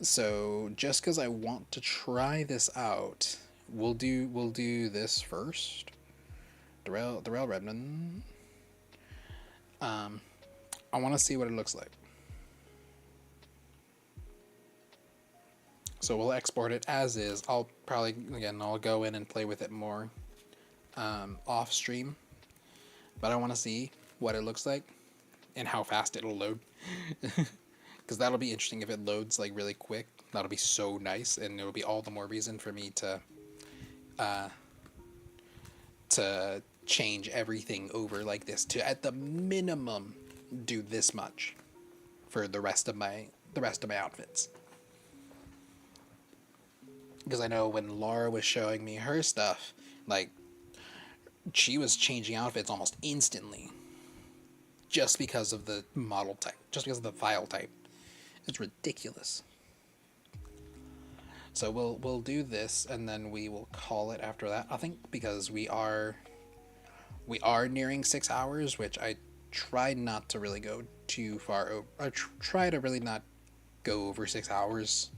So just because I want to try this out, we'll do this first. Darrell Redmond. I want to see what it looks like. So we'll export it as is. I'll go in and play with it more off stream, but I want to see what it looks like and how fast it'll load. Because that'll be interesting if it loads like really quick. That'll be so nice, and it'll be all the more reason for me to change everything over like this, to at the minimum do this much for the rest of my outfits. Because I know when Laura was showing me her stuff, like, she was changing outfits almost instantly just because of the model type, just because of the file type. It's ridiculous. So we'll do this, and then we will call it after that, I think, because we are nearing 6 hours, which I try not to really go too far over. I try to really not go over 6 hours,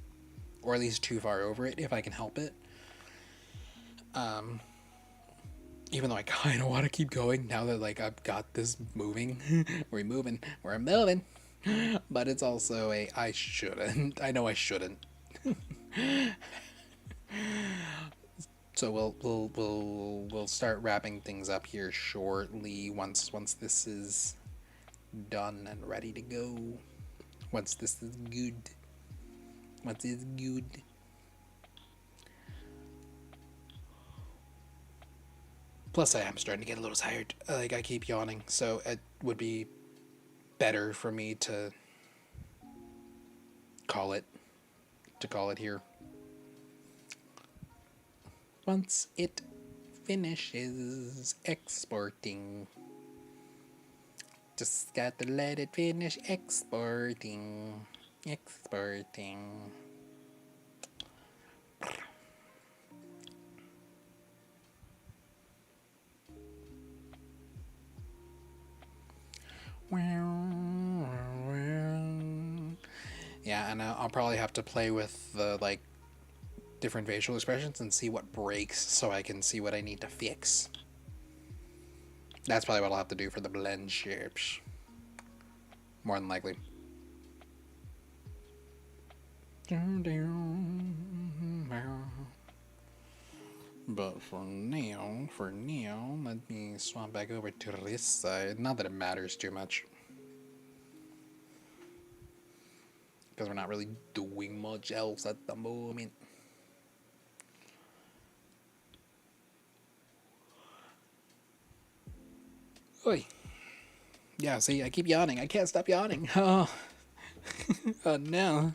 or at least too far over it if I can help it. Even though I kind of want to keep going now that like I've got this moving. We're moving, but it's also I shouldn't. I know I shouldn't. So we'll start wrapping things up here shortly once this is done and ready to go. Once this is good. Once it's good. Plus, I am starting to get a little tired. Like, I keep yawning, so it would be better for me to call it here. Once it finishes exporting. Just got to let it finish exporting. Exporting. Yeah, and I'll probably have to play with the like different facial expressions and see what breaks so I can see what I need to fix. That's probably what I'll have to do for the blend shapes. More than likely. But for now, let me swap back over to this side. Not that it matters too much. Because we're not really doing much else at the moment. Oi. Yeah, see, I keep yawning. I can't stop yawning. Oh, oh no.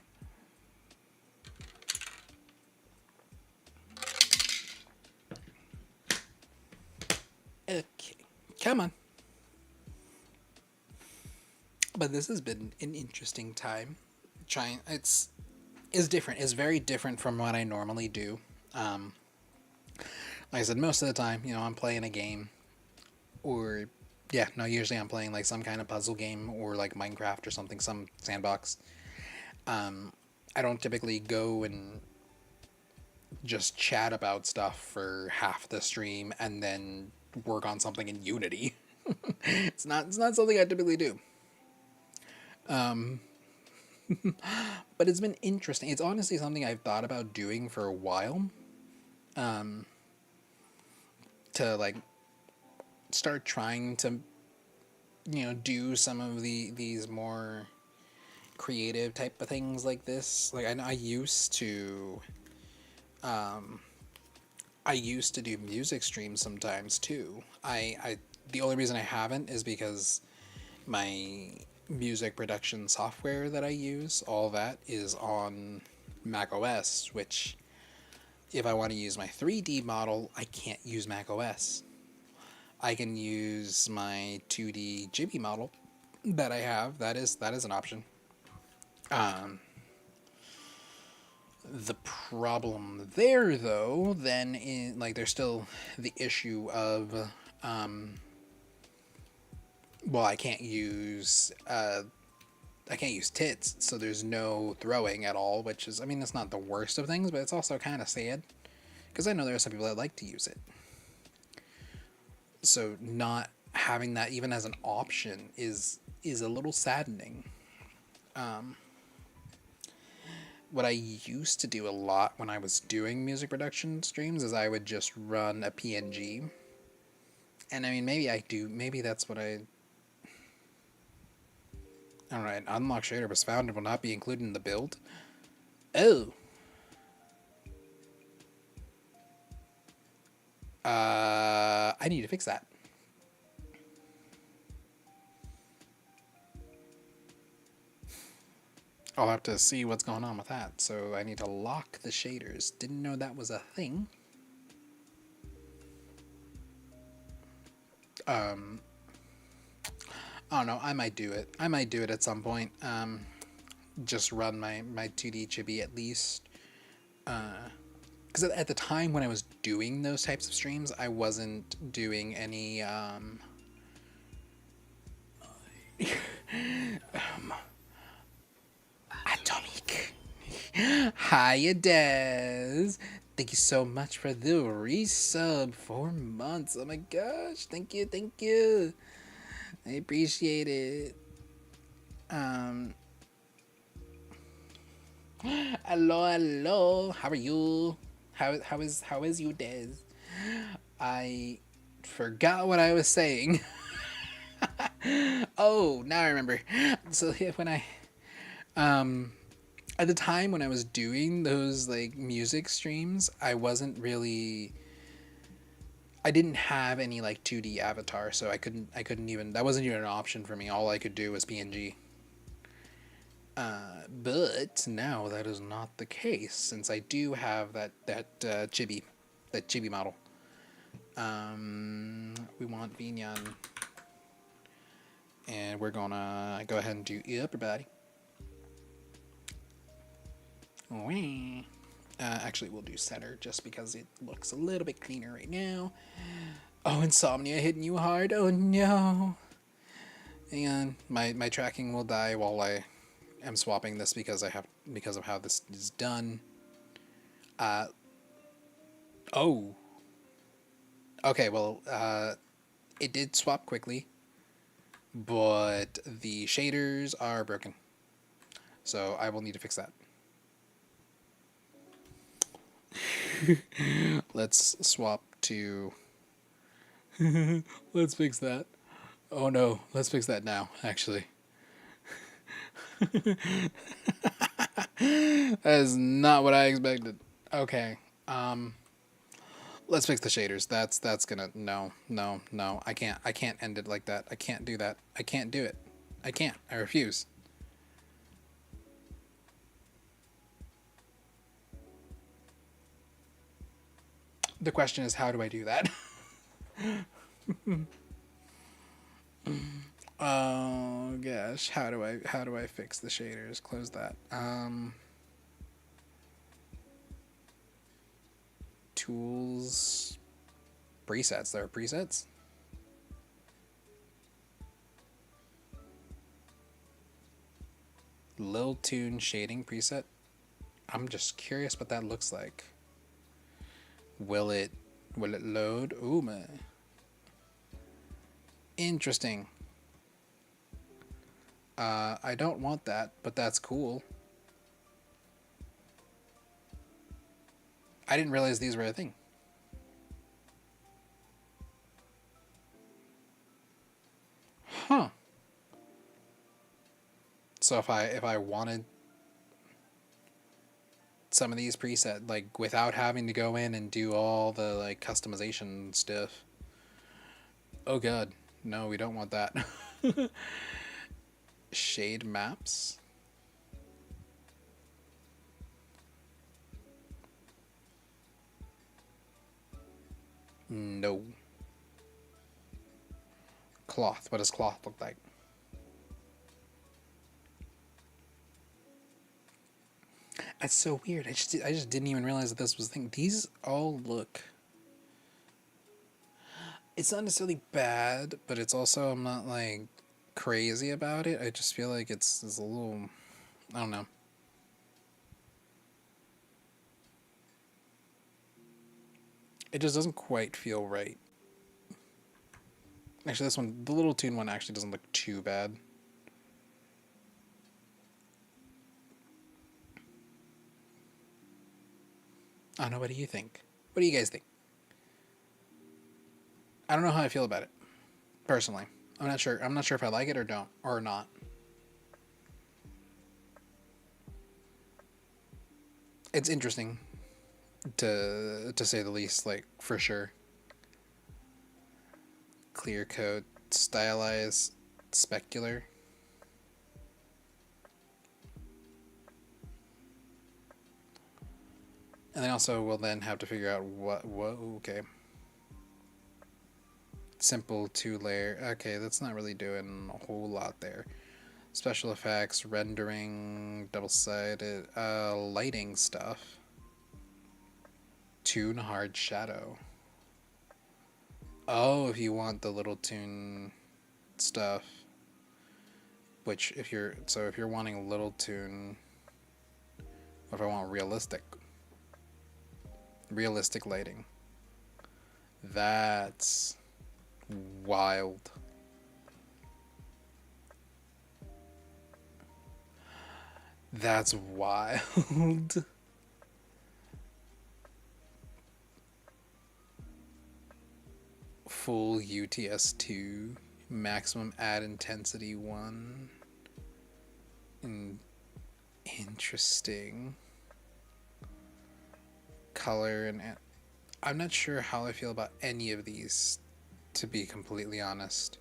Okay, come on. But this has been an interesting time. It's different. It's very different from what I normally do. Like I said, most of the time, I'm playing a game, or usually I'm playing like some kind of puzzle game or like Minecraft or something, some sandbox. I don't typically go and just chat about stuff for half the stream and then work on something in Unity. It's not something I typically do. But it's been interesting. It's honestly something I've thought about doing for a while. To like start trying to do some of these more creative type of things like this. Like I used to do music streams sometimes too. The only reason I haven't is because my music production software that I use, all that is on Mac OS, which if I want to use my 3D model, I can't use Mac OS. I can use my 2D Jibby model that I have. That is an option. The problem there, though, then is like there's still the issue of I can't use tits, so there's no throwing at all, which is, I mean, it's not the worst of things, but it's also kind of sad because I know there are some people that like to use it. So not having that even as an option is a little saddening. What I used to do a lot when I was doing music production streams is I would just run a PNG And I mean, maybe I do. Maybe that's what I. All right, unlock shader was found and will not be included in the build. Oh. I need to fix that. I'll have to see what's going on with that. So I need to lock the shaders. Didn't know that was a thing. I don't know. I might do it. I might do it at some point. Just run my 2D chibi at least. Because at the time when I was doing those types of streams, I wasn't doing any Atomic. Hiya, Des. Thank you so much for the resub. 4 months. Oh my gosh. Thank you. Thank you. I appreciate it. Hello, hello. How are you? How is you, Des? I forgot what I was saying. Oh, now I remember. So yeah, when I at the time when I was doing those like music streams, I didn't have any like 2D avatar, so I couldn't even, that wasn't even an option for me. All I could do was PNG. But now that is not the case, since I do have that chibi model. We want Vinyan, and we're gonna go ahead and do everybody. Actually, we'll do center just because it looks a little bit cleaner right now. Oh, Insomnia hitting you hard. Oh no. And my tracking will die while I am swapping this because of how this is done. Oh. Okay, well, it did swap quickly, but the shaders are broken. So I will need to fix that. Let's swap to... Let's fix that. Oh no, let's fix that now, actually. That is not what I expected. Okay, let's fix the shaders. That's gonna... No. I can't end it like that. I can't do that. I can't do it. I can't. I refuse. The question is, how do I do that? Oh gosh, how do I fix the shaders? Close that. Tools, presets. There are presets. Lil Tune shading preset. I'm just curious what that looks like. Will it load? Ooh, man. Interesting. I don't want that, but that's cool. I didn't realize these were a thing. Huh. So if I wanted some of these preset, like without having to go in and do all the like customization stuff. Oh god, no, we don't want that. Shade maps. No. Cloth. What does cloth look like? That's so weird. I just didn't even realize that this was a thing. These all look... It's not necessarily bad, but it's also, I'm not like crazy about it. I just feel like it's a little... I don't know. It just doesn't quite feel right. Actually, this one, the Little Tune one, actually doesn't look too bad. I don't know, what do you think? What do you guys think? I don't know how I feel about it personally. I'm not sure. I'm not sure if I like it or don't or not. It's interesting to say the least, like for sure. Clear coat, stylized, specular. And then also we'll then have to figure out what okay. Simple two layer. Okay, that's not really doing a whole lot there. Special effects, rendering, double sided, lighting stuff. Tune hard shadow. Oh, if you want the little tune stuff. Which if you're wanting a little tune, what if I want realistic lighting? That's wild. That's wild. Full UTS2, maximum add intensity 1. Interesting. Color and I'm not sure how I feel about any of these, to be completely honest.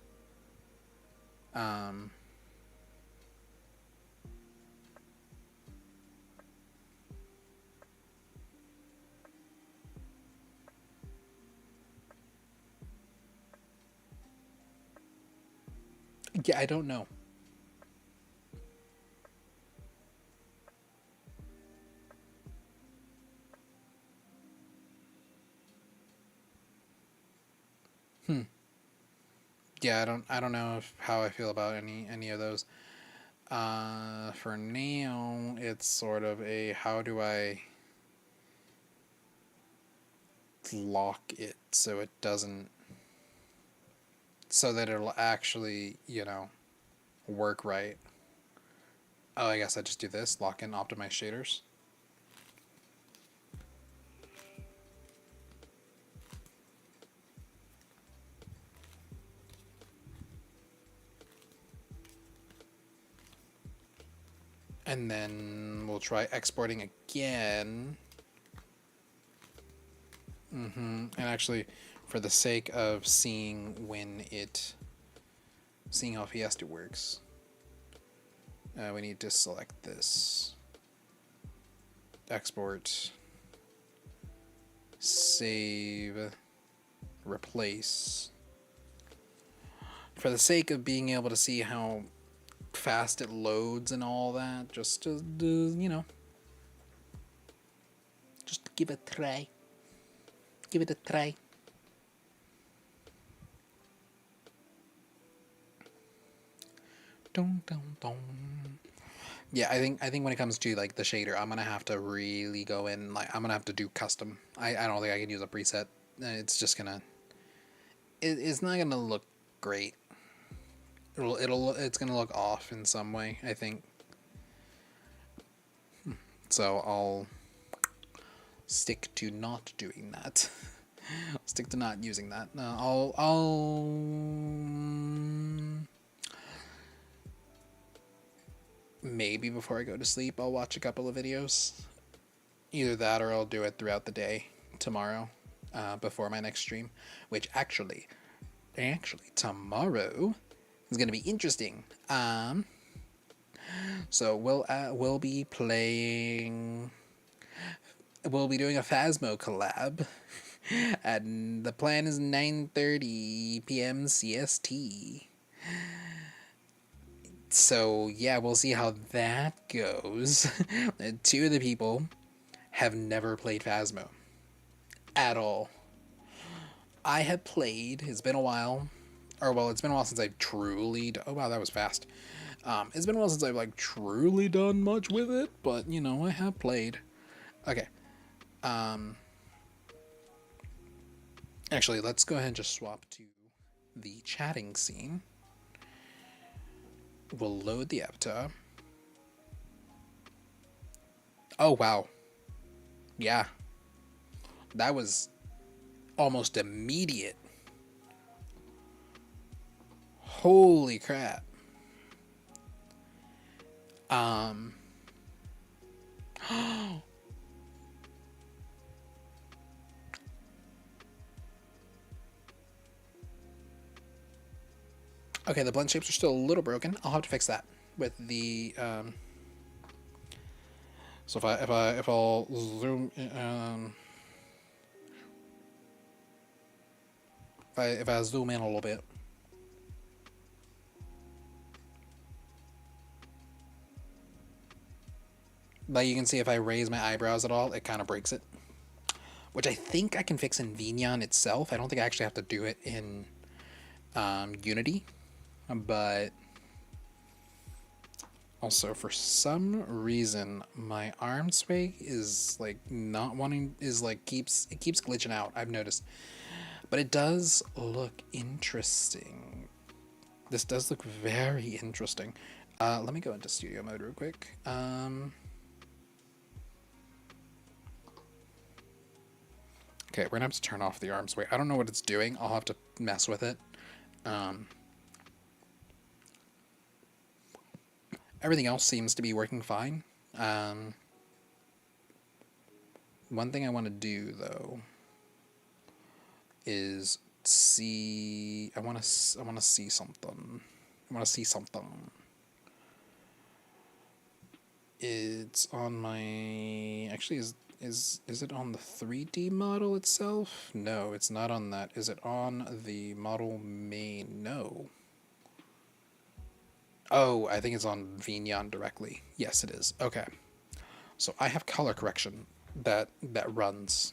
Yeah, I don't know. Yeah, I don't know how I feel about any of those. For now, it's sort of a how do I lock it so it doesn't, so that it'll actually, work right. Oh, I guess I just do this, lock in optimize shaders. And then we'll try exporting again. And actually, for the sake of seeing how Fiesta works, we need to select this. Export. Save. Replace. For the sake of being able to see how fast it loads and all that, just to just give it a try. Give it a try. Dun, dun, dun. Yeah, I think when it comes to like the shader, I'm gonna have to really go in. Like I'm gonna have to do custom. I don't think I can use a preset. It's just gonna. It's not gonna look great. It's gonna look off in some way, I think. So I'll stick to not doing that. I'll stick to not using that. I'll maybe before I go to sleep I'll watch a couple of videos. Either that or I'll do it throughout the day tomorrow, before my next stream, which actually tomorrow is gonna be interesting. So we'll be playing. We'll be doing a Phasmo collab, and the plan is 9:30 p.m. CST. So yeah, we'll see how that goes. Two of the people have never played Phasmo at all. I have played. It's been a while. Or well, it's been a while since I've truly. Oh wow, that was fast. It's been a while since I've like truly done much with it, but I have played. Okay. Actually, let's go ahead and just swap to the chatting scene. We'll load the avatar. Oh wow. Yeah. That was almost immediate. Holy crap. Okay, the blend shapes are still a little broken. I'll have to fix that with the so if I'll zoom if I zoom in a little bit. Like you can see if I raise my eyebrows at all, it kind of breaks it. Which I think I can fix in Vignon itself. I don't think I actually have to do it in Unity. But also for some reason my arm sway is like not wanting is like keeps glitching out, I've noticed. But it does look interesting. This does look very interesting. Let me go into studio mode real quick. Okay, we're gonna have to turn off the arm sway. I don't know what it's doing. I'll have to mess with it. Everything else seems to be working fine. One thing I want to do though is see. I want to see something. I want to see something. It's on my. Actually, is it on the 3D model itself? No, it's not on that. Is it on the model main? No. Oh, I think it's on Vignon directly. Yes, it is. Okay. So I have color correction that runs.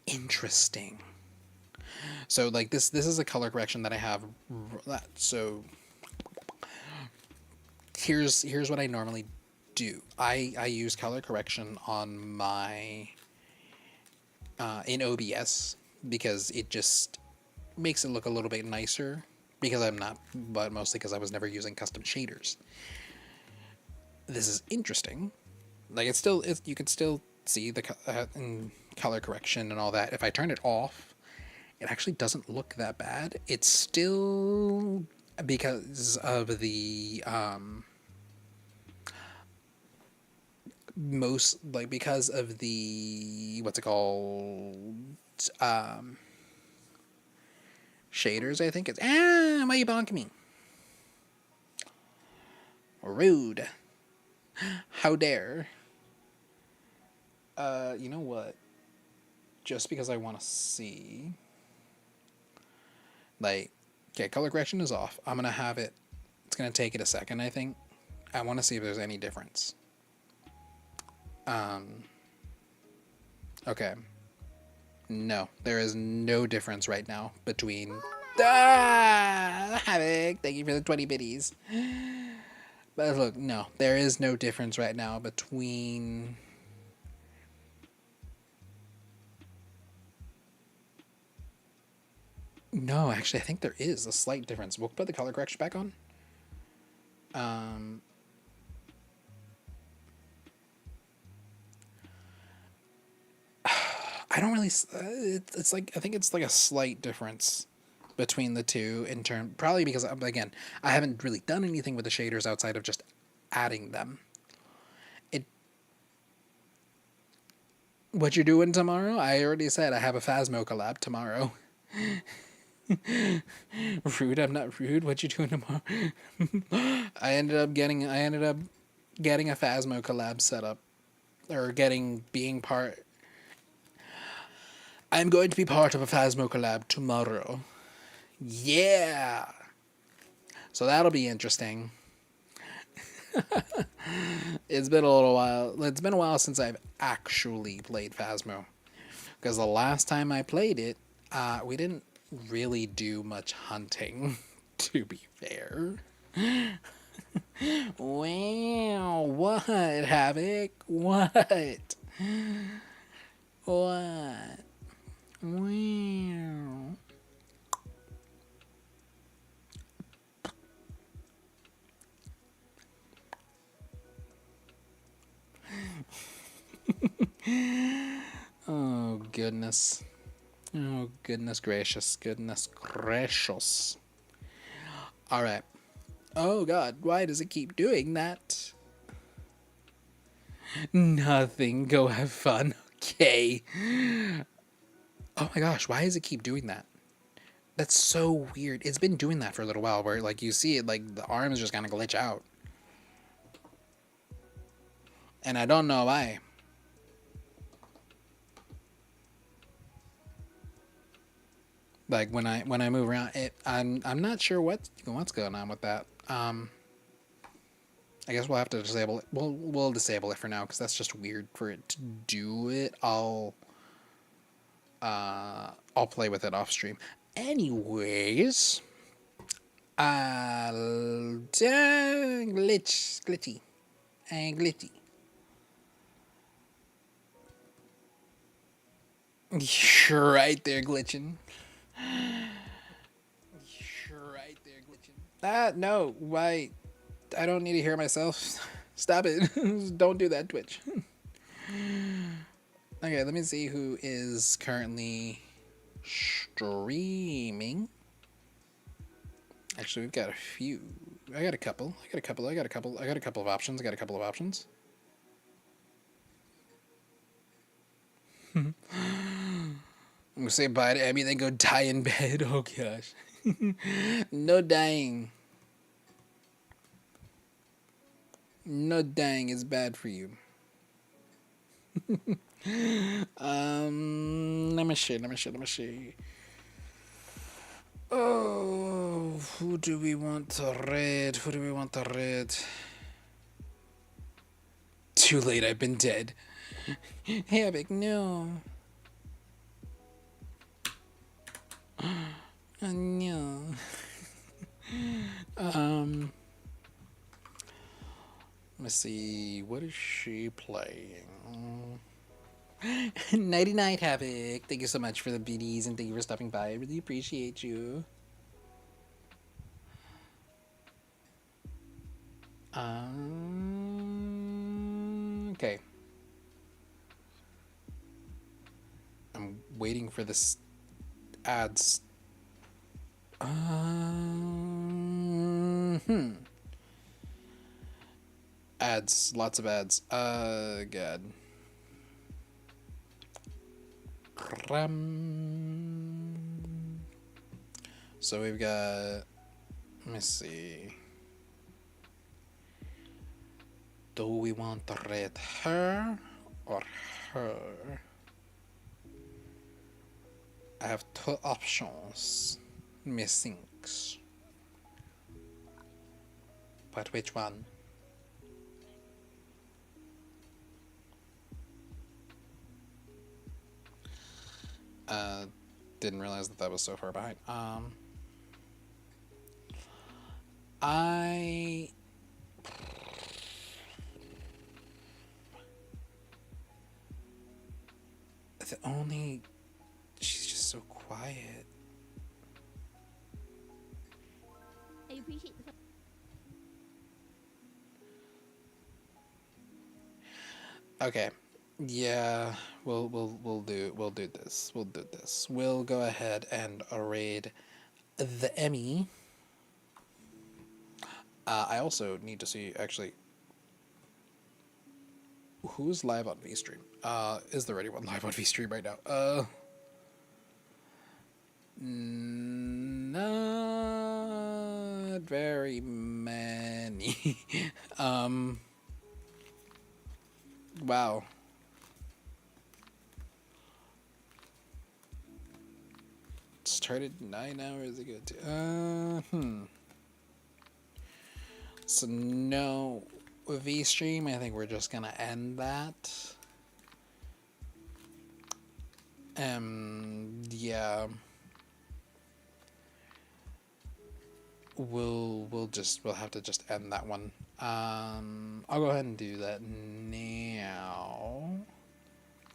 Interesting. So like this is a color correction that I have. So here's what I normally do. I use color correction on my in OBS because it just makes it look a little bit nicer. Because I'm not, but mostly because I was never using custom shaders. This is interesting. Like you can still see the color correction and all that. If I turn it off, it actually doesn't look that bad. It's still because of the because of the what's it called shaders, I think it's why are you bonking me? Rude. How dare. You know what? Just because I want to see like okay, color correction is off. I'm gonna have it it's gonna take it a second, I think. I wanna see if there's any difference. Okay. No, there is no difference right now between. Havoc! Thank you for the 20 biddies. But look, no, there is no difference right now between. No, actually, I think there is a slight difference. We'll put the color correction back on. I don't really. It's like I think it's like a slight difference between the two in term. Probably because again, I haven't really done anything with the shaders outside of just adding them. What you're doing tomorrow? I already said I have a Phasmo collab tomorrow. Rude. I'm not rude. What you doing tomorrow? I ended up getting a Phasmo collab set up, or being part. I'm going to be part of a Phasmo collab tomorrow. Yeah. So that'll be interesting. It's been a little while. It's been a while since I've actually played Phasmo. Because the last time I played it, we didn't really do much hunting, to be fair. Wow, what, Havoc? What? What? Wow. Oh, goodness. Oh, goodness gracious. Goodness gracious. Alright. Oh god, why does it keep doing that? Nothing. Go have fun. Okay. Oh my gosh, why does it keep doing that? That's so weird. It's been doing that for a little while where like you see it like the arms just kind of glitch out. And I don't know why. Like when I move around it I'm not sure what's going on with that. I guess we'll have to disable it. We'll disable it for now because that's just weird for it to do it. I'll play with it off stream. Anyways, glitchy, and glitchy. You're right there, glitching. You're right there, glitching. No, why? I don't need to hear myself. Stop it. Don't do that, Twitch. Okay, let me see who is currently streaming. Actually, we've got a few. I got a couple of options. I'm gonna say bye to Emmy, then go die in bed. Oh gosh. No dying. No dying is bad for you. Let me see. Oh, who do we want to read? Too late, I've been dead. Havoc, no. No. Let's see. What is she playing? Nighty night, Havoc. Thank you so much for the BDs and thank you for stopping by. I really appreciate you. Okay. I'm waiting for this ads. Ads, lots of ads. God. So we've got. Let me see. Do we want to read her or her? I have two options. Missing. But which one? Didn't realize that was so far behind. I the only she's just so quiet. I appreciate the Okay. Yeah, we'll do this. We'll go ahead and raid the Emmy. I also need to see actually who's live on VStream. Is there anyone live on VStream right now? Not very many. Wow. Started 9 hours ago. So no VStream. I think we're just gonna end that. Yeah. We'll have to just end that one. I'll go ahead and do that now.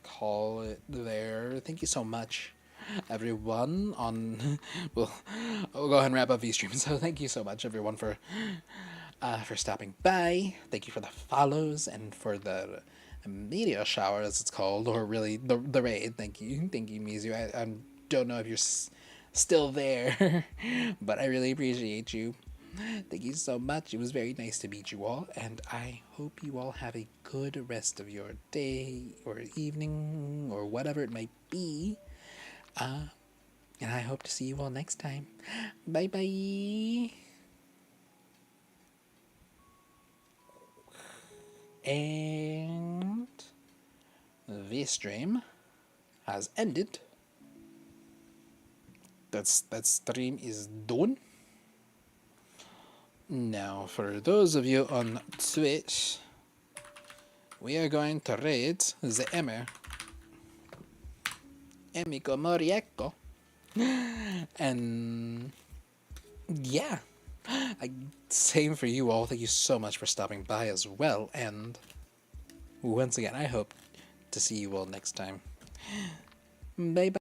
Call it there. Thank you so much, everyone. We'll go ahead and wrap up VStream. So thank you so much, everyone, for stopping by. Thank you for the follows and for the media shower, as it's called, or really the raid. Thank you, Mizu. don't know if you're still there, but I really appreciate you. Thank you so much. It was very nice to meet you all, and I hope you all have a good rest of your day or evening or whatever it might be. And I hope to see you all next time. Bye bye. And this stream has ended. That stream is done. Now, for those of you on Twitch, we are going to raid the Emiko Morieko. And yeah, same for you all. Thank you so much for stopping by as well. And once again, I hope to see you all next time. Bye bye.